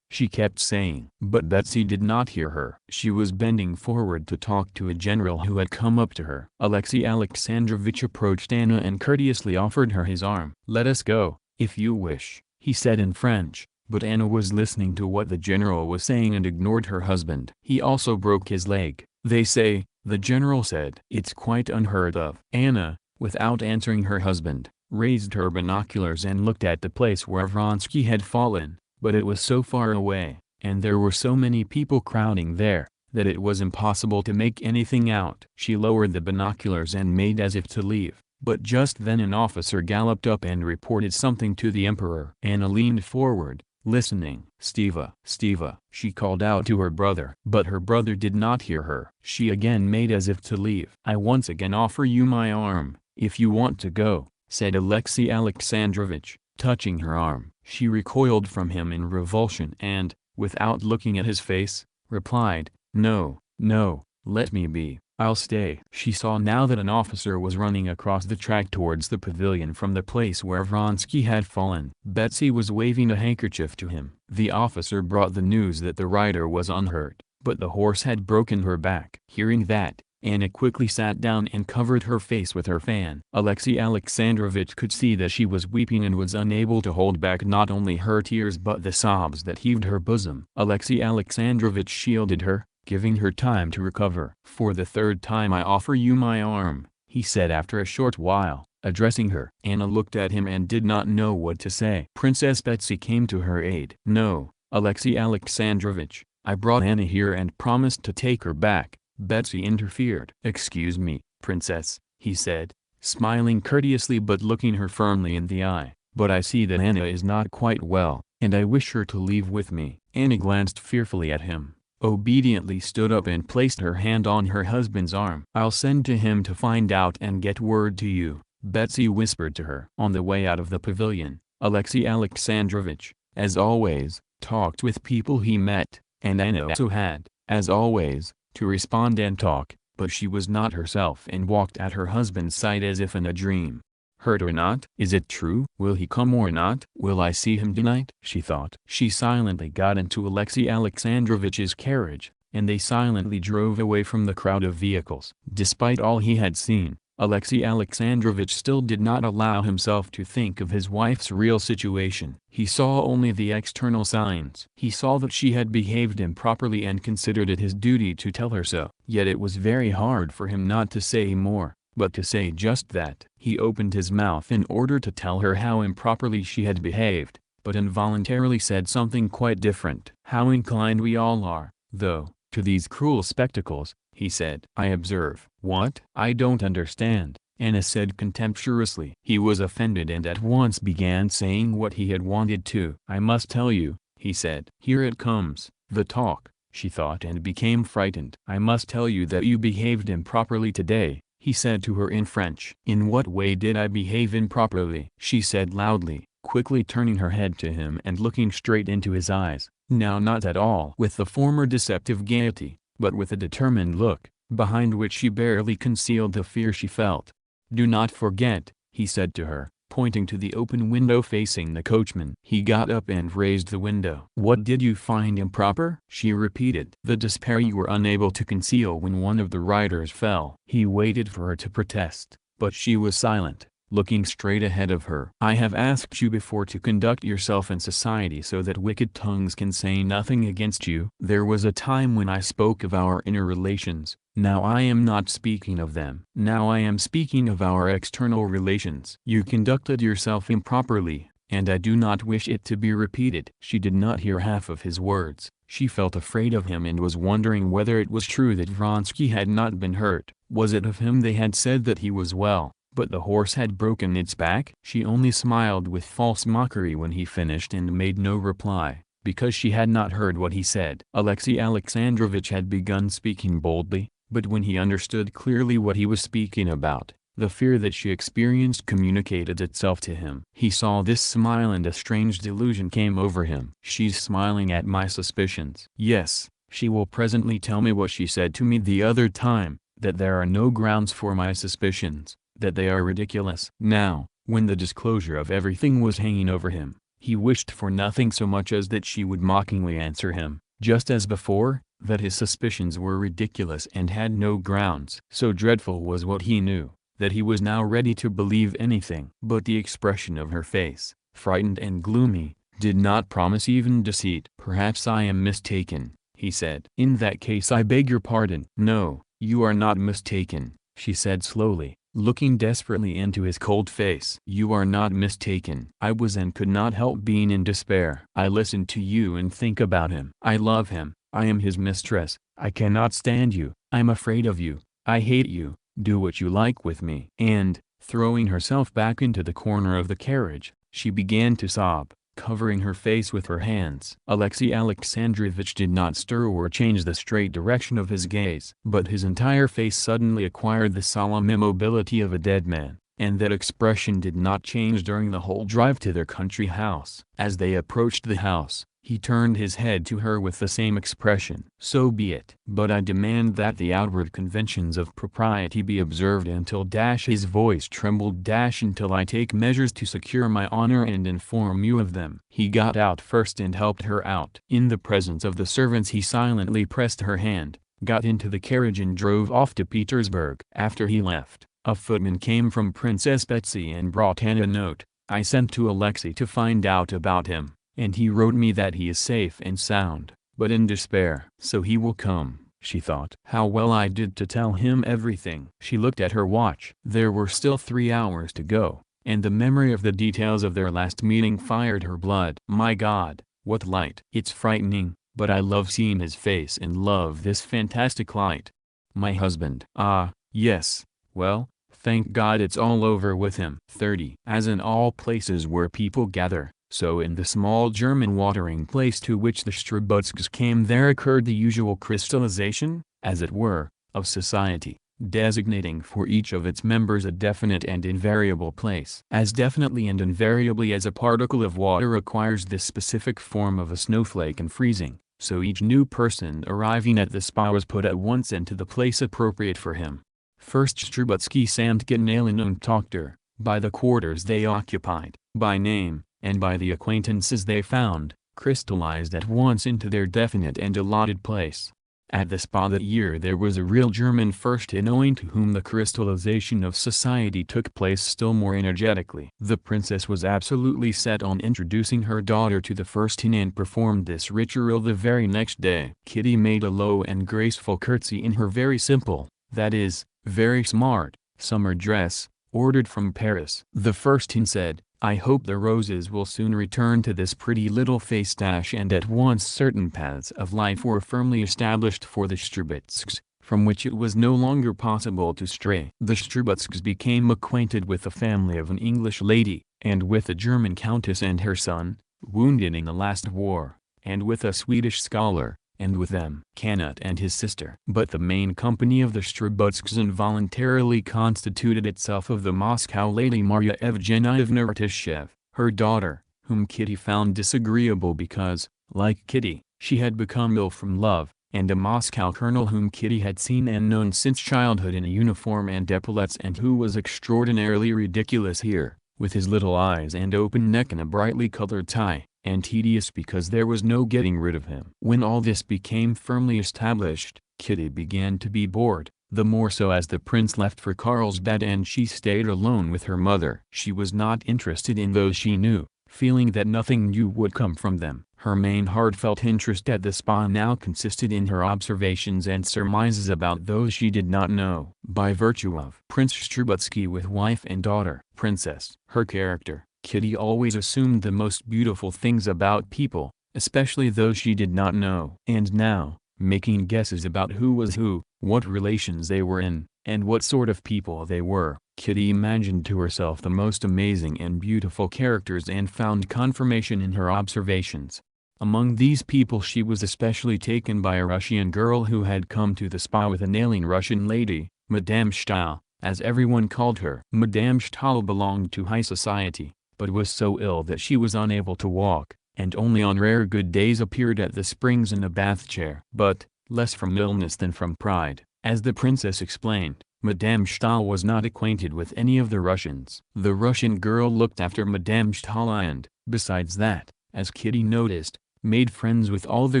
she kept saying. But Betsy did not hear her. She was bending forward to talk to a general who had come up to her. Alexey Alexandrovitch approached Anna and courteously offered her his arm. "Let us go, if you wish," he said in French, but Anna was listening to what the general was saying and ignored her husband. "He also broke his leg, they say," the general said. "It's quite unheard of." Anna, without answering her husband, raised her binoculars and looked at the place where Vronsky had fallen, but it was so far away, and there were so many people crowding there, that it was impossible to make anything out. She lowered the binoculars and made as if to leave. But just then an officer galloped up and reported something to the emperor. Anna leaned forward, listening. "Steva, Steva," she called out to her brother. But her brother did not hear her. She again made as if to leave. "I once again offer you my arm, if you want to go," said Alexey Alexandrovitch, touching her arm. She recoiled from him in revulsion and, without looking at his face, replied, "No, no, let me be. I'll stay." She saw now that an officer was running across the track towards the pavilion from the place where Vronsky had fallen. Betsy was waving a handkerchief to him. The officer brought the news that the rider was unhurt, but the horse had broken her back. Hearing that, Anna quickly sat down and covered her face with her fan. Alexey Alexandrovitch could see that she was weeping and was unable to hold back not only her tears but the sobs that heaved her bosom. Alexey Alexandrovitch shielded her, giving her time to recover. "For the third time I offer you my arm," he said after a short while, addressing her. Anna looked at him and did not know what to say. Princess Betsy came to her aid. "No, Alexey Alexandrovitch, I brought Anna here and promised to take her back," Betsy interfered. "Excuse me, princess," he said, smiling courteously but looking her firmly in the eye, "but I see that Anna is not quite well, and I wish her to leave with me." Anna glanced fearfully at him, obediently stood up and placed her hand on her husband's arm. "I'll send to him to find out and get word to you," Betsy whispered to her. On the way out of the pavilion, Alexey Alexandrovitch, as always, talked with people he met, and Anna also had, as always, to respond and talk, but she was not herself and walked at her husband's side as if in a dream. "Hurt or not? Is it true? Will he come or not? Will I see him tonight?" she thought. She silently got into Alexey Alexandrovitch's carriage, and they silently drove away from the crowd of vehicles. Despite all he had seen, Alexey Alexandrovitch still did not allow himself to think of his wife's real situation. He saw only the external signs. He saw that she had behaved improperly and considered it his duty to tell her so. Yet it was very hard for him not to say more, but to say just that. He opened his mouth in order to tell her how improperly she had behaved, but involuntarily said something quite different. "How inclined we all are, though, to these cruel spectacles," he said. "I observe." "What? I don't understand," Anna said contemptuously. He was offended and at once began saying what he had wanted to. "I must tell you, he said. Here it comes, the talk, she thought, and became frightened. I must tell you that you behaved improperly today, he said to her in French. In what way did I behave improperly? She said loudly, quickly turning her head to him and looking straight into his eyes, now not at all with the former deceptive gaiety, but with a determined look, behind which she barely concealed the fear she felt. Do not forget, he said to her, pointing to the open window facing the coachman. He got up and raised the window. What did you find improper? She repeated. The despair you were unable to conceal when one of the riders fell. He waited for her to protest, but she was silent, looking straight ahead of her. I have asked you before to conduct yourself in society so that wicked tongues can say nothing against you. There was a time when I spoke of our inner relations. Now I am not speaking of them. Now I am speaking of our external relations. You conducted yourself improperly, and I do not wish it to be repeated. She did not hear half of his words. She felt afraid of him and was wondering whether it was true that Vronsky had not been hurt. Was it of him they had said that he was well, but the horse had broken its back? She only smiled with false mockery when he finished and made no reply, because she had not heard what he said. Alexey Alexandrovitch had begun speaking boldly, but when he understood clearly what he was speaking about, the fear that she experienced communicated itself to him. He saw this smile and a strange delusion came over him. She's smiling at my suspicions. Yes, she will presently tell me what she said to me the other time, that there are no grounds for my suspicions, that they are ridiculous. Now, when the disclosure of everything was hanging over him, he wished for nothing so much as that she would mockingly answer him, just as before, that his suspicions were ridiculous and had no grounds. So dreadful was what he knew, that he was now ready to believe anything. But the expression of her face, frightened and gloomy, did not promise even deceit. Perhaps I am mistaken, he said. In that case I beg your pardon. No, you are not mistaken, she said slowly, looking desperately into his cold face. You are not mistaken. I was and could not help being in despair. I listen to you and think about him. I love him. I am his mistress. I cannot stand you. I'm afraid of you. I hate you. Do what you like with me. And, throwing herself back into the corner of the carriage, she began to sob, covering her face with her hands. Alexey Alexandrovitch did not stir or change the straight direction of his gaze. But his entire face suddenly acquired the solemn immobility of a dead man, and that expression did not change during the whole drive to their country house. As they approached the house, he turned his head to her with the same expression. So be it. But I demand that the outward conventions of propriety be observed until his voice trembled until I take measures to secure my honor and inform you of them. He got out first and helped her out. In the presence of the servants he silently pressed her hand, got into the carriage and drove off to Petersburg. After he left, a footman came from Princess Betsy and brought Anna a note. I sent to Alexey to find out about him, and he wrote me that he is safe and sound, but in despair. So he will come, she thought. How well I did to tell him everything. She looked at her watch. There were still 3 hours to go, and the memory of the details of their last meeting fired her blood. My God, what light! It's frightening, but I love seeing his face and love this fantastic light. My husband. Ah, yes, well, thank God it's all over with him. 30. As in all places where people gather, so in the small German watering place to which the Strubutsks came there occurred the usual crystallization, as it were, of society, designating for each of its members a definite and invariable place. As definitely and invariably as a particle of water acquires this specific form of a snowflake in freezing, so each new person arriving at the spa was put at once into the place appropriate for him. First Strubutsky Samtgenalen und Tochter, by the quarters they occupied, by name, and by the acquaintances they found, crystallized at once into their definite and allotted place. At the spa that year there was a real German Fürstin owing to whom the crystallization of society took place still more energetically. The princess was absolutely set on introducing her daughter to the Fürstin and performed this ritual the very next day. Kitty made a low and graceful curtsy in her very simple, that is, very smart, summer dress, ordered from Paris. The Fürstin said, I hope the roses will soon return to this pretty little face. And at once certain paths of life were firmly established for the Strubutsks, from which it was no longer possible to stray. The Strubutsks became acquainted with the family of an English lady, and with a German countess and her son, wounded in the last war, and with a Swedish scholar, and with them Knut and his sister. But the main company of the Shcherbutskys involuntarily constituted itself of the Moscow lady Marya Evgenievna Rtishev, her daughter, whom Kitty found disagreeable because, like Kitty, she had become ill from love, and a Moscow colonel whom Kitty had seen and known since childhood in a uniform and epaulettes and who was extraordinarily ridiculous here, with his little eyes and open neck and a brightly colored tie, and tedious because there was no getting rid of him. When all this became firmly established, Kitty began to be bored, the more so as the prince left for Carlsbad and she stayed alone with her mother. She was not interested in those she knew, feeling that nothing new would come from them. Her main heartfelt interest at the spa now consisted in her observations and surmises about those she did not know. By virtue of Prince Shcherbutsky with wife and daughter, princess, her character, Kitty always assumed the most beautiful things about people, especially those she did not know. And now, making guesses about who was who, what relations they were in, and what sort of people they were, Kitty imagined to herself the most amazing and beautiful characters and found confirmation in her observations. Among these people she was especially taken by a Russian girl who had come to the spa with an ailing Russian lady, Madame Stahl, as everyone called her. Madame Stahl belonged to high society, but was so ill that she was unable to walk, and only on rare good days appeared at the springs in a bath chair. But, less from illness than from pride, as the princess explained, Madame Stahl was not acquainted with any of the Russians. The Russian girl looked after Madame Stahl and, besides that, as Kitty noticed, made friends with all the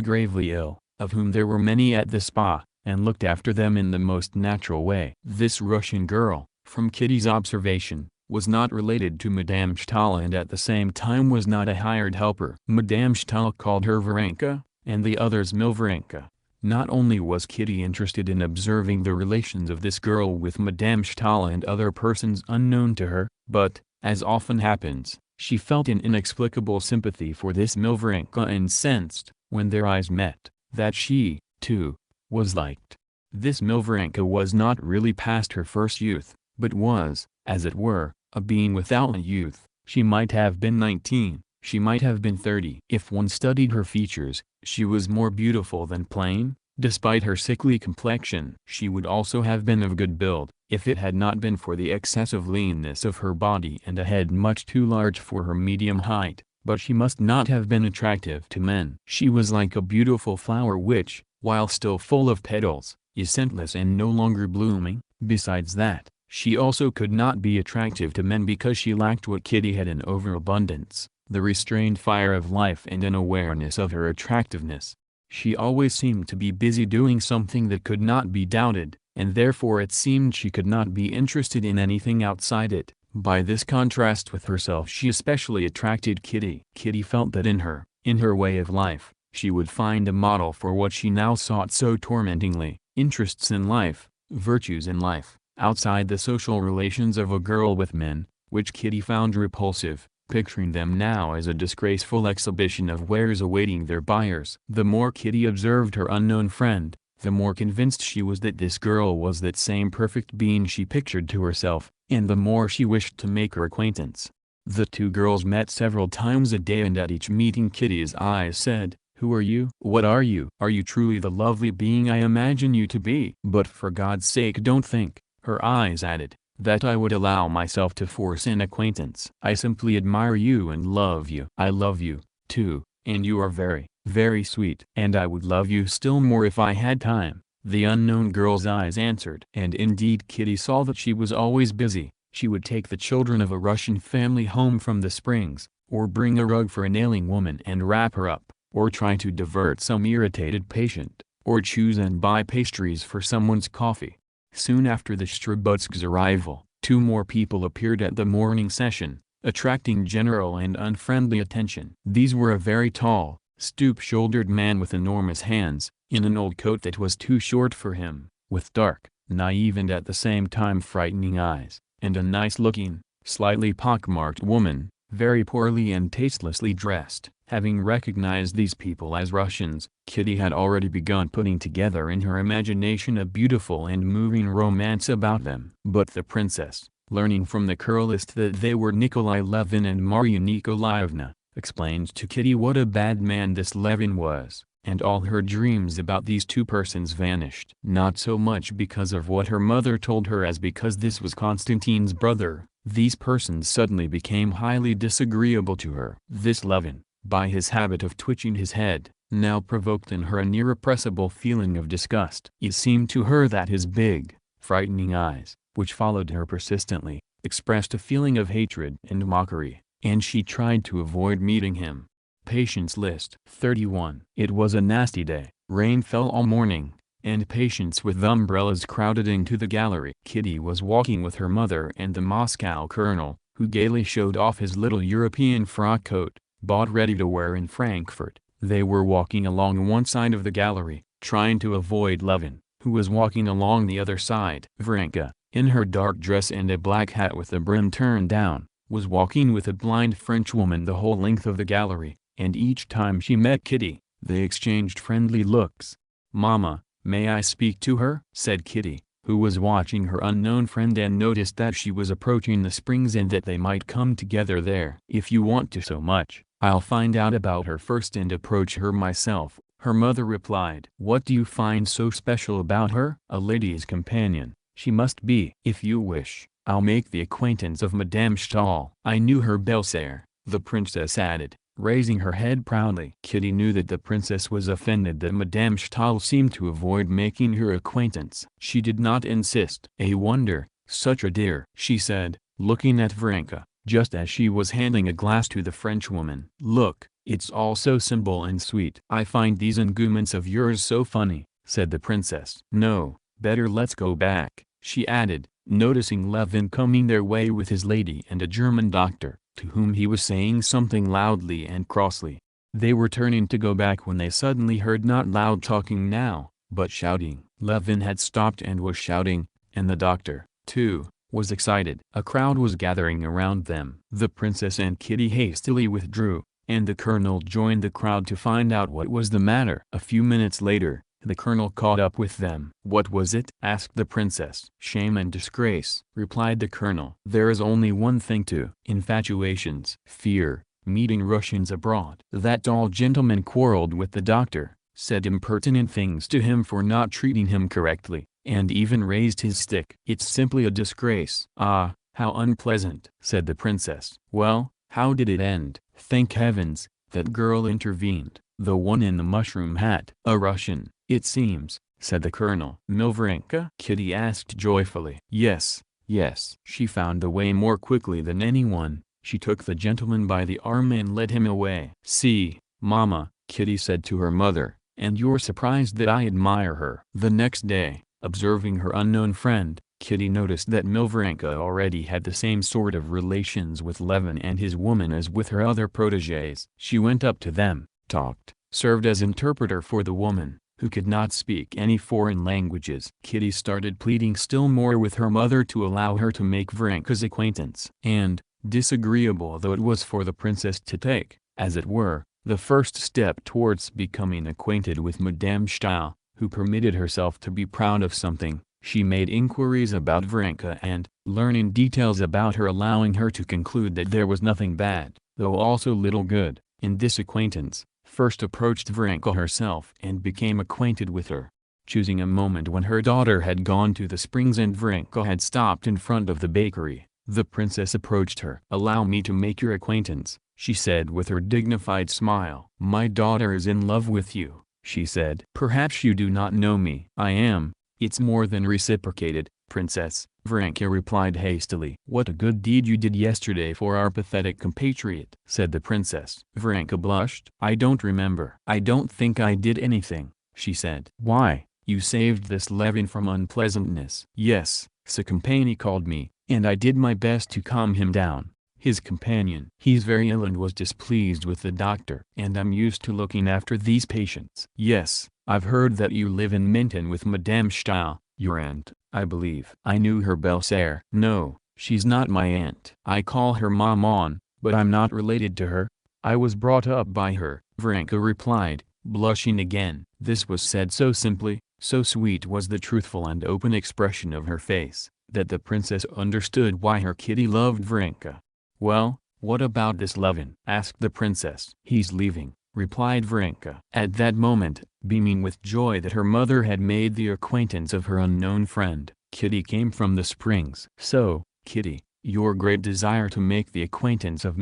gravely ill, of whom there were many at the spa, and looked after them in the most natural way. This Russian girl, from Kitty's observation, was not related to Madame Stahl and at the same time was not a hired helper. Madame Stahl called her Varenka, and the others Milvarenka. Not only was Kitty interested in observing the relations of this girl with Madame Stahl and other persons unknown to her, but, as often happens, she felt an inexplicable sympathy for this Milvarenka and sensed, when their eyes met, that she, too, was liked. This Milvarenka was not really past her first youth, but was, as it were, a being without a youth. She might have been 19, she might have been 30. If one studied her features, she was more beautiful than plain, despite her sickly complexion. She would also have been of good build, if it had not been for the excessive leanness of her body and a head much too large for her medium height, but she must not have been attractive to men. She was like a beautiful flower which, while still full of petals, is scentless and no longer blooming. Besides that, she also could not be attractive to men because she lacked what Kitty had in overabundance, the restrained fire of life and an awareness of her attractiveness. She always seemed to be busy doing something that could not be doubted, and therefore it seemed she could not be interested in anything outside it. By this contrast with herself she especially attracted Kitty. Kitty felt that in her way of life, she would find a model for what she now sought so tormentingly, interests in life, virtues in life, outside the social relations of a girl with men, which Kitty found repulsive, picturing them now as a disgraceful exhibition of wares awaiting their buyers. The more Kitty observed her unknown friend, the more convinced she was that this girl was that same perfect being she pictured to herself, and the more she wished to make her acquaintance. The two girls met several times a day and at each meeting Kitty's eyes said, "Who are you? What are you? Are you truly the lovely being I imagine you to be? But for God's sake don't think," her eyes added, "that I would allow myself to force an acquaintance. I simply admire you and love you. I love you, too, and you are very, very sweet. And I would love you still more if I had time," the unknown girl's eyes answered. And indeed Kitty saw that she was always busy. She would take the children of a Russian family home from the springs, or bring a rug for an ailing woman and wrap her up, or try to divert some irritated patient, or choose and buy pastries for someone's coffee. Soon after the Shcherbutskys' arrival, two more people appeared at the morning session, attracting general and unfriendly attention. These were a very tall, stoop-shouldered man with enormous hands, in an old coat that was too short for him, with dark, naive and at the same time frightening eyes, and a nice-looking, slightly pockmarked woman, very poorly and tastelessly dressed. Having recognized these people as Russians, Kitty had already begun putting together in her imagination a beautiful and moving romance about them. But the princess, learning from the colorist that they were Nikolai Levin and Marya Nikolaevna, explained to Kitty what a bad man this Levin was, and all her dreams about these two persons vanished. Not so much because of what her mother told her as because this was Konstantin's brother. These persons suddenly became highly disagreeable to her. This Levin, by his habit of twitching his head, now provoked in her an irrepressible feeling of disgust. It seemed to her that his big, frightening eyes, which followed her persistently, expressed a feeling of hatred and mockery, and she tried to avoid meeting him. Patience list 31. It was a nasty day. Rain fell all morning, and patients with umbrellas crowded into the gallery. Kitty was walking with her mother and the Moscow colonel, who gaily showed off his little European frock coat, bought ready to wear in Frankfurt. They were walking along one side of the gallery, trying to avoid Levin, who was walking along the other side. Varenka, in her dark dress and a black hat with the brim turned down, was walking with a blind Frenchwoman the whole length of the gallery, and each time she met Kitty, they exchanged friendly looks. "Mama, may I speak to her?" said Kitty, who was watching her unknown friend and noticed that she was approaching the springs and that they might come together there. "If you want to so much, I'll find out about her first and approach her myself," her mother replied. "What do you find so special about her?" "A lady's companion, she must be." "If you wish, I'll make the acquaintance of Madame Stahl." "I knew her Belsaire," the princess added, raising her head proudly. Kitty knew that the princess was offended that Madame Stahl seemed to avoid making her acquaintance. She did not insist. "A wonder, such a dear," she said, looking at Varenka, just as she was handing a glass to the Frenchwoman. "Look, it's all so simple and sweet." "I find these arguments of yours so funny," said the princess. "No, better let's go back," she added, noticing Levin coming their way with his lady and a German doctor, to whom he was saying something loudly and crossly. They were turning to go back when they suddenly heard not loud talking now, but shouting. Levin had stopped and was shouting, and the doctor, too, was excited. A crowd was gathering around them. The princess and Kitty hastily withdrew, and the colonel joined the crowd to find out what was the matter. A few minutes later, the colonel caught up with them. "What was it?" asked the princess. "Shame and disgrace," replied the colonel. "There is only one thing to infatuations. Fear, meeting Russians abroad." That tall gentleman quarreled with the doctor, said impertinent things to him for not treating him correctly, and even raised his stick. "It's simply a disgrace." "Ah, how unpleasant," said the princess. "Well, how did it end?" "Thank heavens, that girl intervened, the one in the mushroom hat." "A Russian, it seems," said the colonel. "Milvarenka?" Kitty asked joyfully. "Yes, yes." She found the way more quickly than anyone. She took the gentleman by the arm and led him away. "See, Mama," Kitty said to her mother, "and you're surprised that I admire her." The next day, observing her unknown friend, Kitty noticed that Milvarenka already had the same sort of relations with Levin and his woman as with her other protégés. She went up to them, talked, served as interpreter for the woman, who could not speak any foreign languages. Kitty started pleading still more with her mother to allow her to make Varenka's acquaintance. And, disagreeable though it was for the princess to take, as it were, the first step towards becoming acquainted with Madame Stahl, who permitted herself to be proud of something, she made inquiries about Varenka and, learning details about her, allowing her to conclude that there was nothing bad, though also little good, in this acquaintance, first approached Varenka herself and became acquainted with her. Choosing a moment when her daughter had gone to the springs and Varenka had stopped in front of the bakery, the princess approached her. "Allow me to make your acquaintance," she said with her dignified smile. "My daughter is in love with you," she said. "Perhaps you do not know me." "I am. It's more than reciprocated, princess," Varenka replied hastily. "What a good deed you did yesterday for our pathetic compatriot," said the princess. Varenka blushed. "I don't remember." "I don't think I did anything," she said. "Why, you saved this Levin from unpleasantness." "Yes, the company called me, and I did my best to calm him down. His companion. He's very ill and was displeased with the doctor. And I'm used to looking after these patients." "Yes, I've heard that you live in Minton with Madame Stahl, your aunt, I believe." "I knew her Belsaire." "No, she's not my aunt. I call her Maman, but I'm not related to her. I was brought up by her," Varenka replied, blushing again. This was said so simply, so sweet was the truthful and open expression of her face, that the princess understood why her Kitty loved Varenka. "Well, "What about this Levin?" asked the princess. "He's leaving," replied Varenka. At that moment, beaming with joy that her mother had made the acquaintance of her unknown friend, Kitty came from the springs. "So, Kitty, your great desire to make the acquaintance of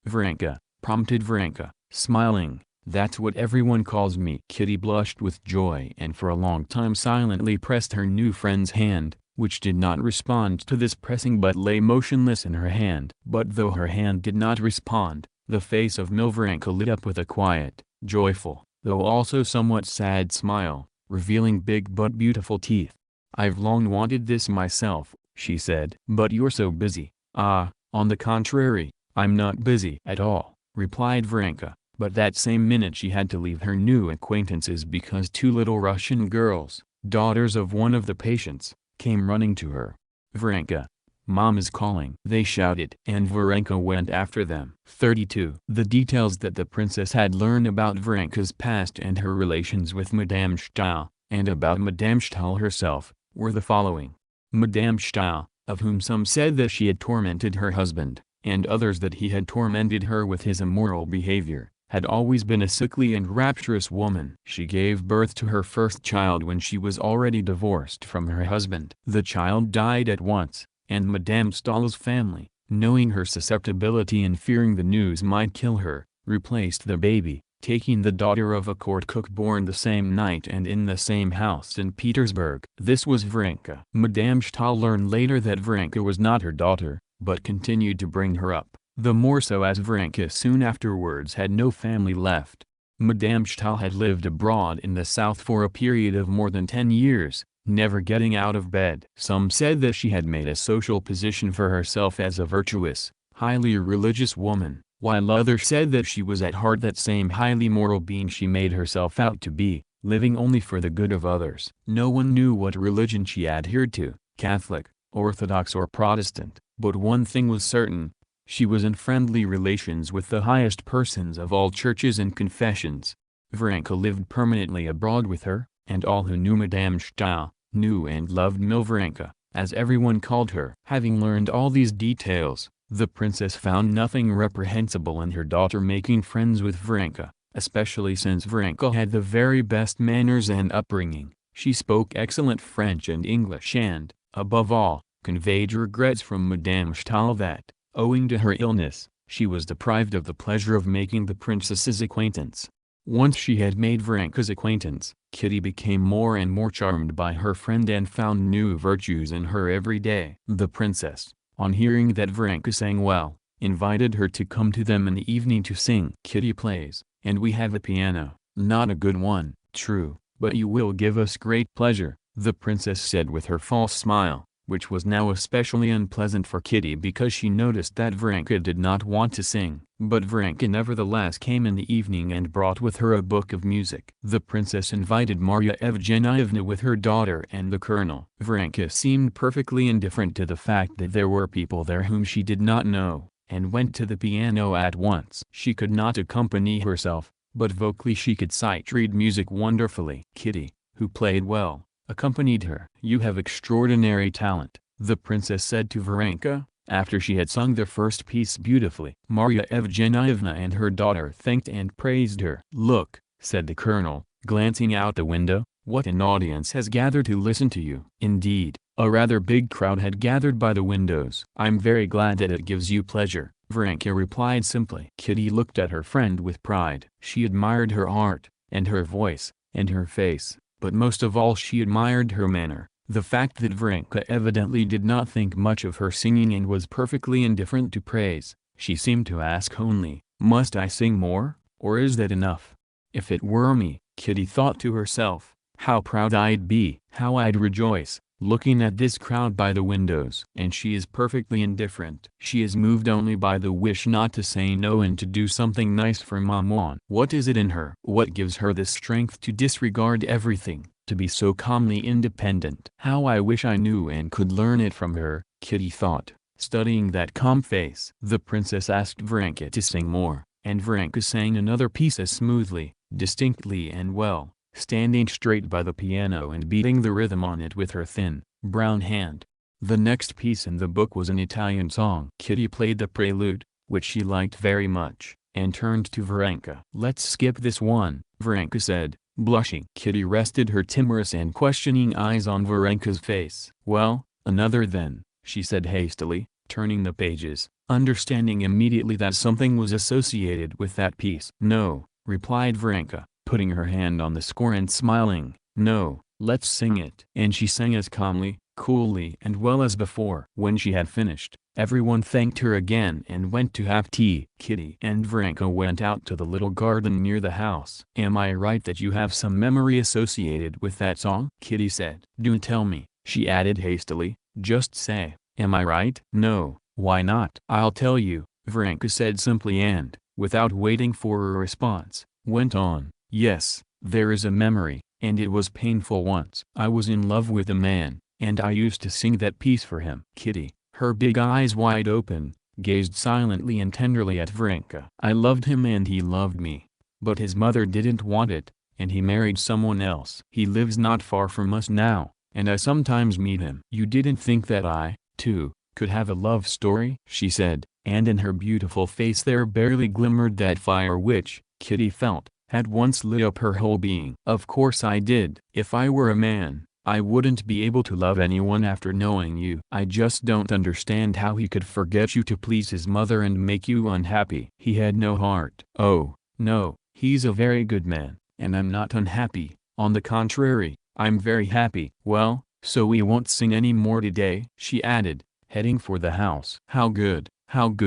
Varenka," prompted Varenka, smiling. "That's what everyone calls me." Kitty blushed with joy and for a long time silently pressed her new friend's hand, which did not respond to this pressing but lay motionless in her hand. But though her hand did not respond, the face of Varenka lit up with a quiet, joyful, though also somewhat sad smile, revealing big but beautiful teeth. "I've long wanted this myself," she said. "But you're so busy." "Ah, on the contrary, I'm not busy at all," replied Varenka, but that same minute she had to leave her new acquaintances because two little Russian girls, daughters of one of the patients, came running to her. "Varenka, Mom is calling," they shouted, and Varenka went after them. 32. The details that the princess had learned about Varenka's past and her relations with Madame Stahl, and about Madame Stahl herself, were the following. Madame Stahl, of whom some said that she had tormented her husband, and others that he had tormented her with his immoral behavior, had always been a sickly and rapturous woman. She gave birth to her first child when she was already divorced from her husband. The child died at once, and Madame Stahl's family, knowing her susceptibility and fearing the news might kill her, replaced the baby, taking the daughter of a court cook born the same night and in the same house in Petersburg. This was Varenka. Madame Stahl learned later that Varenka was not her daughter, but continued to bring her up, the more so as Varenka soon afterwards had no family left. Madame Stahl had lived abroad in the south for a period of more than 10 years, never getting out of bed. Some said that she had made a social position for herself as a virtuous, highly religious woman, while others said that she was at heart that same highly moral being she made herself out to be, living only for the good of others. No one knew what religion she adhered to, Catholic, Orthodox or Protestant, but one thing was certain. She was in friendly relations with the highest persons of all churches and confessions. Varenka lived permanently abroad with her, and all who knew Madame Stahl, knew and loved Varenka, as everyone called her. Having learned all these details, the princess found nothing reprehensible in her daughter making friends with Varenka, especially since Varenka had the very best manners and upbringing. She spoke excellent French and English and, above all, conveyed regrets from Madame Stahl that, owing to her illness, she was deprived of the pleasure of making the princess's acquaintance. Once she had made Varenka's acquaintance, Kitty became more and more charmed by her friend and found new virtues in her every day. The princess, on hearing that Varenka sang well, invited her to come to them in the evening to sing. "Kitty plays, and we have a piano, not a good one, true, but you will give us great pleasure," the princess said with her false smile, which was now especially unpleasant for Kitty because she noticed that Varenka did not want to sing. But Varenka nevertheless came in the evening and brought with her a book of music. The princess invited Marya Evgenievna with her daughter and the colonel. Varenka seemed perfectly indifferent to the fact that there were people there whom she did not know, and went to the piano at once. She could not accompany herself, but vocally she could sight-read music wonderfully. Kitty, who played well, accompanied her. "You have extraordinary talent," the princess said to Varenka, after she had sung the first piece beautifully. Marya Evgenievna and her daughter thanked and praised her. "Look," said the colonel, glancing out the window, "what an audience has gathered to listen to you." Indeed, a rather big crowd had gathered by the windows. "I'm very glad that it gives you pleasure," Varenka replied simply. Kitty looked at her friend with pride. She admired her art, and her voice, and her face. But most of all she admired her manner, the fact that Varenka evidently did not think much of her singing and was perfectly indifferent to praise. She seemed to ask only, "Must I sing more, or is that enough?" If it were me, Kitty thought to herself, how proud I'd be, how I'd rejoice, looking at this crowd by the windows. And she is perfectly indifferent. She is moved only by the wish not to say no and to do something nice for Maman. What is it in her? What gives her the strength to disregard everything, to be so calmly independent? How I wish I knew and could learn it from her, Kitty thought, studying that calm face. The princess asked Varenka to sing more, and Varenka sang another piece as smoothly, distinctly and well, standing straight by the piano and beating the rhythm on it with her thin, brown hand. The next piece in the book was an Italian song. Kitty played the prelude, which she liked very much, and turned to Varenka. "Let's skip this one," Varenka said, blushing. Kitty rested her timorous and questioning eyes on Varenka's face. "Well, another then," she said hastily, turning the pages, understanding immediately that something was associated with that piece. "No," replied Varenka, putting her hand on the score and smiling. "No, let's sing it." And she sang as calmly, coolly and well as before. When she had finished, everyone thanked her again and went to have tea. Kitty and Varenka went out to the little garden near the house. "Am I right that you have some memory associated with that song?" Kitty said. "Do tell me," she added hastily, "just say, am I right?" "No, why not?" "I'll tell you," Varenka said simply and, without waiting for a response, went on. "Yes, there is a memory, and it was painful once. I was in love with a man, and I used to sing that piece for him." Kitty, her big eyes wide open, gazed silently and tenderly at Varenka. "I loved him and he loved me, but his mother didn't want it, and he married someone else. He lives not far from us now, and I sometimes meet him." "You didn't think that I, too, could have a love story?" she said, and in her beautiful face there barely glimmered that fire which, Kitty felt, had once lit up her whole being. "Of course I did. If I were a man, I wouldn't be able to love anyone after knowing you. I just don't understand how he could forget you to please his mother and make you unhappy. He had no heart." "Oh, no, he's a very good man, and I'm not unhappy. On the contrary, I'm very happy." "Well, so we won't sing any more today," she added, heading for the house. How good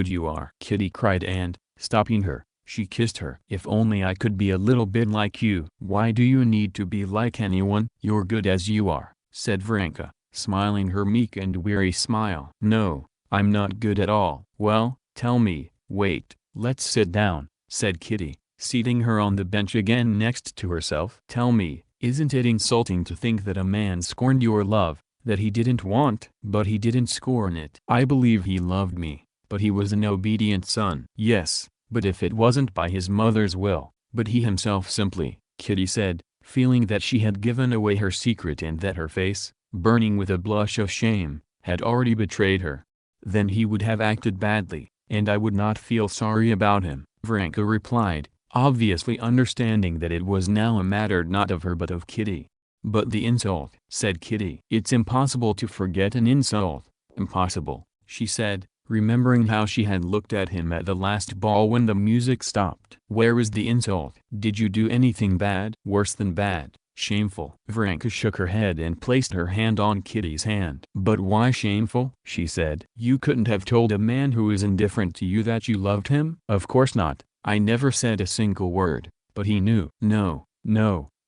you are!" Kitty cried and, stopping her, she kissed her. "If only I could be a little bit like you." "Why do you need to be like anyone? You're good as you are," said Varenka, smiling her meek and weary smile. "No, I'm not good at all." "Well, tell me." "Wait, let's sit down," said Kitty, seating her on the bench again next to herself. "Tell me, isn't it insulting to think that a man scorned your love, that he didn't want?" "But he didn't scorn it. I believe he loved me, but he was an obedient son." "Yes, but if it wasn't by his mother's will, but he himself simply," Kitty said, feeling that she had given away her secret and that her face, burning with a blush of shame, had already betrayed her. "Then he would have acted badly, and I would not feel sorry about him," Varenka replied, obviously understanding that it was now a matter not of her but of Kitty. "But the insult," said Kitty. "It's impossible to forget an insult." "Impossible," she said, remembering how she had looked at him at the last ball when the music stopped. "Where is the insult? Did you do anything bad?" "Worse than bad, shameful." Varenka shook her head and placed her hand on Kitty's hand. "But why shameful?" she said. "You couldn't have told a man who is indifferent to you that you loved him?" "Of course not. I never said a single word, but he knew." "No,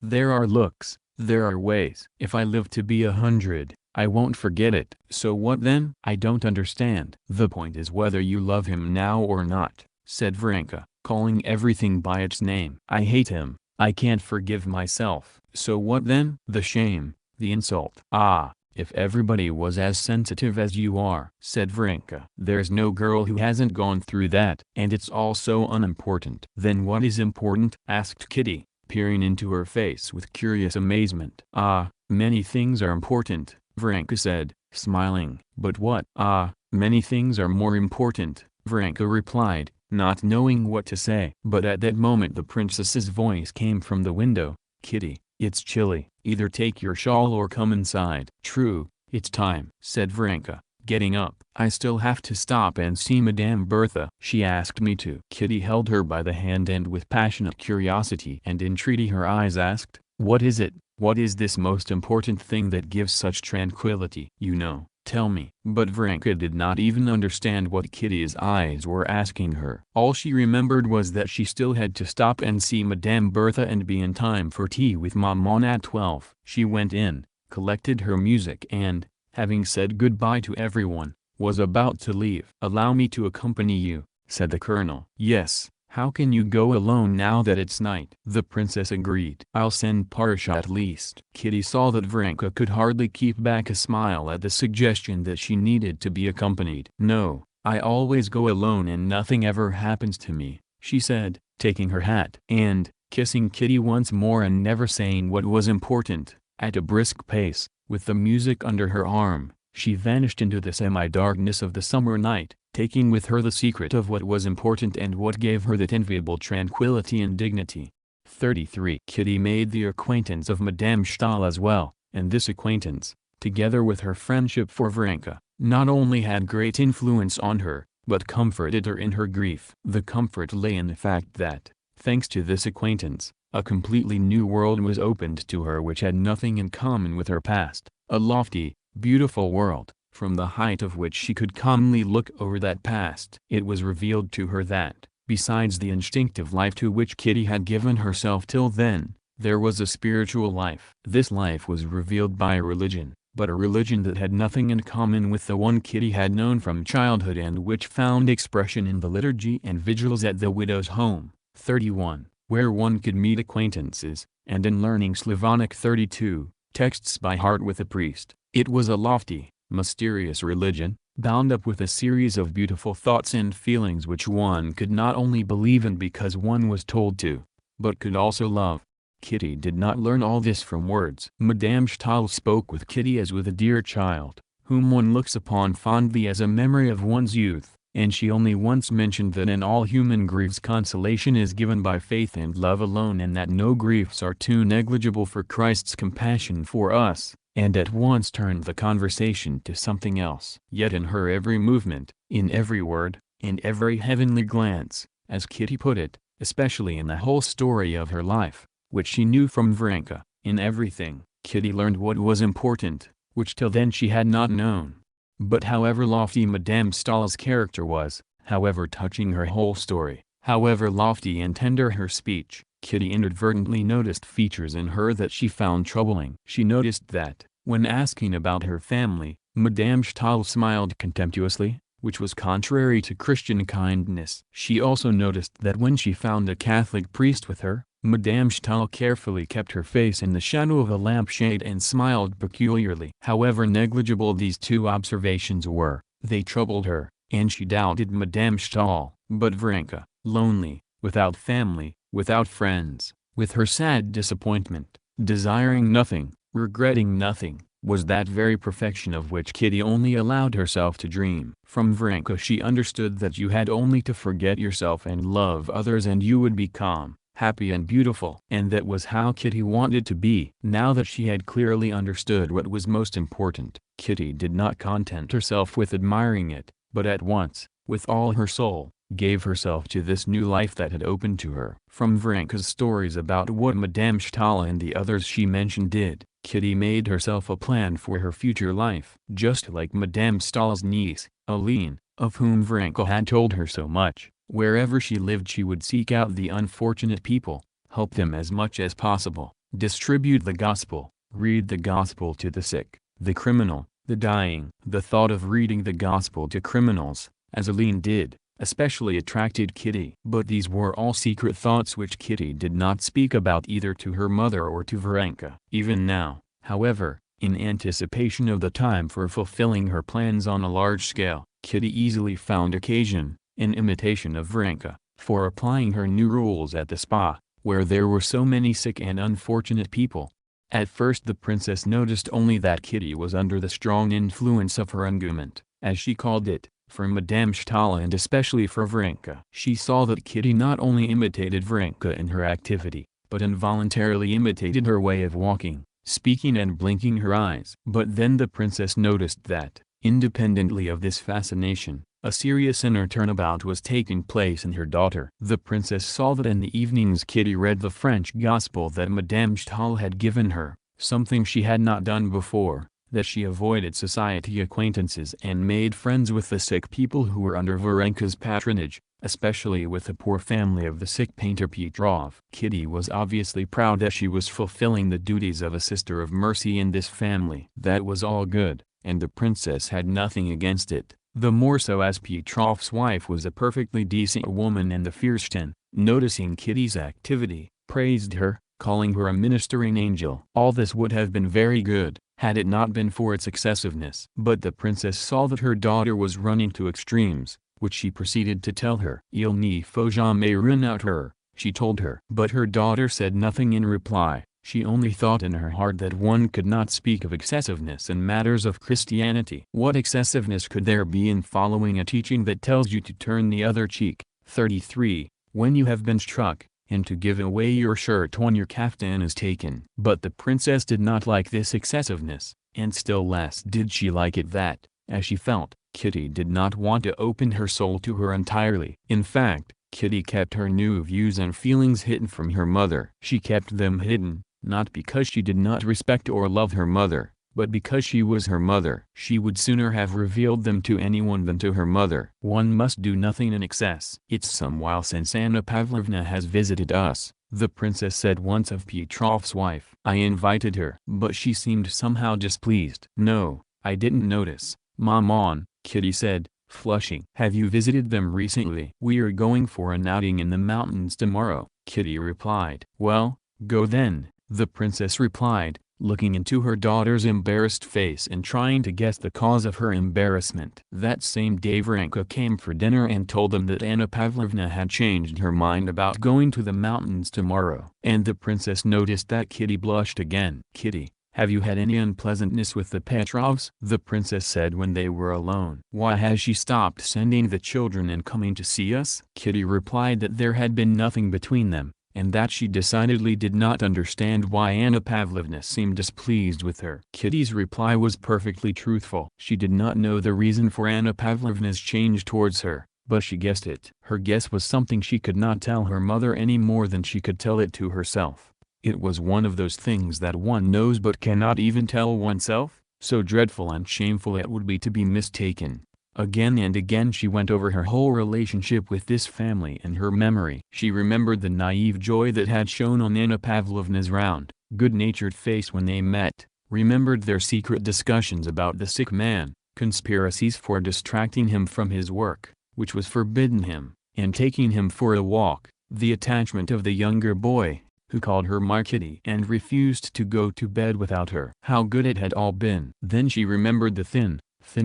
there are looks, there are ways. If I live to be 100, I won't forget it." "So what then?" "I don't understand." "The point is whether you love him now or not," said Varenka, calling everything by its name. "I hate him, I can't forgive myself." "So what then?" "The shame, the insult." "Ah, if everybody was as sensitive as you are," said Varenka. "There's no girl who hasn't gone through that. And it's all so unimportant." "Then what is important?" asked Kitty, peering into her face with curious amazement. "Ah, many things are important," Varenka said, smiling. "But what?" "Ah, many things are more important," Varenka replied, not knowing what to say. But at that moment the princess's voice came from the window. "Kitty, it's chilly. Either take your shawl or come inside." "True, it's time," said Varenka, getting up. "I still have to stop and see Madame Bertha. She asked me to." Kitty held her by the hand and with passionate curiosity and entreaty her eyes asked, "What is it? What is this most important thing that gives such tranquility?" "You know, tell me." But Varenka did not even understand what Kitty's eyes were asking her. All she remembered was that she still had to stop and see Madame Bertha and be in time for tea with Maman at 12. She went in, collected her music and, having said goodbye to everyone, was about to leave. "Allow me to accompany you," said the colonel. "Yes. How can you go alone now that it's night?" The princess agreed. "I'll send Parasha at least." Kitty saw that Varenka could hardly keep back a smile at the suggestion that she needed to be accompanied. "No, I always go alone and nothing ever happens to me," she said, taking her hat and, kissing Kitty once more and never saying what was important, at a brisk pace, with the music under her arm, she vanished into the semi-darkness of the summer night, taking with her the secret of what was important and what gave her that enviable tranquility and dignity. 33. Kitty made the acquaintance of Madame Stahl as well, and this acquaintance, together with her friendship for Varenka, not only had great influence on her, but comforted her in her grief. The comfort lay in the fact that, thanks to this acquaintance, a completely new world was opened to her which had nothing in common with her past, a lofty, beautiful world, from the height of which she could calmly look over that past. It was revealed to her that, besides the instinctive life to which Kitty had given herself till then, there was a spiritual life. This life was revealed by a religion, but a religion that had nothing in common with the one Kitty had known from childhood and which found expression in the liturgy and vigils at the widow's home. 31. Where one could meet acquaintances, and in learning Slavonic. 32. Texts by heart with a priest. It was a lofty, mysterious religion, bound up with a series of beautiful thoughts and feelings which one could not only believe in because one was told to, but could also love. Kitty did not learn all this from words. Madame Stahl spoke with Kitty as with a dear child, whom one looks upon fondly as a memory of one's youth, and she only once mentioned that in all human griefs consolation is given by faith and love alone, and that no griefs are too negligible for Christ's compassion for us, and at once turned the conversation to something else. Yet in her every movement, in every word, in every heavenly glance, as Kitty put it, especially in the whole story of her life, which she knew from Varenka, in everything, Kitty learned what was important, which till then she had not known. But however lofty Madame Stahl's character was, however touching her whole story, however lofty and tender her speech, Kitty inadvertently noticed features in her that she found troubling. She noticed that, when asking about her family, Madame Stahl smiled contemptuously, which was contrary to Christian kindness. She also noticed that when she found a Catholic priest with her, Madame Stahl carefully kept her face in the shadow of a lampshade and smiled peculiarly. However negligible these two observations were, they troubled her, and she doubted Madame Stahl. But Varenka, lonely, without family, without friends, with her sad disappointment, desiring nothing, regretting nothing, was that very perfection of which Kitty only allowed herself to dream. From Varenka she understood that you had only to forget yourself and love others and you would be calm, happy and beautiful. And that was how Kitty wanted to be. Now that she had clearly understood what was most important, Kitty did not content herself with admiring it, but at once, with all her soul, gave herself to this new life that had opened to her. From Varenka's stories about what Madame Stahl and the others she mentioned did, Kitty made herself a plan for her future life. Just like Madame Stahl's niece, Aline, of whom Varenka had told her so much, wherever she lived she would seek out the unfortunate people, help them as much as possible, distribute the gospel, read the gospel to the sick, the criminal, the dying. The thought of reading the gospel to criminals, as Aline did, especially attracted Kitty. But these were all secret thoughts which Kitty did not speak about either to her mother or to Varenka. Even now, however, in anticipation of the time for fulfilling her plans on a large scale, Kitty easily found occasion, in imitation of Varenka, for applying her new rules at the spa, where there were so many sick and unfortunate people. At first the princess noticed only that Kitty was under the strong influence of her engagement, as she called it, for Madame Stahl and especially for Varenka. She saw that Kitty not only imitated Varenka in her activity, but involuntarily imitated her way of walking, speaking and blinking her eyes. But then the princess noticed that, independently of this fascination, a serious inner turnabout was taking place in her daughter. The princess saw that in the evenings Kitty read the French gospel that Madame Stahl had given her, something she had not done before, that she avoided society acquaintances and made friends with the sick people who were under Varenka's patronage, especially with the poor family of the sick painter Petrov. Kitty was obviously proud that she was fulfilling the duties of a sister of mercy in this family. That was all good, and the princess had nothing against it, the more so as Petrov's wife was a perfectly decent woman, and the Fürsten, noticing Kitty's activity, praised her, calling her a ministering angel. All this would have been very good, had it not been for its excessiveness. But the princess saw that her daughter was running to extremes, which she proceeded to tell her. Il ne faut jamais rien outre, she told her. But her daughter said nothing in reply, She only thought in her heart that one could not speak of excessiveness in matters of Christianity. What excessiveness could there be in following a teaching that tells you to turn the other cheek? 33. When you have been struck, and to give away your shirt when your kaftan is taken. But the princess did not like this excessiveness, and still less did she like it that, as she felt, Kitty did not want to open her soul to her entirely. In fact, Kitty kept her new views and feelings hidden from her mother. She kept them hidden, not because she did not respect or love her mother, but because she was her mother. She would sooner have revealed them to anyone than to her mother. One must do nothing in excess. It's some while since Anna Pavlovna has visited us, the princess said once of Petrov's wife. I invited her, but she seemed somehow displeased. No, I didn't notice, Maman, Kitty said, flushing. Have you visited them recently? We are going for an outing in the mountains tomorrow, Kitty replied. Well, go then, the princess replied, looking into her daughter's embarrassed face and trying to guess the cause of her embarrassment. That same day Varenka came for dinner and told them that Anna Pavlovna had changed her mind about going to the mountains tomorrow. And the princess noticed that Kitty blushed again. Kitty, have you had any unpleasantness with the Petrovs? The princess said when they were alone. Why has she stopped sending the children and coming to see us? Kitty replied that there had been nothing between them, and that she decidedly did not understand why Anna Pavlovna seemed displeased with her. Kitty's reply was perfectly truthful. She did not know the reason for Anna Pavlovna's change towards her, but she guessed it. Her guess was something she could not tell her mother any more than she could tell it to herself. It was one of those things that one knows but cannot even tell oneself, so dreadful and shameful it would be to be mistaken. Again and again she went over her whole relationship with this family in her memory. She remembered the naive joy that had shone on Anna Pavlovna's round, good-natured face when they met, remembered their secret discussions about the sick man, conspiracies for distracting him from his work, which was forbidden him, and taking him for a walk, the attachment of the younger boy, who called her my Kitty and refused to go to bed without her. How good it had all been. Then she remembered the thin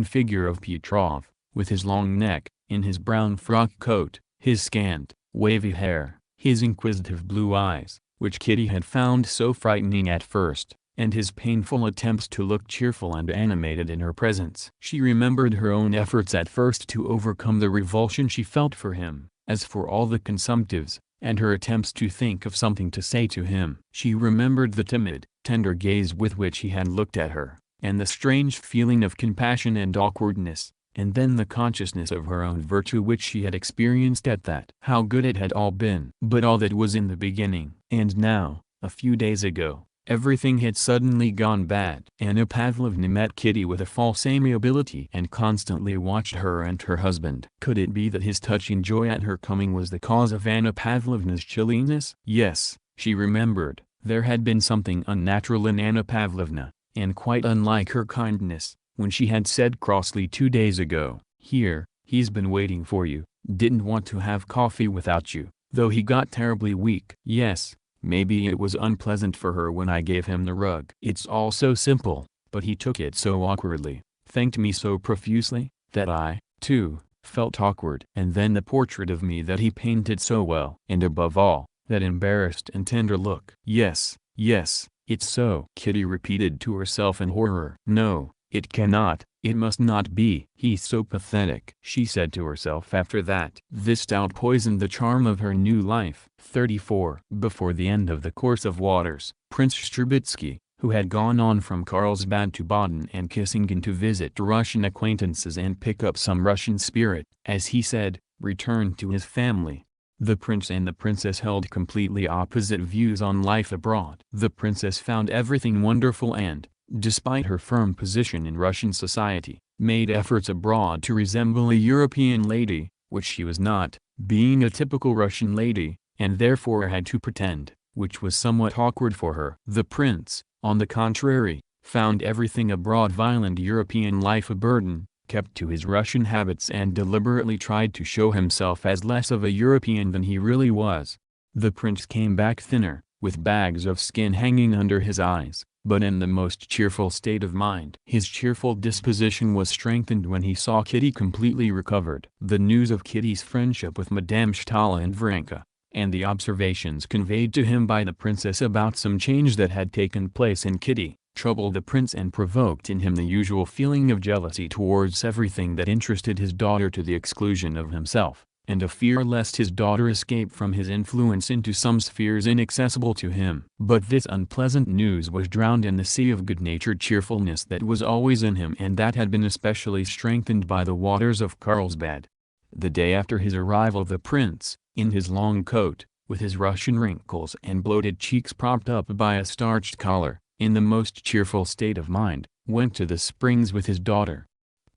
figure of Petrov, with his long neck, in his brown frock coat, his scant, wavy hair, his inquisitive blue eyes, which Kitty had found so frightening at first, and his painful attempts to look cheerful and animated in her presence. She remembered her own efforts at first to overcome the revulsion she felt for him, as for all the consumptives, and her attempts to think of something to say to him. She remembered the timid, tender gaze with which he had looked at her, and the strange feeling of compassion and awkwardness, and then the consciousness of her own virtue which she had experienced at that. How good it had all been. But all that was in the beginning. And now, a few days ago, everything had suddenly gone bad. Anna Pavlovna met Kitty with a false amiability and constantly watched her and her husband. Could it be that his touching joy at her coming was the cause of Anna Pavlovna's chilliness? Yes, she remembered, there had been something unnatural in Anna Pavlovna, and quite unlike her kindness, when she had said crossly 2 days ago, "Here, he's been waiting for you, didn't want to have coffee without you, though he got terribly weak." Yes. Maybe it was unpleasant for her when I gave him the rug. It's all so simple, but he took it so awkwardly, thanked me so profusely, that I, too, felt awkward. And then the portrait of me that he painted so well. And above all, that embarrassed and tender look. Yes, yes, it's so. Kitty repeated to herself in horror. No, it cannot, it must not be. He's so pathetic, she said to herself after that. This doubt poisoned the charm of her new life. 34. Before the end of the course of waters, Prince Strubytsky, who had gone on from Carlsbad to Baden and Kissingen to visit Russian acquaintances and pick up some Russian spirit, as he said, returned to his family. The prince and the princess held completely opposite views on life abroad. The princess found everything wonderful and, despite her firm position in Russian society, made efforts abroad to resemble a European lady, which she was not, being a typical Russian lady, and therefore had to pretend, which was somewhat awkward for her. The prince, on the contrary, found everything abroad violent European life a burden, kept to his Russian habits and deliberately tried to show himself as less of a European than he really was. The prince came back thinner, with bags of skin hanging under his eyes, but in the most cheerful state of mind. His cheerful disposition was strengthened when he saw Kitty completely recovered. The news of Kitty's friendship with Madame Stahl and Varenka, and the observations conveyed to him by the princess about some change that had taken place in Kitty, troubled the prince and provoked in him the usual feeling of jealousy towards everything that interested his daughter to the exclusion of himself, and a fear lest his daughter escape from his influence into some spheres inaccessible to him. But this unpleasant news was drowned in the sea of good-natured cheerfulness that was always in him and that had been especially strengthened by the waters of Carlsbad. The day after his arrival the prince, in his long coat, with his Russian wrinkles and bloated cheeks propped up by a starched collar, in the most cheerful state of mind, went to the springs with his daughter.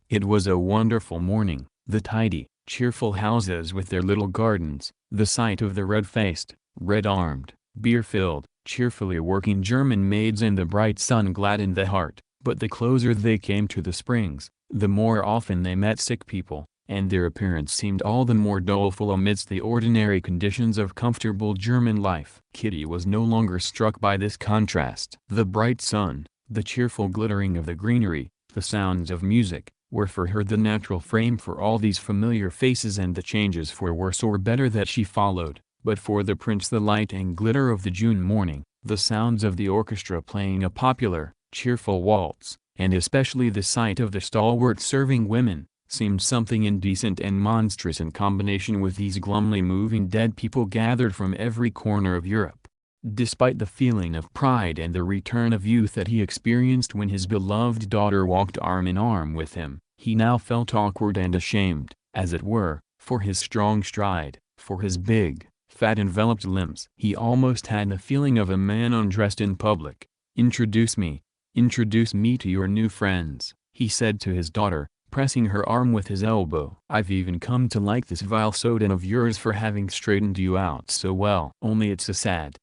It was a wonderful morning, the tidy, cheerful houses with their little gardens, the sight of the red-faced, red-armed, beer-filled, cheerfully working German maids and the bright sun gladdened the heart, but the closer they came to the springs, the more often they met sick people, and their appearance seemed all the more doleful amidst the ordinary conditions of comfortable German life. Kitty was no longer struck by this contrast. The bright sun, the cheerful glittering of the greenery, the sounds of music, were for her the natural frame for all these familiar faces, and the changes for worse or better that she followed, but for the prince the light and glitter of the June morning, the sounds of the orchestra playing a popular, cheerful waltz, and especially the sight of the stalwart serving women, seemed something indecent and monstrous in combination with these glumly moving dead people gathered from every corner of Europe. Despite the feeling of pride and the return of youth that he experienced when his beloved daughter walked arm in arm with him, he now felt awkward and ashamed, as it were, for his strong stride, for his big, fat enveloped limbs. He almost had the feeling of a man undressed in public. Introduce me to your new friends," he said to his daughter, pressing her arm with his elbow. "I've even come to like this vile Soden of yours for having straightened you out so well. Only it's a sad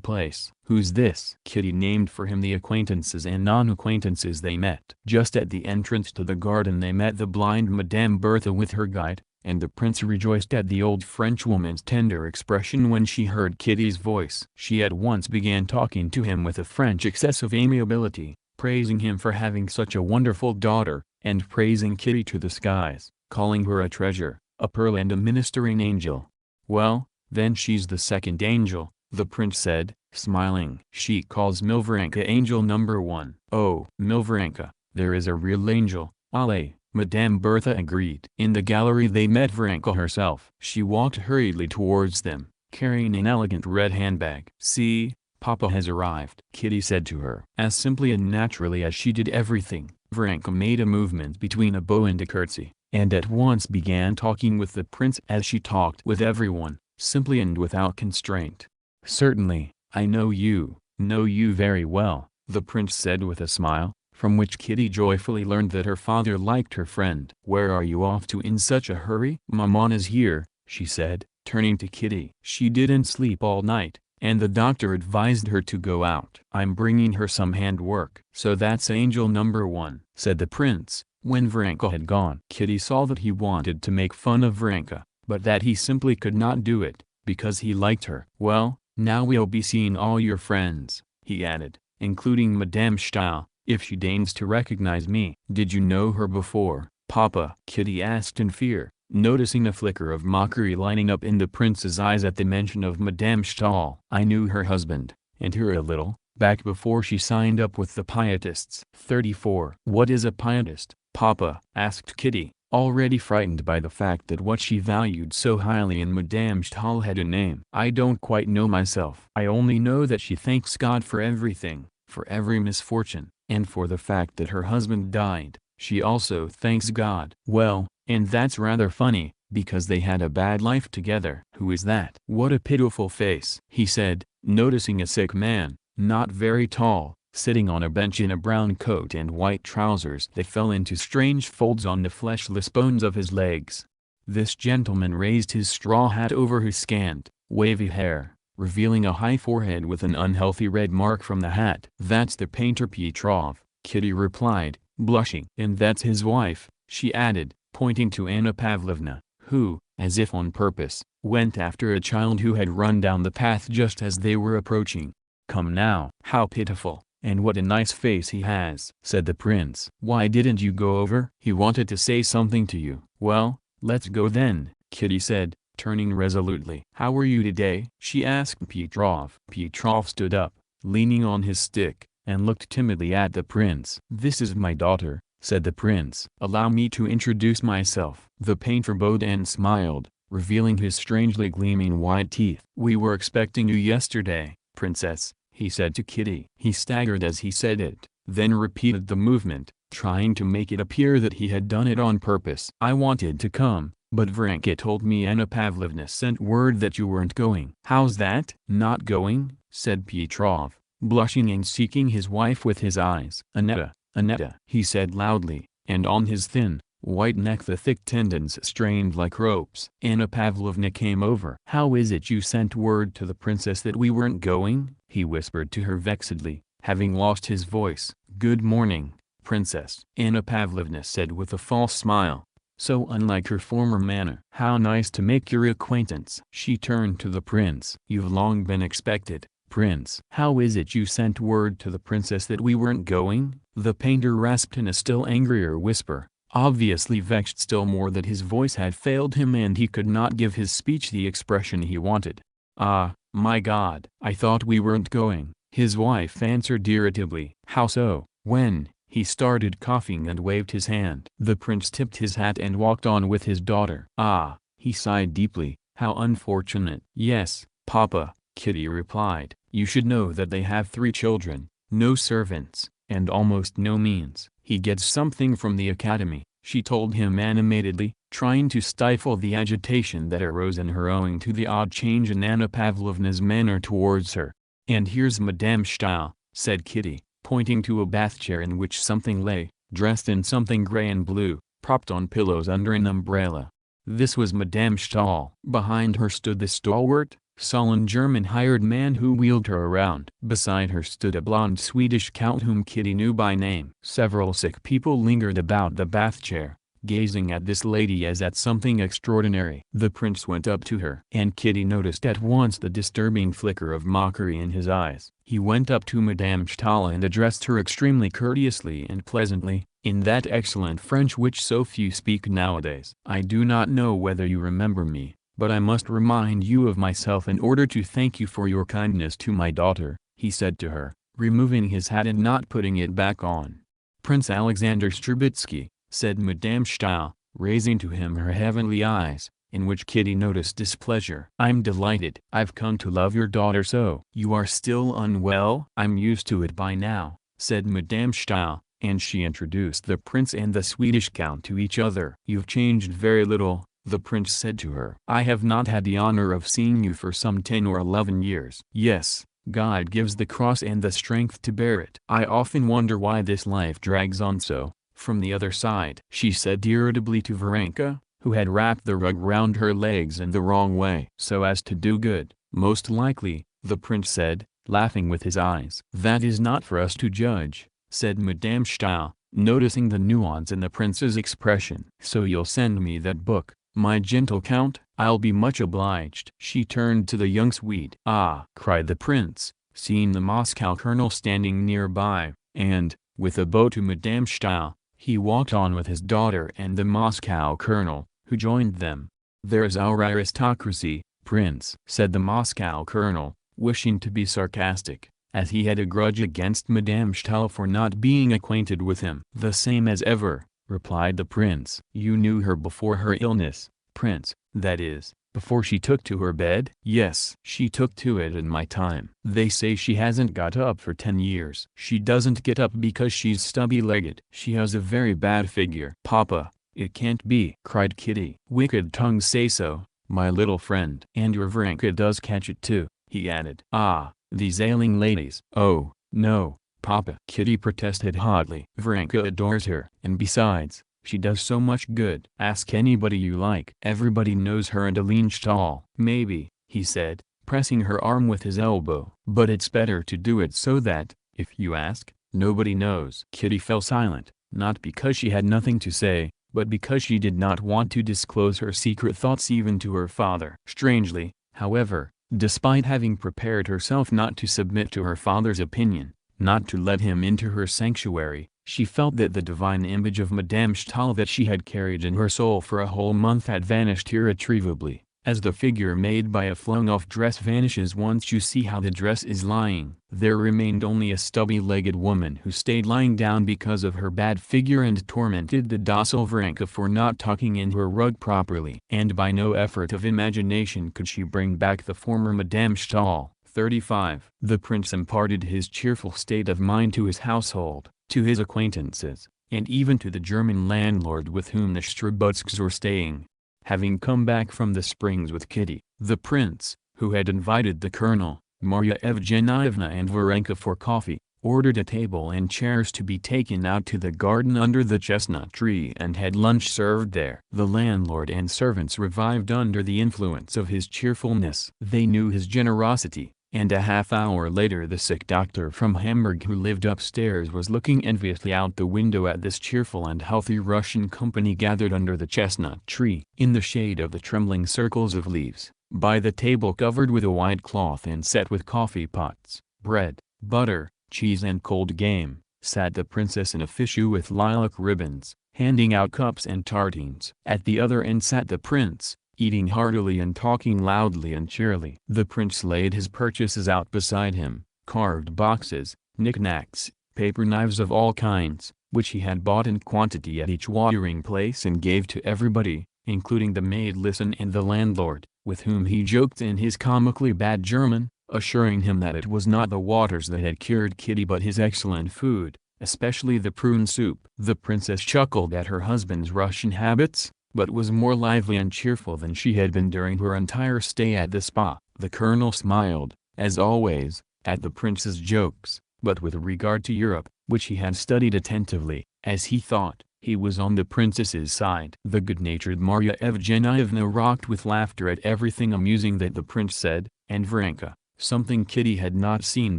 place." "Who's this?" Kitty named for him the acquaintances and non-acquaintances they met. Just at the entrance to the garden they met the blind Madame Bertha with her guide, and the prince rejoiced at the old Frenchwoman's tender expression when she heard Kitty's voice. She at once began talking to him with a French excess of amiability, praising him for having such a wonderful daughter, and praising Kitty to the skies, calling her a treasure, a pearl and a ministering angel. "Well, then she's the second angel," the prince said, smiling. "She calls Milvarenka angel number 1. "Oh, Milvarenka, there is a real angel, allez," Madame Bertha agreed. In the gallery they met Varenka herself. She walked hurriedly towards them, carrying an elegant red handbag. "See, Papa has arrived," Kitty said to her. As simply and naturally as she did everything, Varenka made a movement between a bow and a curtsy, and at once began talking with the prince as she talked with everyone, simply and without constraint. "Certainly, I know you very well," the prince said with a smile, from which Kitty joyfully learned that her father liked her friend. "Where are you off to in such a hurry?" "Maman is here," she said, turning to Kitty. "She didn't sleep all night, and the doctor advised her to go out. I'm bringing her some handwork." "So that's angel number 1," said the prince, when Varenka had gone. Kitty saw that he wanted to make fun of Varenka, but that he simply could not do it, because he liked her. "Well, now we'll be seeing all your friends," he added, "including Madame Stahl, if she deigns to recognize me." "Did you know her before, Papa?" Kitty asked in fear, noticing a flicker of mockery lighting up in the prince's eyes at the mention of Madame Stahl. "I knew her husband, and her a little, back before she signed up with the Pietists." 34. "What is a Pietist, Papa?" asked Kitty, already frightened by the fact that what she valued so highly in Madame Stahl had a name. "I don't quite know myself. I only know that she thanks God for everything, for every misfortune, and for the fact that her husband died. She also thanks God." "Well, and that's rather funny, because they had a bad life together." "Who is that?" "What a pitiful face," he said, noticing a sick man, not very tall, sitting on a bench in a brown coat and white trousers that fell into strange folds on the fleshless bones of his legs. This gentleman raised his straw hat over his scant, wavy hair, revealing a high forehead with an unhealthy red mark from the hat. "That's the painter Petrov," Kitty replied, blushing. "And that's his wife," she added, pointing to Anna Pavlovna, who, as if on purpose, went after a child who had run down the path just as they were approaching. "Come now." "How pitiful, and what a nice face he has," said the prince. "Why didn't you go over?" "He wanted to say something to you." "Well, let's go then," Kitty said, turning resolutely. "How are you today?" she asked Petrov. Petrov stood up, leaning on his stick, and looked timidly at the prince. "This is my daughter," said the prince. "Allow me to introduce myself." The painter bowed and smiled, revealing his strangely gleaming white teeth. "We were expecting you yesterday, princess," he said to Kitty. He staggered as he said it, then repeated the movement, trying to make it appear that he had done it on purpose. "I wanted to come, but Varenka told me Anna Pavlovna sent word that you weren't going." "How's that?" "Not going?" said Petrov, blushing and seeking his wife with his eyes. "Annetta, Annetta," he said loudly, and on his thin, white neck the thick tendons strained like ropes. Anna Pavlovna came over. "How is it you sent word to the princess that we weren't going?" he whispered to her vexedly, having lost his voice. "Good morning, princess," Anna Pavlovna said with a false smile, so unlike her former manner. "How nice to make your acquaintance." She turned to the prince. "You've long been expected, prince." "How is it you sent word to the princess that we weren't going?" the painter rasped in a still angrier whisper, obviously vexed still more that his voice had failed him and he could not give his speech the expression he wanted. "Ah, my God! I thought we weren't going," his wife answered irritably. "How so?" "When," he started coughing and waved his hand. The prince tipped his hat and walked on with his daughter. "Ah," he sighed deeply, "how unfortunate." "Yes, Papa," Kitty replied. "You should know that they have 3 children, no servants, and almost no means." "He gets something from the academy," she told him animatedly, trying to stifle the agitation that arose in her owing to the odd change in Anna Pavlovna's manner towards her. "And here's Madame Stahl," said Kitty, pointing to a bath chair in which something lay, dressed in something gray and blue, propped on pillows under an umbrella. This was Madame Stahl. Behind her stood the stalwart, sullen German hired man who wheeled her around. Beside her stood a blonde Swedish count whom Kitty knew by name. Several sick people lingered about the bath chair, gazing at this lady as at something extraordinary. The prince went up to her, and Kitty noticed at once the disturbing flicker of mockery in his eyes. He went up to Madame Stahl and addressed her extremely courteously and pleasantly, in that excellent French which so few speak nowadays. "I do not know whether you remember me, but I must remind you of myself in order to thank you for your kindness to my daughter," he said to her, removing his hat and not putting it back on. "Prince Alexander Strugatsky," said Madame Stahl, raising to him her heavenly eyes, in which Kitty noticed displeasure. "I'm delighted. I've come to love your daughter so." "You are still unwell?" "I'm used to it by now," said Madame Stahl, and she introduced the prince and the Swedish count to each other. "You've changed very little," the prince said to her. "I have not had the honor of seeing you for some 10 or 11 years. "Yes, God gives the cross and the strength to bear it. I often wonder why this life drags on so." "From the other side," she said irritably to Varenka, who had wrapped the rug round her legs in the wrong way. "So as to do good, most likely," the prince said, laughing with his eyes. "That is not for us to judge," said Madame Stahl, noticing the nuance in the prince's expression. "So you'll send me that book, my gentle count?" "I'll be much obliged." She turned to the young Swede. "Ah!" cried the prince, seeing the Moscow colonel standing nearby, and, with a bow to Madame Stahl, he walked on with his daughter and the Moscow colonel, who joined them. "There's our aristocracy, prince," said the Moscow colonel, wishing to be sarcastic, as he had a grudge against Madame Stahl for not being acquainted with him. "The same as ever," replied the prince. "You knew her before her illness, prince, that is, before she took to her bed?" "Yes. She took to it in my time." "They say she hasn't got up for 10 years. "She doesn't get up because she's stubby-legged. She has a very bad figure." "Papa, it can't be!" cried Kitty. "Wicked tongues say so, my little friend." "And your Varenka does catch it too," he added. "Ah, these ailing ladies." "Oh, no, Papa," Kitty protested hotly. "Varenka adores her. And besides, she does so much good. Ask anybody you like. Everybody knows her and Aline Stahl." "Maybe," he said, pressing her arm with his elbow. "But it's better to do it so that, if you ask, nobody knows." Kitty fell silent, not because she had nothing to say, but because she did not want to disclose her secret thoughts even to her father. Strangely, however, despite having prepared herself not to submit to her father's opinion, not to let him into her sanctuary, she felt that the divine image of Madame Stahl that she had carried in her soul for a whole month had vanished irretrievably. as the figure made by a flung-off dress vanishes once you see how the dress is lying. There remained only a stubby-legged woman who stayed lying down because of her bad figure and tormented the docile Varenka for not tucking in her rug properly. And by no effort of imagination could she bring back the former Madame Stahl. 35. The prince imparted his cheerful state of mind to his household, to his acquaintances, and even to the German landlord with whom the Shtcherbatskys were staying. Having come back from the springs with Kitty, the prince, who had invited the colonel, Marya Evgenievna and Varenka for coffee, ordered a table and chairs to be taken out to the garden under the chestnut tree and had lunch served there. The landlord and servants revived under the influence of his cheerfulness. They knew his generosity, and a half-hour later the sick doctor from Hamburg who lived upstairs was looking enviously out the window at this cheerful and healthy Russian company gathered under the chestnut tree, in the shade of the trembling circles of leaves, by the table covered with a white cloth and set with coffee pots, bread, butter, cheese and cold game, sat the princess in a fichu with lilac ribbons, handing out cups and tartines. At the other end sat the prince, eating heartily and talking loudly and cheerily. The prince laid his purchases out beside him, carved boxes, knickknacks, paper knives of all kinds, which he had bought in quantity at each watering place and gave to everybody, including the maid Listen and the landlord, with whom he joked in his comically bad German, assuring him that it was not the waters that had cured Kitty but his excellent food, especially the prune soup. The princess chuckled at her husband's Russian habits, but was more lively and cheerful than she had been during her entire stay at the spa. The colonel smiled, as always, at the prince's jokes, but with regard to Europe, which he had studied attentively, as he thought, he was on the princess's side. The good-natured Marya Evgenievna rocked with laughter at everything amusing that the prince said, and Varenka, something Kitty had not seen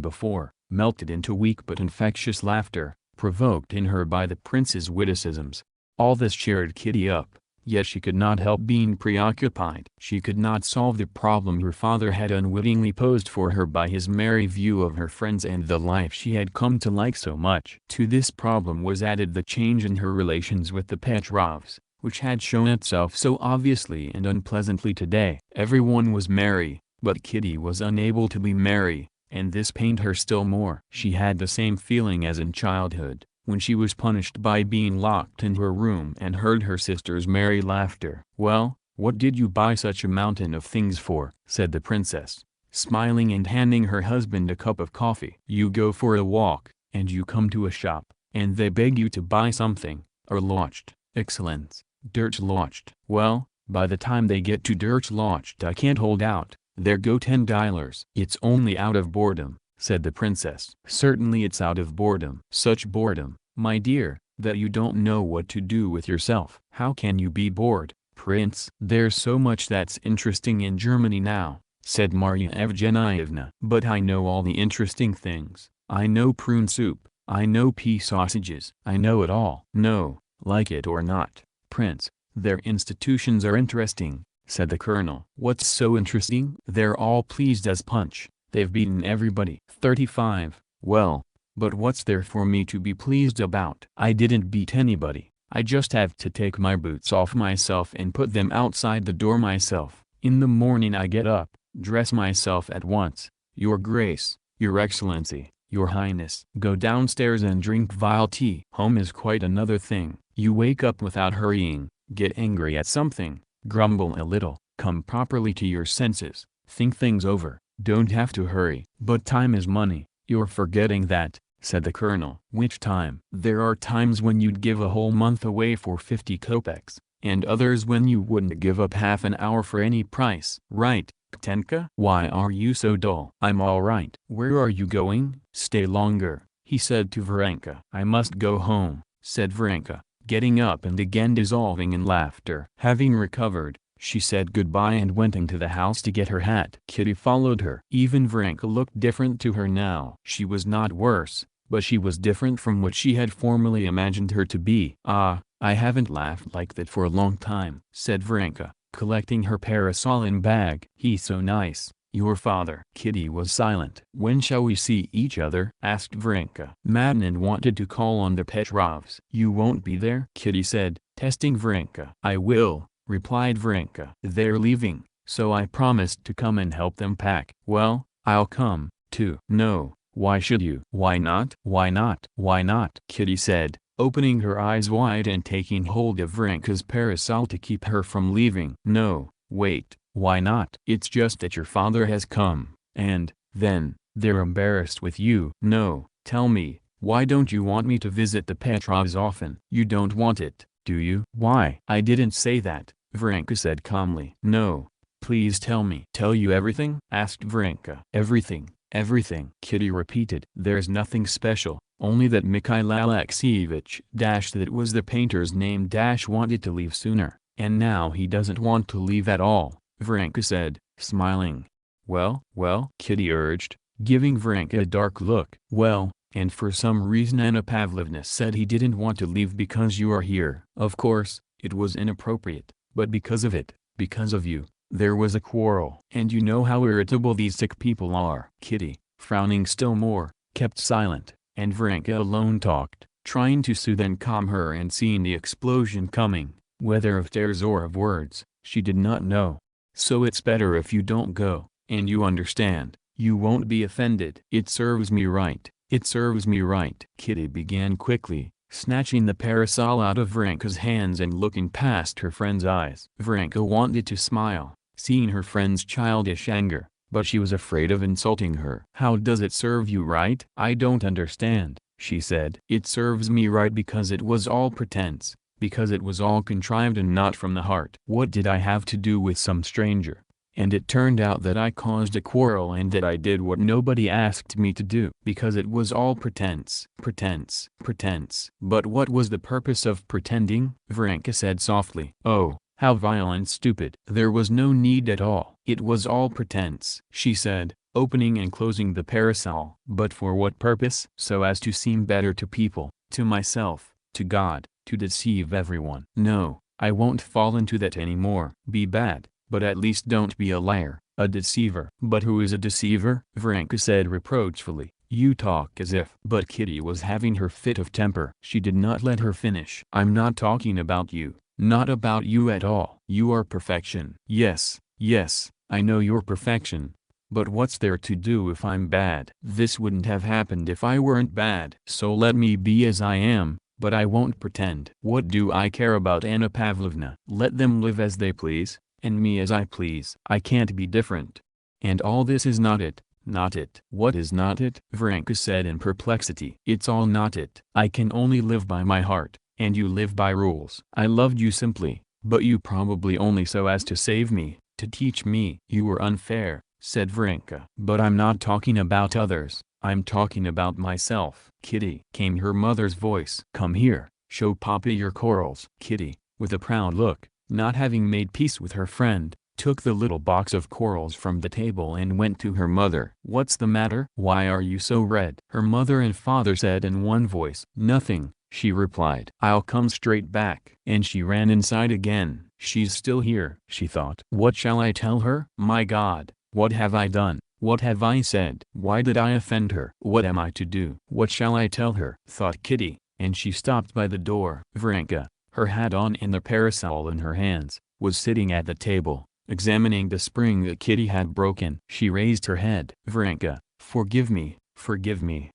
before, melted into weak but infectious laughter, provoked in her by the prince's witticisms. All this cheered Kitty up. Yet she could not help being preoccupied. She could not solve the problem her father had unwittingly posed for her by his merry view of her friends and the life she had come to like so much. To this problem was added the change in her relations with the Petrovs, which had shown itself so obviously and unpleasantly today. Everyone was merry, but Kitty was unable to be merry, and this pained her still more. She had the same feeling as in childhood, when she was punished by being locked in her room and heard her sister's merry laughter. "Well, what did you buy such a mountain of things for?" said the princess, smiling and handing her husband a cup of coffee. "You go for a walk, and you come to a shop, and they beg you to buy something, erlaucht, excellence, derlaucht. Well, by the time they get to derlaucht I can't hold out, there go $10. It's only out of boredom," said the princess. "Certainly it's out of boredom." "Such boredom, my dear, that you don't know what to do with yourself." "How can you be bored, prince?" "There's so much that's interesting in Germany now," said Marya Evgenievna. "But I know all the interesting things. I know prune soup, I know pea sausages. I know it all." "No, like it or not, prince, their institutions are interesting," said the colonel. "What's so interesting?" "They're all pleased as punch. They've beaten everybody." 35. Well, but what's there for me to be pleased about? I didn't beat anybody. I just have to take my boots off myself and put them outside the door myself. In the morning I get up, dress myself at once, Your Grace, Your Excellency, Your Highness. Go downstairs and drink vile tea. Home is quite another thing. You wake up without hurrying, get angry at something, grumble a little, come properly to your senses, think things over. Don't have to hurry. "But time is money, you're forgetting that," said the colonel. "Which time?" "There are times when you'd give a whole month away for 50 kopecks, and others when you wouldn't give up half an hour for any price." "Right, Katenka? Why are you so dull?" "I'm all right." "Where are you going?" "Stay longer," he said to Varenka. "I must go home," said Varenka, getting up and again dissolving in laughter. Having recovered, she said goodbye and went into the house to get her hat. Kitty followed her. Even Varenka looked different to her now. She was not worse, but she was different from what she had formerly imagined her to be. "Ah, I haven't laughed like that for a long time," said Varenka, collecting her parasol and bag. "He's so nice, your father." Kitty was silent. "When shall we see each other?" asked Varenka. Madden wanted to call on the Petrovs. "You won't be there?" Kitty said, testing Varenka. "I will," replied Varenka. "They're leaving, so I promised to come and help them pack. Well, I'll come, too. No, why should you? Why not? Why not? Why not? Kitty said, opening her eyes wide and taking hold of Varenka's parasol to keep her from leaving. No, wait, why not? It's just that your father has come, and, then, they're embarrassed with you. No, tell me, why don't you want me to visit the Petrovs often? You don't want it, do you? Why? I didn't say that, Varenka said calmly. No, please tell me. Tell you everything? Asked Varenka. Everything, everything, Kitty repeated. There's nothing special, only that Mikhail Alexeyevich that was the painter's name wanted to leave sooner, and now he doesn't want to leave at all, Varenka said, smiling. Well, Kitty urged, giving Varenka a dark look. Well, and for some reason Anna Pavlovna said he didn't want to leave because you are here. Of course, it was inappropriate, but because of it, because of you, there was a quarrel. And you know how irritable these sick people are. Kitty, frowning still more, kept silent, and Varenka alone talked, trying to soothe and calm her, and seeing the explosion coming, whether of tears or of words, she did not know. So it's better if you don't go, and you understand, you won't be offended. It serves me right, it serves me right. Kitty began quickly, snatching the parasol out of Varenka's hands and looking past her friend's eyes. Varenka wanted to smile, seeing her friend's childish anger, but she was afraid of insulting her. How does it serve you right? I don't understand, she said. It serves me right because it was all pretense, because it was all contrived and not from the heart. What did I have to do with some stranger? And it turned out that I caused a quarrel and that I did what nobody asked me to do. Because it was all pretense. Pretense. Pretense. But what was the purpose of pretending? Varenka said softly. Oh, how vile and stupid. There was no need at all. It was all pretense, she said, opening and closing the parasol. But for what purpose? So as to seem better to people, to myself, to God, to deceive everyone. No, I won't fall into that anymore. Be bad, but at least don't be a liar, a deceiver. But who is a deceiver? Varenka said reproachfully. You talk as if. But Kitty was having her fit of temper. She did not let her finish. I'm not talking about you, not about you at all. You are perfection. Yes, I know you're perfection. But what's there to do if I'm bad? This wouldn't have happened if I weren't bad. So let me be as I am, but I won't pretend. What do I care about Anna Pavlovna? Let them live as they please, and me as I please. I can't be different. And all this is not it, not it. What is not it? Varenka said in perplexity. It's all not it. I can only live by my heart, and you live by rules. I loved you simply, but you probably only so as to save me, to teach me. You were unfair, said Varenka. But I'm not talking about others, I'm talking about myself. Kitty, came her mother's voice. Come here, show Papa your corals. Kitty, with a proud look, not having made peace with her friend, took the little box of corals from the table and went to her mother. What's the matter? Why are you so red? Her mother and father said in one voice. Nothing, she replied. I'll come straight back. And she ran inside again. She's still here, she thought. What shall I tell her? My God, what have I done? What have I said? Why did I offend her? What am I to do? What shall I tell her? Thought Kitty, and she stopped by the door. Varenka, her hat on and the parasol in her hands, was sitting at the table, examining the spring that Kitty had broken. She raised her head. Varenka, forgive me,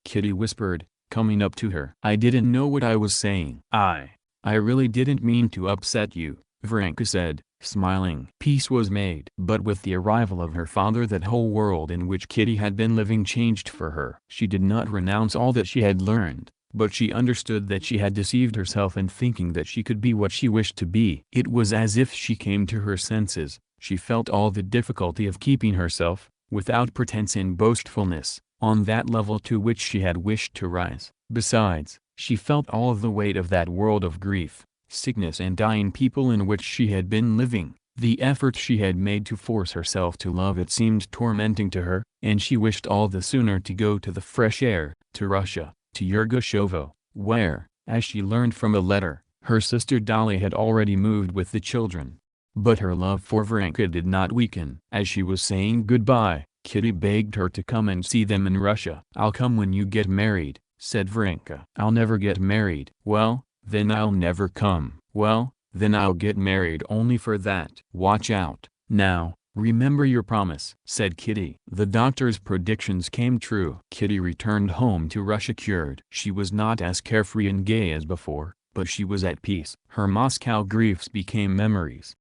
Kitty whispered, coming up to her. I didn't know what I was saying. I really didn't mean to upset you, Varenka said, smiling. Peace was made. But with the arrival of her father that whole world in which Kitty had been living changed for her. She did not renounce all that she had learned, but she understood that she had deceived herself in thinking that she could be what she wished to be. It was as if she came to her senses. She felt all the difficulty of keeping herself, without pretense and boastfulness, on that level to which she had wished to rise. Besides, she felt all of the weight of that world of grief, sickness and dying people in which she had been living. The effort she had made to force herself to love it seemed tormenting to her, and she wished all the sooner to go to the fresh air, to Russia, to Yergoshovo, where, as she learned from a letter, her sister Dolly had already moved with the children. But her love for Varenka did not weaken. As she was saying goodbye, Kitty begged her to come and see them in Russia. I'll come when you get married, said Varenka. I'll never get married. Well, then I'll never come. Well, then I'll get married only for that. Watch out. Now, "Remember your promise," said Kitty. The doctor's predictions came true. Kitty returned home to Russia cured. She was not as carefree and gay as before, but she was at peace. Her Moscow griefs became memories.